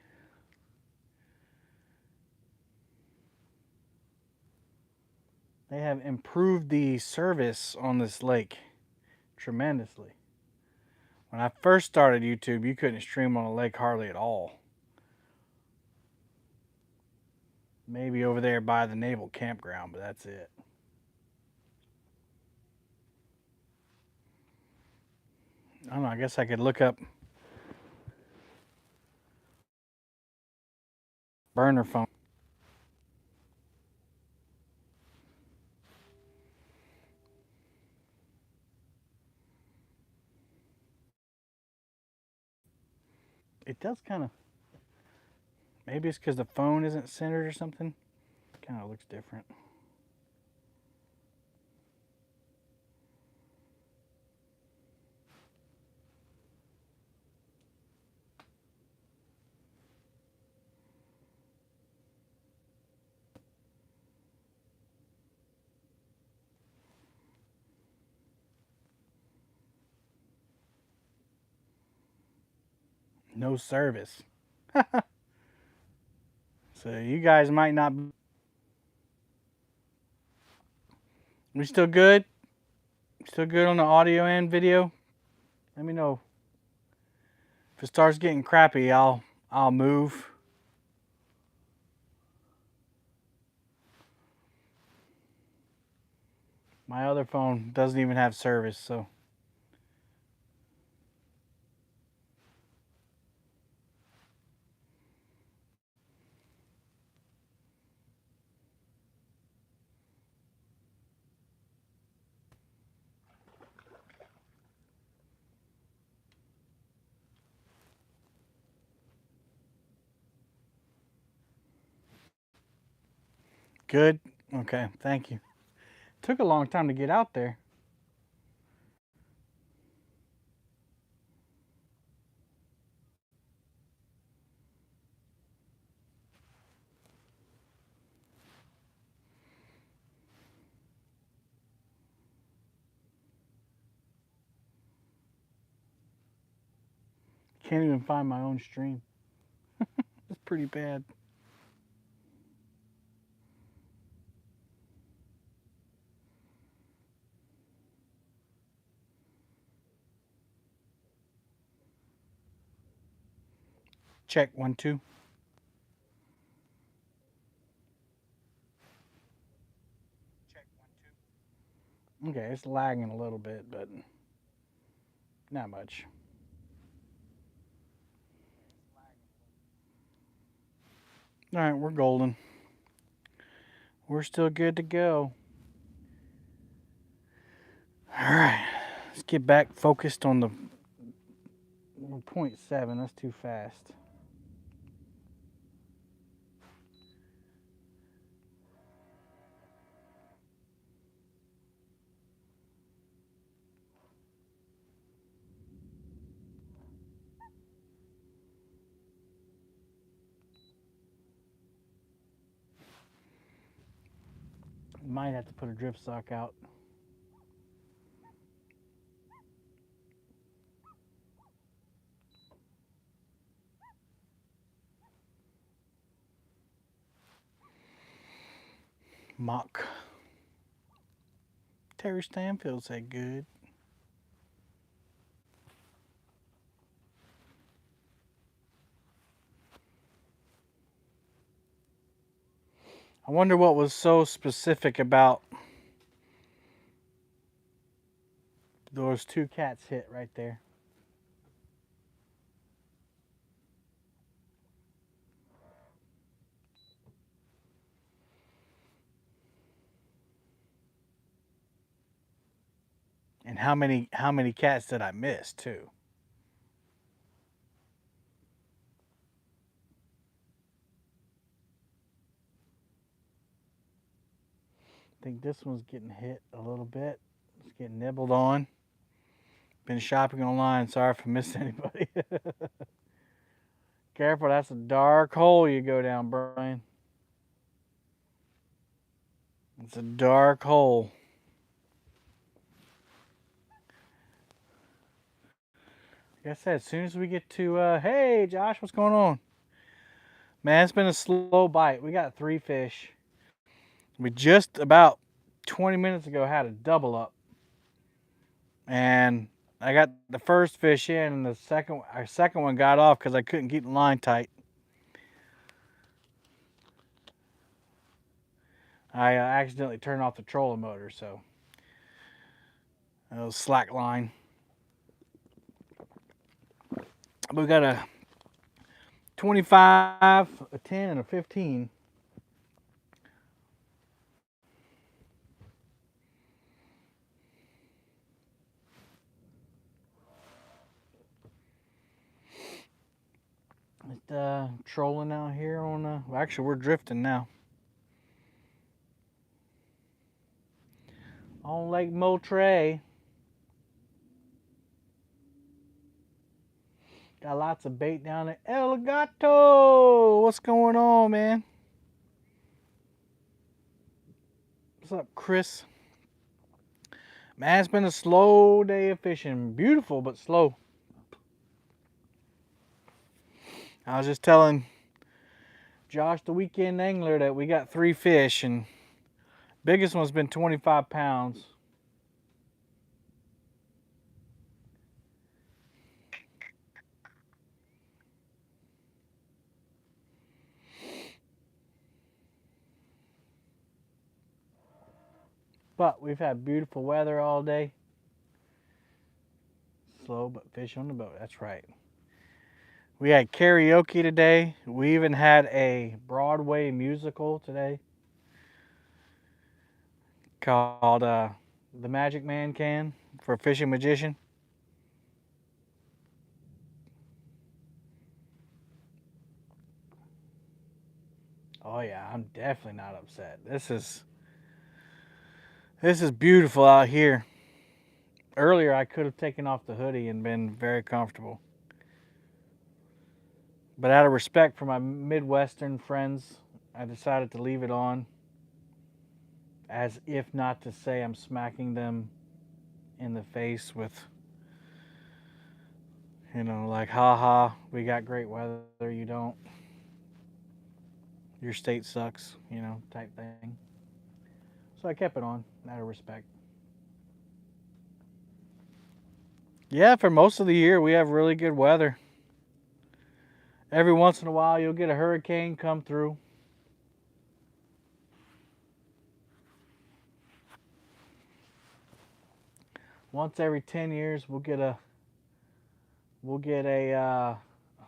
They have improved the service on this lake tremendously. When I first started YouTube, you couldn't stream on a lake hardly at all. Maybe over there by the naval campground, but that's it. I don't know, I guess I could look up burner phone. It does kind of, maybe it's because the phone isn't centered or something. Kind of looks different. No service. So you guys might not. We still good? Still good on the audio and video? Let me know. If it starts getting crappy, I'll move. My other phone doesn't even have service, so. Good? Okay, thank you. Took a long time to get out there. Can't even find my own stream. It's pretty bad. Check 1 2. Okay, it's lagging a little bit, but not much. All right, we're golden. We're still good to go. All right, let's get back focused on the 0.7. That's too fast. Might have to put a drift sock out. Mock. Terry Stanfield said good. I wonder what was so specific about those two cats hit right there. And how many cats did I miss too? I think this one's getting hit a little bit. It's getting nibbled on. Been shopping online. Sorry if I missed anybody. Careful, that's a dark hole you go down, Brian. It's a dark hole. Like I said, as soon as we get to, hey, Josh, what's going on? Man, it's been a slow bite. We got 3 fish. We just about 20 minutes ago had a double up. And I got the first fish in, and our second one got off because I couldn't keep the line tight. I accidentally turned off the trolling motor, so it was slack line. We got a 25, a 10, and a 15. Trolling out here on, well, actually, we're drifting now. On Lake Moultrie. Got lots of bait down there. El Gato! What's going on, man? What's up, Chris? Man, it's been a slow day of fishing. Beautiful, but slow. I was just telling Josh, the weekend angler, that we got 3 fish, and biggest one's been 25 pounds. But we've had beautiful weather all day. Slow, but fish on the boat. That's right. We had karaoke today. We even had a Broadway musical today called The Magic Man Can for Fishing Magician. Oh yeah, I'm definitely not upset. This This is beautiful out here. Earlier, I could have taken off the hoodie and been very comfortable. But out of respect for my Midwestern friends, I decided to leave it on, as if not to say I'm smacking them in the face with, like, haha, we got great weather, you don't. Your state sucks, type thing. So I kept it on out of respect. Yeah, for most of the year, we have really good weather. Every once in a while, you'll get a hurricane come through. Once every 10 years, we'll get a,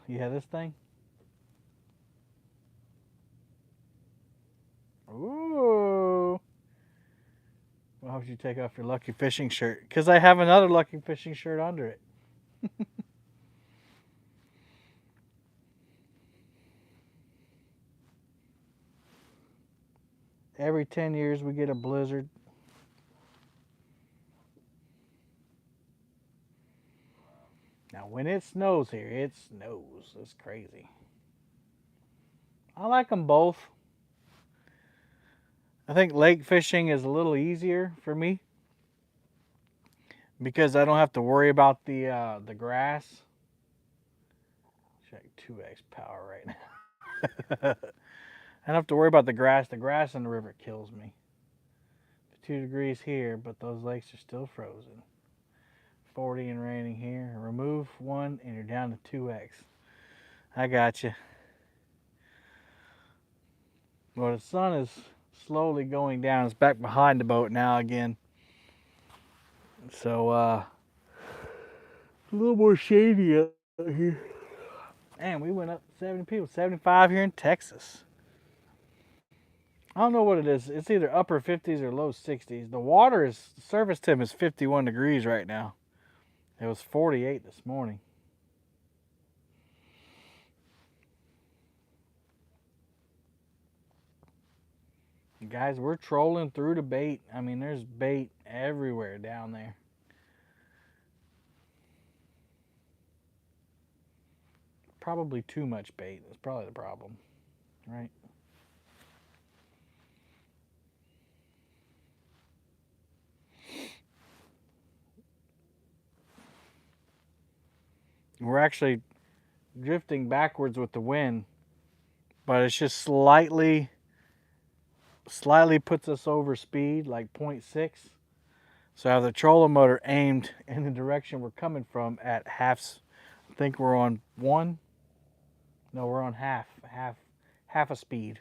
this thing. Ooh. Why would you take off your Lucky Fishing shirt? Because I have another Lucky Fishing shirt under it. Every 10 years, we get a blizzard. Now, when it snows here, it snows. It's crazy. I like them both. I think lake fishing is a little easier for me because I don't have to worry about the grass. Check 2x power right now. I don't have to worry about the grass. The grass in the river kills me. 2 degrees here, but those lakes are still frozen. 40 and raining here. Remove one and you're down to 2x. I got you. Well, the sun is slowly going down. It's back behind the boat now again. So, a little more shady out here. And we went up 70 people, 75 here in Texas. I don't know what it is. It's either upper 50s or low 60s. The surface temp is 51 degrees right now. It was 48 this morning. Guys, we're trolling through the bait. I mean, there's bait everywhere down there. Probably too much bait. That's probably the problem, right? We're actually drifting backwards with the wind, but it's just slightly puts us over speed, like 0.6. So I have the trolling motor aimed in the direction we're coming from at half. I think we're on 1. No, we're on half a speed.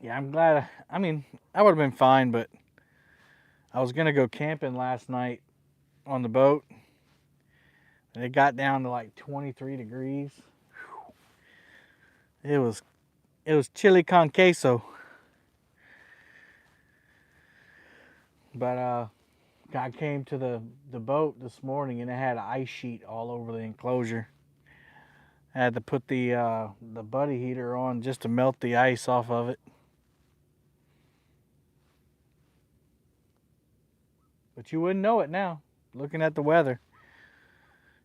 Yeah, I'm glad. I mean, I would have been fine, but I was gonna go camping last night on the boat, and it got down to like 23 degrees. It was chili con queso. But I came to the boat this morning and it had an ice sheet all over the enclosure. I had to put the buddy heater on just to melt the ice off of it. But you wouldn't know it now, looking at the weather.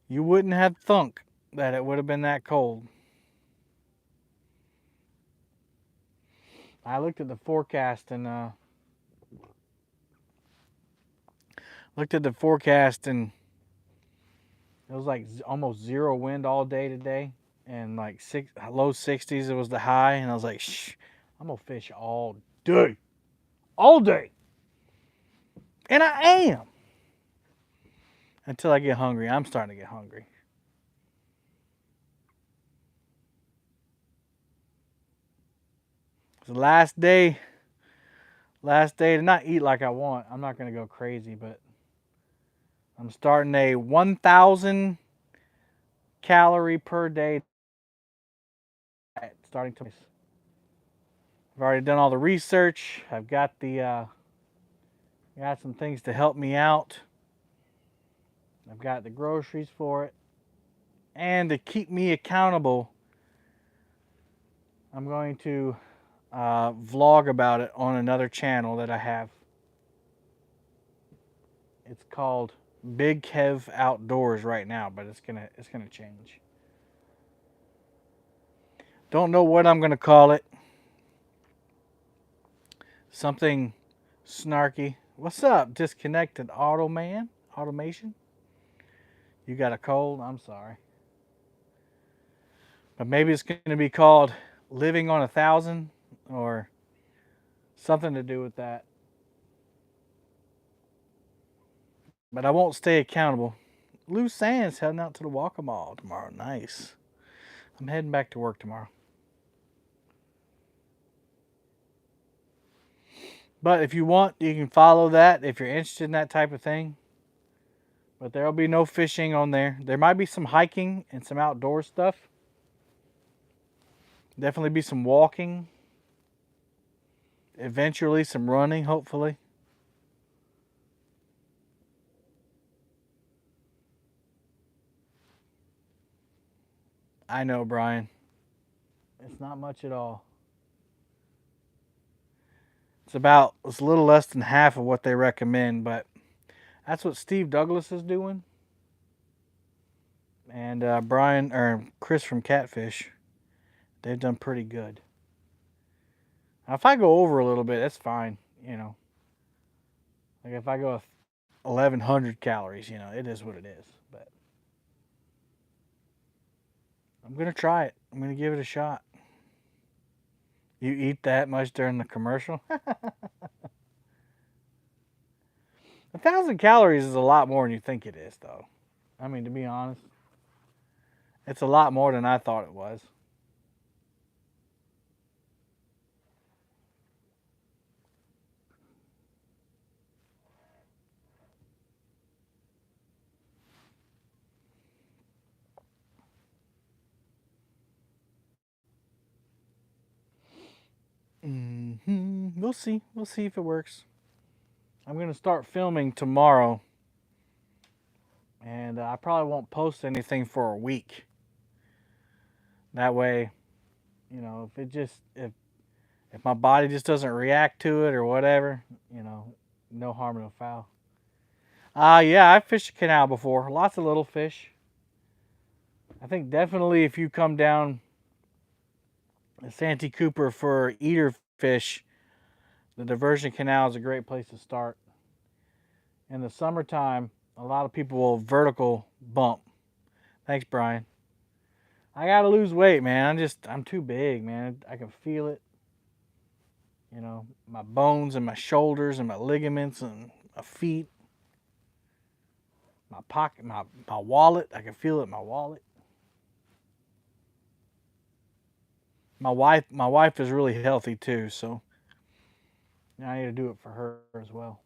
You wouldn't have thunk that it would have been that cold. I looked at the forecast and it was like almost zero wind all day today, and like low 60s it was the high, and I was like, shh, I'm gonna fish all day, and I am until I get hungry. I'm starting to get hungry. It's the last day to not eat like I want. I'm not gonna go crazy, but I'm starting a 1,000 calorie per day diet starting tomorrow. I've already done all the research. I've got got some things to help me out. I've got the groceries for it. And to keep me accountable, I'm going to vlog about it on another channel that I have. It's called Big Kev Outdoors right now, but it's gonna change. Don't know what I'm gonna call it. Something snarky. What's up, disconnected automation? You got a cold? I'm sorry. But maybe it's gonna be called Living on 1,000 or something to do with that. But I won't stay accountable. Lou Sands heading out to the Walk-A-Mall tomorrow. Nice. I'm heading back to work tomorrow. But if you want, you can follow that if you're interested in that type of thing. But there'll be no fishing on there. There might be some hiking and some outdoor stuff. Definitely be some walking. Eventually some running, hopefully. I know, Brian. It's not much at all. It's a little less than half of what they recommend, but that's what Steve Douglas is doing. And Brian or Chris from Catfish, they've done pretty good. Now, if I go over a little bit, that's fine. Like if I go 1,100 calories, it is what it is. But I'm gonna try it. I'm gonna give it a shot. You eat that much during the commercial? 1,000 calories is a lot more than you think it is, though. I mean, to be honest, it's a lot more than I thought it was. We'll see. We'll see if it works. I'm gonna start filming tomorrow, and I probably won't post anything for a week. That way, if my body just doesn't react to it or whatever, no harm, no foul. Yeah, I've fished a canal before. Lots of little fish. I think definitely if you come down the Santee Cooper for eater fish, the diversion canal is a great place to start. In the summertime, a lot of people will vertical bump. Thanks, Brian. I gotta lose weight, man. I'm too big, man. I can feel it. My bones and my shoulders and my ligaments and my feet. My pocket, my wallet. I can feel it in my wallet. My wife is really healthy too, so I need to do it for her as well.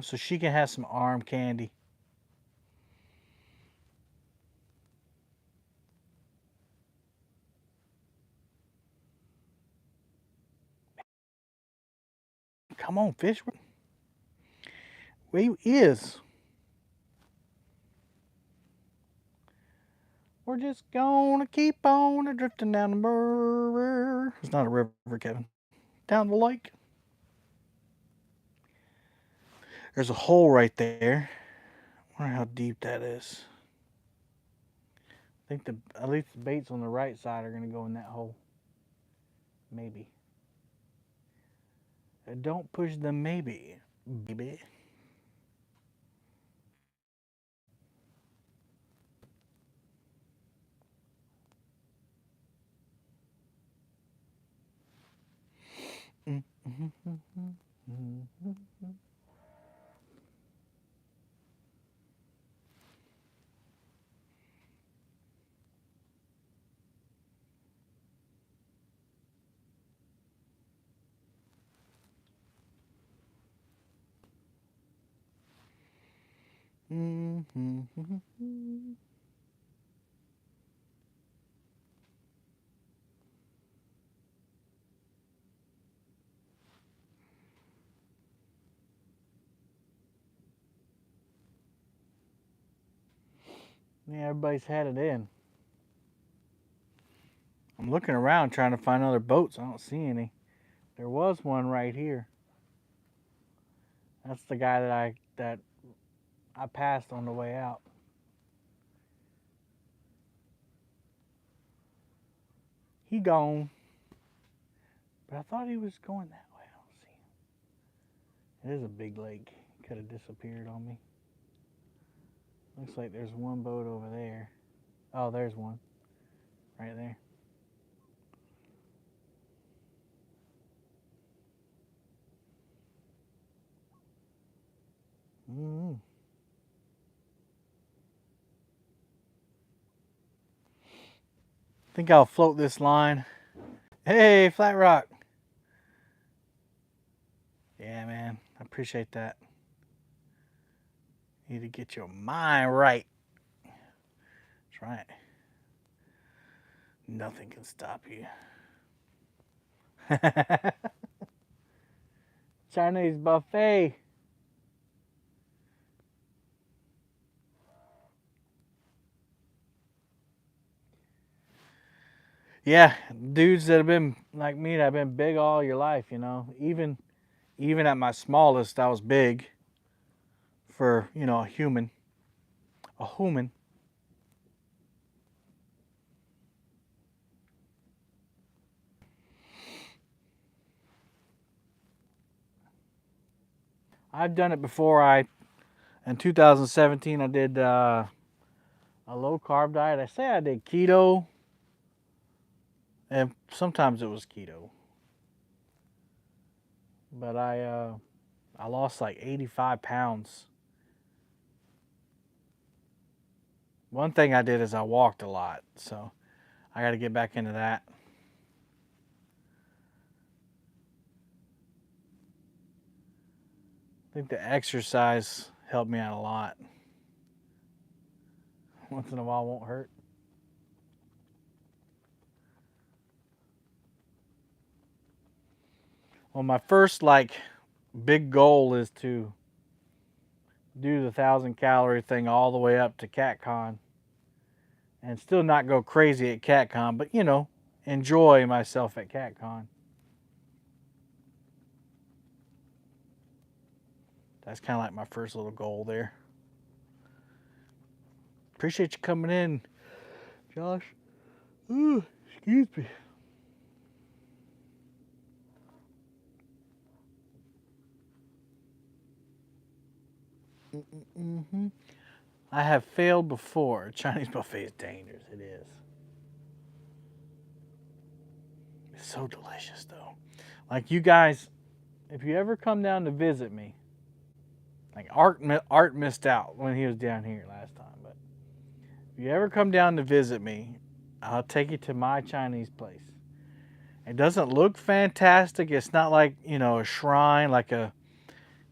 So she can have some arm candy. Come on, fish. Where you is? We're just gonna keep on drifting down the river. It's not a river, Kevin. Down the lake. There's a hole right there. I wonder how deep that is. I think at least the baits on the right side are gonna go in that hole. Maybe. Don't push the maybe, baby. Yeah, everybody's had it in. I'm looking around trying to find other boats. I don't see any. There was one right here. That's the guy that I passed on the way out. He gone. But I thought he was going that way. I don't see him. It is a big lake. He could have disappeared on me. Looks like there's one boat over there. Oh, there's one. Right there. Mm-hmm. Think I'll float this line. Hey, Flat Rock. Yeah, man. I appreciate that. You need to get your mind right. That's right. Nothing can stop you. Chinese buffet. Yeah, dudes that have been like me that have been big all your life, you know. Even at my smallest, I was big for, you know, a human. A human. I've done it before. In 2017 I did a low carb diet. I say I did keto, and sometimes it was keto. But I lost like 85 pounds. One thing I did is I walked a lot, so I got to get back into that. I think the exercise helped me out a lot. Once in a while won't hurt. Well, my first like big goal is to do the 1,000 calorie thing all the way up to CatCon, and still not go crazy at CatCon, but you know, enjoy myself at CatCon. That's kind of like my first little goal there. Appreciate you coming in, Josh. Ooh, excuse me. Mm-hmm. I have failed before. Chinese buffet is dangerous. It is. It's so delicious, though. Like you guys, if you ever come down to visit me, like Art missed out when he was down here last time, but if you ever come down to visit me, I'll take you to my Chinese place. It doesn't look fantastic. It's not like, you know, a shrine, like a,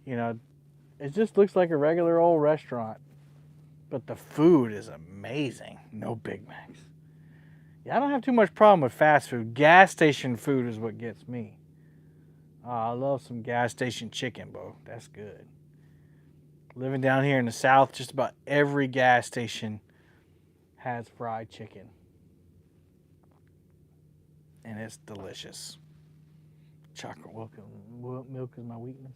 you know, it just looks like a regular old restaurant. But the food is amazing. No Big Macs. Yeah, I don't have too much problem with fast food. Gas station food is what gets me. I love some gas station chicken, bro. That's good. Living down here in the South, just about every gas station has fried chicken. And it's delicious. Chocolate milk is my weakness.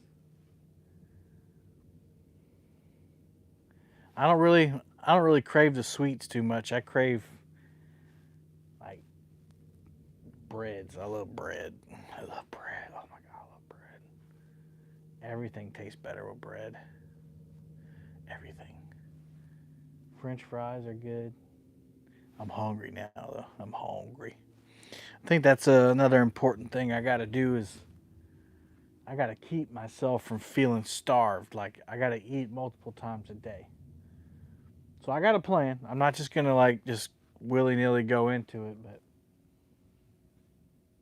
I don't really crave the sweets too much. I crave like breads. I love bread. I love bread. Oh my god, I love bread. Everything tastes better with bread. Everything. French fries are good. I'm hungry now though. I'm hungry. I think that's another important thing I got to do is I got to keep myself from feeling starved. Like I got to eat multiple times a day. So I got a plan. I'm not just going to like just willy-nilly go into it, but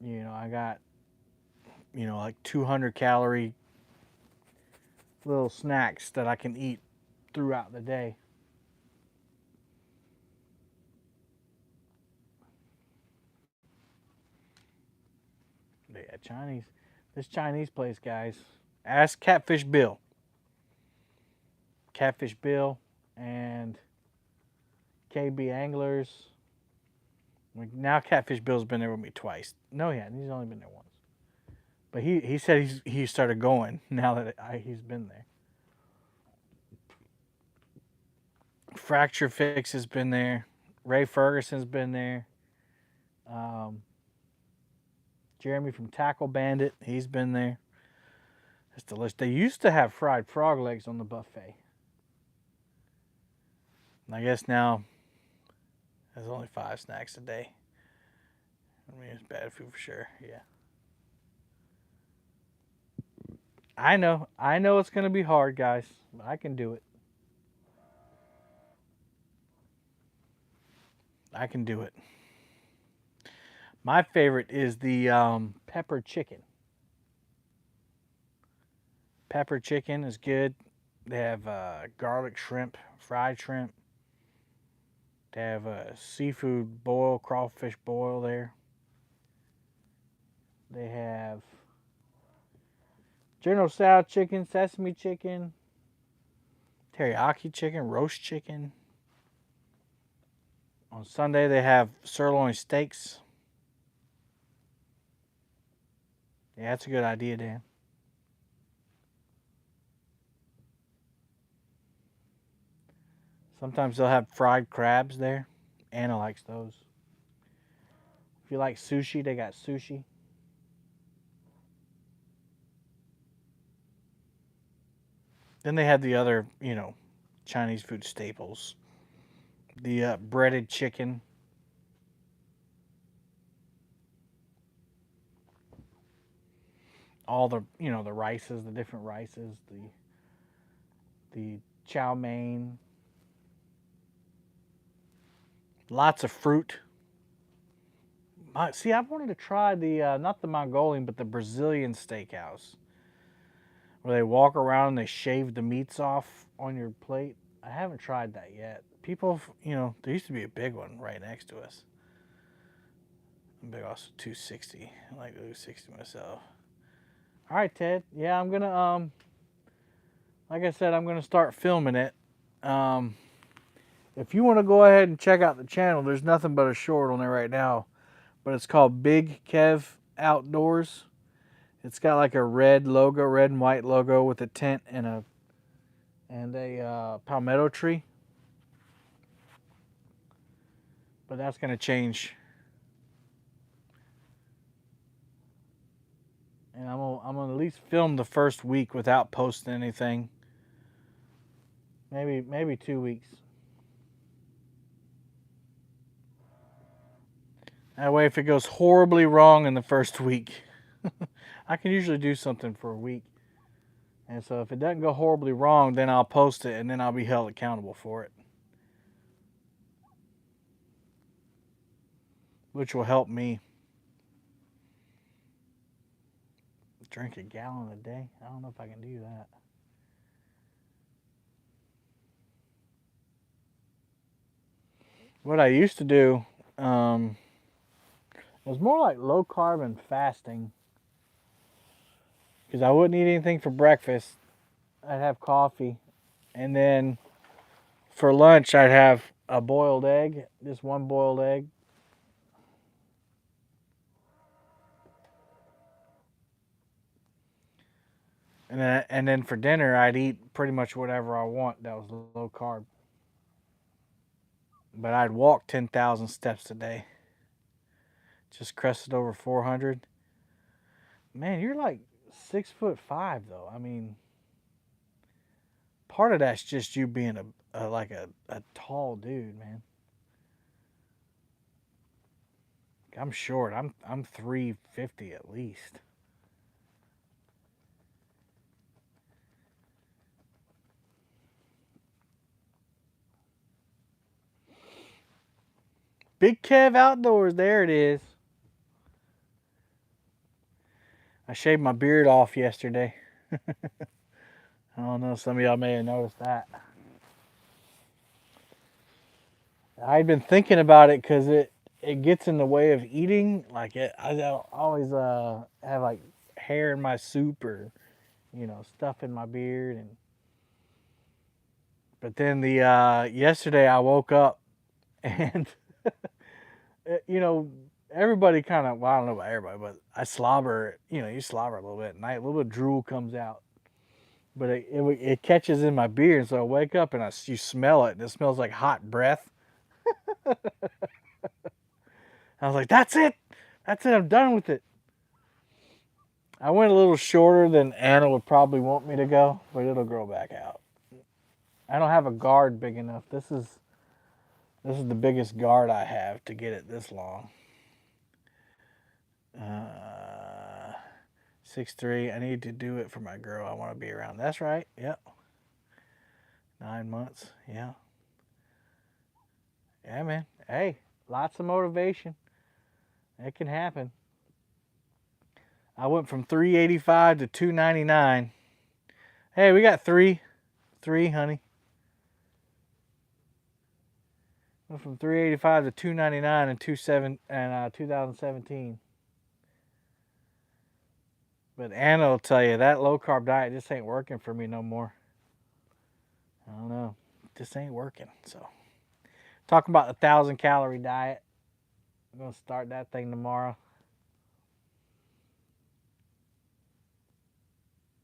you know, I got you know like 200 calorie little snacks that I can eat throughout the day. Yeah, Chinese. This Chinese place, guys. Ask Catfish Bill. Catfish Bill, and KB Anglers. Now Catfish Bill's been there with me twice. No, he hasn't. He's only been there once. But he said he started going now that he's been there. Fracture Fix has been there. Ray Ferguson's been there. Jeremy from Tackle Bandit, he's been there. It's delicious. They used to have fried frog legs on the buffet. I guess now there's only 5 snacks a day. I mean, it's bad food for sure. Yeah. I know it's going to be hard, guys, but I can do it. I can do it. My favorite is the pepper chicken. Pepper chicken is good. They have garlic shrimp, fried shrimp. They have a seafood boil, crawfish boil there. They have General Tso chicken, sesame chicken, teriyaki chicken, roast chicken. On Sunday, they have sirloin steaks. Yeah, that's a good idea, Dan. Sometimes they'll have fried crabs there. Anna likes those. If you like sushi, they got sushi. Then they have the other, Chinese food staples. The breaded chicken. All the, the rices, the different rices. The chow mein. Lots of fruit. See, I wanted to try the, not the Mongolian, but the Brazilian steakhouse. Where they walk around and they shave the meats off on your plate. I haven't tried that yet. People, there used to be a big one right next to us. Big also 260. I like the 260 myself. All right, Ted. Yeah, I'm going to, like I said, I'm going to start filming it. If you want to go ahead and check out the channel, there's nothing but a short on there right now. But it's called Big Kev Outdoors. It's got like a red logo, red and white logo with a tent and a palmetto tree. But that's going to change. And I'm gonna at least film the first week without posting anything. Maybe 2 weeks. That way, if it goes horribly wrong in the first week, I can usually do something for a week. And so if it doesn't go horribly wrong, then I'll post it and then I'll be held accountable for it. Which will help me. Drink a gallon a day? I don't know if I can do that. What I used to do, it was more like low carb and fasting. Because I wouldn't eat anything for breakfast. I'd have coffee. And then for lunch, I'd have a boiled egg. Just one boiled egg. And then for dinner, I'd eat pretty much whatever I want that was low carb. But I'd walk 10,000 steps a day. Just crested over 400. Man, you're like 6'5" though. I mean, part of that's just you being a tall dude, man. I'm short. I'm 350 at least. Big Kev Outdoors, there it is. I shaved my beard off yesterday. I don't know, some of y'all may have noticed that. I'd been thinking about it because it gets in the way of eating. Like I always have like hair in my soup or stuff in my beard. But then yesterday I woke up And, you know, everybody kind of, well, I don't know about everybody, but I slobber, you know, you slobber a little bit at night, a little bit of drool comes out. But it catches in my beard, and so I wake up and you smell it, and it smells like hot breath. I was like, that's it. That's it. I'm done with it. I went a little shorter than Anna would probably want me to go, but it'll grow back out. I don't have a guard big enough. This is the biggest guard I have to get it this long. 6'3". I need to do it for my girl. I want to be around. That's right. Yep. 9 months. Yeah. Yeah, man. Hey, lots of motivation. It can happen. I went from 385 to 299. Hey, we got three, honey. Went from 385 to 299 in 2017. But Anna will tell you that low carb diet just ain't working for me no more. I don't know, just ain't working. So, talking about the 1,000-calorie diet. I'm gonna start that thing tomorrow.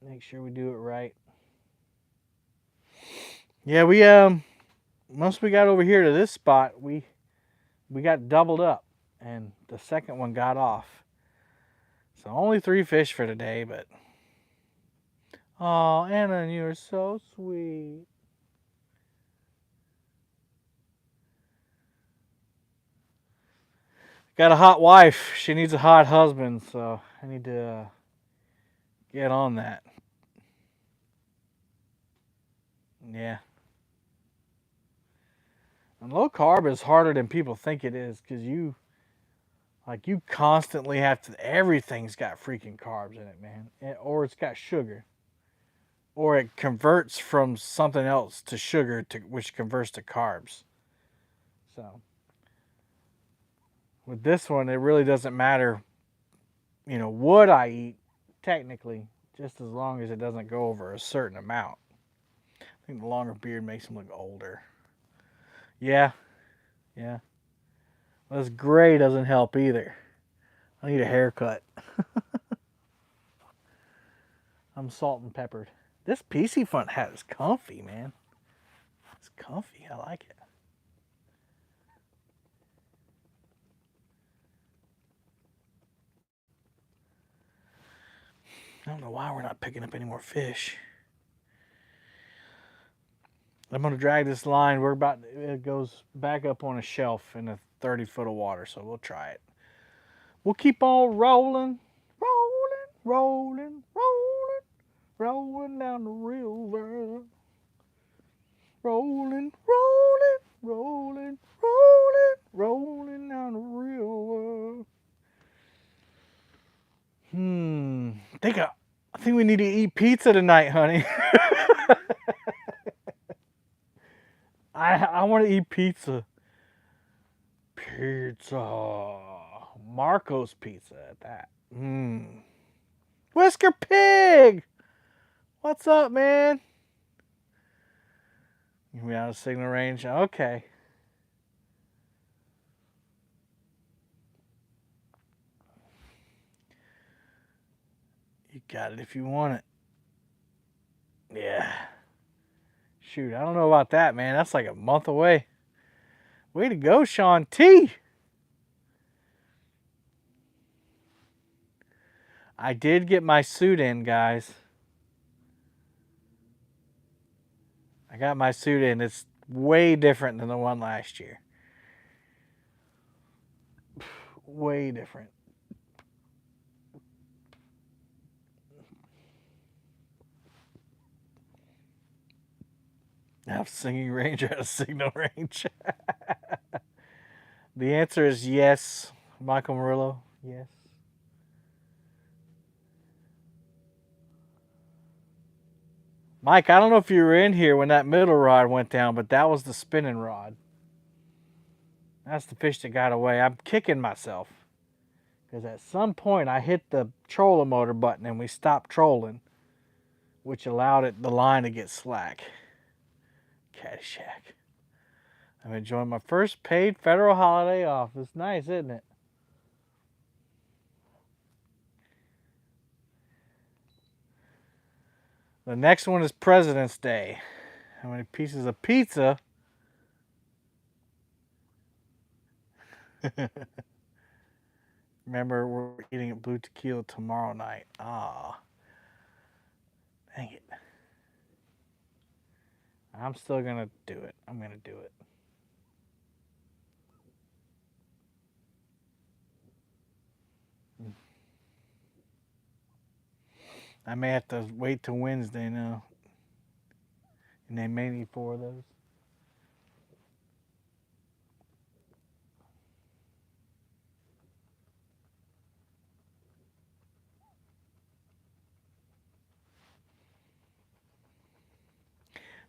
Make sure we do it right. Yeah, we once we got over here to this spot, we got doubled up, and the second one got off. So only 3 fish for today, but oh, Anna, you're so sweet. Got a hot wife. She needs a hot husband, so I need to get on that. Yeah. And low carb is harder than people think it is, because you constantly have to, everything's got freaking carbs in it, man. Or it's got sugar. Or it converts from something else to sugar, which converts to carbs. So with this one, it really doesn't matter, you know, what I eat, technically, just as long as it doesn't go over a certain amount. I think the longer beard makes him look older. Yeah. Yeah. Well, this gray doesn't help either. I need a haircut. I'm salt and peppered. This PC front hat is comfy, man. It's comfy. I like it. I don't know why we're not picking up any more fish. I'm going to drag this line. It goes back up on a shelf in a 30-foot of water, so we'll try it. We'll keep on rolling, rolling, rolling down the river. Rolling down the river. I think we need to eat pizza tonight, honey. I want to eat pizza. Pizza. Marco's Pizza at that. Whisker Pig! What's up, man? We out of signal range? Okay. You got it if you want it. Yeah. Shoot, I don't know about that, man. That's like a month away. Way to go, Sean T. I did get my suit in, guys. I got my suit in. It's way different than the one last year. Way different. Out of singing range or out of signal range? The answer is yes, Michael Murillo. Yes. Mike, I don't know if you were in here when that middle rod went down, but that was the spinning rod. That's the fish that got away. I'm kicking myself, because at some point I hit the trolling motor button and we stopped trolling, which allowed the line to get slack. Caddyshack. I'm enjoying my first paid federal holiday off. It's nice, isn't it? The next one is President's Day. How many pieces of pizza? Remember, we're eating at Blue Tequila tomorrow night. Ah, dang it. I'm still going to do it. I'm going to do it. I may have to wait till Wednesday now. And they may need 4 of those.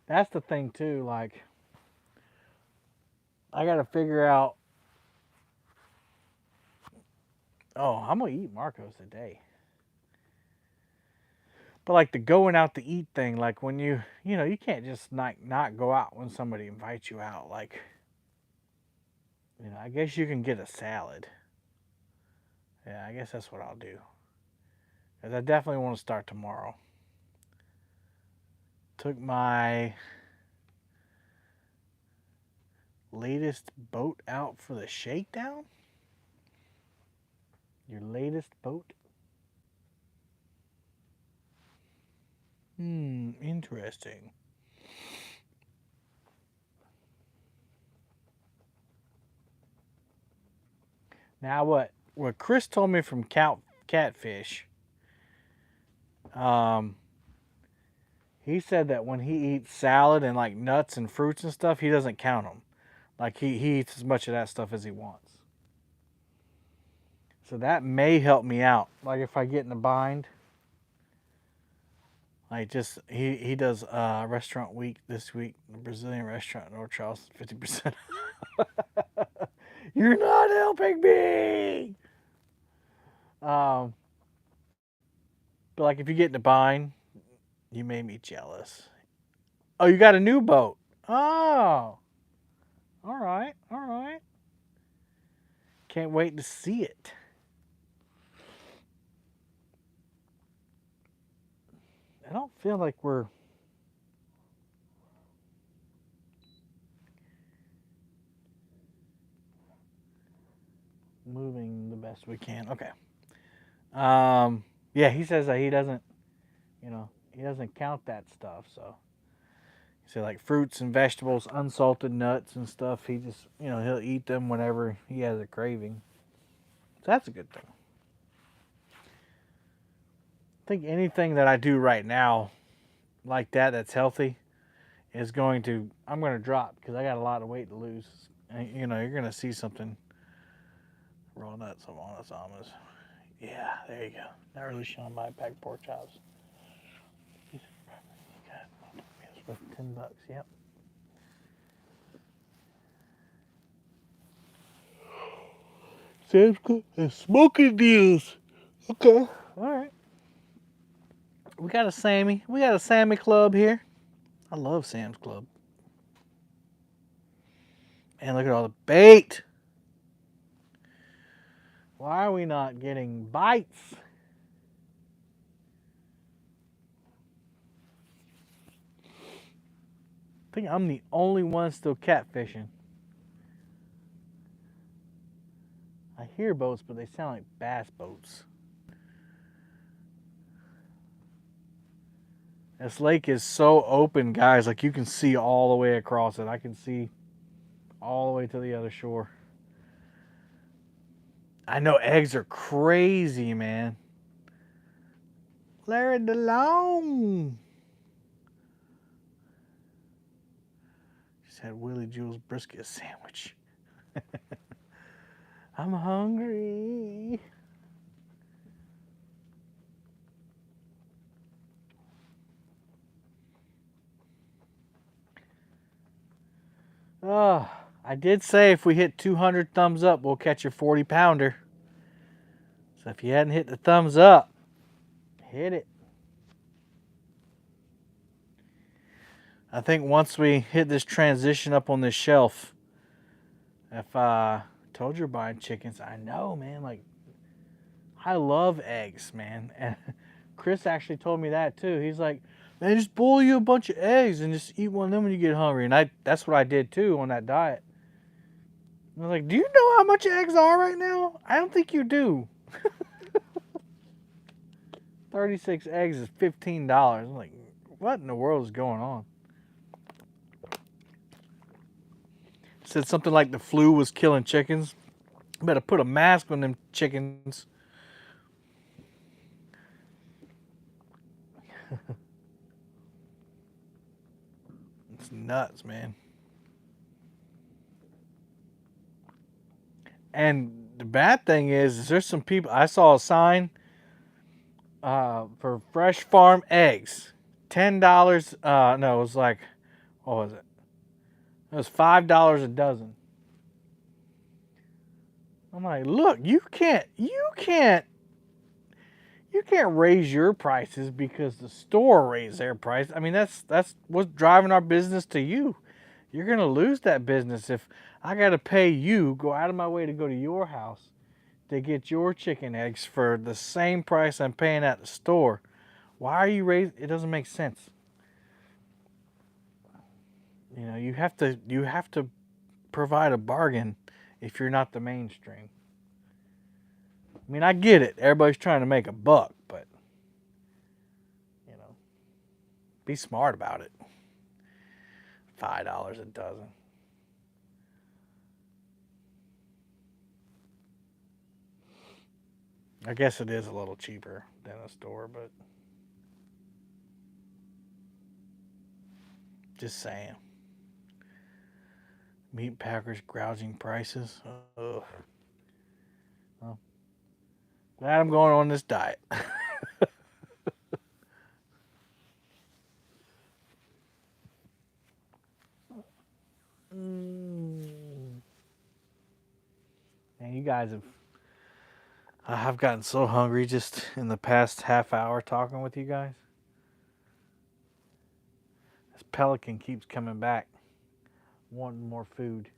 That's the thing too, like I gotta figure out, oh, I'm gonna eat Marcos today. But like the going out to eat thing, like when you can't just not go out when somebody invites you out. Like, I guess you can get a salad. Yeah, I guess that's what I'll do. Because I definitely want to start tomorrow. Took my latest boat out for the shakedown. Your latest boat? Interesting. Now what Chris told me from Catfish, he said that when he eats salad and like nuts and fruits and stuff, he doesn't count them. Like he eats as much of that stuff as he wants. So that may help me out. Like if I get in a bind, like just he does restaurant week this week, the Brazilian restaurant in North Charleston, 50%. You're not helping me. But like if you get in a bind, you made me jealous. Oh, you got a new boat. Oh. All right. All right. Can't wait to see it. I don't feel like we're moving the best we can. Okay. Yeah, he says that he doesn't, he doesn't count that stuff. So he said like fruits and vegetables, unsalted nuts and stuff. He just, he'll eat them whenever he has a craving. So that's a good thing. I think anything that I do right now, like that's healthy, is I'm going to drop because I got a lot of weight to lose. And, you're going to see something. Raw nuts, some walnuts, almonds. Yeah, there you go. Not really showing my packed pork chops. Worth $10. Yep. Sam's Club and smoking deals. Okay. All right. We got a Sammy. We got a Sammy Club here. I love Sam's Club. And look at all the bait. Why are we not getting bites? I think I'm the only one still catfishing. I hear boats, but they sound like bass boats. This lake is so open, guys. Like you can see all the way across it. I can see all the way to the other shore. I know eggs are crazy, man. Larry DeLong. Just had Willie Jules brisket sandwich. I'm hungry. Oh, I did say if we hit 200 thumbs up, we'll catch a 40-pounder. So if you hadn't hit the thumbs up, hit it. I think once we hit this transition up on this shelf, If told you're buying chickens, I know, man. Like, I love eggs, man. And Chris actually told me that too. He's like, man, just boil you a bunch of eggs and just eat one of them when you get hungry. And that's what I did too on that diet. I was like, do you know how much eggs are right now? I don't think you do. 36 eggs is $15. I'm like, what in the world is going on? Said something like the flu was killing chickens. Better put a mask on them chickens. It's nuts, man. And the bad thing is there's some people. I saw a sign for fresh farm eggs, $10. No, it was like, what was it? It was $5 a dozen. I'm like, look, you can't raise your prices because the store raised their price. I mean, that's what's driving our business to you. You're gonna lose that business if I gotta pay you, go out of my way to go to your house to get your chicken eggs for the same price I'm paying at the store. Why are you raising? It doesn't make sense. You know, you have to provide a bargain if you're not the mainstream. I mean, I get it. Everybody's trying to make a buck, but you know, be smart about it. $5 a dozen. I guess it is a little cheaper than a store, but just saying. Meat packers gouging prices. Ugh. Well, glad I'm going on this diet. Mm. Man, you guys have. I've gotten so hungry just in the past half hour talking with you guys. This pelican keeps coming back, wanting more food.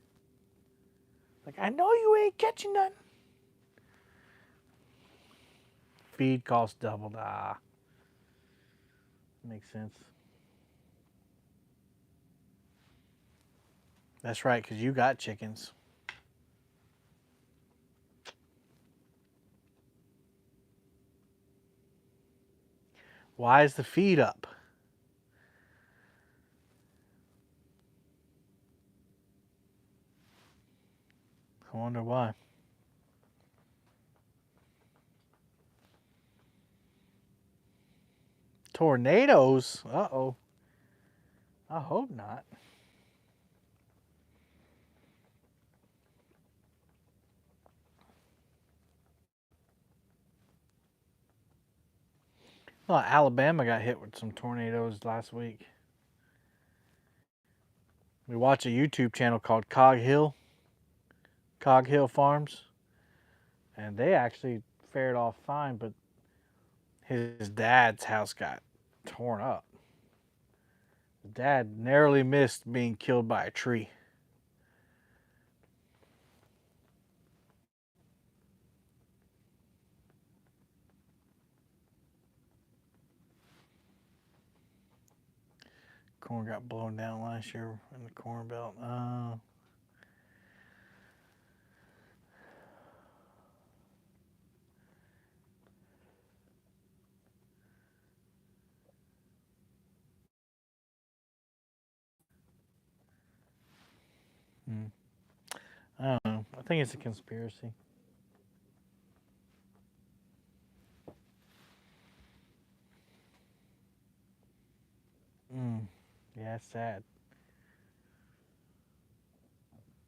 Like, I know you ain't catching none. Feed costs doubled. Ah, makes sense. That's right, because you got chickens. Why is the feed up? I wonder why. Tornadoes? Uh-oh. I hope not. Well, Alabama got hit with some tornadoes last week. We watch a YouTube channel called Cog Hill Farms, and they actually fared off fine, but his dad's house got torn up. His dad narrowly missed being killed by a tree. Corn got blown down last year in the Corn Belt. I don't know. I think it's a conspiracy. Mm. Yeah, it's sad.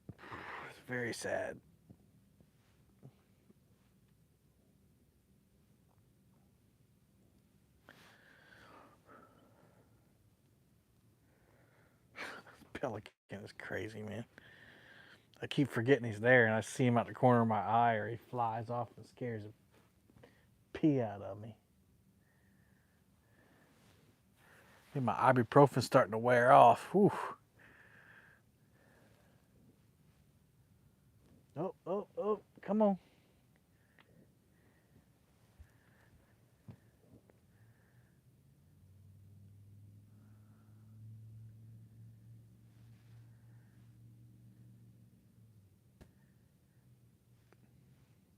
It's very sad. Pelican is crazy, man. I keep forgetting he's there, and I see him out the corner of my eye, or he flies off and scares the pee out of me. I think my ibuprofen's starting to wear off. Whew. Oh, oh, oh, come on.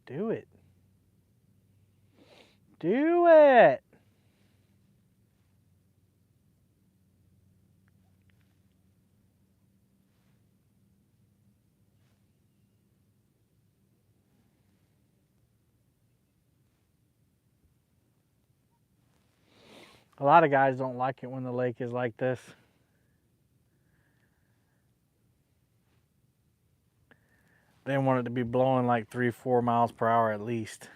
Do it. Do it. A lot of guys don't like it when the lake is like this. They want it to be blowing like 3, 4 miles per hour at least.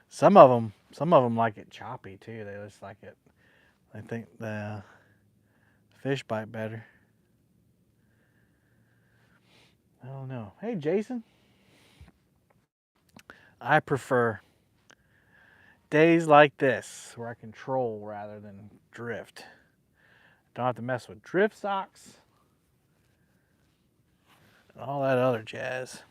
Some of them like it choppy too. They just like it. They think the fish bite better. I don't know. Hey, Jason. I prefer days like this where I control rather than drift. Don't have to mess with drift socks and all that other jazz.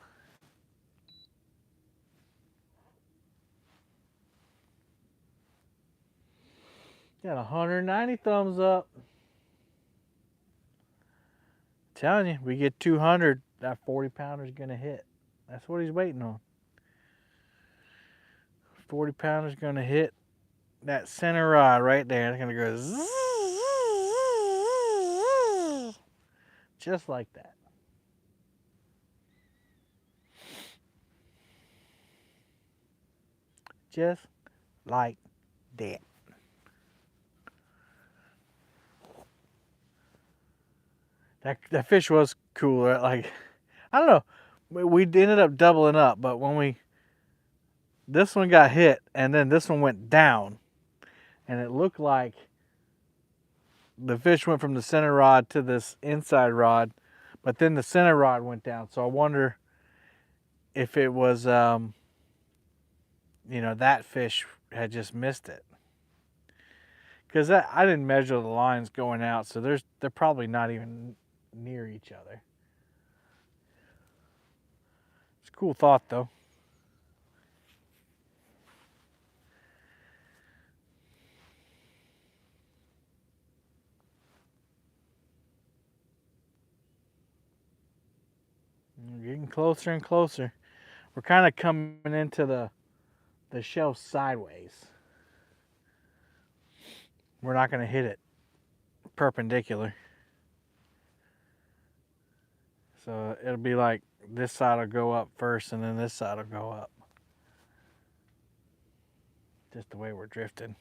Got 190 thumbs up. Telling you, we get 200, that 40-pounder's gonna hit. That's what he's waiting on. 40-pounder's gonna hit that center rod right there. It's gonna go zzz, just like that. Just like that. That fish was cool. Like, I don't know. We ended up doubling up, but when this one got hit and then this one went down, and it looked like the fish went from the center rod to this inside rod, but then the center rod went down. So I wonder if it was, that fish had just missed it. Because I didn't measure the lines going out, so they're probably not even near each other. It's a cool thought, though. We're getting closer and closer. We're kind of coming into the shelf sideways. We're not going to hit it perpendicular. So it'll be like this side will go up first and then this side will go up. Just the way we're drifting.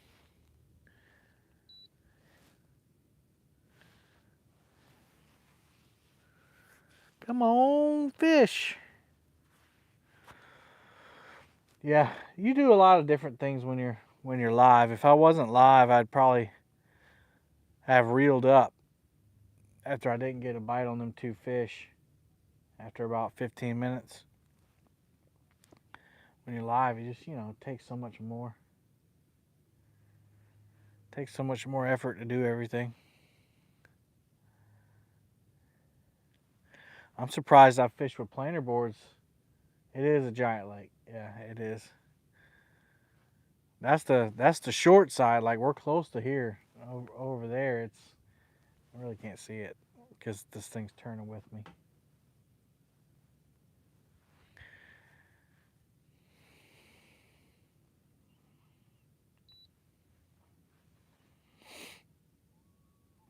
Come on, fish. Yeah, you do a lot of different things when you're live. If I wasn't live, I'd probably have reeled up after I didn't get a bite on them two fish after about 15 minutes. When you're live, you just, it takes so much more. It takes so much more effort to do everything. I'm surprised I've fished with planer boards. It is a giant lake. Yeah, it is. That's the short side. Like, we're close to here. Over there, I really can't see it because this thing's turning with me.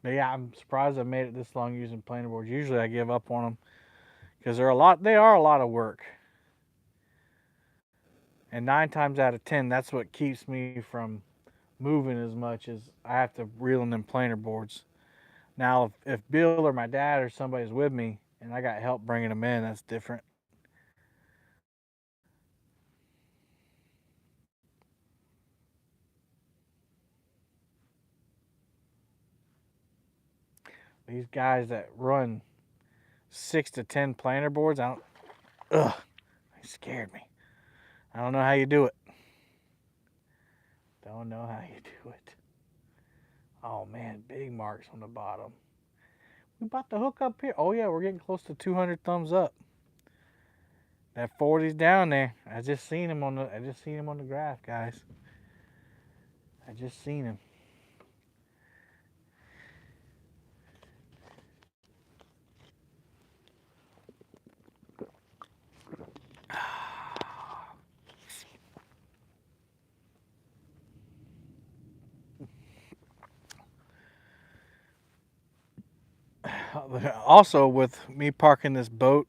But yeah, I'm surprised I made it this long using planer boards. Usually I give up on them because they are a lot of work. And 9 times out of 10, that's what keeps me from moving as much as I have to reel in them planer boards. Now, if Bill or my dad or somebody's with me and I got help bringing them in, that's different. These guys that run 6 to 10 planer boards, they scared me. I don't know how you do it. Don't know how you do it. Oh man, big marks on the bottom. We bought the hook up here. Oh yeah, we're getting close to 200 thumbs up. That 40's down there. I just seen him on the graph, guys. I just seen him. Also, with me parking this boat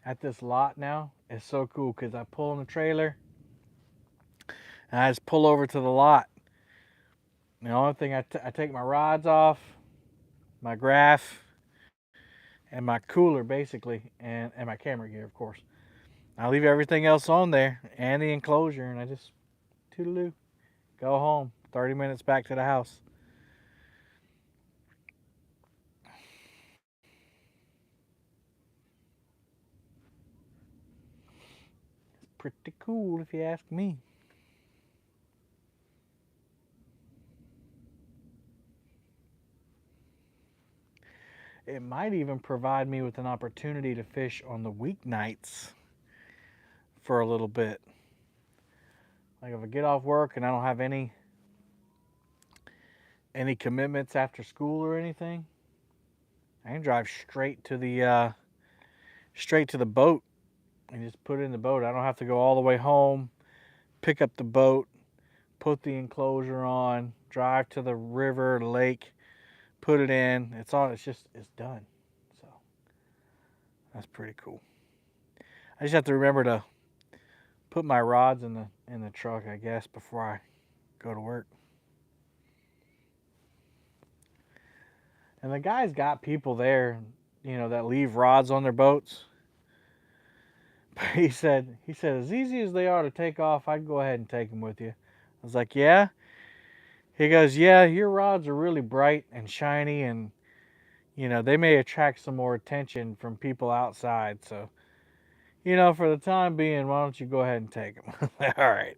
at this lot now, it's so cool because I pull in the trailer and I just pull over to the lot. The only thing I take my rods off, my graph, and my cooler basically, and my camera gear, of course. I leave everything else on there and the enclosure, and I just toodaloo, go home. 30 minutes back to the house. Pretty cool if you ask me. It might even provide me with an opportunity to fish on the weeknights for a little bit. Like if I get off work and I don't have any commitments after school or anything, I can drive straight to the boat and just put it in the boat. I don't have to go all the way home, pick up the boat, put the enclosure on, drive to the river, lake, put it in. It's done. So that's pretty cool. I just have to remember to put my rods in the truck, I guess, before I go to work. And the guy's got people there, that leave rods on their boats. But he said as easy as they are to take off, I'd go ahead and take them with you. I was like, yeah. He goes, yeah, your rods are really bright and shiny, and they may attract some more attention from people outside. So, for the time being, why don't you go ahead and take them? All right.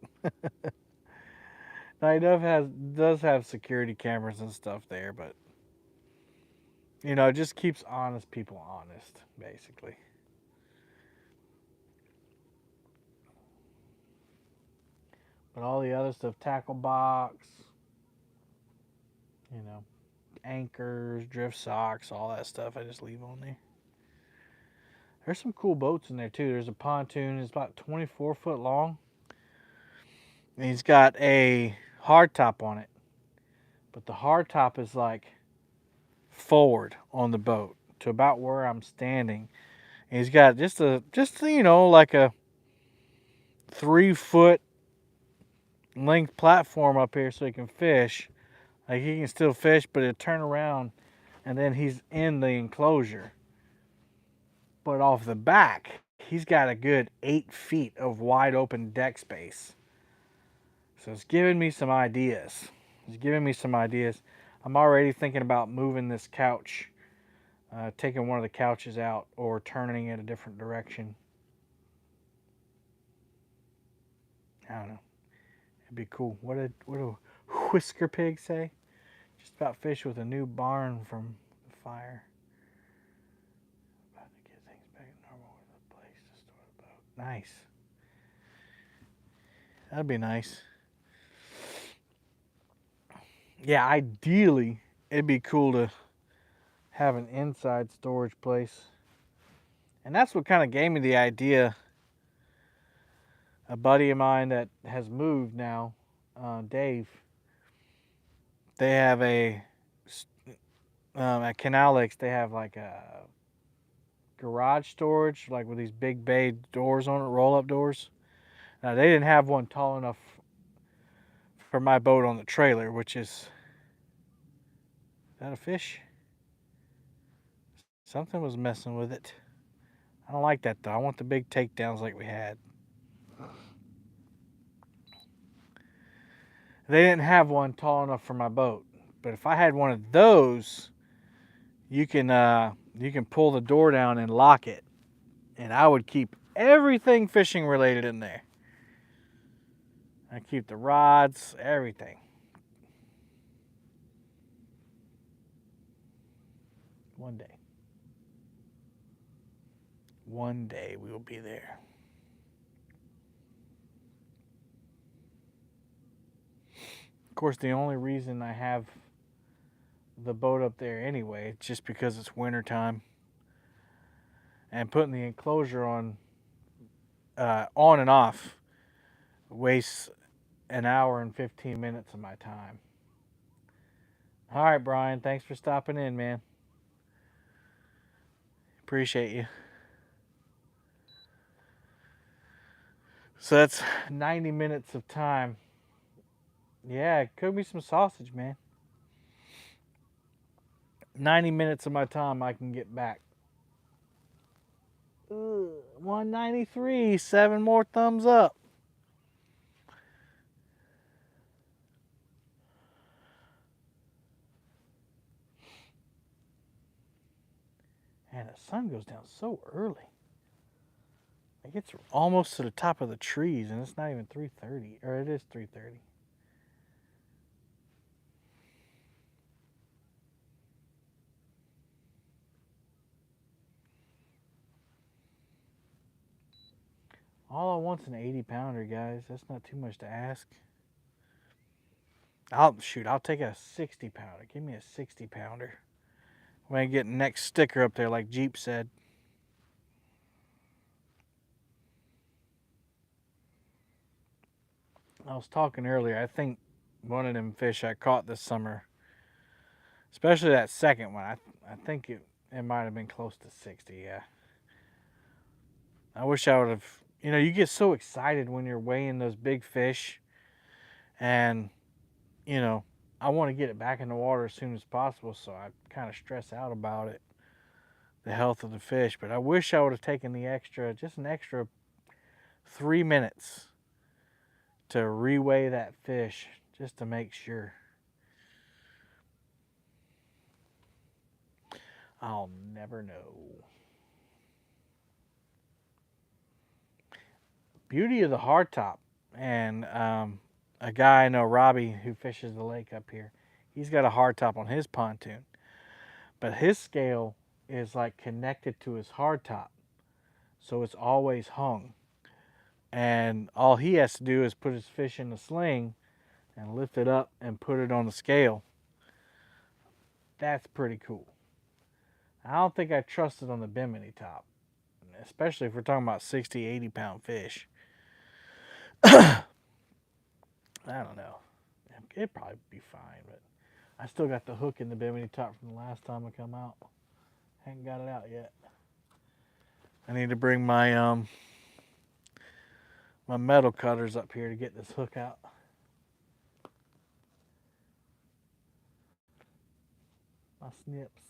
Now he does have security cameras and stuff there, but it just keeps honest people honest, basically. But all the other stuff, tackle box, anchors, drift socks, all that stuff, I just leave on there. There's some cool boats in there too. There's a pontoon. It's about 24 foot long. And he's got a hardtop on it. But the hardtop is like forward on the boat to about where I'm standing. And he's got just like a 3 foot length platform up here so he can fish. Like he can still fish, but it'll turn around and then he's in the enclosure. But off the back, he's got a good 8 feet of wide open deck space. So it's giving me some ideas. I'm already thinking about moving this couch, taking one of the couches out or turning it a different direction. I don't know. It'd be cool. What did Whisker Pig say? Just about fish with a new barn from the fire. About to get things back to normal with a place to store the boat. Nice. That'd be nice. Yeah, ideally, it'd be cool to have an inside storage place. And that's what kind of gave me the idea. A buddy of mine that has moved now, Dave, they have at Canal Lakes, they have like a garage storage, like with these big bay doors on it, roll-up doors. Now, they didn't have one tall enough for my boat on the trailer, which is that a fish? Something was messing with it. I don't like that, though. I want the big takedowns like we had. They didn't have one tall enough for my boat. But if I had one of those, you can pull the door down and lock it. And I would keep everything fishing related in there. I keep the rods, everything. One day. One day we will be there. Of course, the only reason I have the boat up there anyway, it's just because it's winter time. And putting the enclosure on and off wastes an hour and 15 minutes of my time. All right, Brian, thanks for stopping in, man. Appreciate you. So that's 90 minutes of time. Yeah, cook me some sausage, man. 90 minutes of my time I can get back. 193, 7 more thumbs up. And the sun goes down so early. It gets almost to the top of the trees, and it's not even 3:30, or it is 3:30. All I want's an 80 pounder, guys. That's not too much to ask. I'll take a 60 pounder. Give me a 60 pounder. When I get next sticker up there, like Jeep said. I was talking earlier. I think one of them fish I caught this summer, especially that second one, I think it might have been close to 60. Yeah. I wish I would have. You get so excited when you're weighing those big fish, and I want to get it back in the water as soon as possible, so I kind of stress out about it, the health of the fish. But I wish I would have taken just an extra 3 minutes to reweigh that fish just to make sure. I'll never know. Beauty of the hardtop. And a guy I know, Robbie, who fishes the lake up here, he's got a hardtop on his pontoon. But his scale is like connected to his hardtop, so it's always hung. And all he has to do is put his fish in the sling and lift it up and put it on the scale. That's pretty cool. I don't think I trust it on the Bimini top, especially if we're talking about 60, 80 pound fish. I don't know. It'd probably be fine, but I still got the hook in the Bimini top from the last time I come out. Haven't got it out yet. I need to bring my my metal cutters up here to get this hook out. My snips.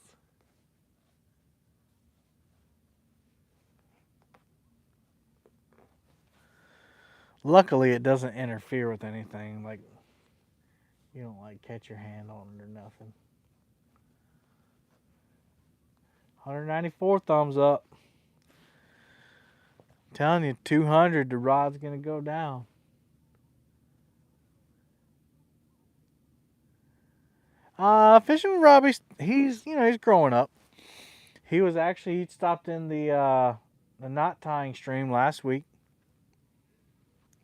Luckily, it doesn't interfere with anything. Like, you don't like catch your hand on it or nothing. 194 thumbs up. I'm telling you, 200, the rod's gonna go down. Fishing with Robbie, he's growing up. He stopped in the knot tying stream last week.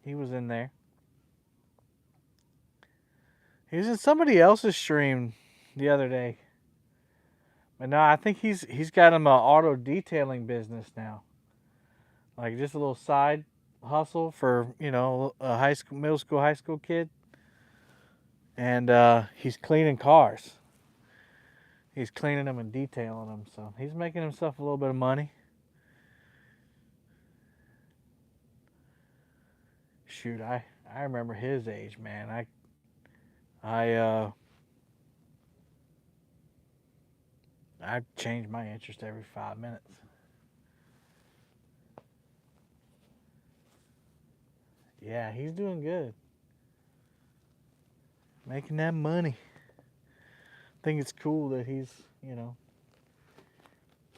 He was in there. He was in somebody else's stream the other day. But no, I think he's got him an auto detailing business now. Like just a little side hustle for, a middle school, high school kid. And he's cleaning cars. He's cleaning them and detailing them, so he's making himself a little bit of money. Shoot, I remember his age, man. I change my interest every 5 minutes. Yeah, he's doing good. Making that money. I think it's cool that he's,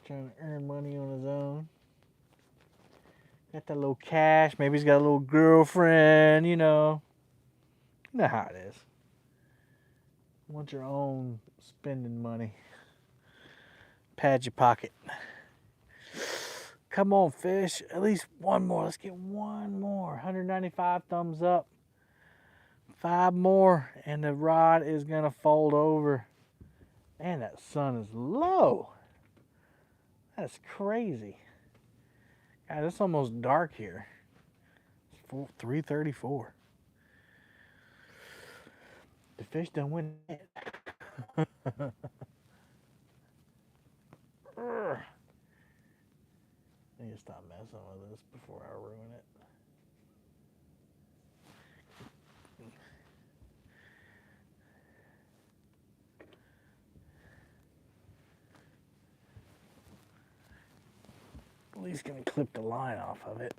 trying to earn money on his own. Got that little cash. Maybe he's got a little girlfriend, You know how it is. You want your own spending money. Pad your pocket. Come on, fish. At least one more. Let's get one more. 195 thumbs up. 5 more, and the rod is going to fold over. Man, that sun is low. That's crazy. God, it's almost dark here. It's 3:34. The fish done went in. I need to stop messing with this before I ruin it. At least gonna clip the line off of it.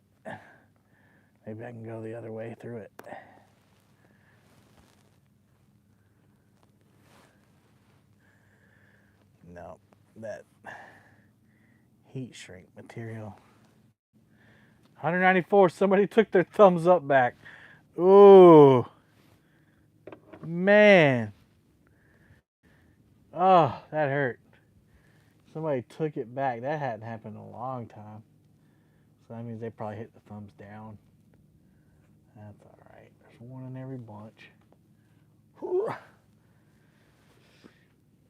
Maybe I can go the other way through it. No, that heat shrink material. 194, somebody took their thumbs up back. Ooh, man. Oh, that hurt. Somebody took it back. That hadn't happened in a long time. So that means they probably hit the thumbs down. That's all right. There's one in every bunch.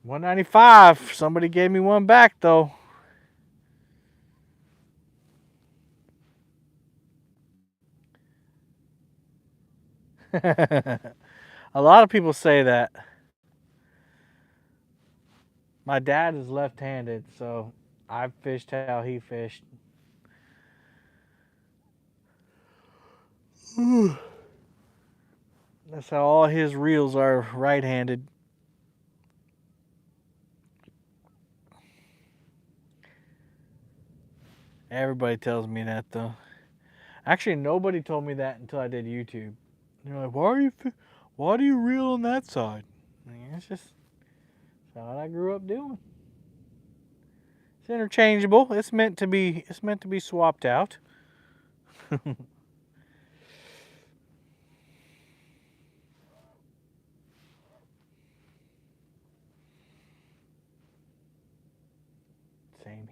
195. Somebody gave me one back, though. A lot of people say that. My dad is left-handed, so I've fished how he fished. That's how all his reels are right-handed. Everybody tells me that, though. Actually, nobody told me that until I did YouTube. They're like, why do you reel on that side? I mean, it's just what I grew up doing. It's interchangeable. It's meant to be swapped out. Same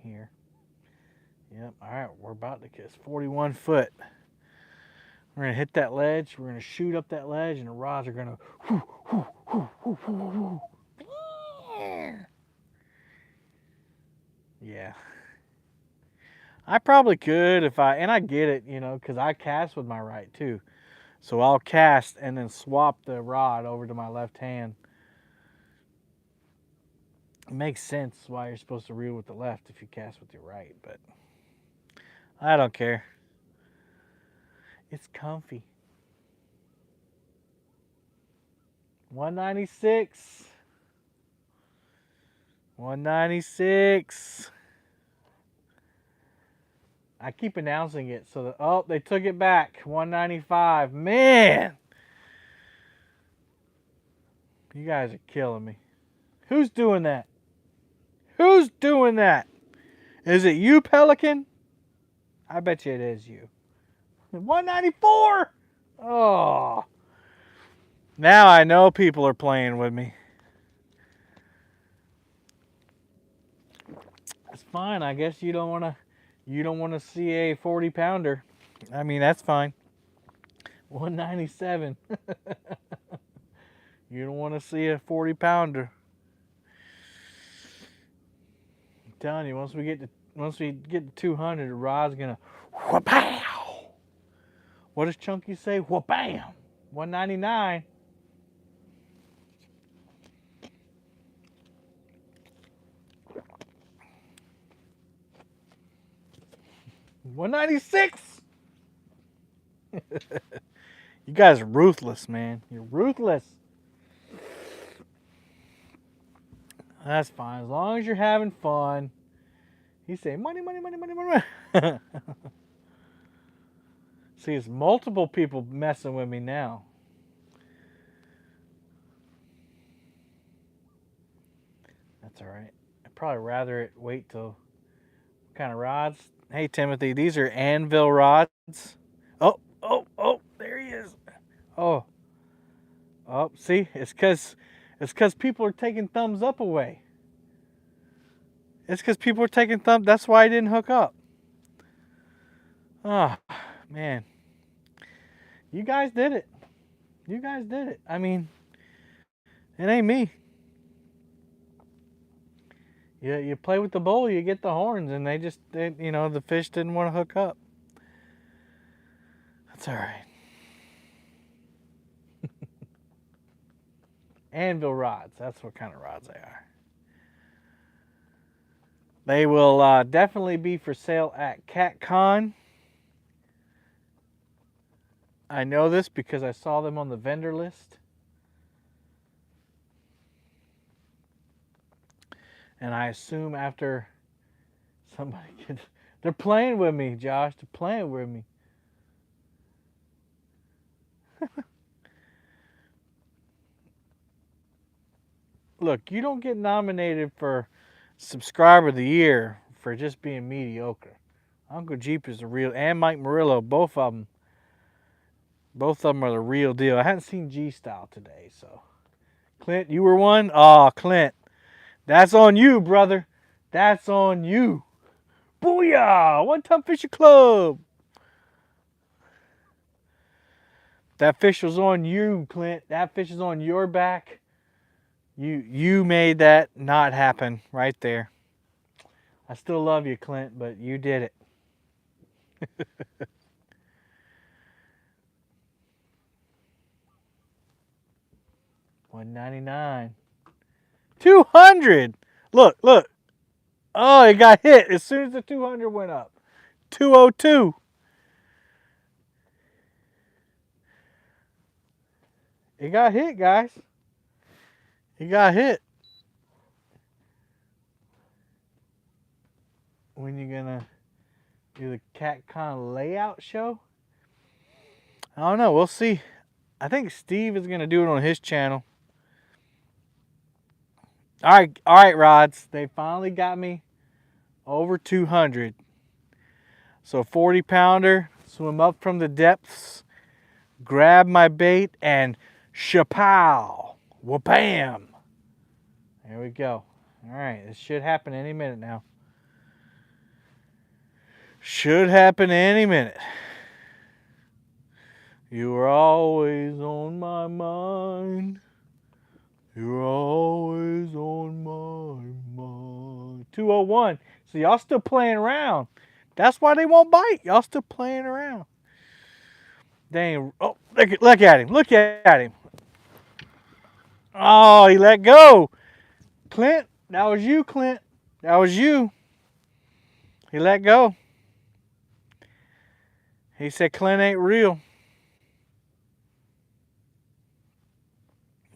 here. Yep. All right, we're about to kiss 41 foot. We're gonna hit that ledge. We're gonna shoot up that ledge, and the rods are gonna. Yeah. I probably could if and I get it, because I cast with my right too. So I'll cast and then swap the rod over to my left hand. It makes sense why you're supposed to reel with the left if you cast with your right, but I don't care. It's comfy. 196. 196. I keep announcing it so that, they took it back. 195. Man! You guys are killing me. Who's doing that? Who's doing that? Is it you, Pelican? I bet you it is you. 194! Oh. Now I know people are playing with me. It's fine. I guess you don't want to see a 40 pounder. I mean, that's fine. 197. You don't want to see a 40 pounder. I'm telling you, once we get to 200, the rod's gonna wha-pow. What does Chunky say? Wha-bam. 199. $196. You guys are ruthless, man. You're ruthless. That's fine. As long as you're having fun. He's saying money, money, money, money, money. See, it's multiple people messing with me now. That's all right. I'd probably rather it wait till. What kind of rods? Hey, Timothy, these are anvil rods. Oh, there he is. Oh, see, it's because people are taking thumbs up away. It's because people are taking thumbs. That's why I didn't hook up. Oh, man. You guys did it. You guys did it. I mean, it ain't me. You play with the bowl, you get the horns, and the fish didn't want to hook up. That's all right. Anvil rods. That's what kind of rods they are. They will definitely be for sale at CatCon. I know this because I saw them on the vendor list. And I assume after somebody gets... They're playing with me, Josh. They're playing with me. Look, you don't get nominated for Subscriber of the Year for just being mediocre. Uncle Jeep is the real... And Mike Murillo, both of them. Both of them are the real deal. I hadn't seen G-Style today, so... Clint, you were one? Aw, Clint. That's on you, brother. That's on you. Booyah! One Ton Fishing Club. That fish was on you, Clint. That fish is on your back. You made that not happen right there. I still love you, Clint, but you did it. $199. 200. Look. Oh, it got hit as soon as the 200 went up. 202. It got hit, guys. It got hit. When you gonna do the CatCon layout show? I don't know. We'll see. I think Steve is gonna do it on his channel. All right, rods. They finally got me over 200. So 40 pounder, swim up from the depths, grab my bait, and shapow, wha-bam. There we go. All right, this should happen any minute now. Should happen any minute. You are always on my mind. You're always on my mind. 201. So y'all still playing around. That's why they won't bite. Y'all still playing around. Dang. Oh, look at him. Look at him. Oh, he let go. Clint, that was you, Clint. That was you. He let go. He said Clint ain't real.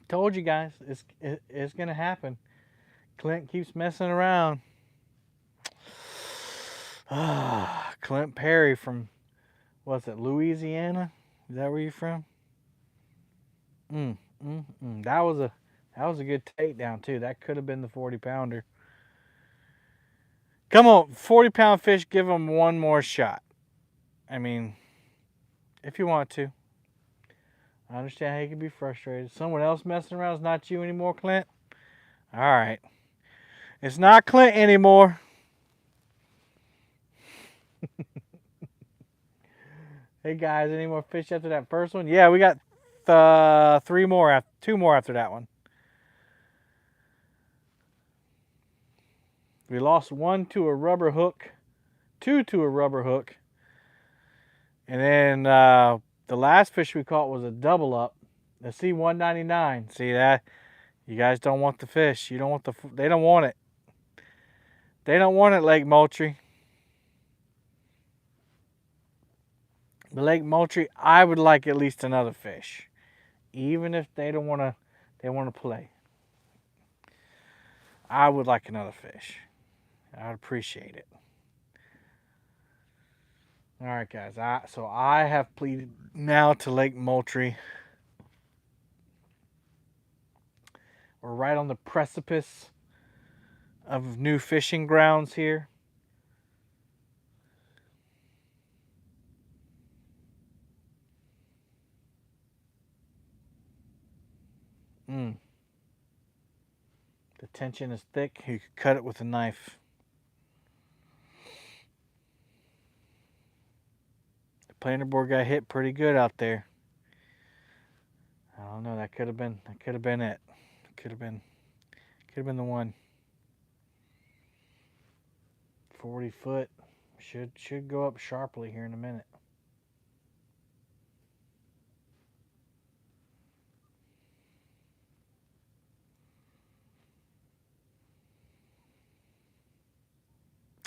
Told you guys, it's going to happen. Clint keeps messing around. Clint Perry from, what's it, Louisiana? Is that where you're from? That was a good takedown too. That could have been the 40 pounder. Come on, 40 pound fish, give him one more shot. I mean, if you want to. I understand how you can be frustrated. Someone else messing around is not you anymore, Clint? All right. It's not Clint anymore. Hey guys, any more fish after that first one? Yeah, we got two more after that one. We lost one to a rubber hook, two to a rubber hook, and then the last fish we caught was a double up, the C199. See that? You guys don't want the fish. You don't want they don't want it. They don't want it, Lake Moultrie. But Lake Moultrie, I would like at least another fish, even if they don't want to. They want to play. I would like another fish. I'd appreciate it. All right, guys. So I have pleaded now to Lake Moultrie. We're right on the precipice of new fishing grounds here. The tension is thick. You could cut it with a knife. planer board got hit pretty good out there. I don't know. That could have been it. Could have been the one. 40 foot should go up sharply here in a minute.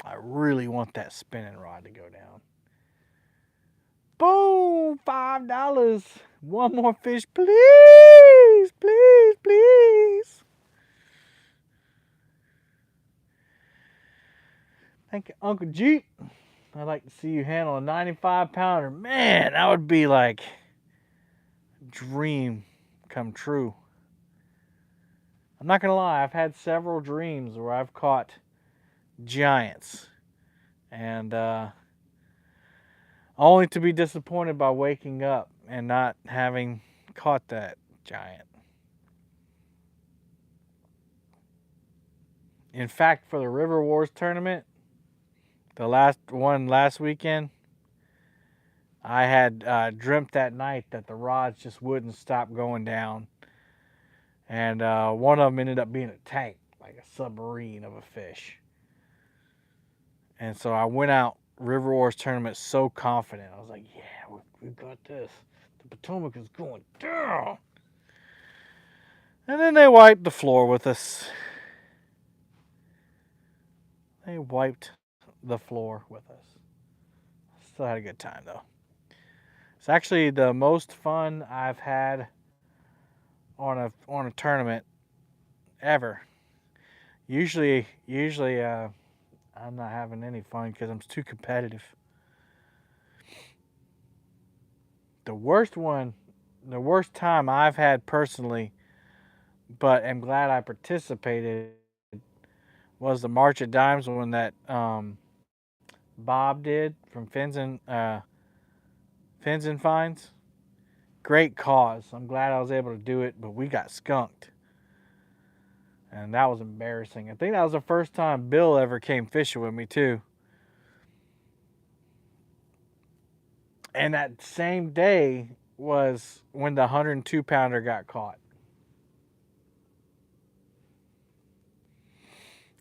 I really want that spinning rod to go down. Boom! $5. One more fish, please, please, please. Thank you, Uncle Jeep. I'd like to see you handle a 95-pounder. Man, that would be like a dream come true. I'm not gonna lie, I've had several dreams where I've caught giants, and only to be disappointed by waking up and not having caught that giant. In fact, for the River Wars tournament, the last one last weekend, I had dreamt that night that the rods just wouldn't stop going down. And one of them ended up being a tank, like a submarine of a fish. And so I went out River Wars tournament so confident. I was like, yeah, we got this. The Potomac is going down. And then they wiped the floor with us. They wiped the floor with us. Still had a good time though. It's actually the most fun I've had on a tournament ever. Usually I'm not having any fun because I'm too competitive. The worst time I've had personally, but am glad I participated, was the March of Dimes one that Bob did from Fins and Finds. Great cause. I'm glad I was able to do it, but we got skunked. And that was embarrassing. I think that was the first time Bill ever came fishing with me too. And that same day was when the 102-pounder got caught.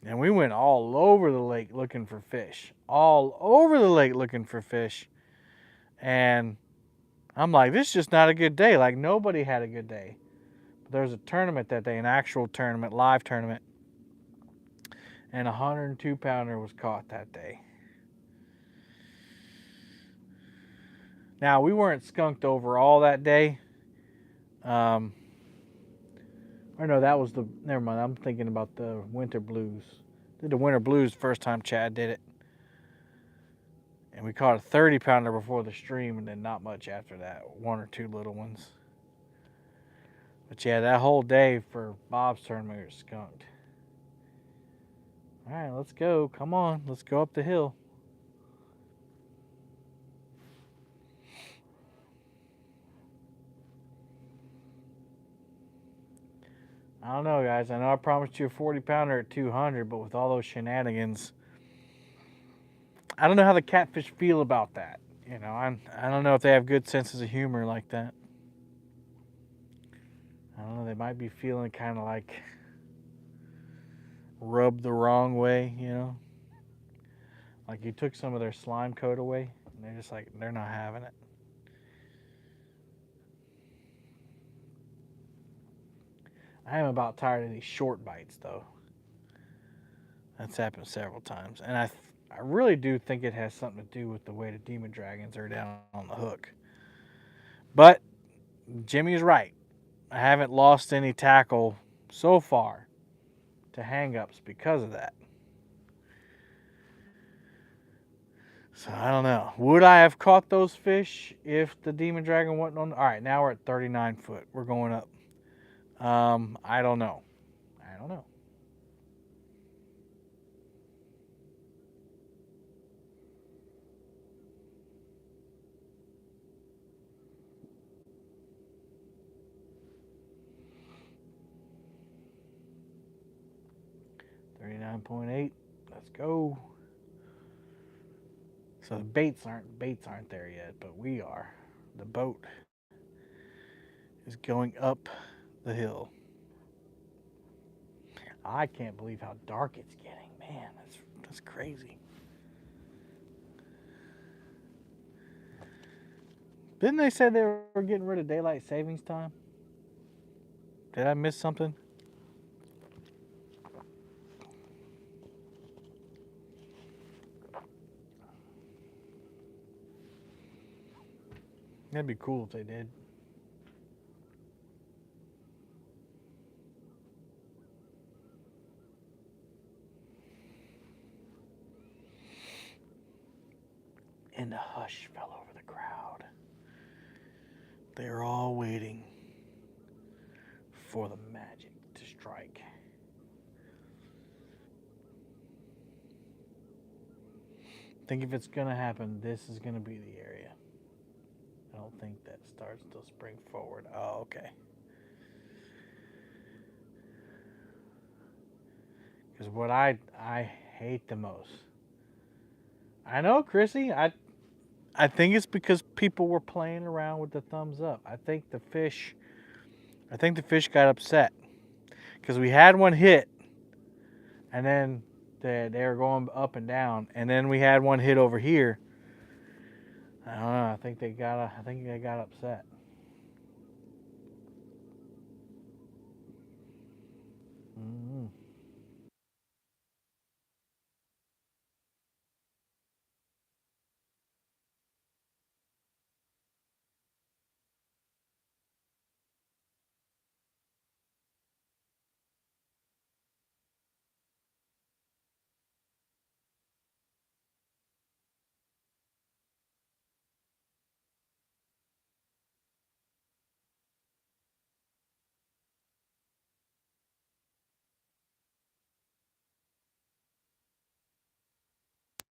And we went all over the lake looking for fish. All over the lake looking for fish. And I'm like, this is just not a good day. Like, nobody had a good day. But there was a tournament that day, an actual tournament, live tournament. And a 102-pounder was caught that day. Now, we weren't skunked over all that day. Or no, that was never mind. I'm thinking about the Winter Blues. Did the Winter Blues the first time Chad did it. And we caught a 30-pounder before the stream and then not much after that. One or two little ones. But yeah, that whole day for Bob's tournament, we were skunked. All right, let's go. Come on, let's go up the hill. I don't know, guys. I know I promised you a 40-pounder at 200, but with all those shenanigans, I don't know how the catfish feel about that. You know, I don't know if they have good senses of humor like that. I don't know. They might be feeling kind of like rubbed the wrong way, you know? Like you took some of their slime coat away, and they're just like, they're not having it. I am about tired of these short bites, though. That's happened several times. And I really do think it has something to do with the way the demon dragons are down on the hook. But Jimmy's right. I haven't lost any tackle so far to hang-ups because of that. So I don't know. Would I have caught those fish if the demon dragon wasn't on? All right, now we're at 39 foot. We're going up. I don't know. I don't know. .8. Let's go. So the baits aren't there yet, but we are. The boat is going up the hill. I can't believe how dark it's getting. Man, that's crazy. Didn't they say they were getting rid of daylight savings time? Did I miss something? That'd be cool if they did. And a hush fell over the crowd. They were all waiting for the magic to strike. I think if it's gonna happen, this is gonna be the area. I don't think that starts till spring forward. Oh, okay. Because what I hate the most. I know, Chrissy. I think it's because people were playing around with the thumbs up. I think the fish got upset because we had one hit, and then they were going up and down, and then we had one hit over here. I don't know. I think they got upset. Mm-hmm.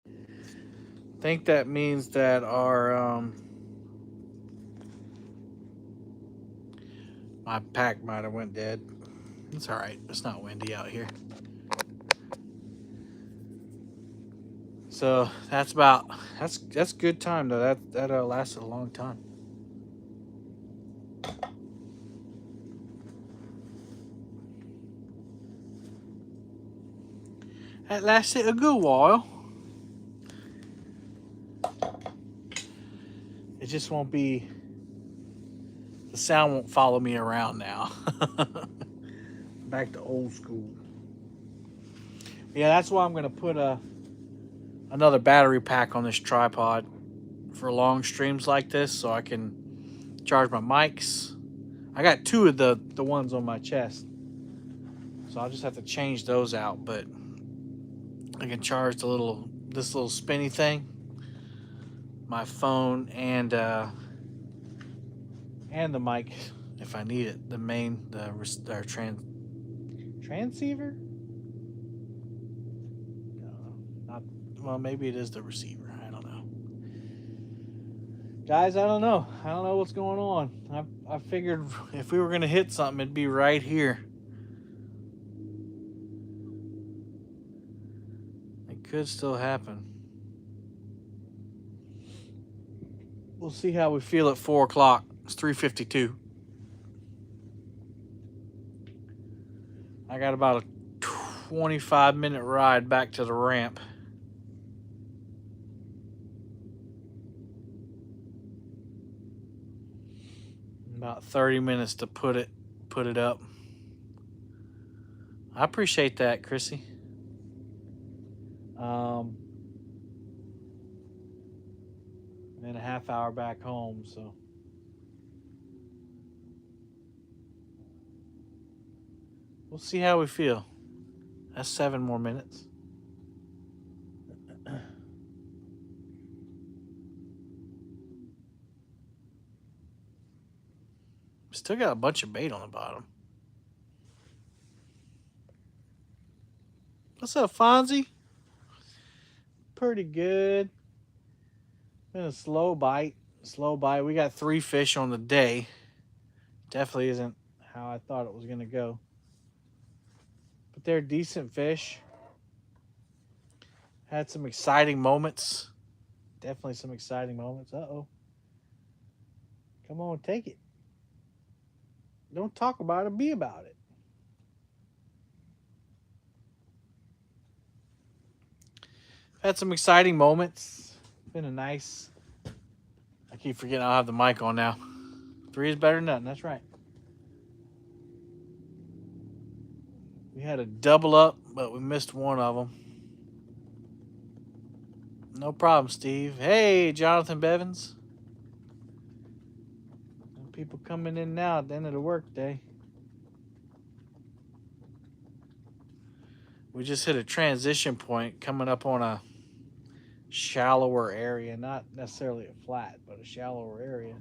I think that means that our my pack might have went dead. It's all right. It's not windy out here. So that's good time though. That lasted a long time. That lasted a good while. It just won't be. The sound won't follow me around now. Back to old school. Yeah, that's why I'm gonna put another battery pack on this tripod for long streams like this, so I can charge my mics. I got two of the ones on my chest, so I'll just have to change those out. But I can charge this little spinny thing, my phone, and the mic if I need it. The main transceiver. Not well. Maybe it is the receiver. I don't know. Guys, I don't know. I don't know what's going on. I figured if we were gonna hit something, it'd be right here. It could still happen. We'll see how we feel at 4 o'clock. It's 3:52. I got about a 25-minute ride back to the ramp. About 30 minutes to put it up. I appreciate that, Chrissy. And a half hour back home, so we'll see how we feel. That's 7 more minutes. Still got a bunch of bait on the bottom. What's up, Fonzie? Pretty good. Been a slow bite. We got 3 fish on the day. Definitely isn't how I thought it was going to go. But they're decent fish. Had some exciting moments definitely some exciting moments. Uh-oh. Come on, take it. Don't talk about it, be about it. Had some exciting moments. Been a nice. I keep forgetting I'll have the mic on now. 3 is better than nothing. That's right. We had a double up, but we missed one of them. No problem, Steve. Hey, Jonathan Bevins. People coming in now at the end of the workday. We just hit a transition point coming up on a shallower area, not necessarily a flat, but a shallower area.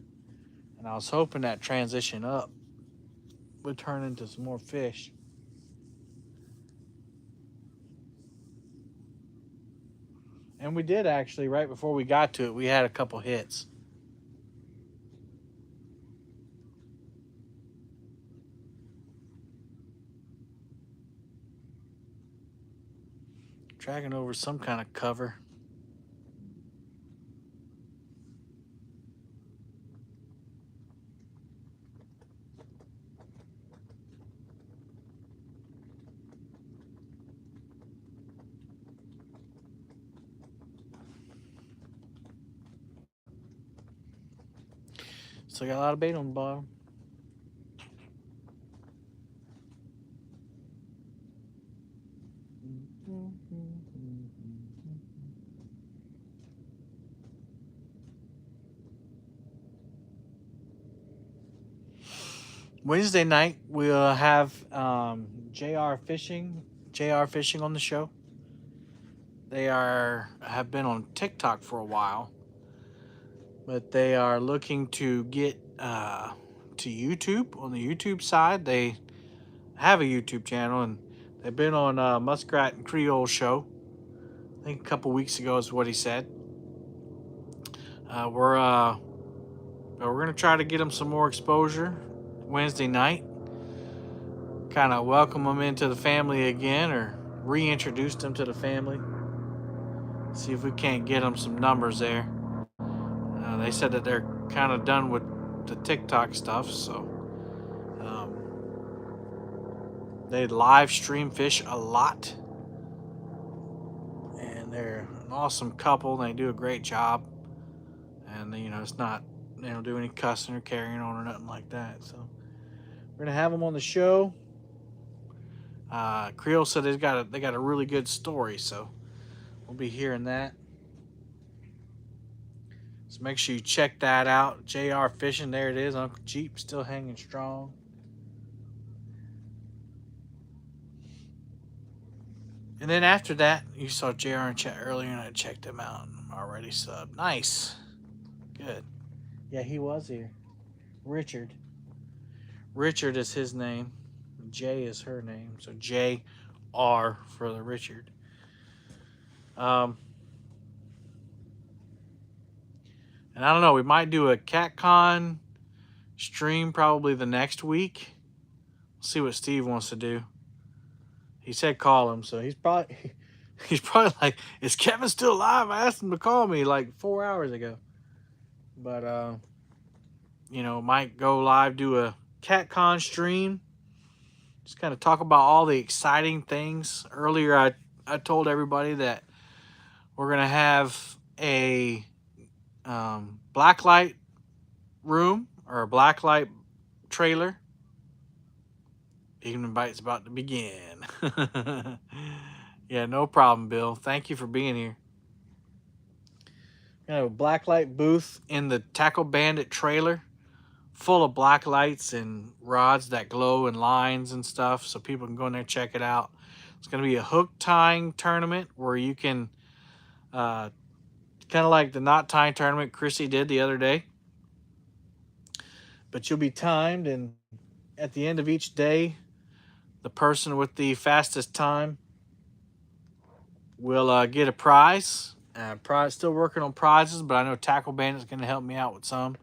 And I was hoping that transition up would turn into some more fish. And we did actually, right before we got to it, we had a couple hits. Dragging over some kind of cover. So got a lot of bait on the bottom. Wednesday night we'll have JR Fishing on the show. They have been on TikTok for a while, but they are looking to get to YouTube. On the YouTube side, they have a YouTube channel, and they've been on Muskrat and Creole show. I think a couple weeks ago is what he said. We're gonna try to get them some more exposure Wednesday night. Kind of welcome them into the family again, or reintroduce them to the family. See if we can't get them some numbers there. They said that they're kind of done with the TikTok stuff, so they live stream fish a lot, and they're an awesome couple. They do a great job, and it's not, they don't do any cussing or carrying on or nothing like that. So we're gonna have them on the show. Creole said they got a really good story, so we'll be hearing that. So make sure you check that out. JR Fishing, there it is. Uncle Jeep still hanging strong. And then after that, you saw JR in chat earlier, and I checked him out. I'm already subbed. Nice. Good. Yeah, he was here. Richard. Richard is his name. J is her name. So JR for the Richard. And I don't know, we might do a CatCon stream probably the next week. We'll see what Steve wants to do. He said call him, so he's probably like, is Kevin still alive? I asked him to call me like 4 hours ago. But might go live, do a CatCon stream. Just kind of talk about all the exciting things. Earlier I told everybody that we're gonna have a blacklight room or a blacklight trailer. Evening Bite's about to begin. Yeah, no problem, Bill. Thank you for being here. We have a blacklight booth in the Tackle Bandit trailer, full of black lights and rods that glow and lines and stuff, so people can go in there and check it out. It's going to be a hook tying tournament where you can, kind of like the knot tying tournament Chrissy did the other day. But you'll be timed, and at the end of each day, the person with the fastest time will get a prize. Still working on prizes, but I know Tackle Bandit's going to help me out with some.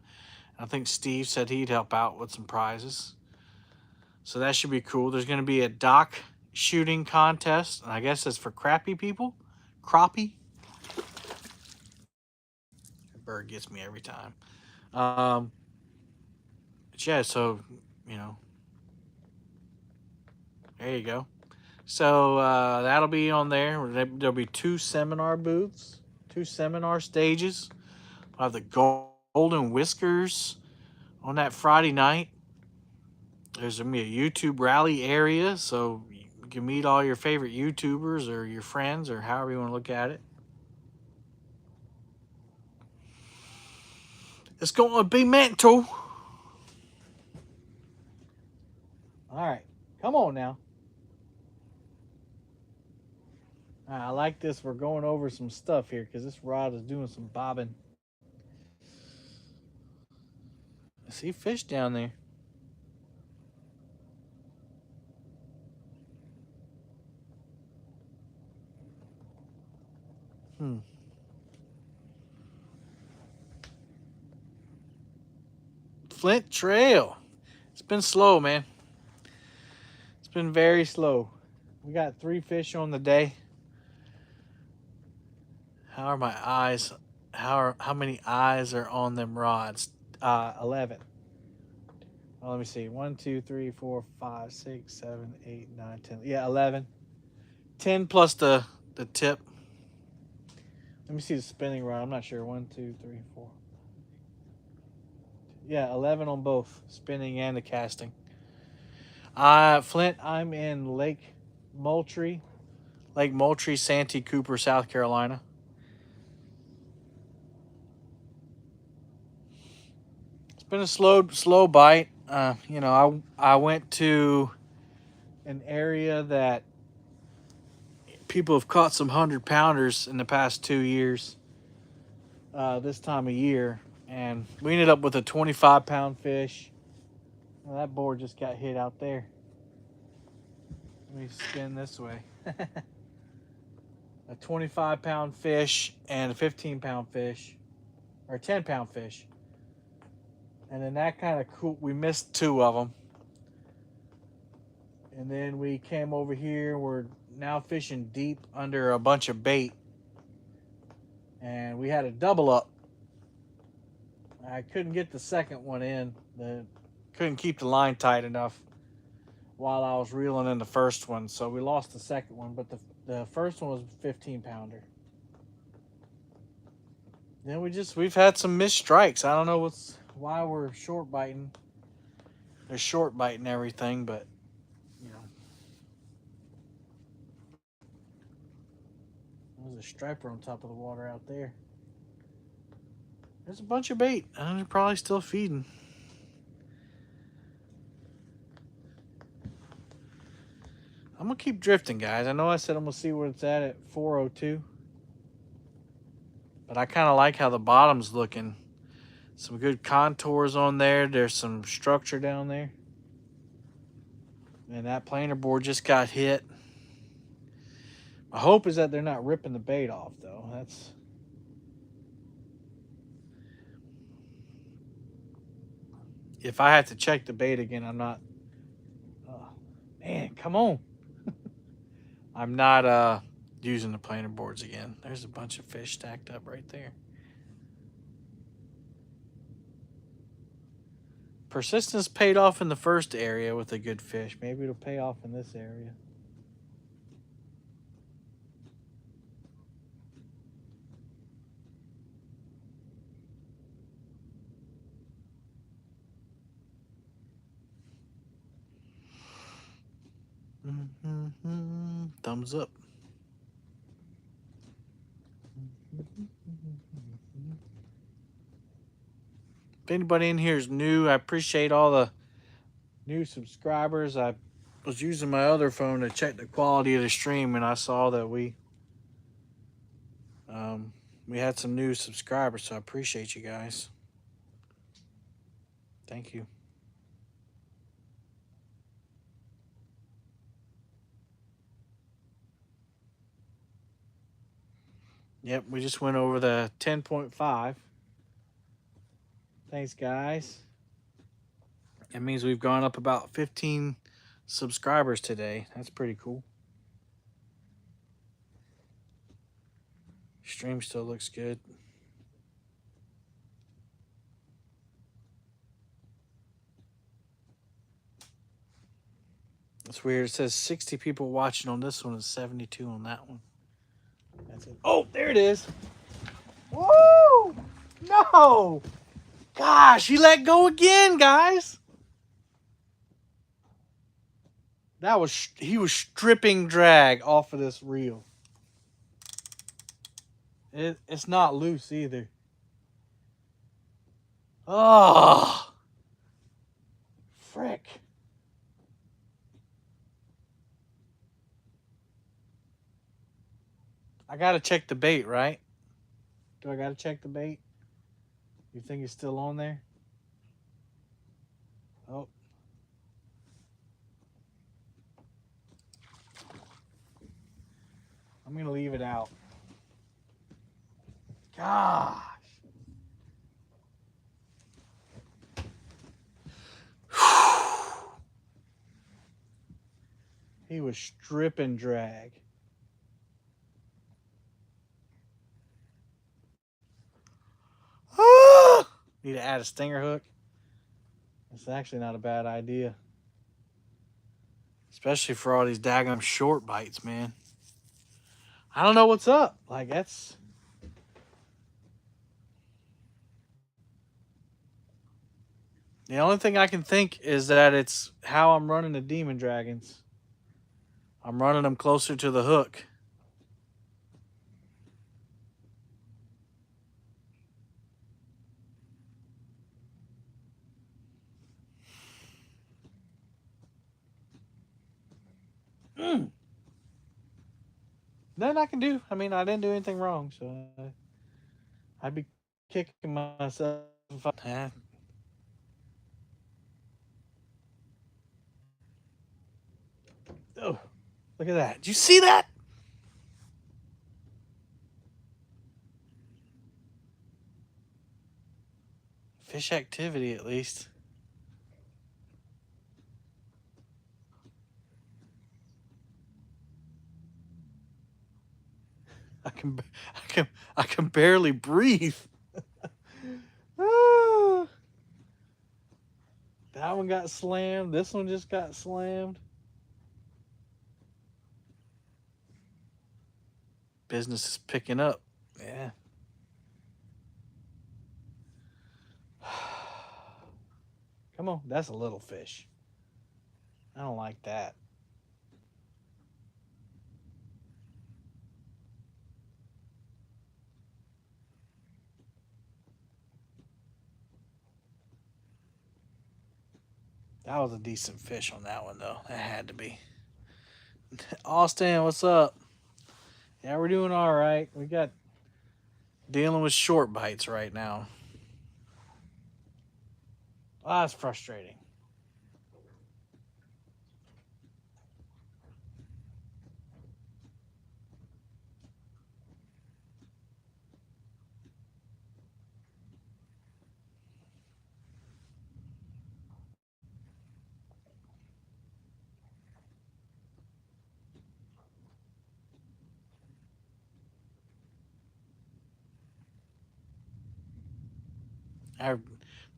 I think Steve said he'd help out with some prizes. So that should be cool. There's going to be a dock shooting contest. And I guess it's for crappie people. Crappie. bird gets me every time. Um, but yeah, so you know, there you go. So that'll be on there. There'll be two seminar booths, two seminar stages. We'll have the Golden Whiskers on that Friday night. There's gonna be a YouTube rally area, so you can meet all your favorite YouTubers or your friends or however you want to look at it. It's going to be mental. All right, come on now. I like this. We're going over some stuff here because this rod is doing some bobbing. I see fish down there. Hmm. Flint Trail. It's been slow, man. It's been very slow. We got 3 fish on the day. How are my eyes? How many eyes are on them rods? 11. Well, let me see. 1, 2, 3, 4, 5, 6, 7, 8, 9, 10. Yeah, 11. 10 plus the tip. Let me see the spinning rod. I'm not sure. 1, 2, 3, 4. Yeah, 11 on both spinning and the casting. Flint, I'm in Moultrie, Lake Moultrie, Santee Cooper, South Carolina. It's been a slow bite. I went to an area that people have caught some 100-pounders in the past 2 years. This time of year, and we ended up with a 25-pound fish. Well, that board just got hit out there. Let me spin this way. A 25-pound fish and a 15-pound fish, or a 10-pound fish. And then that kind of cool. We missed 2 of them. And then we came over here. We're now fishing deep under a bunch of bait. And we had a double up. I couldn't get the second one in. Couldn't keep the line tight enough while I was reeling in the first one. So we lost the second one. But the first one was a 15-pounder. Then we've had some missed strikes. I don't know why we're short biting. They're short biting everything, but you know. There's a striper on top of the water out there. There's a bunch of bait. They're probably still feeding. I'm gonna keep drifting, guys. I know I said I'm gonna see where it's at 4:02, but I kind of like how the bottom's looking. Some good contours on there. There's some structure down there. And that planer board just got hit. My hope is that they're not ripping the bait off, though. If I have to check the bait again, I'm not. Oh, man, come on. I'm not using the planer boards again. There's a bunch of fish stacked up right there. Persistence paid off in the first area with a good fish. Maybe it'll pay off in this area. Thumbs up. If anybody in here is new, I appreciate all the new subscribers. I was using my other phone to check the quality of the stream, and I saw that we had some new subscribers, so I appreciate you guys. Thank you. Yep, we just went over the 10.5. Thanks, guys. That means we've gone up about 15 subscribers today. That's pretty cool. Stream still looks good. It's weird. It says 60 people watching on this one and 72 on that one. That's it. Oh, there it is. Woo! No! Gosh, he let go again, guys. He was stripping drag off of this reel. It's not loose either. Oh, frick. I gotta check the bait, right? Do I gotta check the bait? You think it's still on there? Oh. I'm gonna leave it out. Gosh. He was stripping drag. Need to add a stinger hook. It's actually not a bad idea. Especially for all these daggum short bites, man. I don't know what's up. Like, that's... The only thing I can think is that it's how I'm running the demon dragons. I'm running them closer to the hook. Nothing I can do. I mean, I didn't do anything wrong, so I'd be kicking myself if I had. Oh, look at that. Did you see that? Fish activity, at least. I can barely breathe. Ah. That one got slammed. This one just got slammed. Business is picking up. Yeah. Come on, that's a little fish. I don't like that. That was a decent fish on that one, though. That had to be. Austin, what's up? Yeah, we're doing all right. We got dealing with short bites right now. Oh, that's frustrating.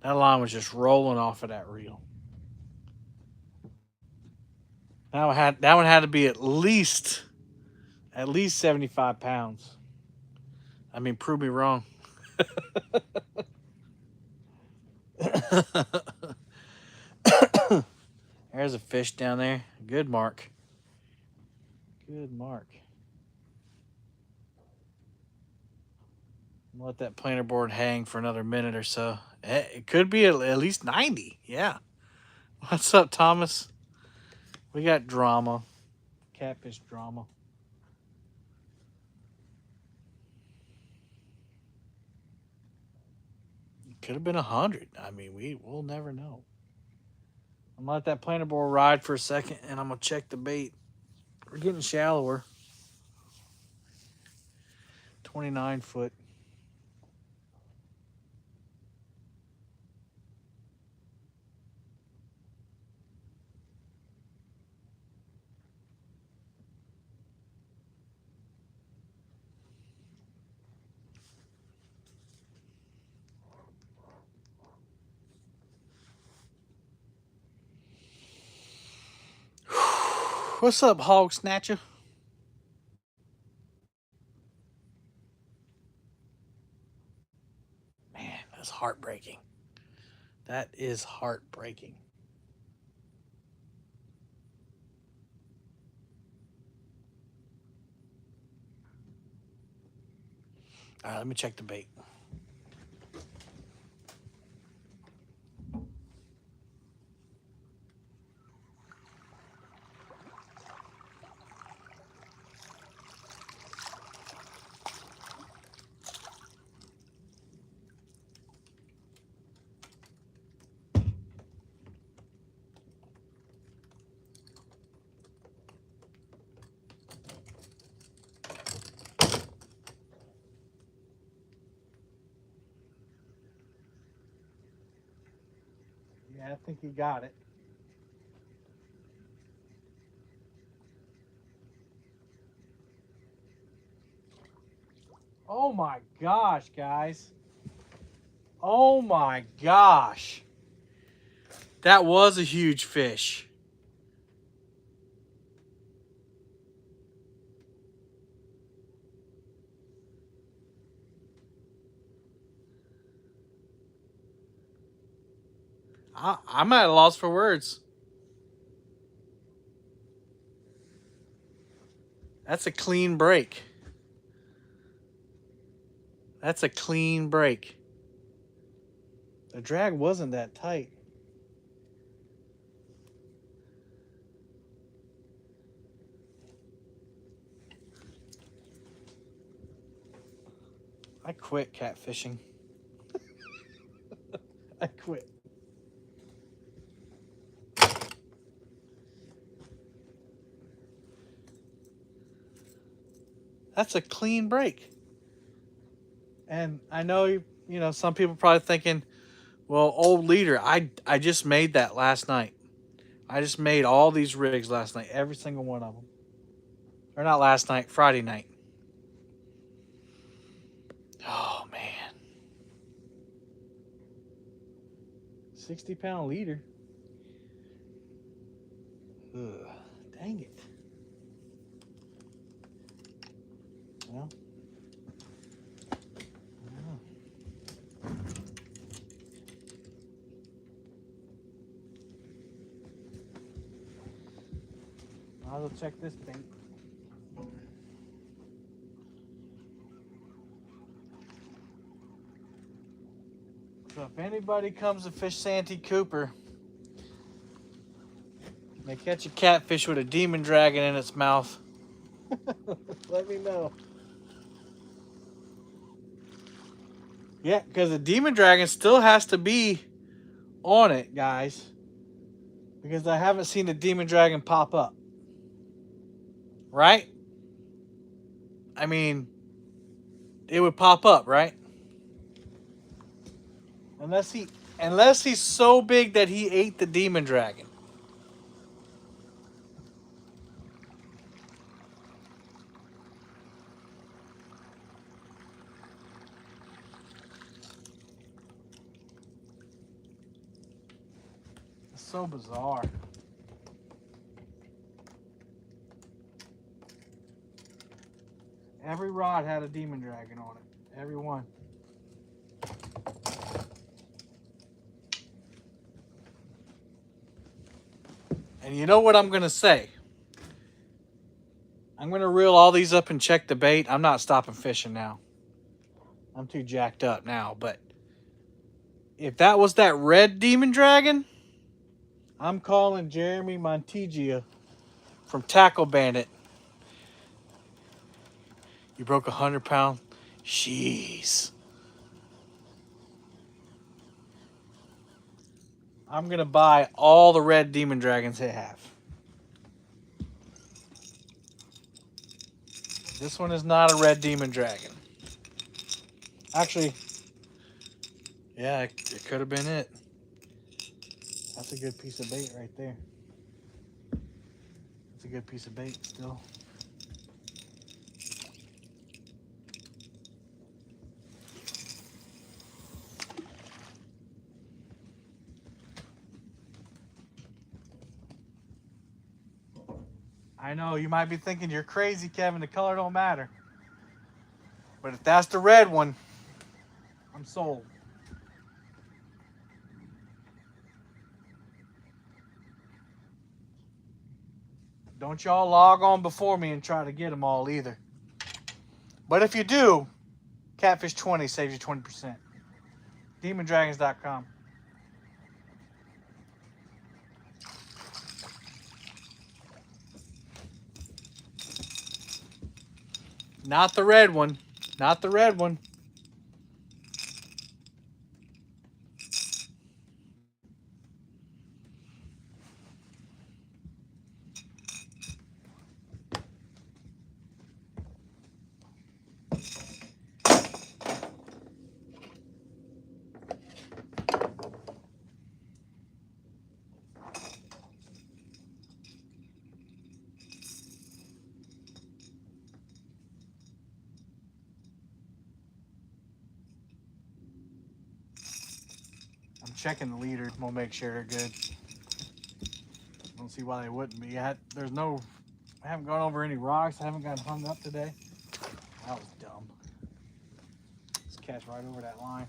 That line was just rolling off of that reel. That one had to be at least 75 pounds. I mean, prove me wrong. There's a fish down there. Good mark. Good mark. Let that planer board hang for another minute or so. It could be at least 90. Yeah. What's up, Thomas? We got drama. Catfish drama. It could have been 100. I mean, we'll never know. I'm gonna let that planer board ride for a second, and I'm gonna check the bait. We're getting shallower. 29 foot. What's up, Hog Snatcher? Man, that's heartbreaking. That is heartbreaking. All right, let me check the bait. Yeah, I think he got it. Oh my gosh, guys. Oh my gosh. That was a huge fish. I'm at a loss for words. That's a clean break. That's a clean break. The drag wasn't that tight. I quit catfishing. I quit. That's a clean break. And I know you know some people probably thinking, well, old leader, I just made that last night. I just made all these rigs last night, every single one of them. Or not last night, Friday night. Oh man. 60-pound leader. Ugh, dang it. Well, I'll go check this bait. So if anybody comes to fish Santee Cooper, they catch a catfish with a demon dragon in its mouth, let me know. Yeah, because the demon dragon still has to be on it, guys. Because I haven't seen the demon dragon pop up. Right? I mean, it would pop up, right? Unless he's so big that he ate the demon dragon. It's so bizarre. Every rod had a demon dragon on it. Every one. And you know what I'm going to say? I'm going to reel all these up and check the bait. I'm not stopping fishing now. I'm too jacked up now. But if that was that red demon dragon, I'm calling Jeremy Montigia from Tackle Bandit. You broke 100-pound? Jeez. I'm going to buy all the red demon dragons they have. This one is not a red demon dragon. Actually, yeah, it could have been it. That's a good piece of bait right there. That's a good piece of bait still. I know, you might be thinking you're crazy, Kevin. The color don't matter. But if that's the red one, I'm sold. Don't y'all log on before me and try to get them all either. But if you do, Catfish 20 saves you 20%. DemonDragons.com. Not the red one. Not the red one. I'm checking the leader. We'll make sure they're good. I don't see why they wouldn't be. There's no, I haven't gone over any rocks. I haven't gotten hung up today. That was dumb. Let's catch right over that line.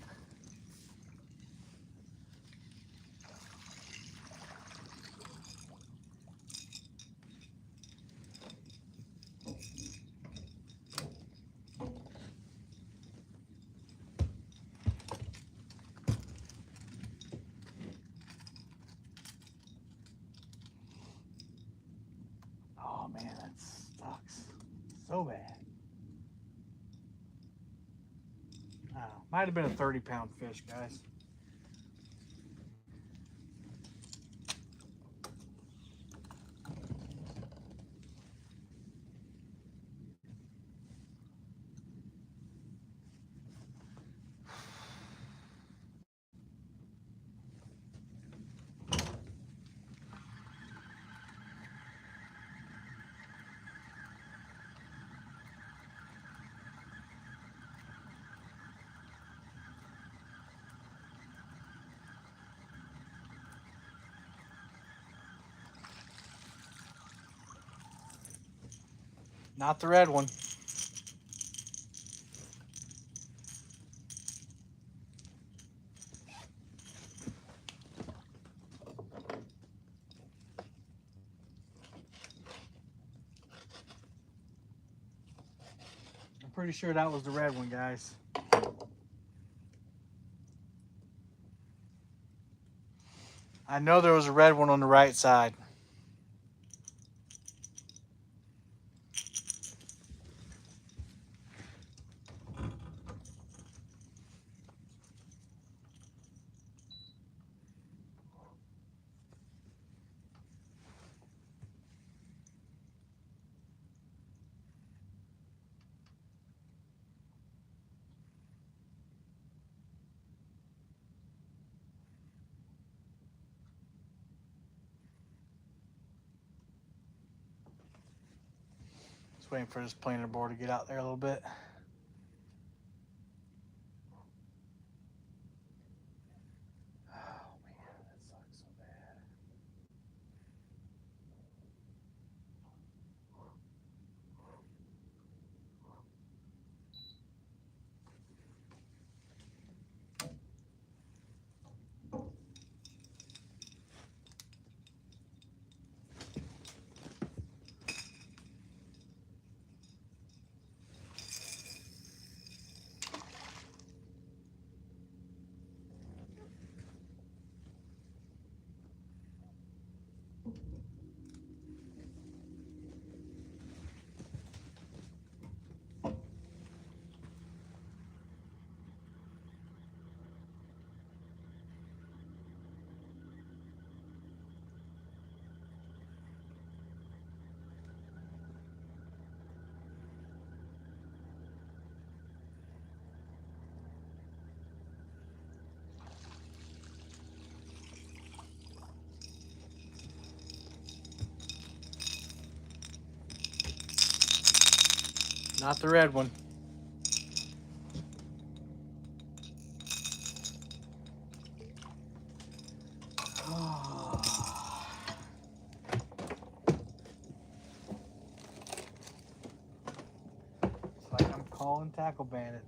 Oh man, that sucks so bad. Oh, might have been a 30-pound fish, guys. Not the red one. I'm pretty sure that was the red one, guys. I know there was a red one on the right side. Just waiting for this planer board to get out there a little bit. Oh man, that sucks so bad. Not the red one. Calling Tackle Bandit.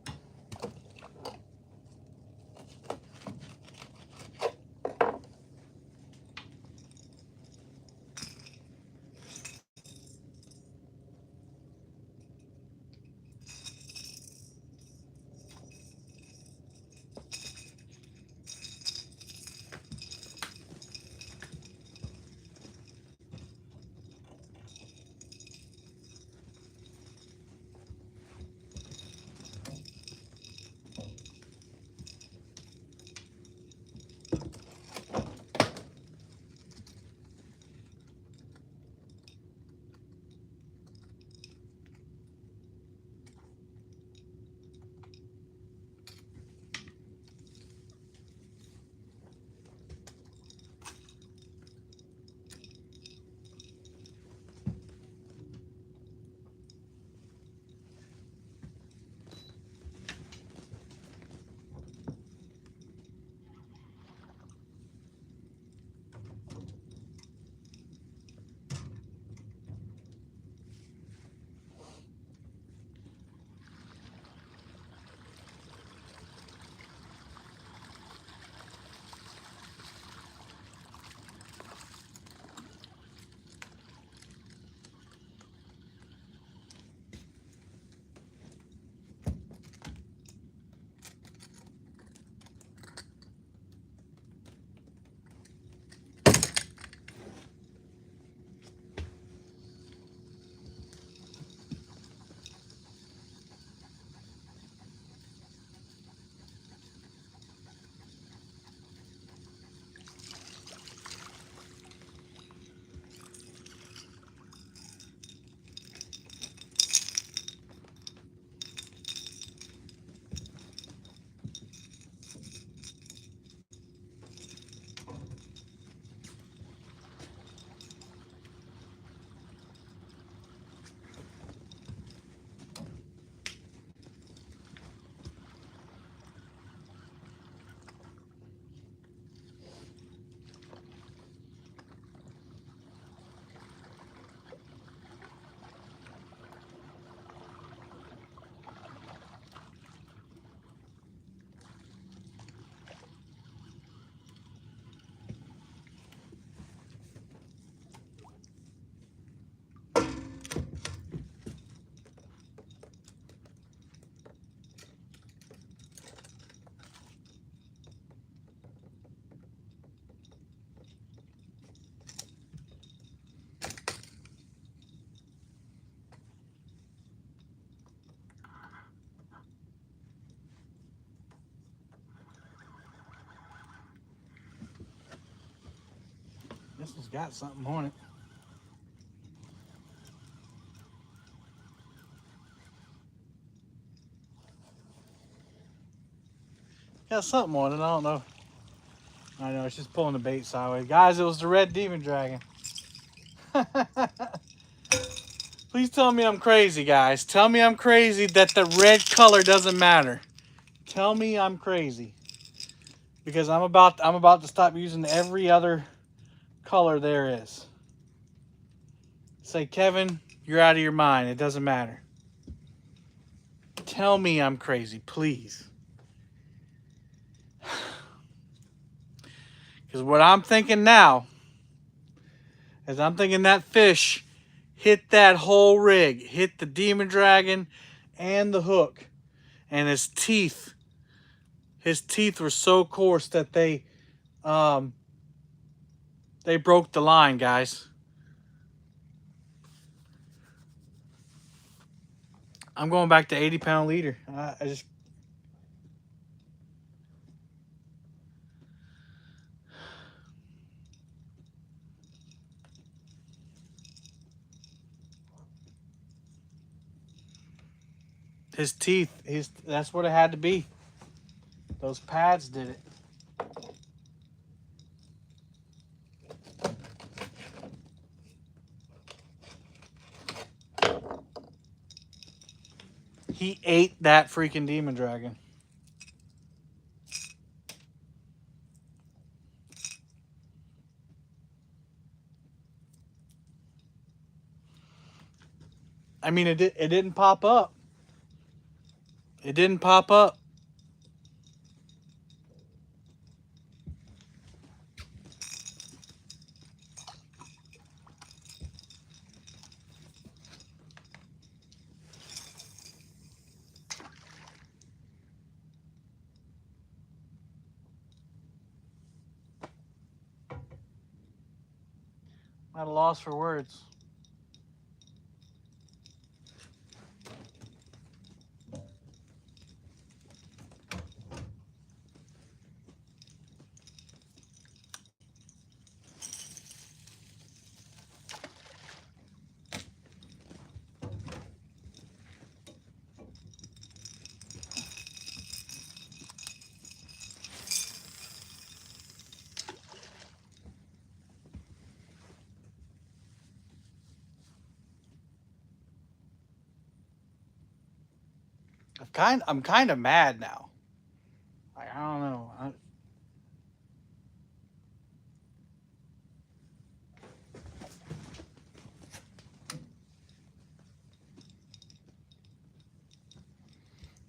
This one's got something on it. Got something on it, I don't know. I know, it's just pulling the bait sideways. Guys, it was the red demon dragon. Please tell me I'm crazy, guys. Tell me I'm crazy that the red color doesn't matter. Tell me I'm crazy. Because I'm about to stop using every other color there is. Say, Kevin, you're out of your mind. It doesn't matter. Tell me I'm crazy, please. Because what I'm thinking now is I'm thinking that fish hit that whole rig, hit the demon dragon and the hook, and his teeth were so coarse that they broke the line, guys. I'm going back to 80-pound leader. His teeth, that's what it had to be. Those pads did it. He ate that freaking demon dragon. I mean, it didn't pop up. It didn't pop up. At a loss for words. I'm kind of mad now. I don't know.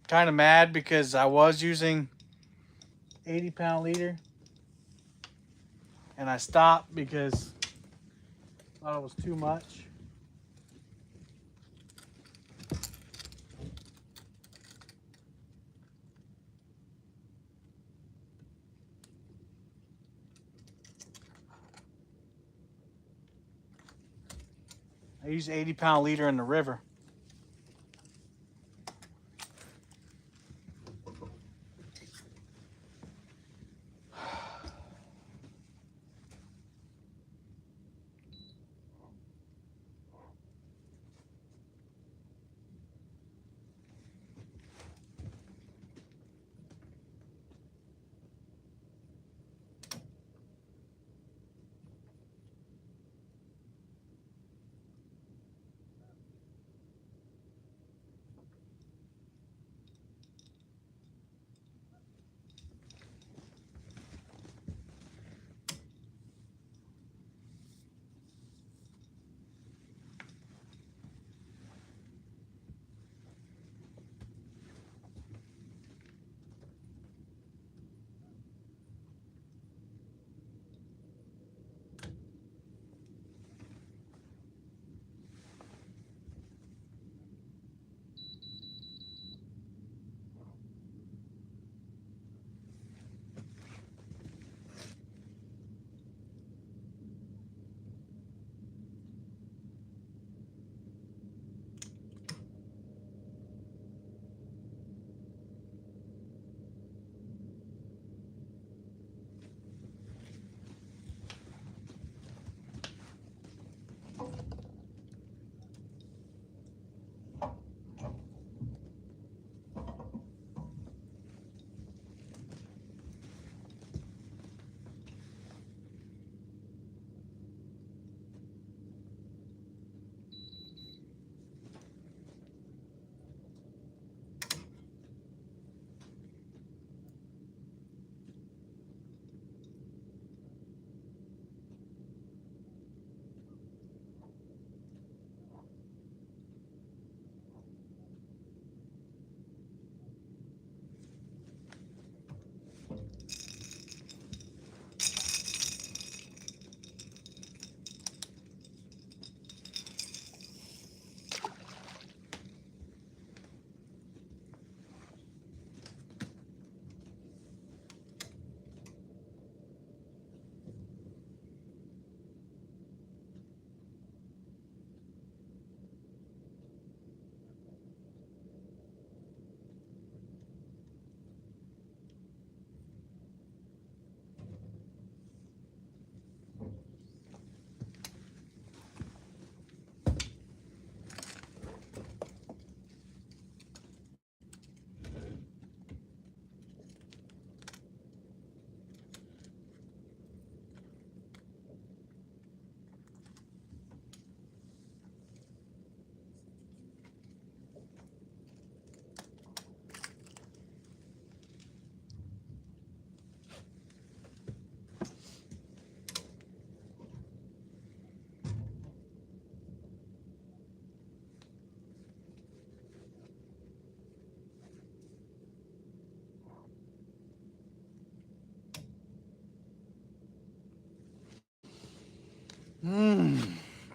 Kind of mad because I was using 80-pound leader, and I stopped because I thought it was too much. I use 80-pound leader in the river.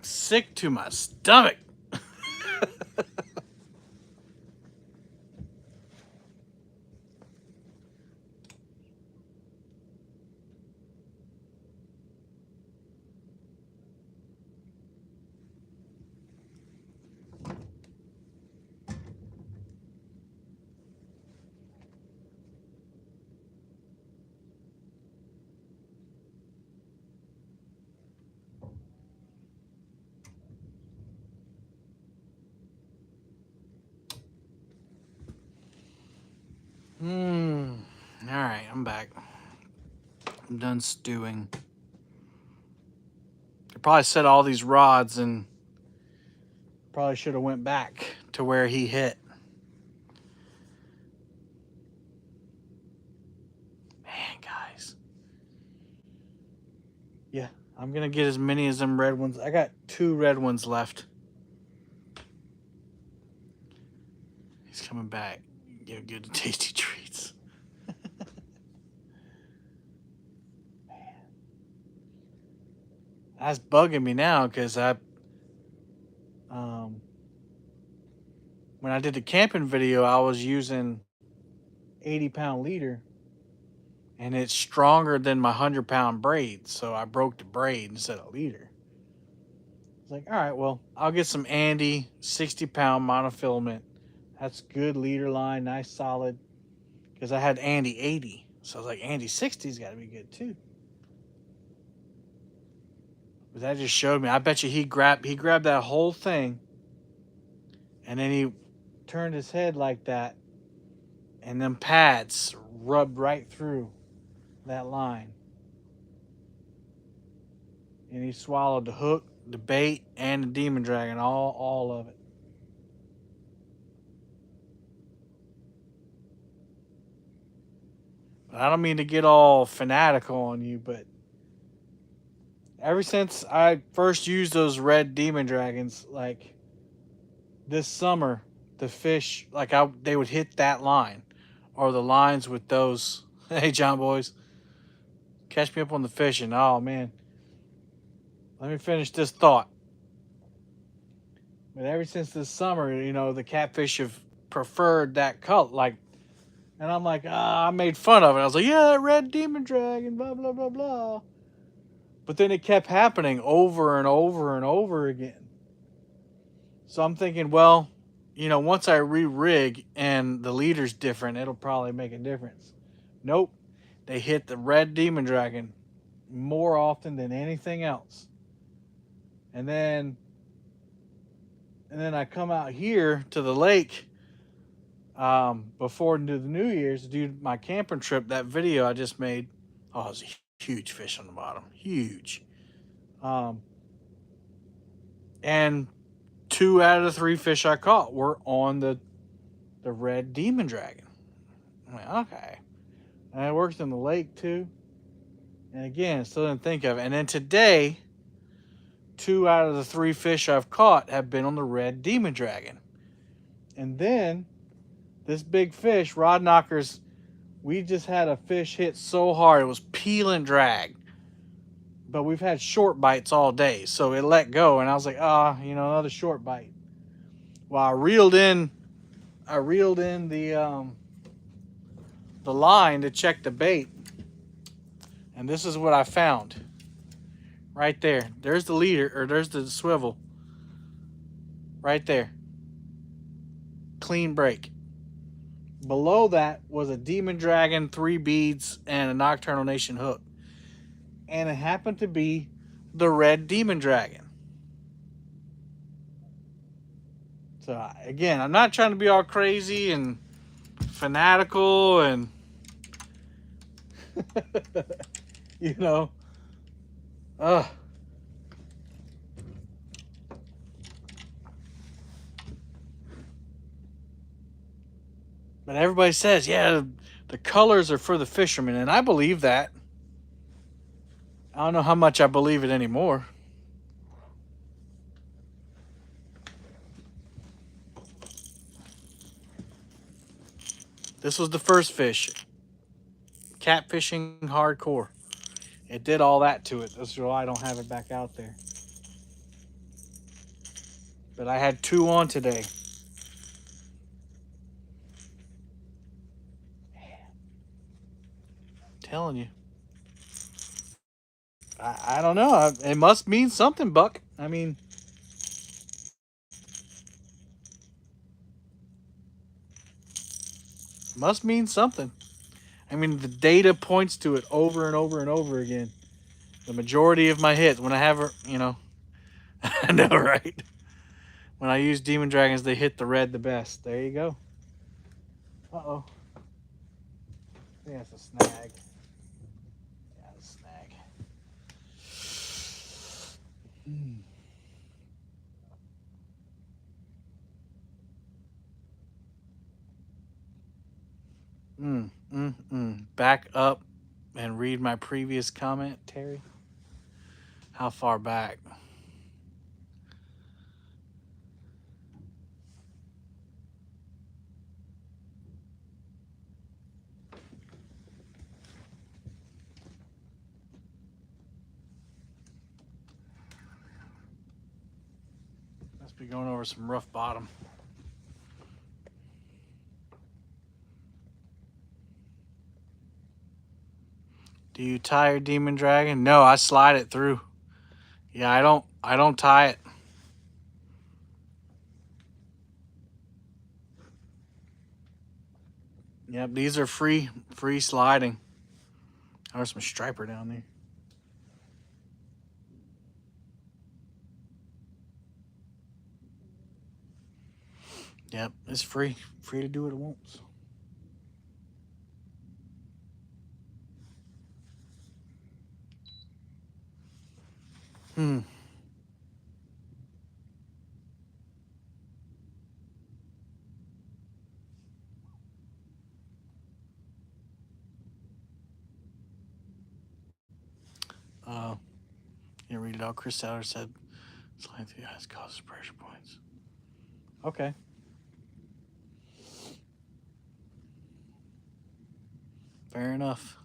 Sick to my stomach. All right, I'm back. I'm done stewing. I probably set all these rods and probably should have went back to where he hit. Man, guys. Yeah, I'm gonna get as many as them red ones. I got 2 red ones left. He's coming back. Give good tasty treats. Man. That's bugging me now because when I did the camping video, I was using 80-pound leader, and it's stronger than my 100-pound braid, so I broke the braid instead of leader. It's like, all right, well, I'll get some Andy 60-pound monofilament. That's good leader line, nice solid. Because I had Andy 80, so I was like, Andy 60's got to be good too. But that just showed me. I bet you he grabbed that whole thing, and then he turned his head like that, and them pads rubbed right through that line. And he swallowed the hook, the bait, and the demon dragon, all of it. But I don't mean to get all fanatical on you, but ever since I first used those red demon dragons, like this summer, the fish, like they would hit that line, or the lines with those. Hey, John boys, catch me up on the fishing. Oh man, let me finish this thought. But ever since this summer, the catfish have preferred that color. Like, and I'm like, I made fun of it. I was like, yeah, that red demon dragon, blah blah blah blah. But then it kept happening over and over and over again. So I'm thinking, well, once I re-rig and the leader's different, it'll probably make a difference. Nope. They hit the red demon dragon more often than anything else. And then I come out here to the lake before the New Year's to do my camping trip. That video I just made, oh, it was a huge fish on the bottom. Huge. And 2 out of the 3 fish I caught were on the red demon dragon. I'm like, okay. And I worked in the lake too. And again, still didn't think of it. And then today, 2 out of the 3 fish I've caught have been on the red demon dragon. And then this big fish, rod knockers, we just had a fish hit so hard it was peel and drag. But we've had short bites all day, so it let go, and I was like, another short bite. Well, I reeled in the line to check the bait, and this is what I found. Right there. There's the leader, or there's the swivel. Right there. Clean break. Below that was a demon dragon, 3 beads, and a Nocturnal Nation hook. And it happened to be the red demon dragon. So again, I'm not trying to be all crazy and fanatical and but everybody says, yeah, the colors are for the fishermen, and I believe that. I don't know how much I believe it anymore. This was the first fish. Catfishing hardcore. It did all that to it. That's why I don't have it back out there. But I had 2 on today. I'm telling you. I don't know. It must mean something, Buck. I mean, must mean something. I mean, the data points to it over and over and over again. The majority of my hits, when I have, I know, right? When I use Demon Dragons, they hit the red the best. There you go. Uh-oh. I think that's a snag. Yeah, a snag. Back up and read my previous comment, Terry. How far back? Must be going over some rough bottom. Do you tie your Demon Dragon? No, I slide it through. Yeah, I don't tie it. Yep, these are free sliding. There's some striper down there. Yep, it's free. Free to do what it wants. Hmm. You read it out. Chris Sauer said, sliding through the eyes causes pressure points. Okay. Fair enough.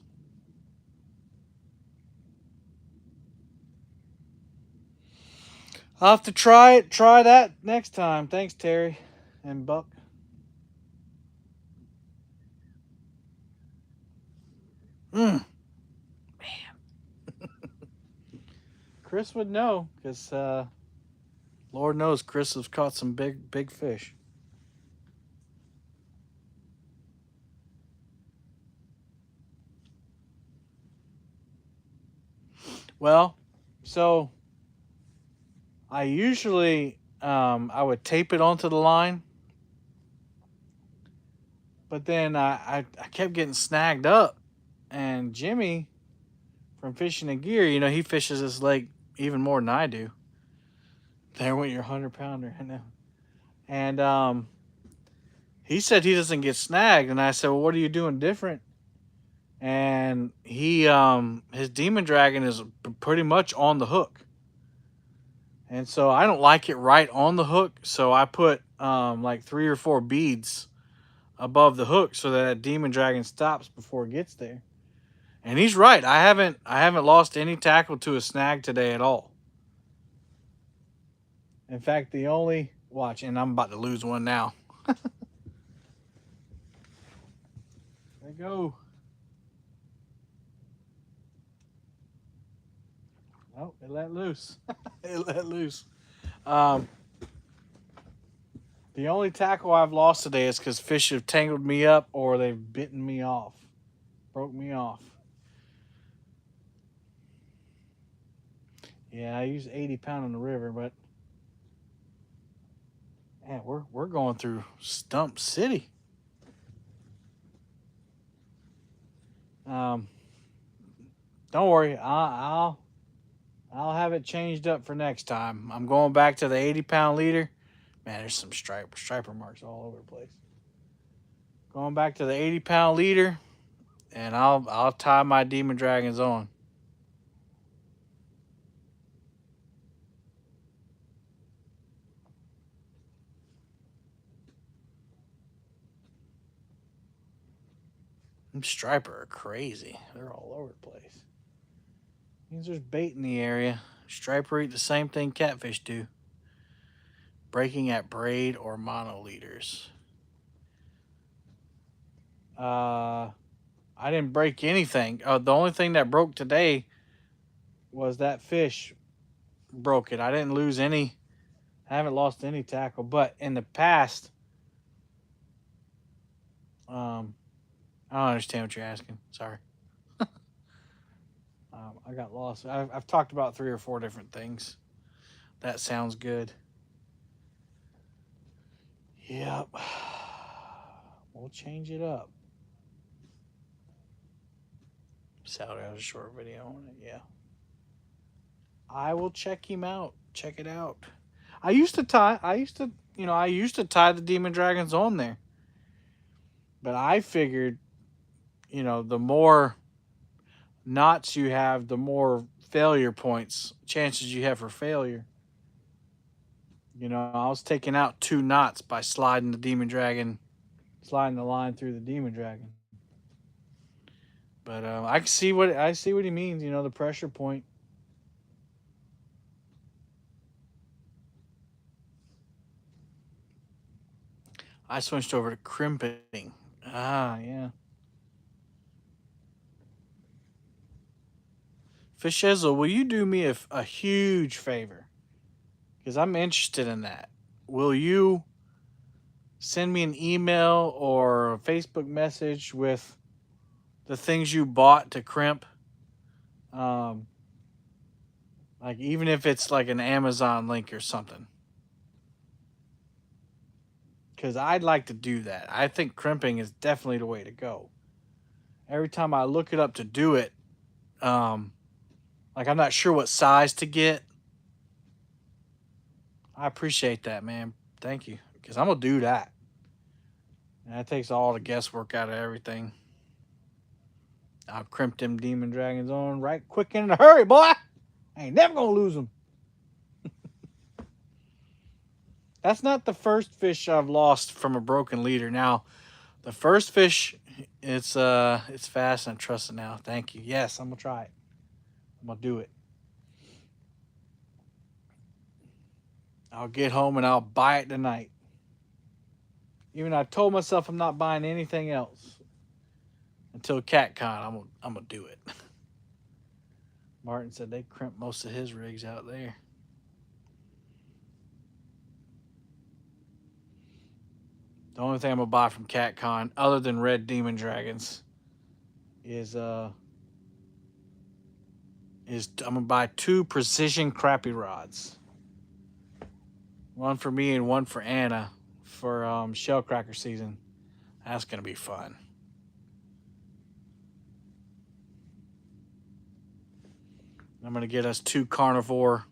I'll have to try that next time. Thanks, Terry and Buck. Man. Chris would know because Lord knows Chris has caught some big fish. Well, so I usually I would tape it onto the line, but then I kept getting snagged up, and Jimmy from Fishing and Gear, he fishes this lake even more than I do. There went your 100-pounder, I know. And he said he doesn't get snagged, and I said, well, what are you doing different? And he his Demon Dragon is pretty much on the hook. And so I don't like it right on the hook, so I put like 3 or 4 beads above the hook so that Demon Dragon stops before it gets there. And he's right. I haven't lost any tackle to a snag today at all. In fact, the only watch, and I'm about to lose one now. There you go. Oh, it let loose. It let loose. Um, the only tackle I've lost today is because fish have tangled me up or they've bitten me off, broke me off. Yeah, I use 80-pound in the river, but man, we're going through Stump City. Don't worry, I'll have it changed up for next time. I'm going back to the 80-pound leader. Man, there's some striper marks all over the place. Going back to the 80-pound leader, and I'll tie my Demon Dragons on. Them striper are crazy. They're all over the place. Means there's bait in the area. Striper eat the same thing catfish do. Breaking at braid or monoliters. I didn't break anything. The only thing that broke today was that fish broke it. I didn't lose any. I haven't lost any tackle. But in the past, I don't understand what you're asking. Sorry. I got lost. I've talked about 3 or 4 different things. That sounds good. Yep. We'll change it up. Salad has a short video on it. Yeah. I will check him out. Check it out. I used to tie the demon dragons on there. But I figured, the more knots you have, the more failure points, chances you have for failure. I was taking out 2 knots by sliding the line through the demon dragon. But I see what he means. The pressure point. I switched over to crimping. Yeah. Fishizzle, will you do me a huge favor? Because I'm interested in that. Will you send me an email or a Facebook message with the things you bought to crimp? Like even if it's like an Amazon link or something. Because I'd like to do that. I think crimping is definitely the way to go. Every time I look it up to do it, like I'm not sure what size to get. I appreciate that, man. Thank you. Because I'm going to do that. And that takes all the guesswork out of everything. I'll crimp them demon dragons on right quick and in a hurry, boy. I ain't never going to lose them. That's not the first fish I've lost from a broken leader. Now, the first fish, it's fast and I trust it now. Thank you. Yes, I'm going to try it. I'm going to do it. I'll get home and I'll buy it tonight. Even I told myself I'm not buying anything else until CatCon. I'm gonna do it. Martin said they crimp most of his rigs out there. The only thing I'm gonna buy from CatCon, other than red demon dragons, is I'm gonna buy 2 precision crappie rods. One for me and one for Anna for shellcracker season. That's gonna be fun. I'm gonna get us 2 carnivore.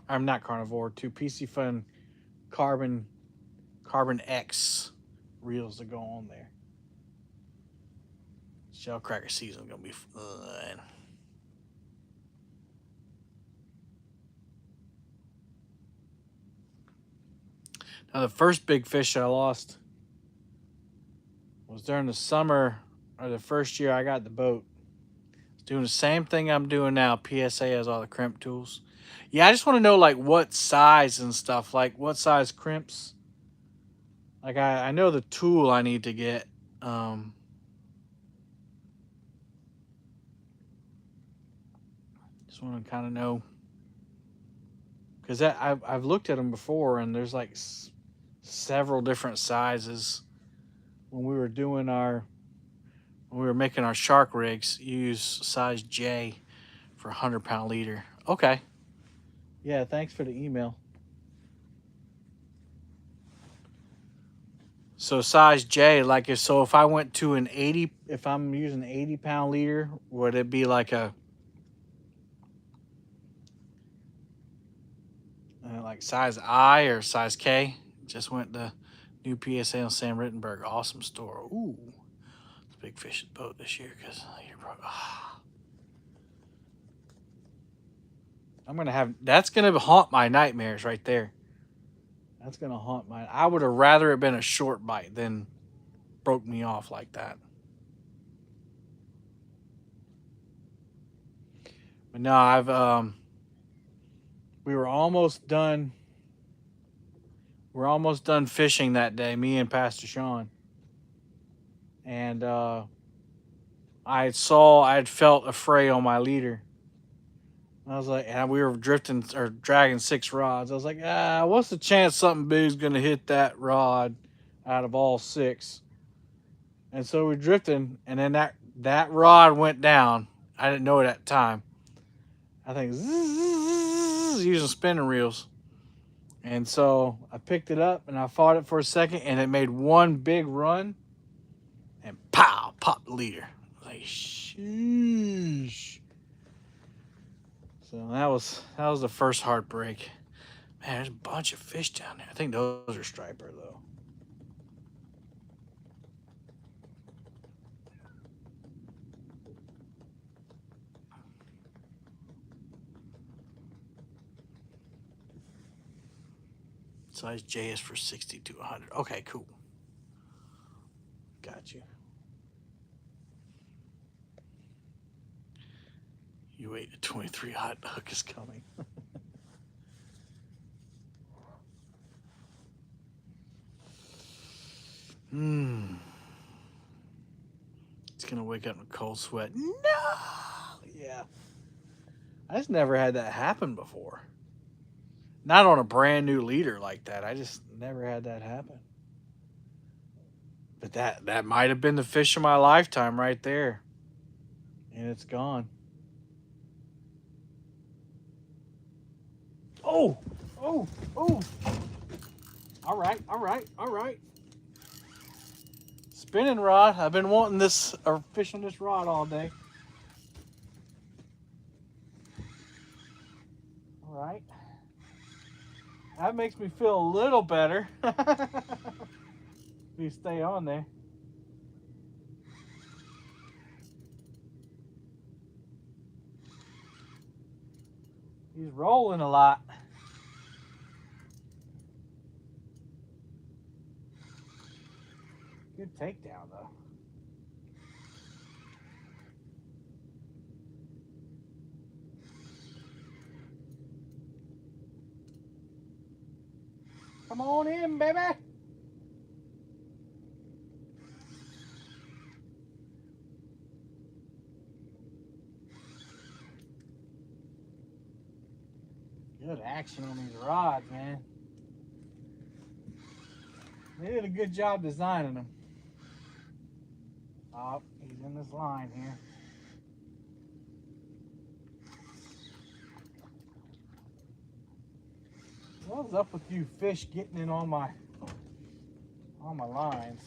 I'm not carnivore. 2 PC Fun carbon X reels to go on there. Shellcracker season is gonna be fun. Now the first big fish I lost was during the summer or the first year I got the boat. Doing the same thing I'm doing now. PSA has all the crimp tools. Yeah, I just want to know like what size and stuff. Like what size crimps. Like I know the tool I need to get. Just want to kind of know. Because I've looked at them before and there's like several different sizes. When we were making our shark rigs, you use size J for 100-pound leader. Okay. Yeah, thanks for the email. So size J, like if I went to if I'm using an 80-pound leader, would it be like a like size I or size K? Just went to new PSA on Sam Rittenberg. Awesome store. Ooh, it's a big fish boat this year because leader broke. That's gonna haunt my nightmares right there. That's gonna haunt my. I would have rather it been a short bite than broke me off like that. But no, we were almost done we're almost done fishing that day, me and Pastor Sean. And I had felt a fray on my leader. I was like, and we were drifting or dragging 6 rods. I was like, what's the chance something big's gonna hit that rod out of all 6? And so we're drifting, and then that rod went down. I didn't know it at the time. I think using spinning reels. And so I picked it up and I fought it for a second, and it made one big run, and pow, popped the leader. I was like, sheesh. So that was the first heartbreak. Man, there's a bunch of fish down there. I think those are striper though. Size JS for 60 to 100. Okay, cool. Got you. You wait, the 23 hot hook is coming. It's gonna wake up in a cold sweat. No! Yeah. I just never had that happen before. Not on a brand new leader like that. I just never had that happen. But that might have been the fish of my lifetime right there. And it's gone. Oh! Oh! Oh! All right, all right, all right. Spinning rod. I've been wanting this or fishing this rod all day. All right. That makes me feel a little better. If you stay on there. He's rolling a lot. Good takedown though. Come on in, baby. Good action on these rods, man. They did a good job designing them. Oh, he's in this line here. What's up with you fish getting in on my lines?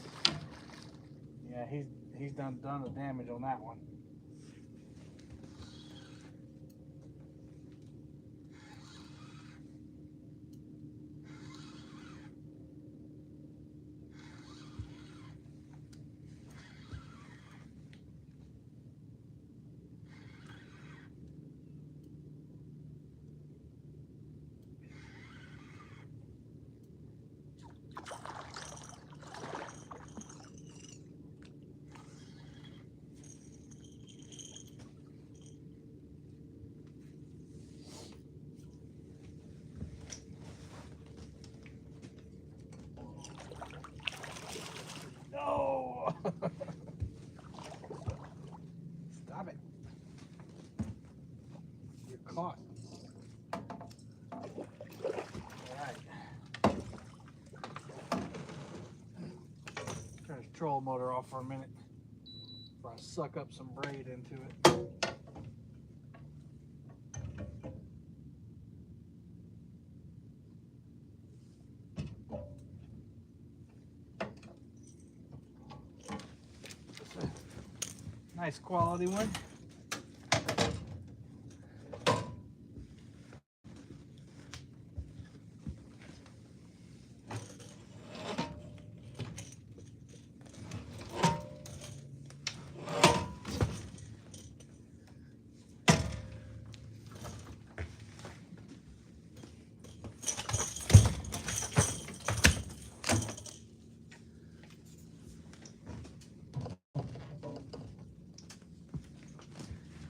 Yeah, he's done the damage on that one. No! Stop it. You're caught. Alright. Turn this trolling motor off for a minute before I suck up some braid into it. Nice quality one.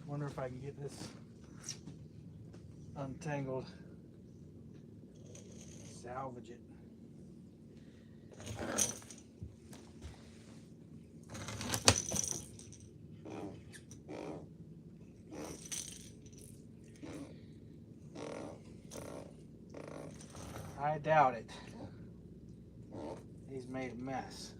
Wonder if I can get this untangled. Salvage it. I doubt it. He's made a mess.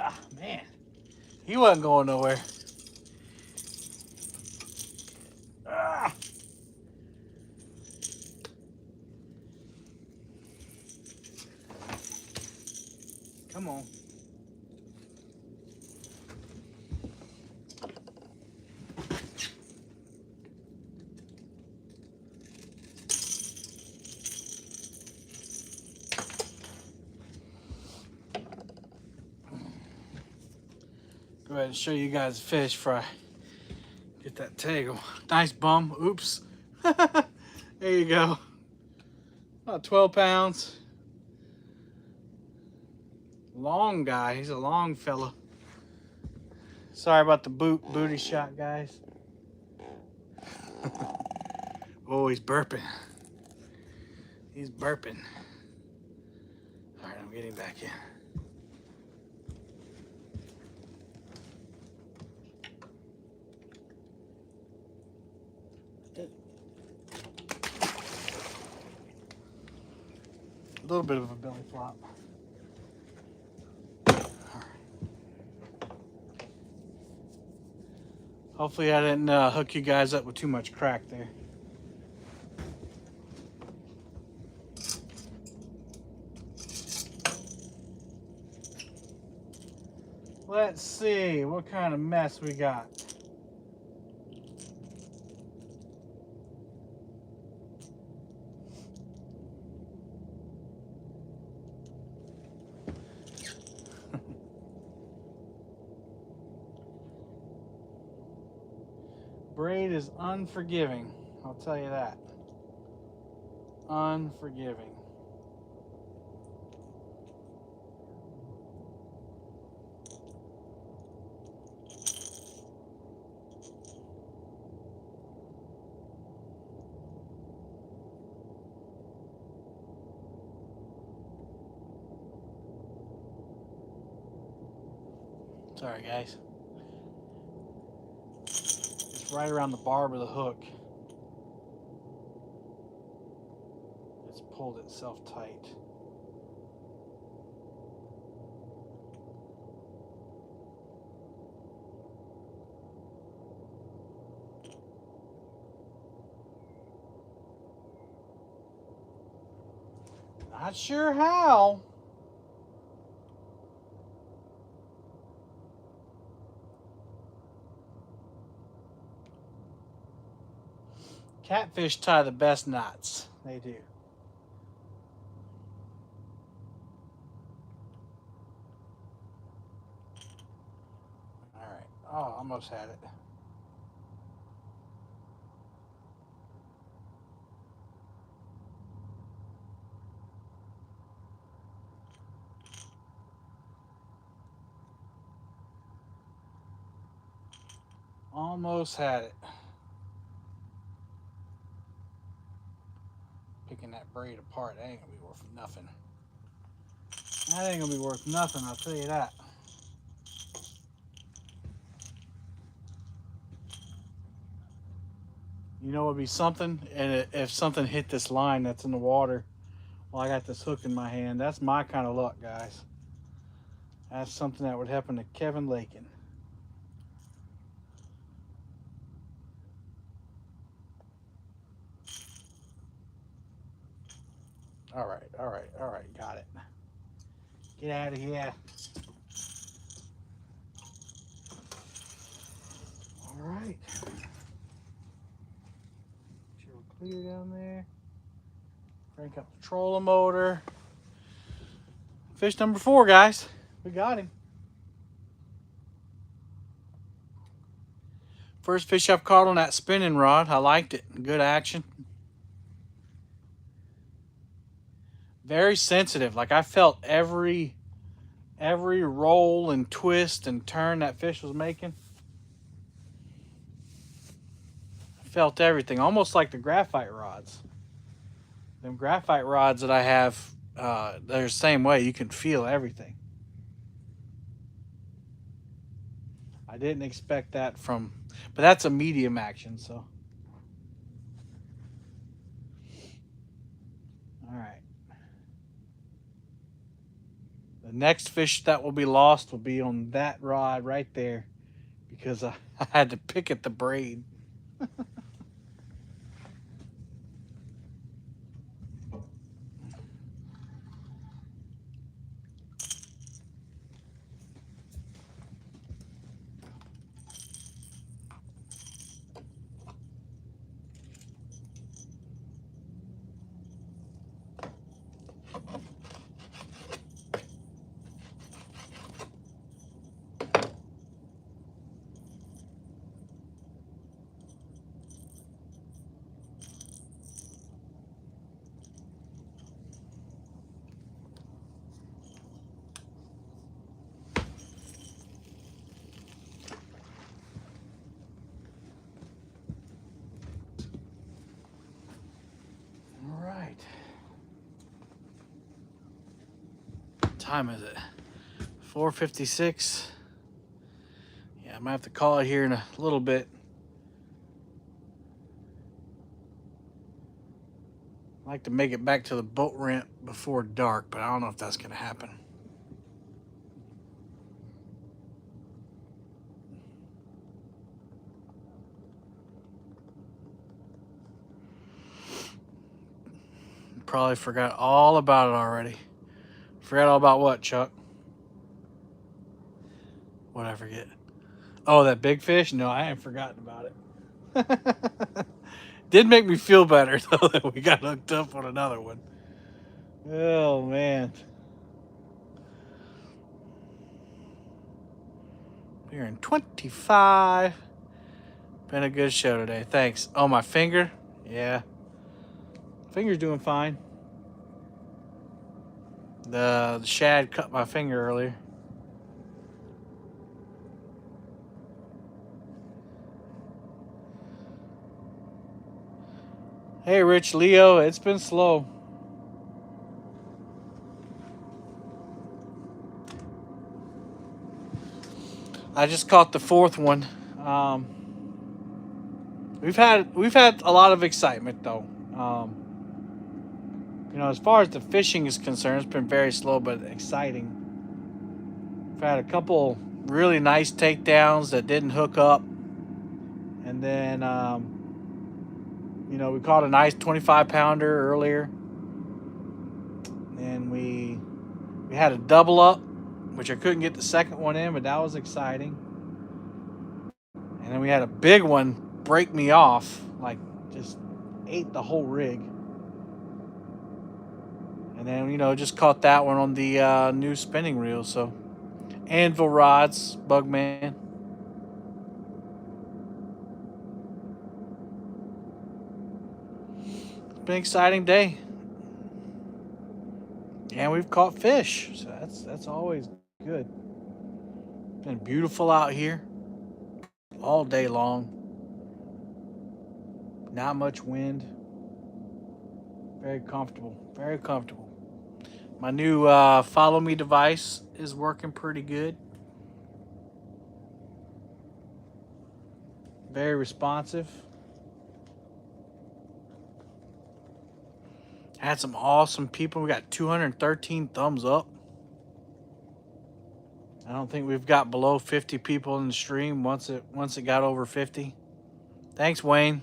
Ah, man. He wasn't going nowhere. Ah. Come on. Go ahead and show you guys the fish fry. Get that tangle. Nice bum. Oops. There you go. About 12 pounds. Long guy. He's a long fella. Sorry about the booty shot, guys. Oh, he's burping. He's burping. All right, I'm getting back in. A little bit of a belly flop. Hopefully I didn't hook you guys up with too much crack there. Let's see what kind of mess we got. Braid is unforgiving, I'll tell you that. Unforgiving. Sorry, guys. It's right around the barb of the hook. It's pulled itself tight. Not sure how. Catfish tie the best knots. They do. All right. Oh, almost had it. Almost had it. Picking that braid apart, that ain't gonna be worth nothing. That ain't gonna be worth nothing, I'll tell you that. You know, it would be something, and if something hit this line that's in the water while I got this hook in my hand, that's my kind of luck, guys. That's something that would happen to Kevin Lakin. All right, got it. Get out of here. All right. Make sure we're clear down there. Crank up the trolling motor. Fish number 4, guys. We got him. First fish I've caught on that spinning rod. I liked it. Good action. Very sensitive. Like I felt every roll and twist and turn that fish was making. I felt everything, almost like the graphite rods. Them graphite rods that I have, they're the same way. You can feel everything. I didn't expect that from, but that's a medium action. So, all right. The next fish that will be lost will be on that rod right there because I had to pick at the braid. All right. What time is it? 4:56. Yeah, I might have to call it here in a little bit. I'd like to make it back to the boat ramp before dark, but I don't know if that's going to happen. Probably forgot all about it already. Forgot all about what, Chuck? What I forget? Oh, that big fish? No, I ain't forgotten about it. Did make me feel better though that we got hooked up on another one. Oh man. We're in 25. Been a good show today. Thanks. Oh, my finger? Yeah. Finger's doing fine. The shad cut my finger earlier. Hey, Rich Leo, it's been slow. I just caught the fourth one. Um, we've had a lot of excitement though. As far as the fishing is concerned, it's been very slow but exciting. We've had a couple really nice takedowns that didn't hook up, and then we caught a nice 25-pounder earlier, and we had a double up, which I couldn't get the second one in, but that was exciting. And then we had a big one break me off, like just ate the whole rig. And then, just caught that one on the new spinning reel. So, Anvil rods, Bugman. It's been an exciting day. And we've caught fish. So that's always good. Been beautiful out here all day long. Not much wind. Very comfortable. Very comfortable. My new follow me device is working pretty good. Very responsive. Had some awesome people. We got 213 thumbs up. I don't think we've got below 50 people in the stream once it got over 50. Thanks, Wayne.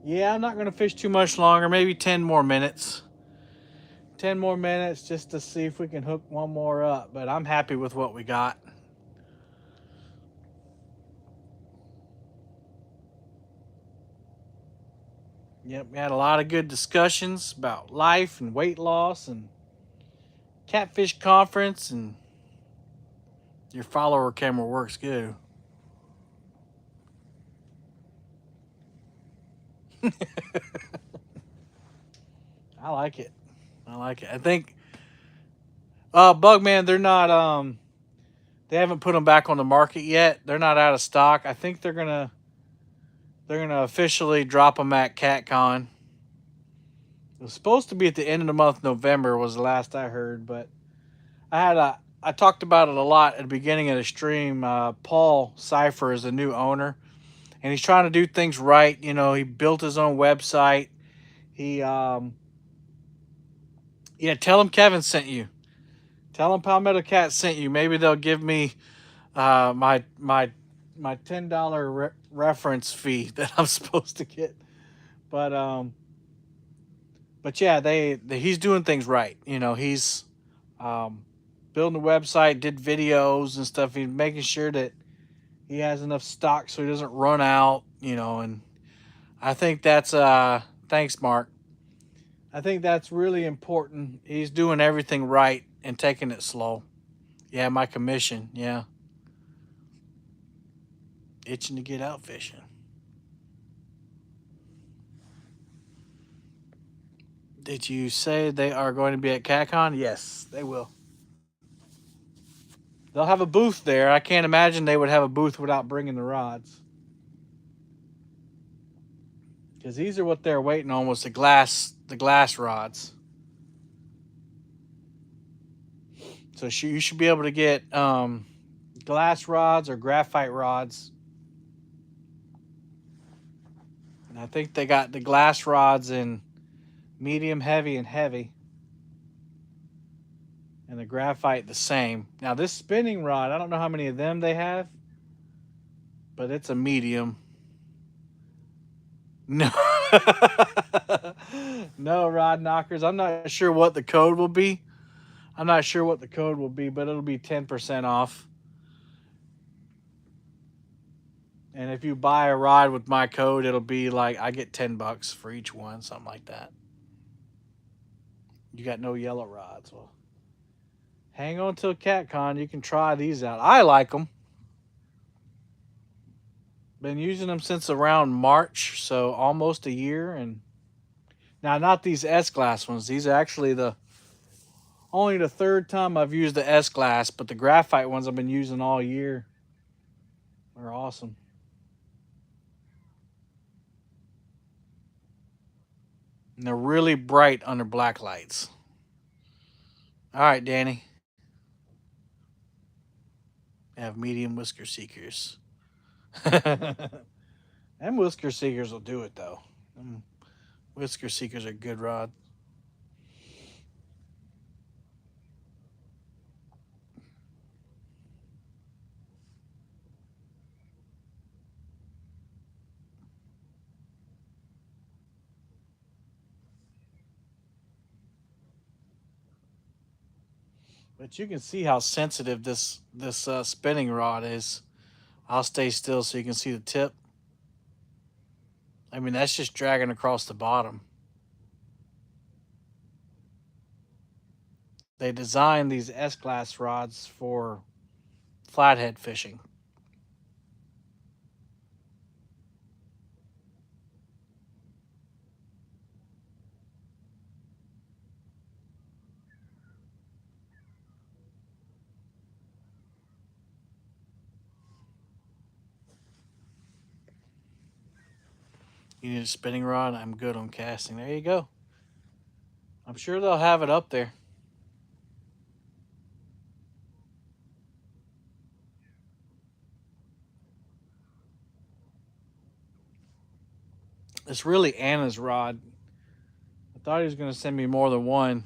Yeah, I'm not going to fish too much longer. Maybe 10 more minutes. 10 more minutes just to see if we can hook one more up. But I'm happy with what we got. Yep, we had a lot of good discussions about life and weight loss and Catfish conference, and your follower camera works good. I like it. I like it. I think Bugman, they're not they haven't put them back on the market yet. They're not out of stock. I think they're gonna officially drop them at CatCon. It was supposed to be at the end of the month, November was the last I heard, but I talked about it a lot at the beginning of the stream. Paul Cipher is the new owner, and he's trying to do things right. You know, he built his own website. He yeah, tell him Kevin sent you. Tell him Palmetto Cat sent you. Maybe they'll give me my $10 reference fee that I'm supposed to get. But yeah, he's doing things right. You know, he's um, building a website, did videos and stuff. He's making sure that he has enough stock so he doesn't run out. You know, and I think that's thanks, Mark. I think that's really important. He's doing everything right and taking it slow. Yeah, my commission. Yeah, itching to get out fishing. Did you say they are going to be at CatCon? Yes, they will. They'll have a booth there. I can't imagine they would have a booth without bringing the rods. Because these are what they're waiting on was the glass rods. So you should be able to get glass rods or graphite rods. And I think they got the glass rods in medium, heavy, and heavy. And the graphite the same. Now this spinning rod, I don't know how many of them they have, but it's a medium. No. No rod knockers. I'm not sure what the code will be. I'm not sure what the code will be, but it'll be 10% off. And if you buy a rod with my code, it'll be like I get $10 for each one, something like that. You got no yellow rods. Well, hang on till CatCon. You can try these out. I like them. Been using them since around March, so almost a year. And now, not these S glass ones. These are actually only the third time I've used the S glass, but the graphite ones I've been using all year. They're awesome. And they're really bright under black lights. All right, Danny. I have medium whisker seekers. And whisker seekers will do it though. Whisker seekers are good rod. But you can see how sensitive this spinning rod is. I'll stay still so you can see the tip. I mean, that's just dragging across the bottom. They designed these S-glass rods for flathead fishing. You need a spinning rod? I'm good on casting. There you go. I'm sure they'll have it up there. It's really Anna's rod. I thought he was going to send me more than one.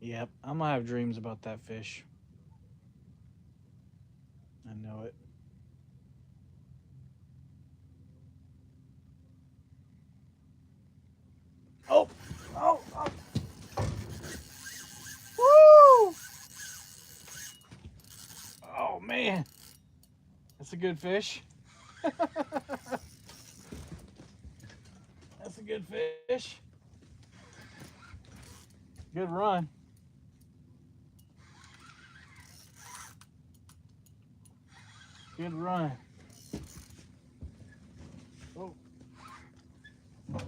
Yep, I'm going to have dreams about that fish. I know it. Oh, oh, oh. Woo! Oh, man. That's a good fish. That's a good fish. Good run. Good run. Oh. It's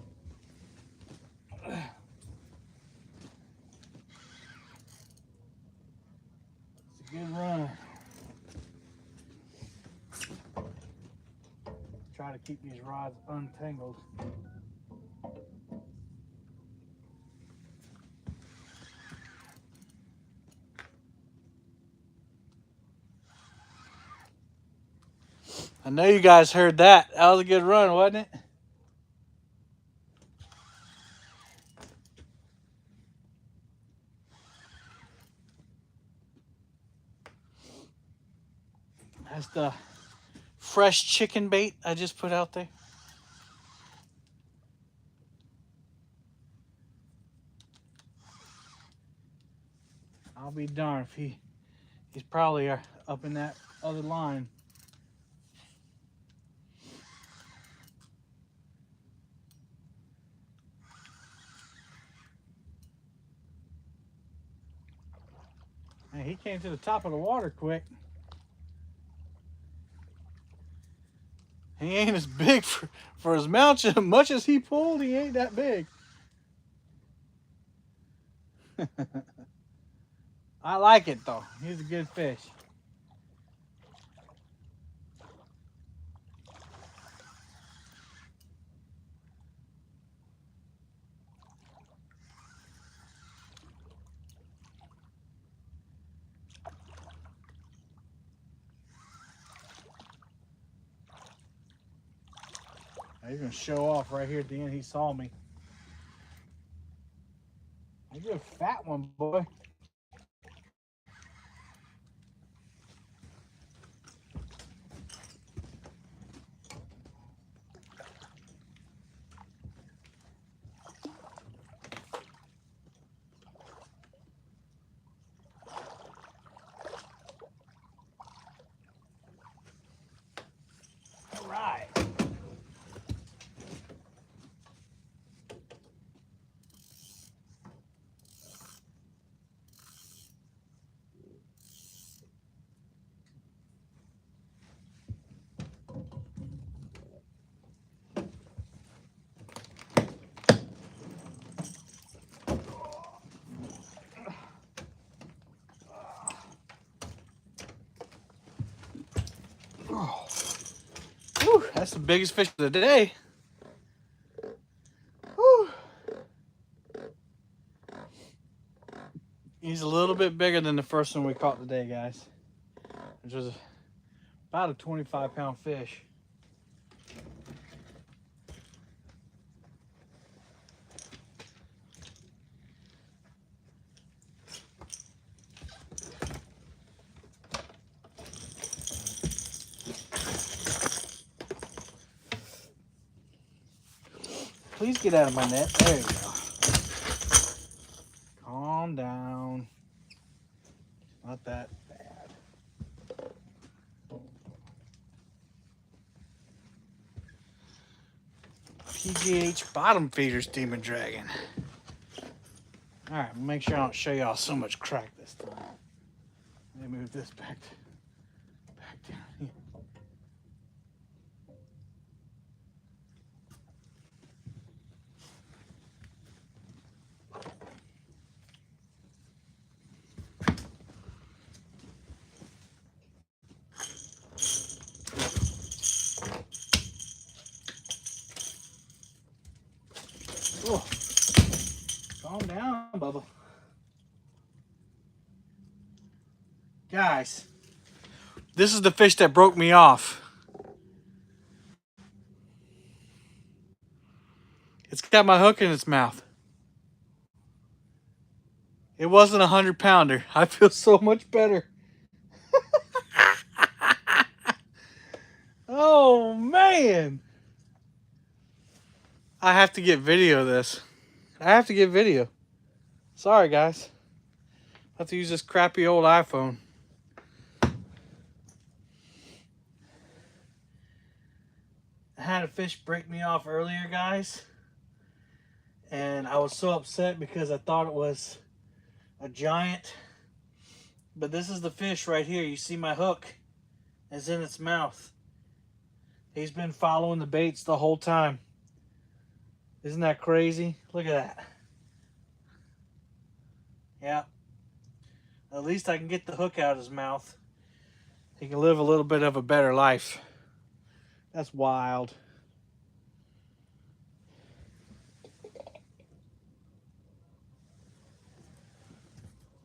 a good run. Try to keep these rods untangled. I know you guys heard that. That was a good run, wasn't it? That's the fresh chicken bait I just put out there. I'll be darned if he's probably up in that other line. Man, he came to the top of the water quick. He ain't as big for his mount. Much as he pulled, he ain't that big. I like it though. He's a good fish. He's gonna show off right here at the end. He saw me. You're a fat one, boy. All right. Oh. Whew, that's the biggest fish of the day. Whew. He's a little bit bigger than the first one we caught today, guys. Which was about a 25-pound fish. Please get out of my net. There you go. Calm down. Not that bad. PGH bottom feeders, Demon Dragon. All right, make sure I don't show y'all so much crack this time. Let me move this back down here. Oh, calm down, Bubba. Guys, this is the fish that broke me off. It's got my hook in its mouth. It wasn't a 100-pounder. I feel so much better. Oh, man. I have to get video of this. I have to get video. Sorry, guys. I have to use this crappy old iPhone. had a fish break me off earlier, guys. And I was so upset because I thought it was a giant. But this is the fish right here. You see my hook is in its mouth. He's been following the baits the whole time. Isn't that crazy? Look at that. Yeah. At least I can get the hook out of his mouth. He can live a little bit of a better life. That's wild.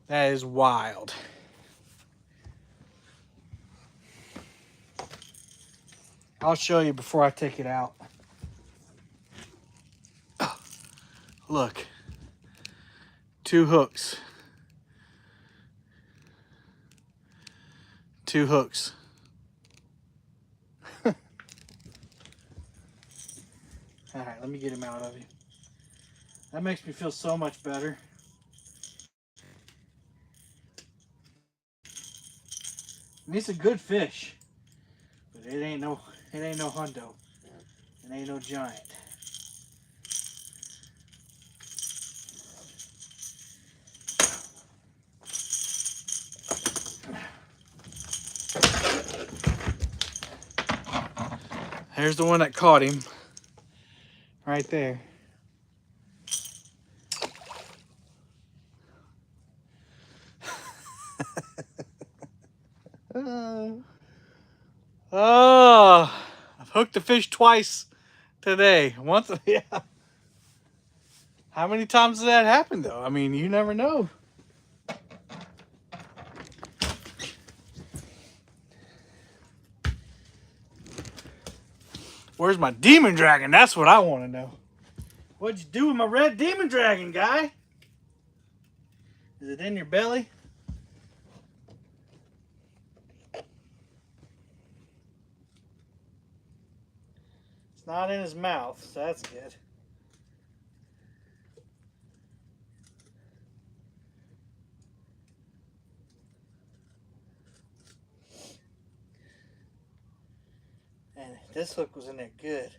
That is wild. I'll show you before I take it out. Oh, look. 2 hooks. 2 hooks. All right, let me get him out of you. That makes me feel so much better. And he's a good fish, but it ain't no hundo. It ain't no giant. There's the one that caught him. Right there. Oh, I've hooked the fish twice today. Once, yeah. How many times does that happen, though? I mean, you never know. Where's my demon dragon? That's what I want to know. What'd you do with my red demon dragon, guy? Is it in your belly? It's not in his mouth, so that's good. And this hook was in there good.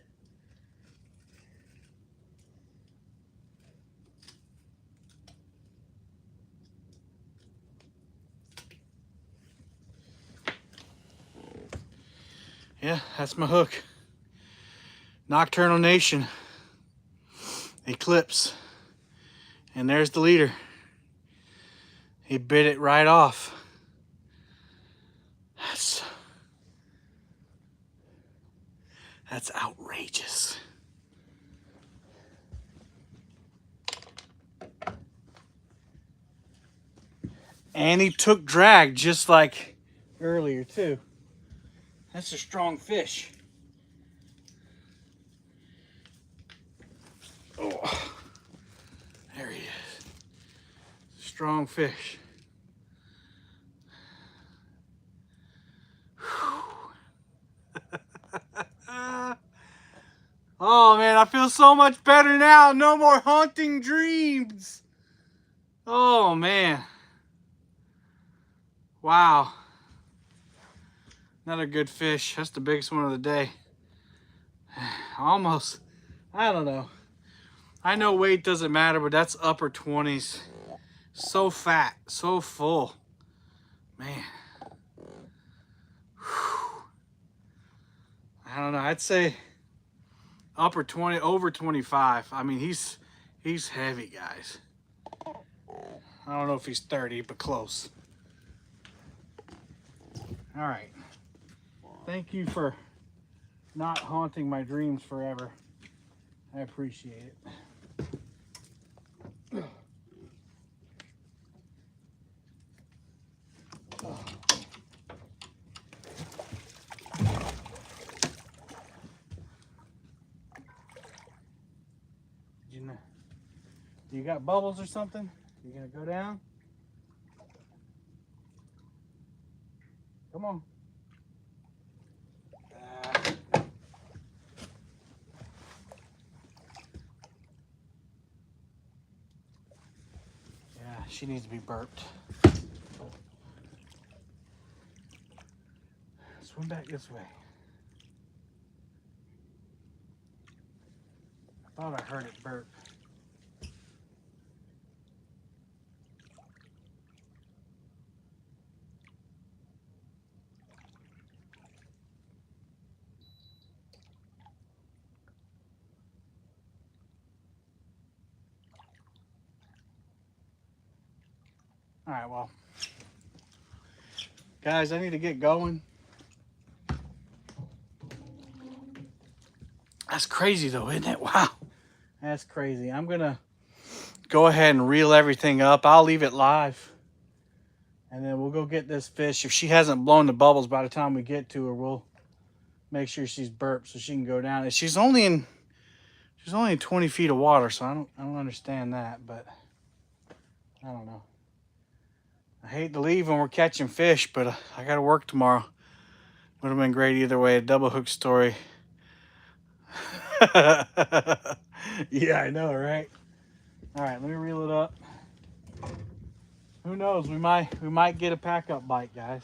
Yeah, that's my hook. Nocturnal Nation. Eclipse. And there's the leader. He bit it right off. That's outrageous. And he took drag just like earlier too. That's a strong fish. Oh, there he is. Strong fish. Oh man, I feel so much better now. No more haunting dreams. Oh man. Wow. Another good fish. That's the biggest one of the day. Almost. I don't know. I know weight doesn't matter, but that's upper 20s. So fat, so full. Man. Whew. I don't know. I'd say upper 20, over 25. I mean, he's heavy, guys. I don't know if he's 30, but close. All right. Thank you for not haunting my dreams forever. I appreciate it. You got bubbles or something? You gonna go down? Come on. Yeah, she needs to be burped. Swim back this way. I thought I heard it burp. All right, well, guys, I need to get going. That's crazy though, isn't it? Wow, that's crazy. I'm gonna go ahead and reel everything up. I'll leave it live, and then we'll go get this fish. If she hasn't blown the bubbles by the time we get to her, we'll make sure she's burped so she can go down. And she's only in 20 feet of water, so I don't understand that, but I don't know. I hate to leave when we're catching fish, but I got to work tomorrow. Would have been great either way. A double hook story. Yeah, I know, right? All right, let me reel it up. Who knows? We might get a pack up bite, guys.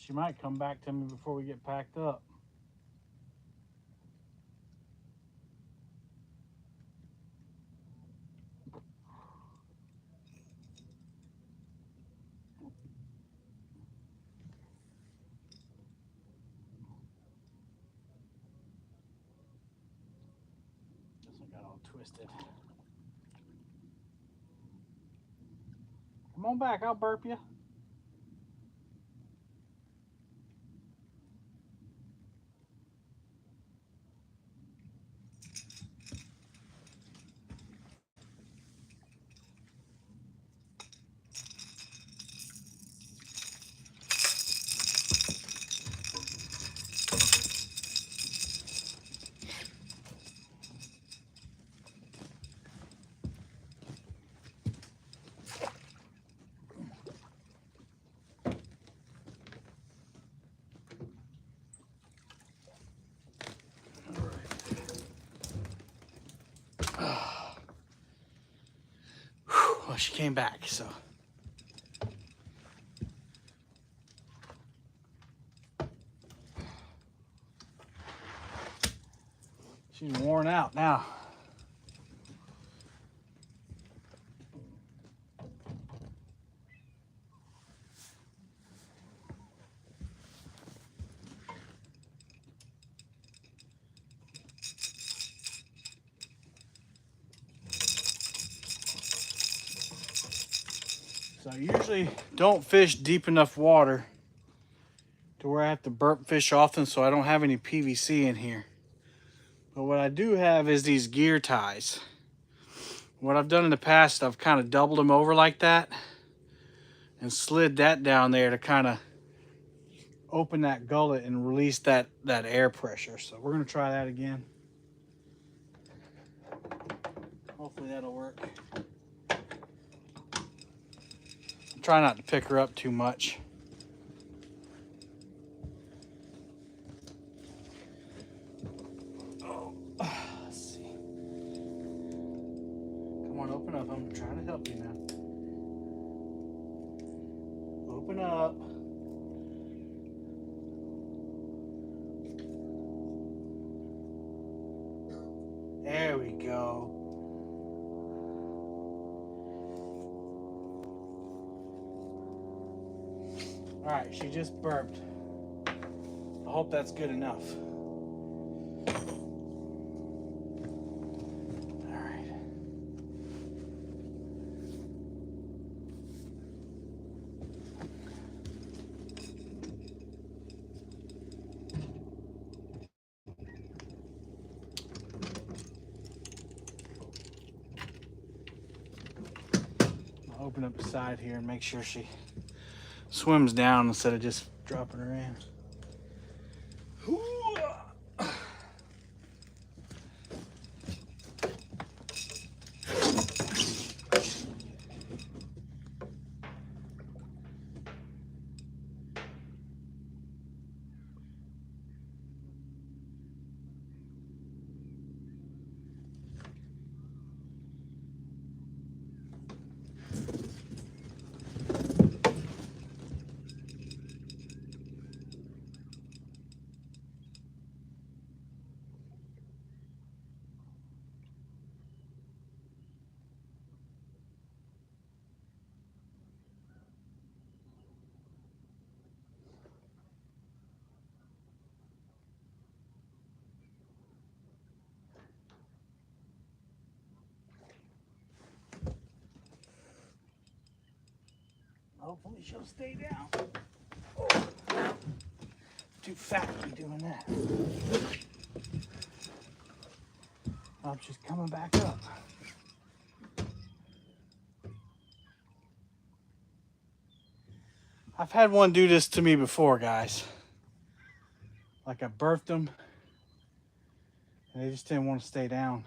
She might come back to me before we get packed up. This one got all twisted. Come on back, I'll burp you. Well, she came back, so. She's worn out now. So I usually don't fish deep enough water to where I have to burp fish often, so I don't have any PVC in here. But what I do have is these gear ties. What I've done in the past, I've kind of doubled them over like that and slid that down there to kind of open that gullet and release that air pressure. So we're gonna try that again. Hopefully that'll work. Try not to pick her up too much. Oh, let's see. Come on, open up. I'm trying to help you now. Open up. There we go. All right, she just burped. I hope that's good enough. All right. I'll open up the side here and make sure she swims down instead of just dropping her in. Hopefully she'll stay down. Oh, too fat to be doing that. Oh, she's coming back up. I've had one do this to me before, guys. Like I birthed them and they just didn't want to stay down.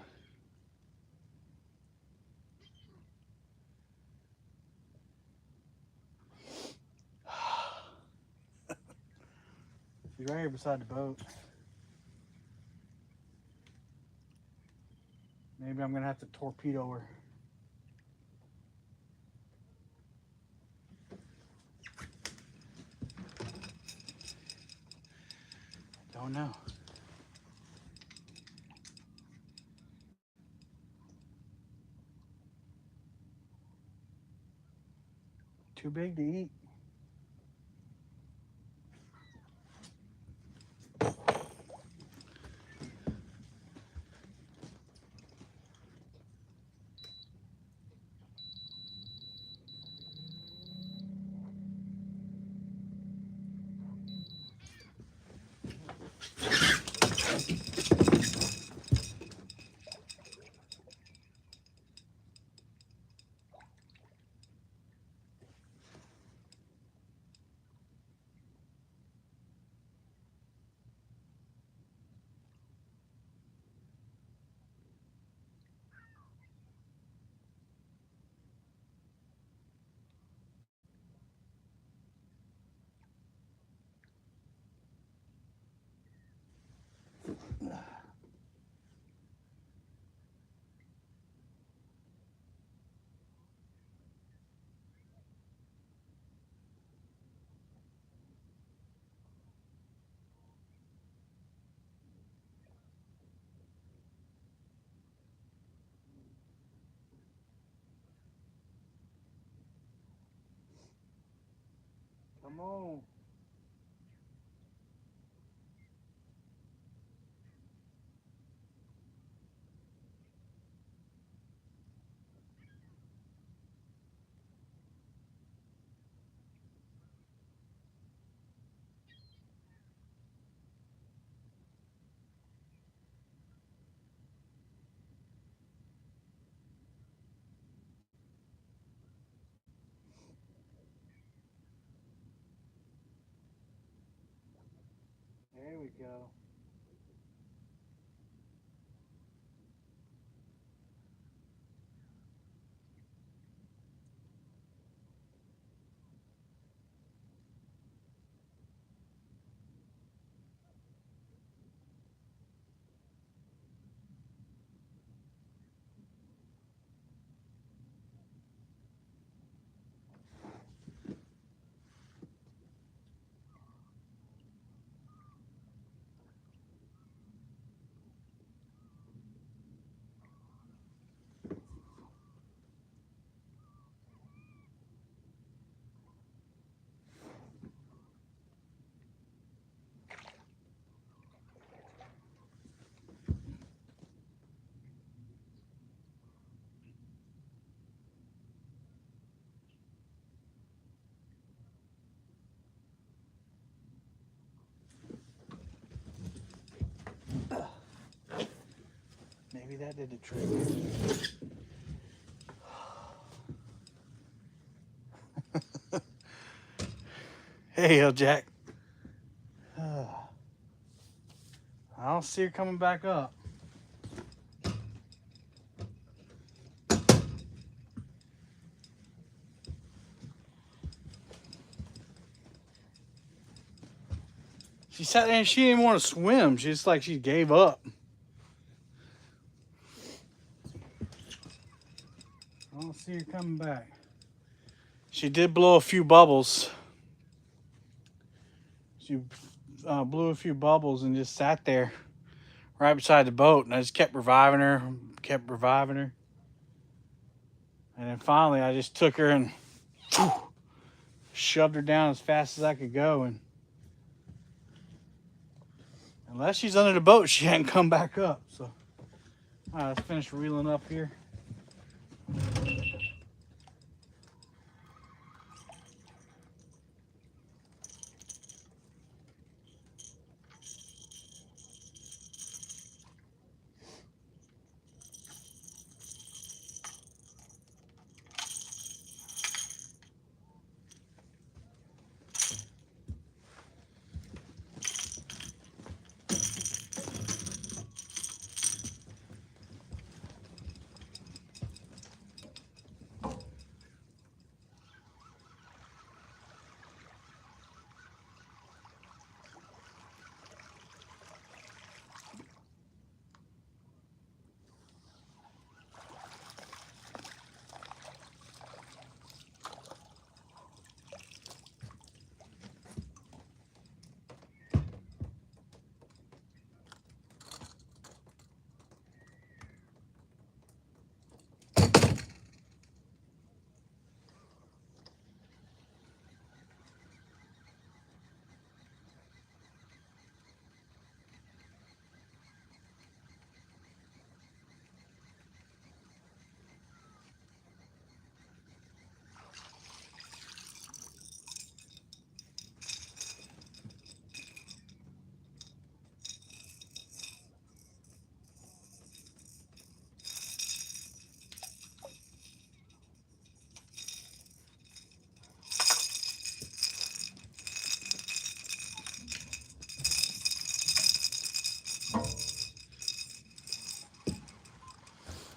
She's right here beside the boat. Maybe I'm gonna have to torpedo her. Don't know. Too big to eat. Come on. There we go. Maybe that did the trick. Hey, Jack. I don't see her coming back up. She sat there and she didn't want to swim. She's like she gave up. I don't see her coming back. She did blow a few bubbles. She blew a few bubbles and just sat there right beside the boat. And I just kept reviving her, And then finally I just took her and shoved her down as fast as I could go. And unless she's under the boat, she hadn't come back up. So, all right, let's finish reeling up here.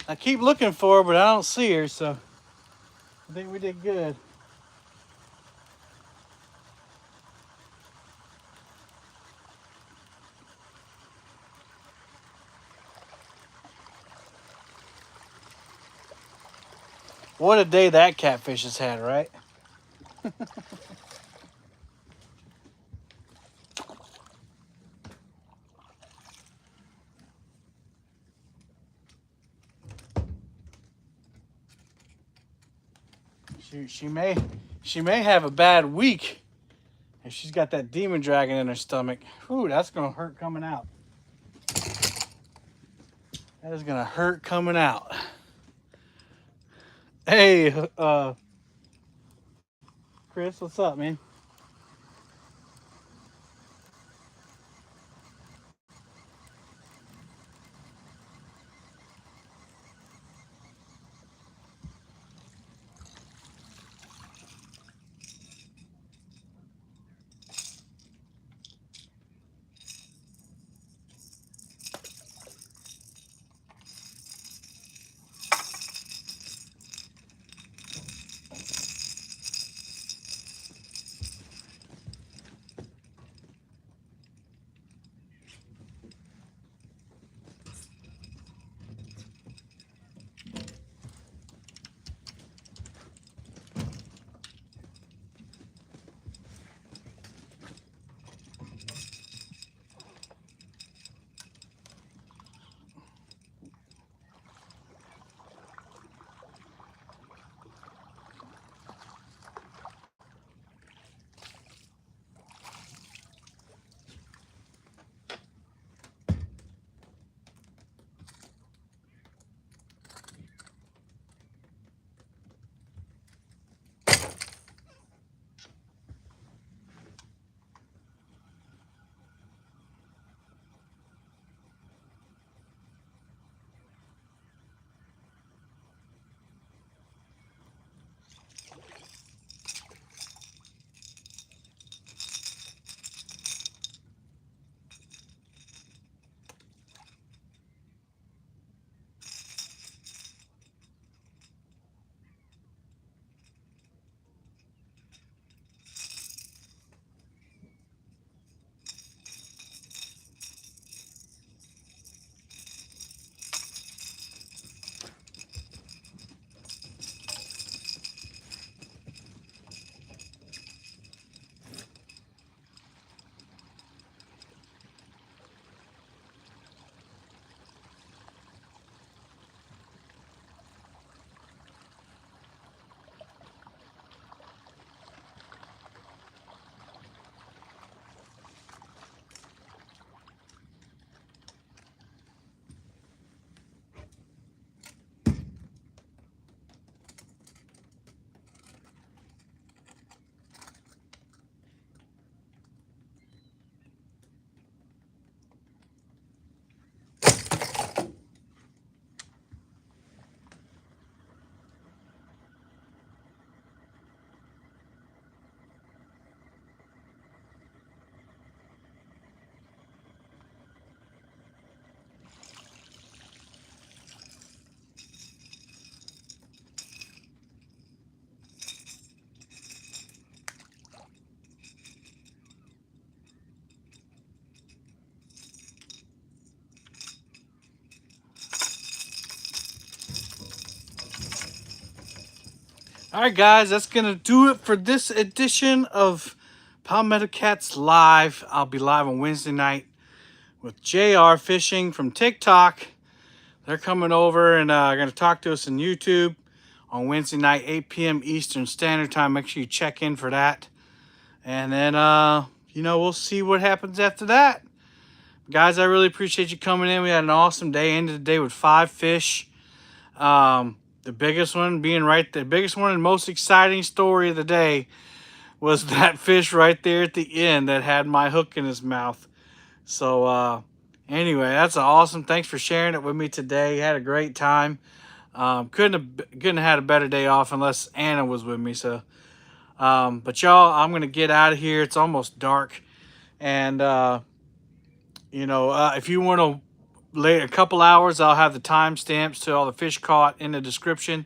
I keep looking for her, but I don't see her, so I think we did good. What a day that catfish has had, right? She may have a bad week if she's got that demon dragon in her stomach. Ooh, that's gonna hurt coming out. That is gonna hurt coming out. Hey, Chris, what's up, man? All right, guys, that's gonna do it for this edition of Palmetto Cats Live. I'll be live on Wednesday night with JR Fishing from TikTok. They're coming over and going to talk to us on YouTube on Wednesday night, 8 p.m. Eastern Standard Time. Make sure you check in for that. And then, we'll see what happens after that. Guys, I really appreciate you coming in. We had an awesome day. Ended the day with 5 fish. The biggest one being the biggest one and most exciting story of the day was that fish right there at the end that had my hook in his mouth. So, anyway, that's awesome. Thanks for sharing it with me today. Had a great time. Couldn't have had a better day off unless Anna was with me. So, but y'all, I'm gonna get out of here. It's almost dark, and if you want to a couple hours, I'll have the timestamps to all the fish caught in the description,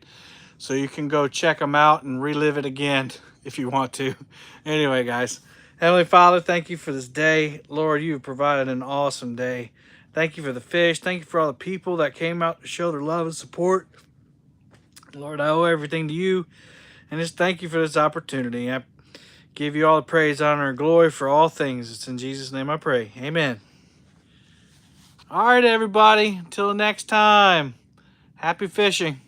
so you can go check them out and relive it again if you want to. Anyway, guys, Heavenly Father, thank you for this day. Lord, you have provided an awesome day. Thank you for the fish. Thank you for all the people that came out to show their love and support. Lord, I owe everything to you, and just thank you for this opportunity. I give you all the praise, honor, and glory for all things. It's in Jesus' name I pray. Amen. All right, everybody. Until next time, happy fishing.